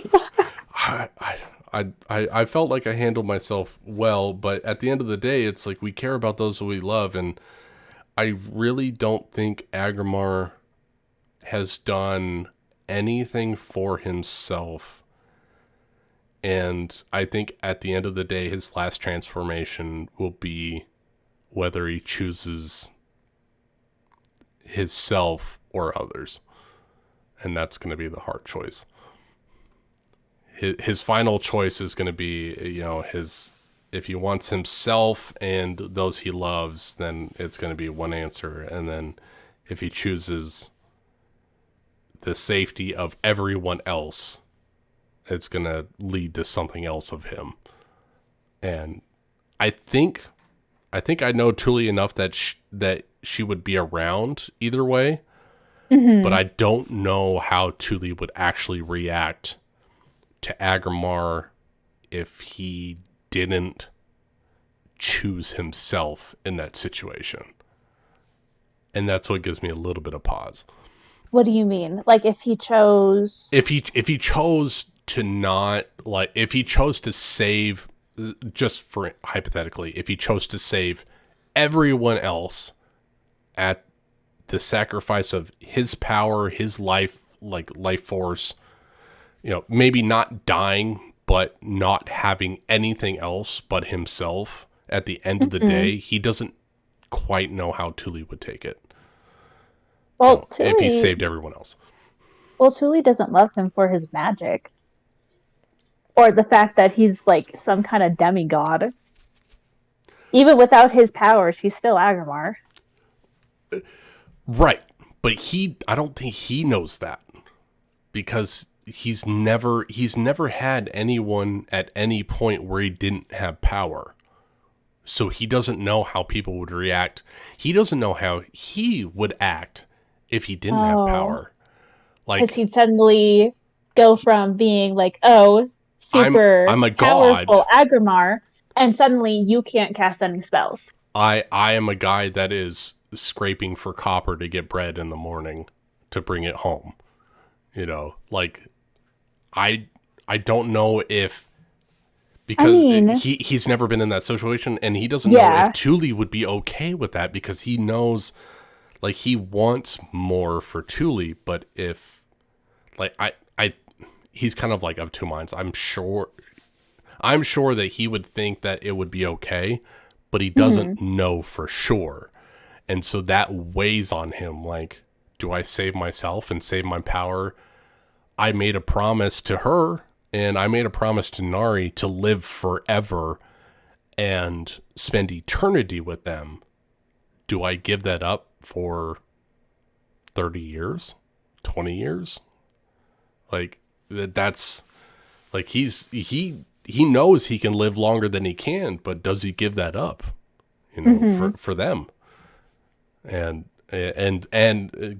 I felt like I handled myself well, but at the end of the day, it's like we care about those that we love. And I really don't think Agramar has done anything for himself. And I think at the end of the day, his last transformation will be whether he chooses his self or others. And that's going to be the hard choice. His final choice is going to be, if he wants himself and those he loves, then it's going to be one answer. And then if he chooses the safety of everyone else, it's going to lead to something else of him. And I think I know Thule enough that she would be around either way. Mm-hmm. But I don't know how Thule would actually react to Agramar if he didn't choose himself in that situation. And that's what gives me a little bit of pause. What do you mean? Like if he chose to not, like, if he chose to save, just for hypothetically, if he chose to save everyone else at the sacrifice of his power, his life, like life force, maybe not dying, but not having anything else but himself at the end of the day, he doesn't quite know how Thule would take it. Well, if he saved everyone else. Well, Thule doesn't love him for his magic. Or the fact that he's like some kind of demigod. Even without his powers, he's still Agramar. Right. But I don't think he knows that. Because he's never had anyone at any point where he didn't have power. So he doesn't know how people would react. He doesn't know how he would act if he didn't have power. Like, because he'd suddenly go from being like, super I'm a powerful god. Agramar, and suddenly you can't cast any spells. I am a guy that is scraping for copper to get bread in the morning to bring it home. Like, I don't know if, because he's never been in that situation, and he doesn't know if Thule would be okay with that, because he knows, like, he wants more for Thule, but if, like, he's kind of like of two minds. I'm sure that he would think that it would be okay, but he doesn't know for sure. And so that weighs on him. Like, do I save myself and save my power? I made a promise to her, and I made a promise to Nari to live forever and spend eternity with them, do I give that up for 30 years, 20 years? Like that's like he knows he can live longer than he can, but does he give that up, for them, and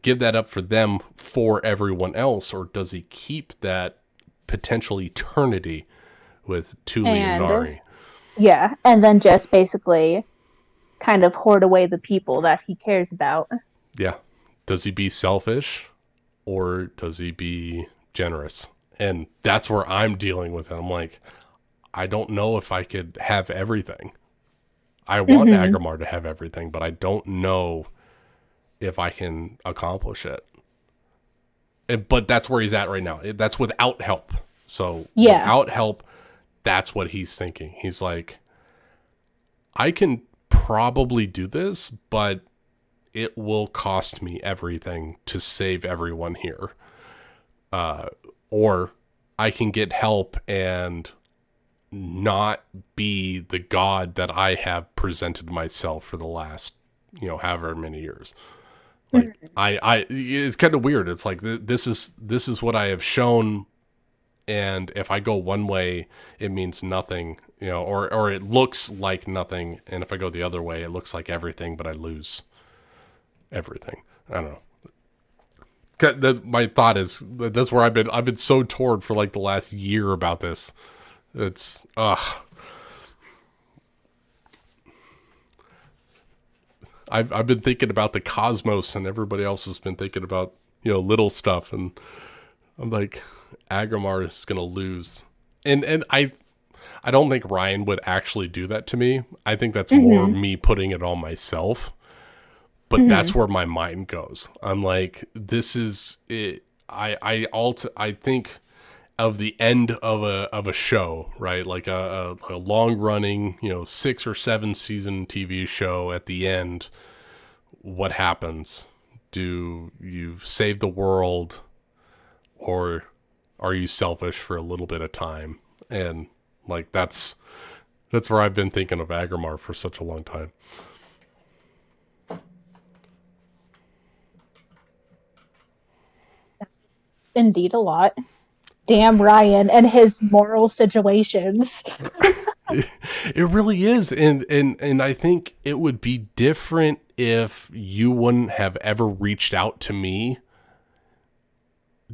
give that up for them for everyone else, or does he keep that potential eternity with Thule and Nari? Yeah, and then just basically kind of hoard away the people that he cares about. Yeah. Does he be selfish or does he be generous? And that's where I'm dealing with it. I'm like, I don't know if I could have everything. I want Agamar to have everything, but I don't know if I can accomplish it. But that's where he's at right now. That's without help. So without help, that's what he's thinking. He's like, I can probably do this, but it will cost me everything to save everyone here. Or I can get help and not be the god that I have presented myself for the last, however many years. Like it's kind of weird. It's like, this is what I have shown. And if I go one way, it means nothing, or it looks like nothing. And if I go the other way, it looks like everything, but I lose everything. I don't know. My thought is that's where I've been so torn for like the last year about this. It's I've been thinking about the cosmos, and everybody else has been thinking about little stuff, and I'm like, Agamar is gonna lose, and I don't think Ryan would actually do that to me. I think that's more me putting it on myself. But that's where my mind goes. I'm like, this is it. I think of the end of a show, right? Like a long running, 6 or 7 season TV show. At the end, what happens? Do you save the world, or are you selfish for a little bit of time? And like that's where I've been thinking of Agamar for such a long time. Indeed, a lot. Damn Ryan and his moral situations. It really is, and I think it would be different if you wouldn't have ever reached out to me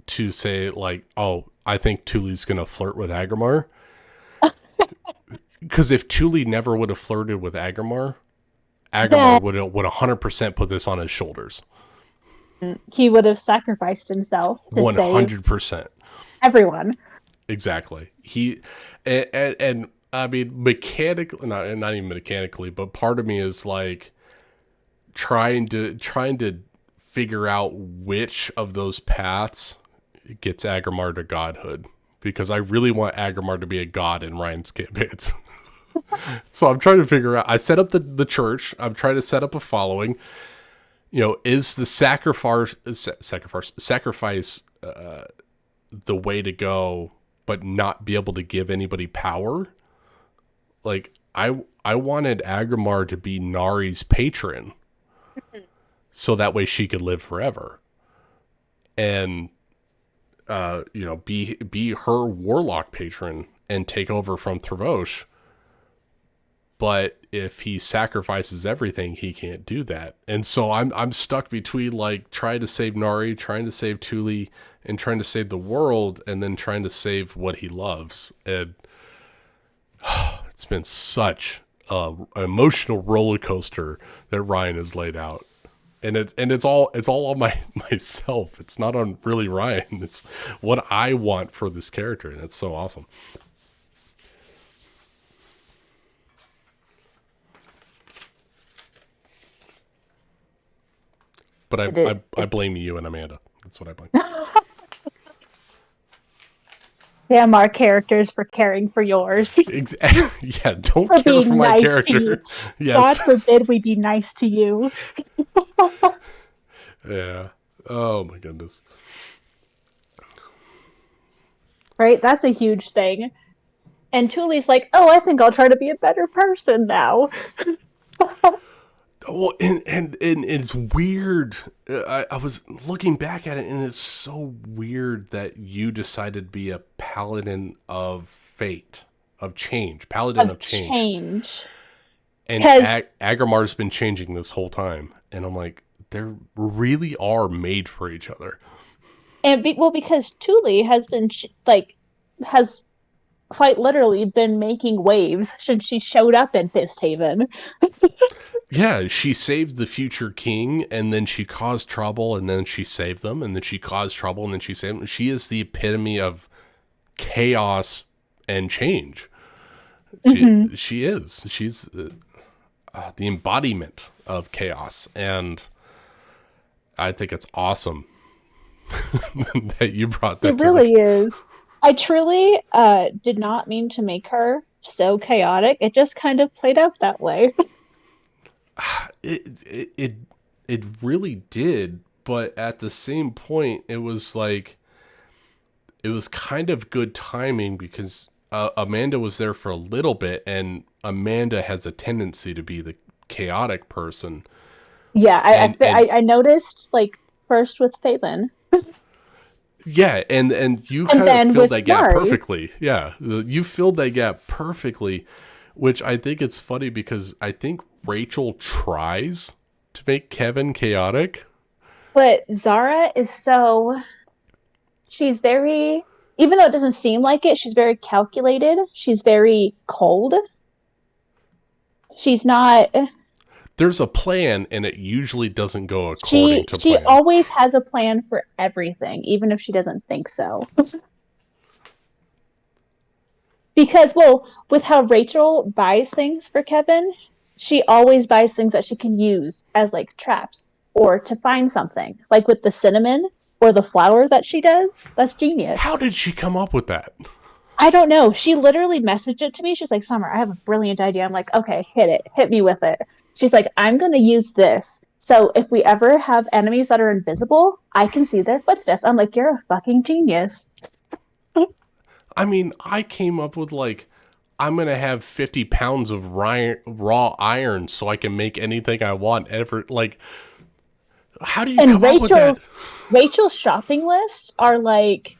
to say like, oh, I think Thule's gonna flirt with Agamar. Because if Thule never would have flirted with Agamar would 100% put this on his shoulders. He would have sacrificed himself to 100%. save everyone. Exactly. He and I mean, mechanically, not even mechanically, but part of me is like trying to figure out which of those paths gets Agamar to godhood, because I really want Agamar to be a god in Ryan's campaigns. So I'm trying to figure out. I set up the church. I'm trying to set up a following. Is the sacrifice the way to go, but not be able to give anybody power? Like I wanted Agamar to be Nari's patron, so that way she could live forever, and be her warlock patron and take over from Travosh. But if he sacrifices everything, he can't do that. And so I'm stuck between like trying to save Nari, trying to save Thule, and trying to save the world, and then trying to save what he loves. And it's been such an emotional roller coaster that Ryan has laid out. And it's all on myself. It's not on really Ryan. It's what I want for this character, and it's so awesome. But I blame you and Amanda. That's what I blame. Damn our characters for caring for yours. Yeah, don't care for my character. Yes. God forbid we be nice to you. Yeah. Oh my goodness. Right? That's a huge thing. And Thule's like, oh, I think I'll try to be a better person now. Well, and it's weird. I was looking back at it, and it's so weird that you decided to be a paladin of fate, of change, paladin of change. And Agramar's been changing this whole time, and I'm like, they really are made for each other. And because Thule has been has quite literally been making waves since she showed up in Fisthaven. Yeah, she saved the future king, and then she caused trouble, and then she saved them, and then she caused trouble, and then she saved them. She is the epitome of chaos and change. She is. She's the embodiment of chaos, and I think it's awesome that you brought that. It really is. I truly did not mean to make her so chaotic. It just kind of played out that way. It really did, but at the same point, it was like, it was kind of good timing because Amanda was there for a little bit, and Amanda has a tendency to be the chaotic person. Yeah, I noticed, like, first with Phelan. Yeah, and you kind of filled that gap perfectly. Yeah, you filled that gap perfectly, which I think it's funny because I think Rachel tries to make Kevin chaotic. But Zara is she's very, even though it doesn't seem like it, she's very calculated. She's very cold. She's not... There's a plan, and it usually doesn't go according to plan. She always has a plan for everything, even if she doesn't think so. Because, well, with how Rachel buys things for Kevin, she always buys things that she can use as, like, traps or to find something. Like with the cinnamon or the flour that she does. That's genius. How did she come up with that? I don't know. She literally messaged it to me. She's like, Summer, I have a brilliant idea. I'm like, okay, hit it. Hit me with it. She's like, I'm going to use this. So if we ever have enemies that are invisible, I can see their footsteps. I'm like, you're a fucking genius. I mean, I came up with, like, I'm going to have 50 pounds of raw iron so I can make anything I want ever. Like, how do you come up with that? Rachel's shopping lists are like,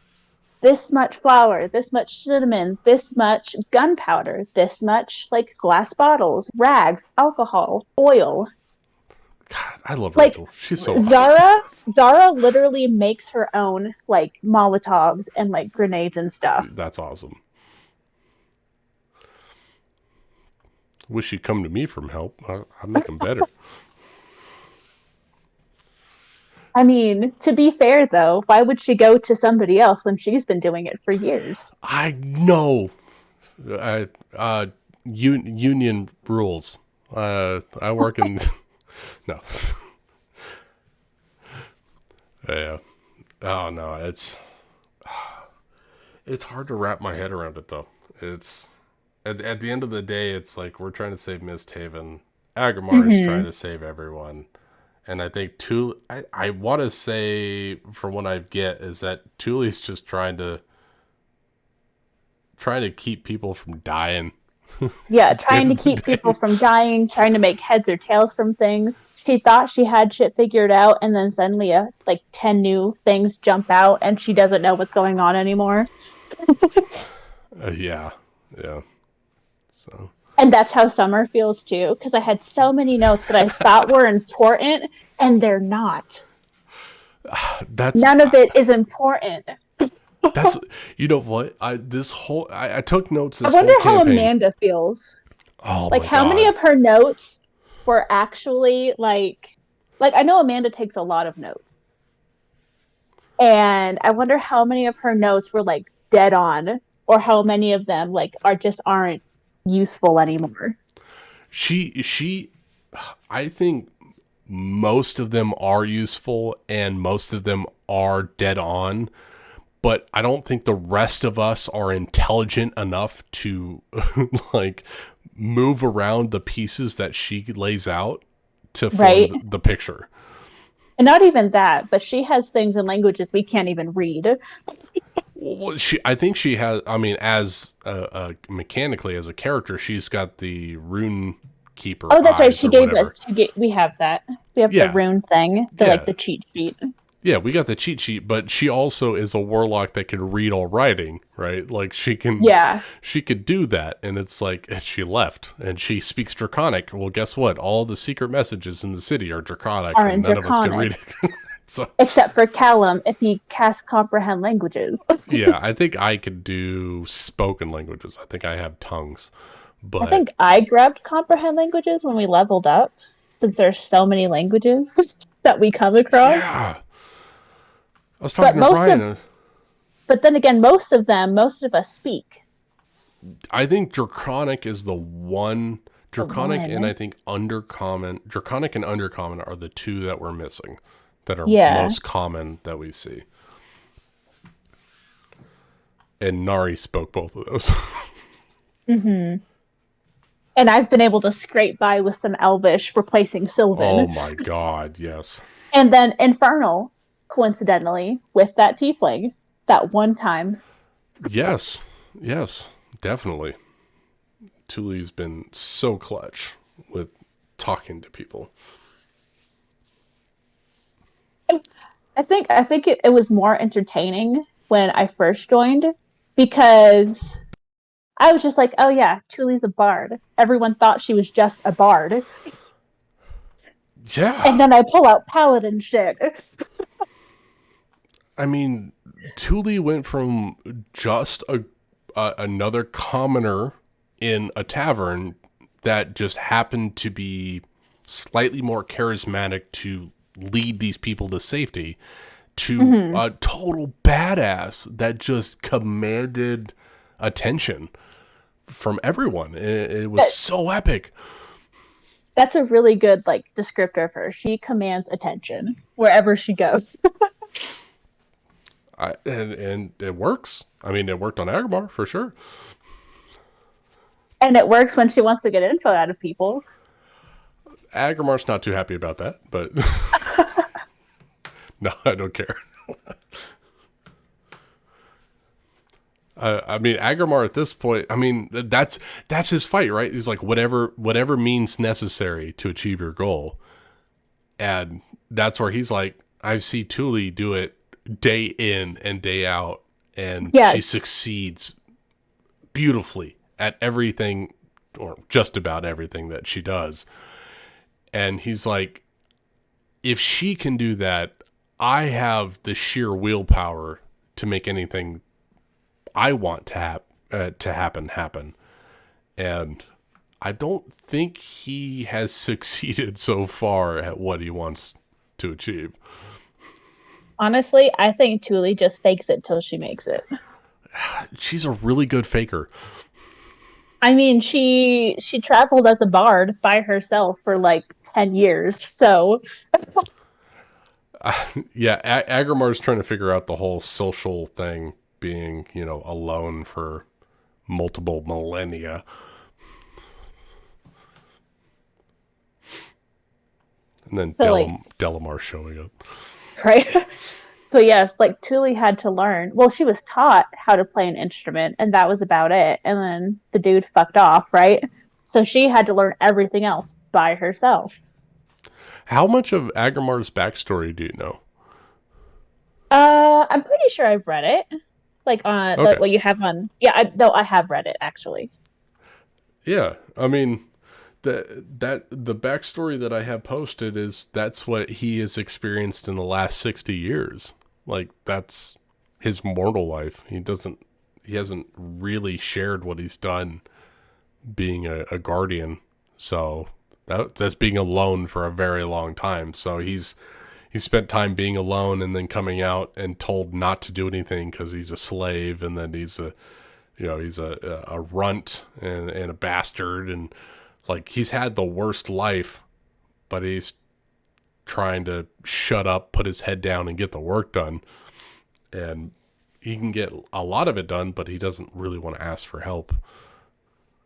this much flour, this much cinnamon, this much gunpowder, this much, like, glass bottles, rags, alcohol, oil. God, I love Rachel. She's so awesome. Zara literally makes her own, like, Molotovs and, like, grenades and stuff. That's awesome. Wish she'd come to me for help. I'd make them better. I mean, to be fair, though, why would she go to somebody else when she's been doing it for years? I know. Union rules. I work in... No. Yeah. Oh, no. It's hard to wrap my head around it, though. It's... At the end of the day, it's like we're trying to save Misthaven. Agramar is trying to save everyone. And I think I want to say, from what I get, is that Thule's just trying to keep people from dying. Yeah, trying to keep people from dying, trying to make heads or tails from things. She thought she had shit figured out, and then suddenly, 10 new things jump out, and she doesn't know what's going on anymore. Yeah. So. And that's how Summer feels too, because I had so many notes that I thought were important, and they're not. None of it is important. That's, you know what? I took notes. I wonder how Amanda feels. Oh, like, how many of her notes were actually like I know Amanda takes a lot of notes, and I wonder how many of her notes were, like, dead on, or how many of them, like, aren't useful anymore. I think most of them are useful and most of them are dead on, but I don't think the rest of us are intelligent enough to like move around the pieces that she lays out to form the picture. And not even that, but she has things in languages we can't even read. Well, I think she has. I mean, as mechanically as a character, she's got the rune keeper. Oh, that's right. She gave whatever. it. We have that. We have the rune thing. Like the cheat sheet. Yeah, we got the cheat sheet, but she also is a warlock that can read all writing, right? Like she can. Yeah. She could do that, and it's like she left, and she speaks Draconic. Well, guess what? All the secret messages in the city are Draconic, and none of us can read it. So, except for Callum, if he casts comprehend languages. Yeah, I think I could do spoken languages. I think I have tongues. But I think I grabbed comprehend languages when we leveled up, since there's so many languages that we come across. Yeah. I was talking to Brian. But then again, most of us speak. I think Draconic is the one. Draconic and I think Undercommon. Draconic and Undercommon are the two that we're missing. That are most common that we see. And Nari spoke both of those. Mm-hmm. And I've been able to scrape by with some Elvish replacing Sylvan. Oh my god, yes. And then Infernal, coincidentally, with that tiefling, that one time. Yes, definitely. Thule's been so clutch with talking to people. I think it was more entertaining when I first joined because I was just like, oh yeah, Thule's a bard. Everyone thought she was just a bard. Yeah. And then I pull out paladin shit. I mean, Thule went from just another commoner in a tavern that just happened to be slightly more charismatic to lead these people to safety to a total badass that just commanded attention from everyone. It was so epic. That's a really good descriptor of her. She commands attention wherever she goes. And it works. I mean, it worked on Agamar for sure. And it works when she wants to get info out of people. Agamar's not too happy about that, but no, I don't care. I mean, Agamar at this point, I mean, that's his fight, right? He's like, whatever means necessary to achieve your goal. And that's where he's like, I see Thule do it day in and day out, and she succeeds beautifully at everything, or just about everything that she does. And he's like, if she can do that, I have the sheer willpower to make anything I want to happen. And I don't think he has succeeded so far at what he wants to achieve. Honestly, I think Thule just fakes it till she makes it. She's a really good faker. I mean, she traveled as a bard by herself for 10 years, so... Yeah, Agramar's trying to figure out the whole social thing, being, alone for multiple millennia. And then Delamar showing up. Right? But yes, Thule had to learn. Well, she was taught how to play an instrument, and that was about it. And then the dude fucked off, right? So she had to learn everything else by herself. How much of Agramar's backstory do you know? I'm pretty sure I've read it. What you have on... Yeah, I have read it, actually. Yeah, I mean... The backstory that I have posted is that's what he has experienced in the last 60 years. That's his mortal life. He hasn't really shared what he's done being a guardian. So that's being alone for a very long time. So he spent time being alone and then coming out and told not to do anything because he's a slave, and then he's a runt and a bastard, and he's had the worst life, but he's trying to shut up, put his head down, and get the work done. And he can get a lot of it done, but he doesn't really want to ask for help.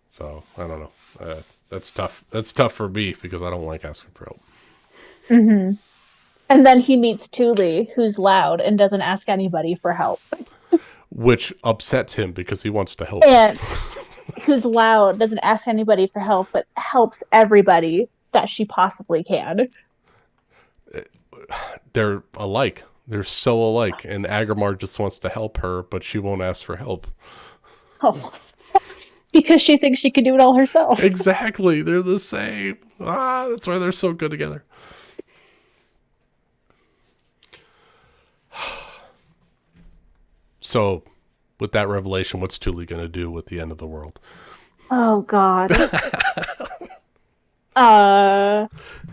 So, I don't know. That's tough. That's tough for me because I don't like asking for help. Mm-hmm. And then he meets Thule, who's loud and doesn't ask anybody for help. which upsets him because he wants to help. And who's loud, doesn't ask anybody for help, but helps everybody that she possibly can. They're alike. They're so alike, and Agrimar just wants to help her, but she won't ask for help. Oh, because she thinks she can do it all herself. Exactly. They're the same. That's why they're so good together. So, with that revelation, what's Thule going to do with the end of the world? Oh, God.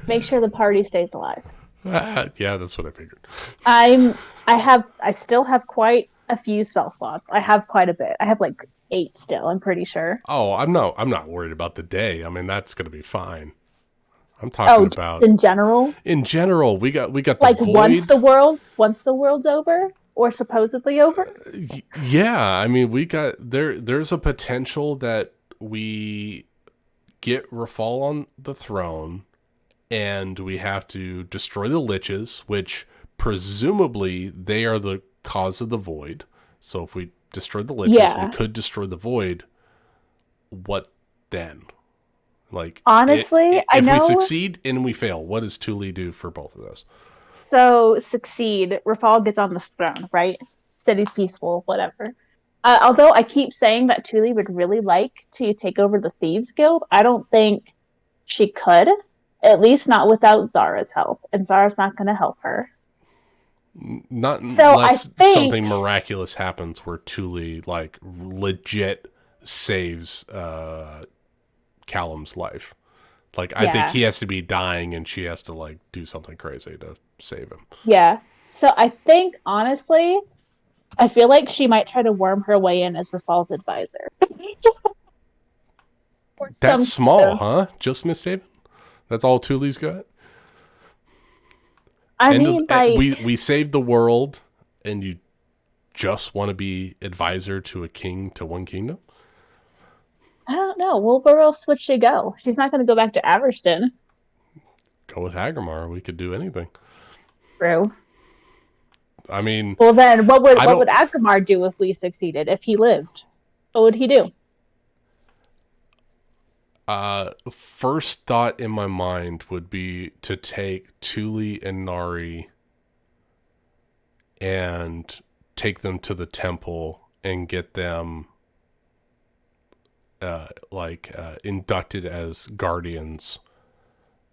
Make sure the party stays alive. Yeah, that's what I figured. I still have quite a few spell slots. I have quite a bit. I have like 8 still, I'm pretty sure. Oh, I'm not worried about the day. I mean, that's going to be fine. I'm talking about in general. In general, we got the like void. once the world's over or supposedly over. Yeah, I mean, we got there's a potential that we get Rafal on the throne and we have to destroy the liches, which presumably they are the cause of the void. So if we destroy the liches, we could destroy the void. What then? Like, honestly, if we succeed and we fail, what does Thule do for both of those? So succeed, Rafal gets on the throne, right? City's peaceful, whatever. Although I keep saying that Thule would really like to take over the Thieves Guild, I don't think she could. At least not without Zara's help, and Zara's not going to help her. Not unless something miraculous happens where Thule like legit saves Callum's life. Like, I think he has to be dying and she has to like do something crazy to save him. Yeah. So I think, honestly, I feel like she might try to worm her way in as Rafal's advisor. That's small, huh? Just Miss David? That's all Thule's got? We saved the world and you just want to be advisor to a king to one kingdom? I don't know. Well, where else would she go? She's not going to go back to Averston. Go with Agrimar. We could do anything. True. I mean... Well, then, what would Agrimar do if we succeeded? If he lived? What would he do? First thought in my mind would be to take Thule and Nari and take them to the temple and get them inducted as guardians,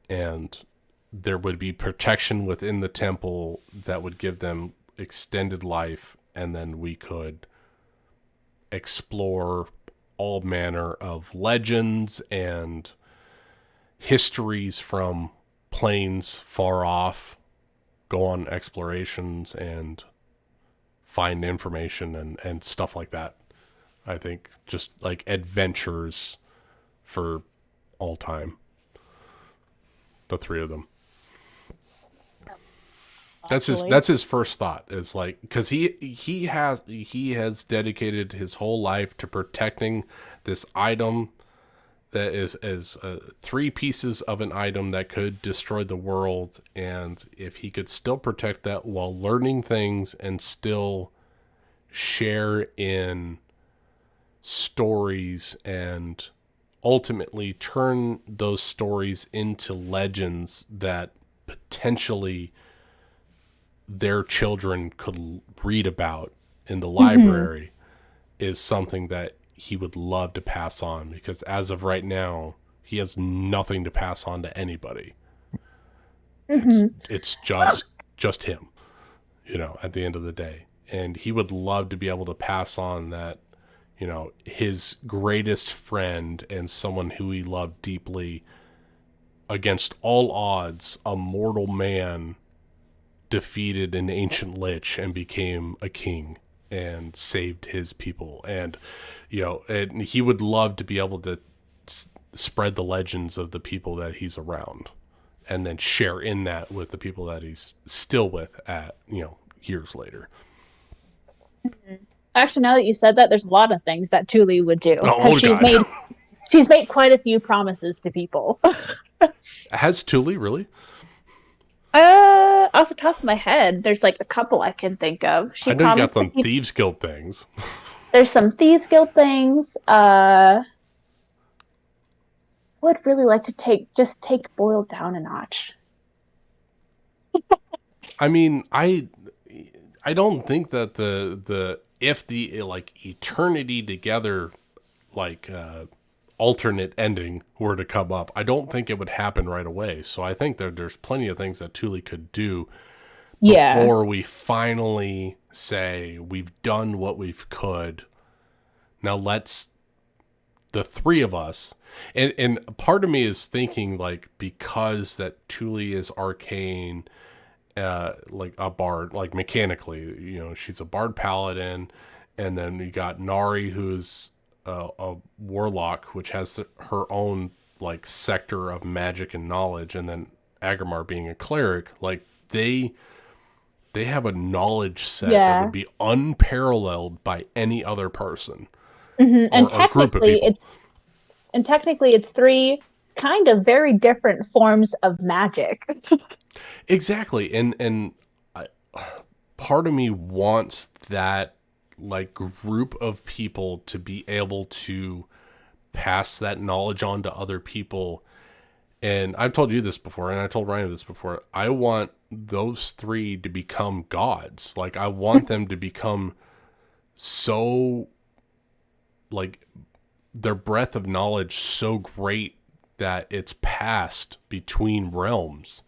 and there would be protection within the temple that would give them extended life, and then we could explore all manner of legends and histories from planes far off, go on explorations and find information and stuff like that. I think just like adventures for all time. The three of them. That's his first thought. Is like, because he has dedicated his whole life to protecting this item that is 3 pieces of an item that could destroy the world, and if he could still protect that while learning things and still share in stories and ultimately turn those stories into legends that potentially their children could read about in the library, is something that he would love to pass on, because as of right now, he has nothing to pass on to anybody. It's just him, at the end of the day. And he would love to be able to pass on that, his greatest friend and someone who he loved deeply, against all odds, a mortal man defeated an ancient lich and became a king and saved his people. And, and he would love to be able to spread the legends of the people that he's around and then share in that with the people that he's still with at, years later. Actually, now that you said that, there's a lot of things that Thule would do. Oh, she's made quite a few promises to people. Has Thule really? Off the top of my head, there's like a couple I can think of. She I know you got promised some to Thieves Guild things. There's some Thieves Guild things. Would really like to take Boiled down a notch. I mean, I don't think that the if the like eternity together like alternate ending were to come up, I don't think it would happen right away. So I think there's plenty of things that Thule could do before we finally say we've done what we've could. Now let's the three of us, and part of me is thinking like because that Thule is arcane, like a bard, like mechanically, she's a bard paladin, and then you got Nari who's a warlock, which has her own like sector of magic and knowledge, and then Agrimar being a cleric, like they have a knowledge set that would be unparalleled by any other person. Mm-hmm. Or group of people. Technically it's three kind of very different forms of magic. Exactly. And part of me wants that like group of people to be able to pass that knowledge on to other people. And I've told you this before, and I told Ryan this before. I want those three to become gods. Like I want them to become so like their breadth of knowledge so great that it's passed between realms.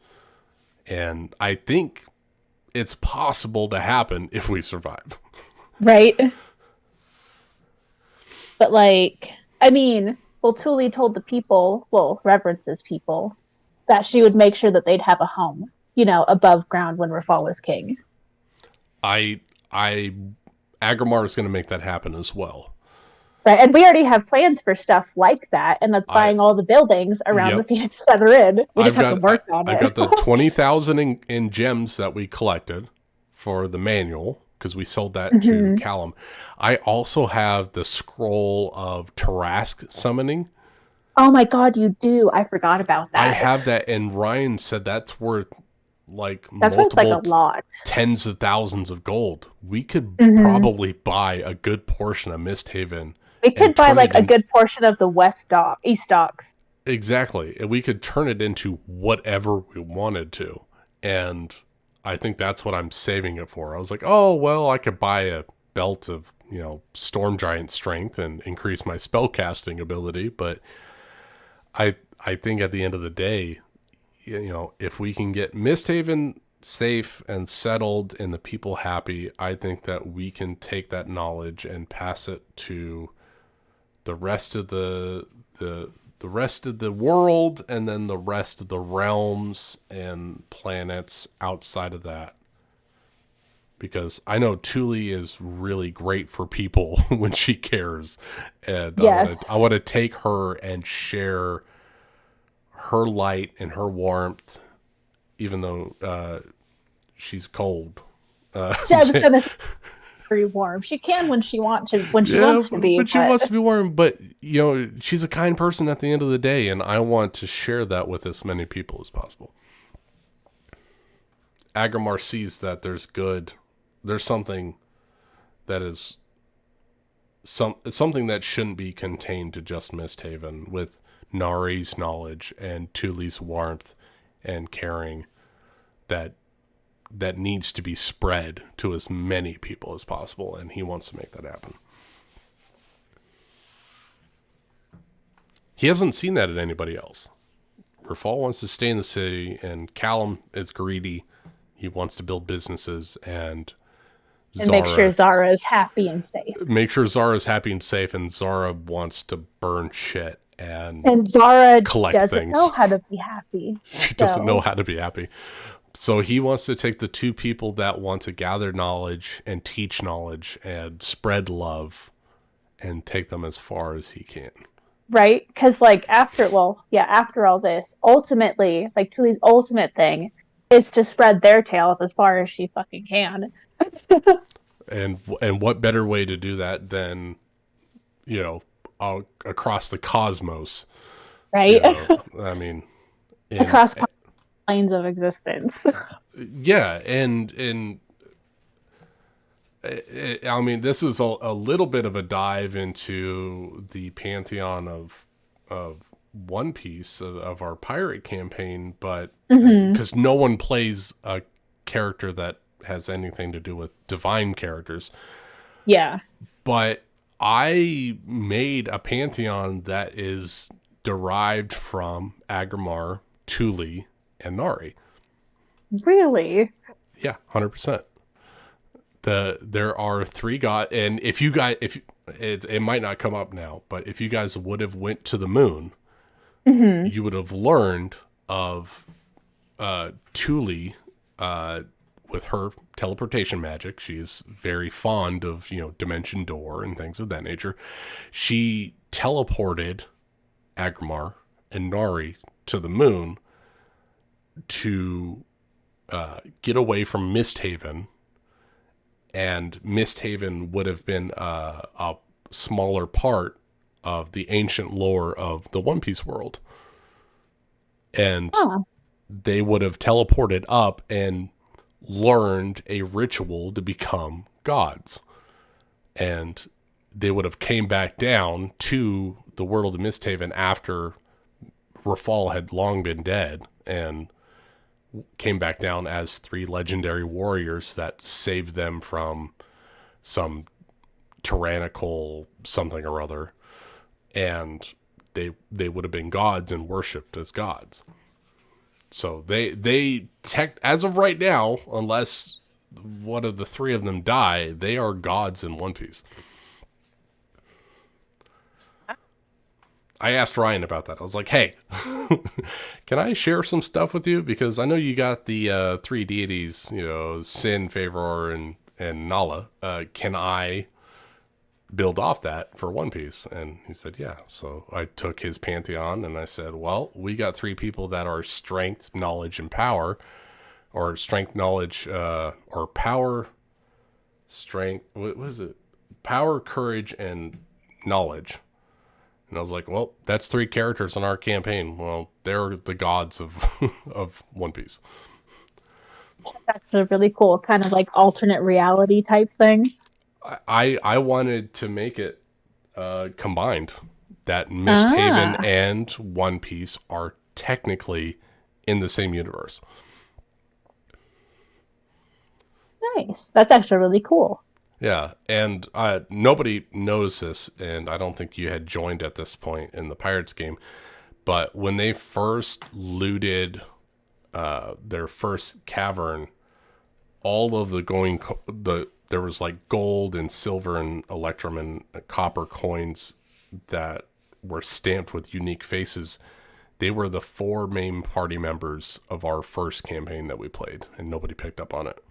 And I think it's possible to happen if we survive. Right. But like, I mean, Thule told the people, Reverence's people, that she would make sure that they'd have a home, above ground when Rafal is king. Agrimar is going to make that happen as well. Right, and we already have plans for stuff like that, and that's buying all the buildings around the Phoenix Feather Inn. We just have to work on it. I got the 20,000 in gems that we collected for the manual, because we sold that to Callum. I also have the scroll of Tarask summoning. Oh my god, you do. I forgot about that. I have that, and Ryan said that's worth like that's multiple worth like a lot. Tens of thousands of gold. We could probably buy a good portion of Misthaven. We could buy like a good portion of the East Docks. Exactly. And we could turn it into whatever we wanted to. And I think that's what I'm saving it for. I was like, oh, well, I could buy a belt of, Storm Giant strength and increase my spellcasting ability. But I think at the end of the day, if we can get Misthaven safe and settled and the people happy, I think that we can take that knowledge and pass it to the rest of the rest of the world, and then the rest of the realms and planets outside of that. Because I know Thule is really great for people when she cares, and I want to take her and share her light and her warmth, even though she's cold. I was gonna say, very warm. She can when she wants to. When she wants to be. When she wants to be warm, but she's a kind person at the end of the day, and I want to share that with as many people as possible. Agrimar sees that there's something that is something that shouldn't be contained to just Misthaven, with Nari's knowledge and Thule's warmth and caring that needs to be spread to as many people as possible, and he wants to make that happen. He hasn't seen that in anybody else. Rafal wants to stay in the city, and Callum is greedy. He wants to build businesses, and make sure Zara is happy and safe. Make sure Zara is happy and safe, and Zara wants to burn shit and Zara collect doesn't know how to be happy. She doesn't know how to be happy. So he wants to take the two people that want to gather knowledge and teach knowledge and spread love and take them as far as he can. Right? Because after all this, ultimately, Thule's ultimate thing is to spread their tales as far as she fucking can. And what better way to do that than, across the cosmos. Right? I mean... across planes of existence. Yeah, and I mean, this is a little bit of a dive into the pantheon of One Piece of our pirate campaign, but because no one plays a character that has anything to do with divine characters. Yeah. But I made a pantheon that is derived from Agramar, Thule, and Nari. Really? Yeah, 100%. There are 3 gods, and if it might not come up now, but if you guys would have went to the moon, you would have learned of Thule with her teleportation magic. She is very fond of, Dimension Door and things of that nature. She teleported Agramar and Nari to the moon to get away from Misthaven. And Misthaven would have been a smaller part of the ancient lore of the One Piece world. And they would have teleported up and learned a ritual to become gods. And they would have came back down to the world of Misthaven after Rafal had long been dead, and came back down as 3 legendary warriors that saved them from some tyrannical something or other, and they would have been gods and worshipped as gods. So they as of right now, unless one of the 3 of them die, they are gods in One Piece. I asked Ryan about that. I was like, hey, can I share some stuff with you? Because I know you got the 3 deities, Sin, Favor, and Nala. Can I build off that for One Piece? And he said, yeah. So I took his pantheon and I said, well, we got 3 people that are strength, knowledge, and power. Or strength, knowledge, or power, strength, what was it? Power, courage, and knowledge. And I was like, well, that's 3 characters in our campaign. Well, they're the gods of of One Piece. That's actually really cool, kind of like alternate reality type thing. I wanted to make it combined, that Misthaven and One Piece are technically in the same universe. Nice. That's actually really cool. Yeah, and nobody knows this, and I don't think you had joined at this point in the Pirates game, but when they first looted their first cavern, all of there was like gold and silver and electrum and copper coins that were stamped with unique faces. They were the 4 main party members of our first campaign that we played, and nobody picked up on it.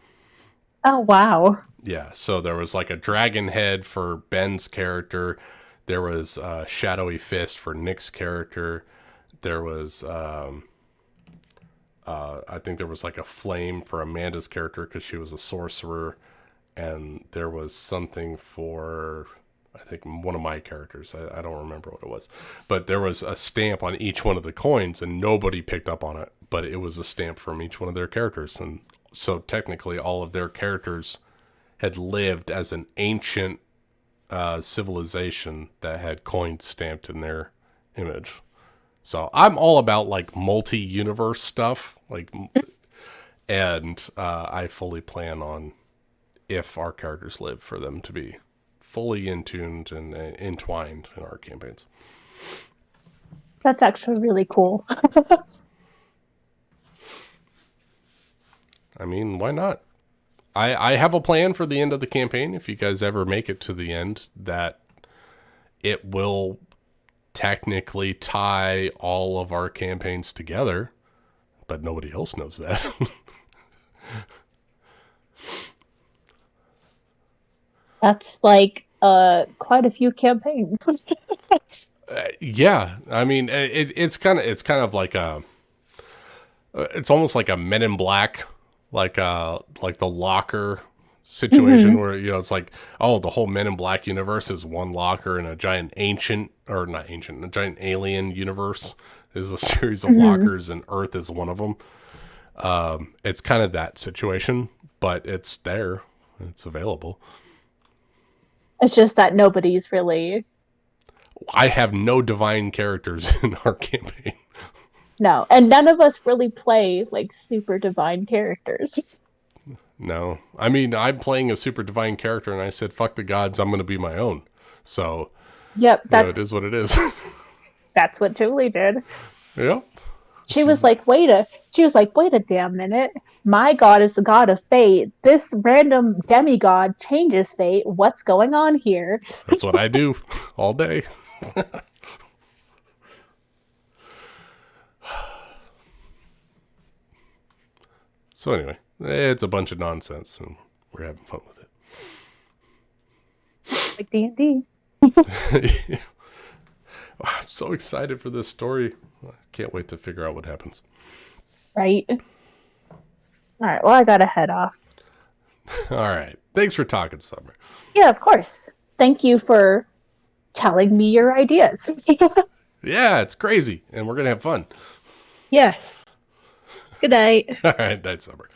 Oh, wow. Yeah, so there was like a dragon head for Ben's character. There was a shadowy fist for Nick's character. There was, I think there was like a flame for Amanda's character because she was a sorcerer. And there was something for, I think, one of my characters. I don't remember what it was. But there was a stamp on each one of the coins, and nobody picked up on it. But it was a stamp from each one of their characters. And so technically all of their characters had lived as an ancient civilization that had coins stamped in their image. So I'm all about like multi-universe stuff, and I fully plan on, if our characters live, for them to be fully in-tuned and entwined in our campaigns. That's actually really cool. I mean, why not? I have a plan for the end of the campaign, if you guys ever make it to the end, that it will technically tie all of our campaigns together, but nobody else knows that. That's like quite a few campaigns. Yeah, I mean, it's kind of like it's almost like a Men in Black, like the locker situation where, it's like, oh, the whole Men in Black universe is one locker, and a giant a giant alien universe is a series of lockers, and Earth is one of them. It's kind of that situation, but it's there. It's available. It's just that nobody's really. I have no divine characters in our campaign. No, and none of us really play like super divine characters. No. I mean, I'm playing a super divine character, and I said, fuck the gods, I'm going to be my own. So, Yep, it is what it is. That's what Julie did. Yep. She was like, wait a damn minute. My god is the god of fate. This random demigod changes fate. What's going on here? That's what I do all day. So anyway, it's a bunch of nonsense, and we're having fun with it. Like D&D. I'm so excited for this story. I can't wait to figure out what happens. Right. All right, well, I gotta head off. All right. Thanks for talking, Summer. Yeah, of course. Thank you for telling me your ideas. Yeah, it's crazy, and we're going to have fun. Yes. Good night. All right, night, Summer.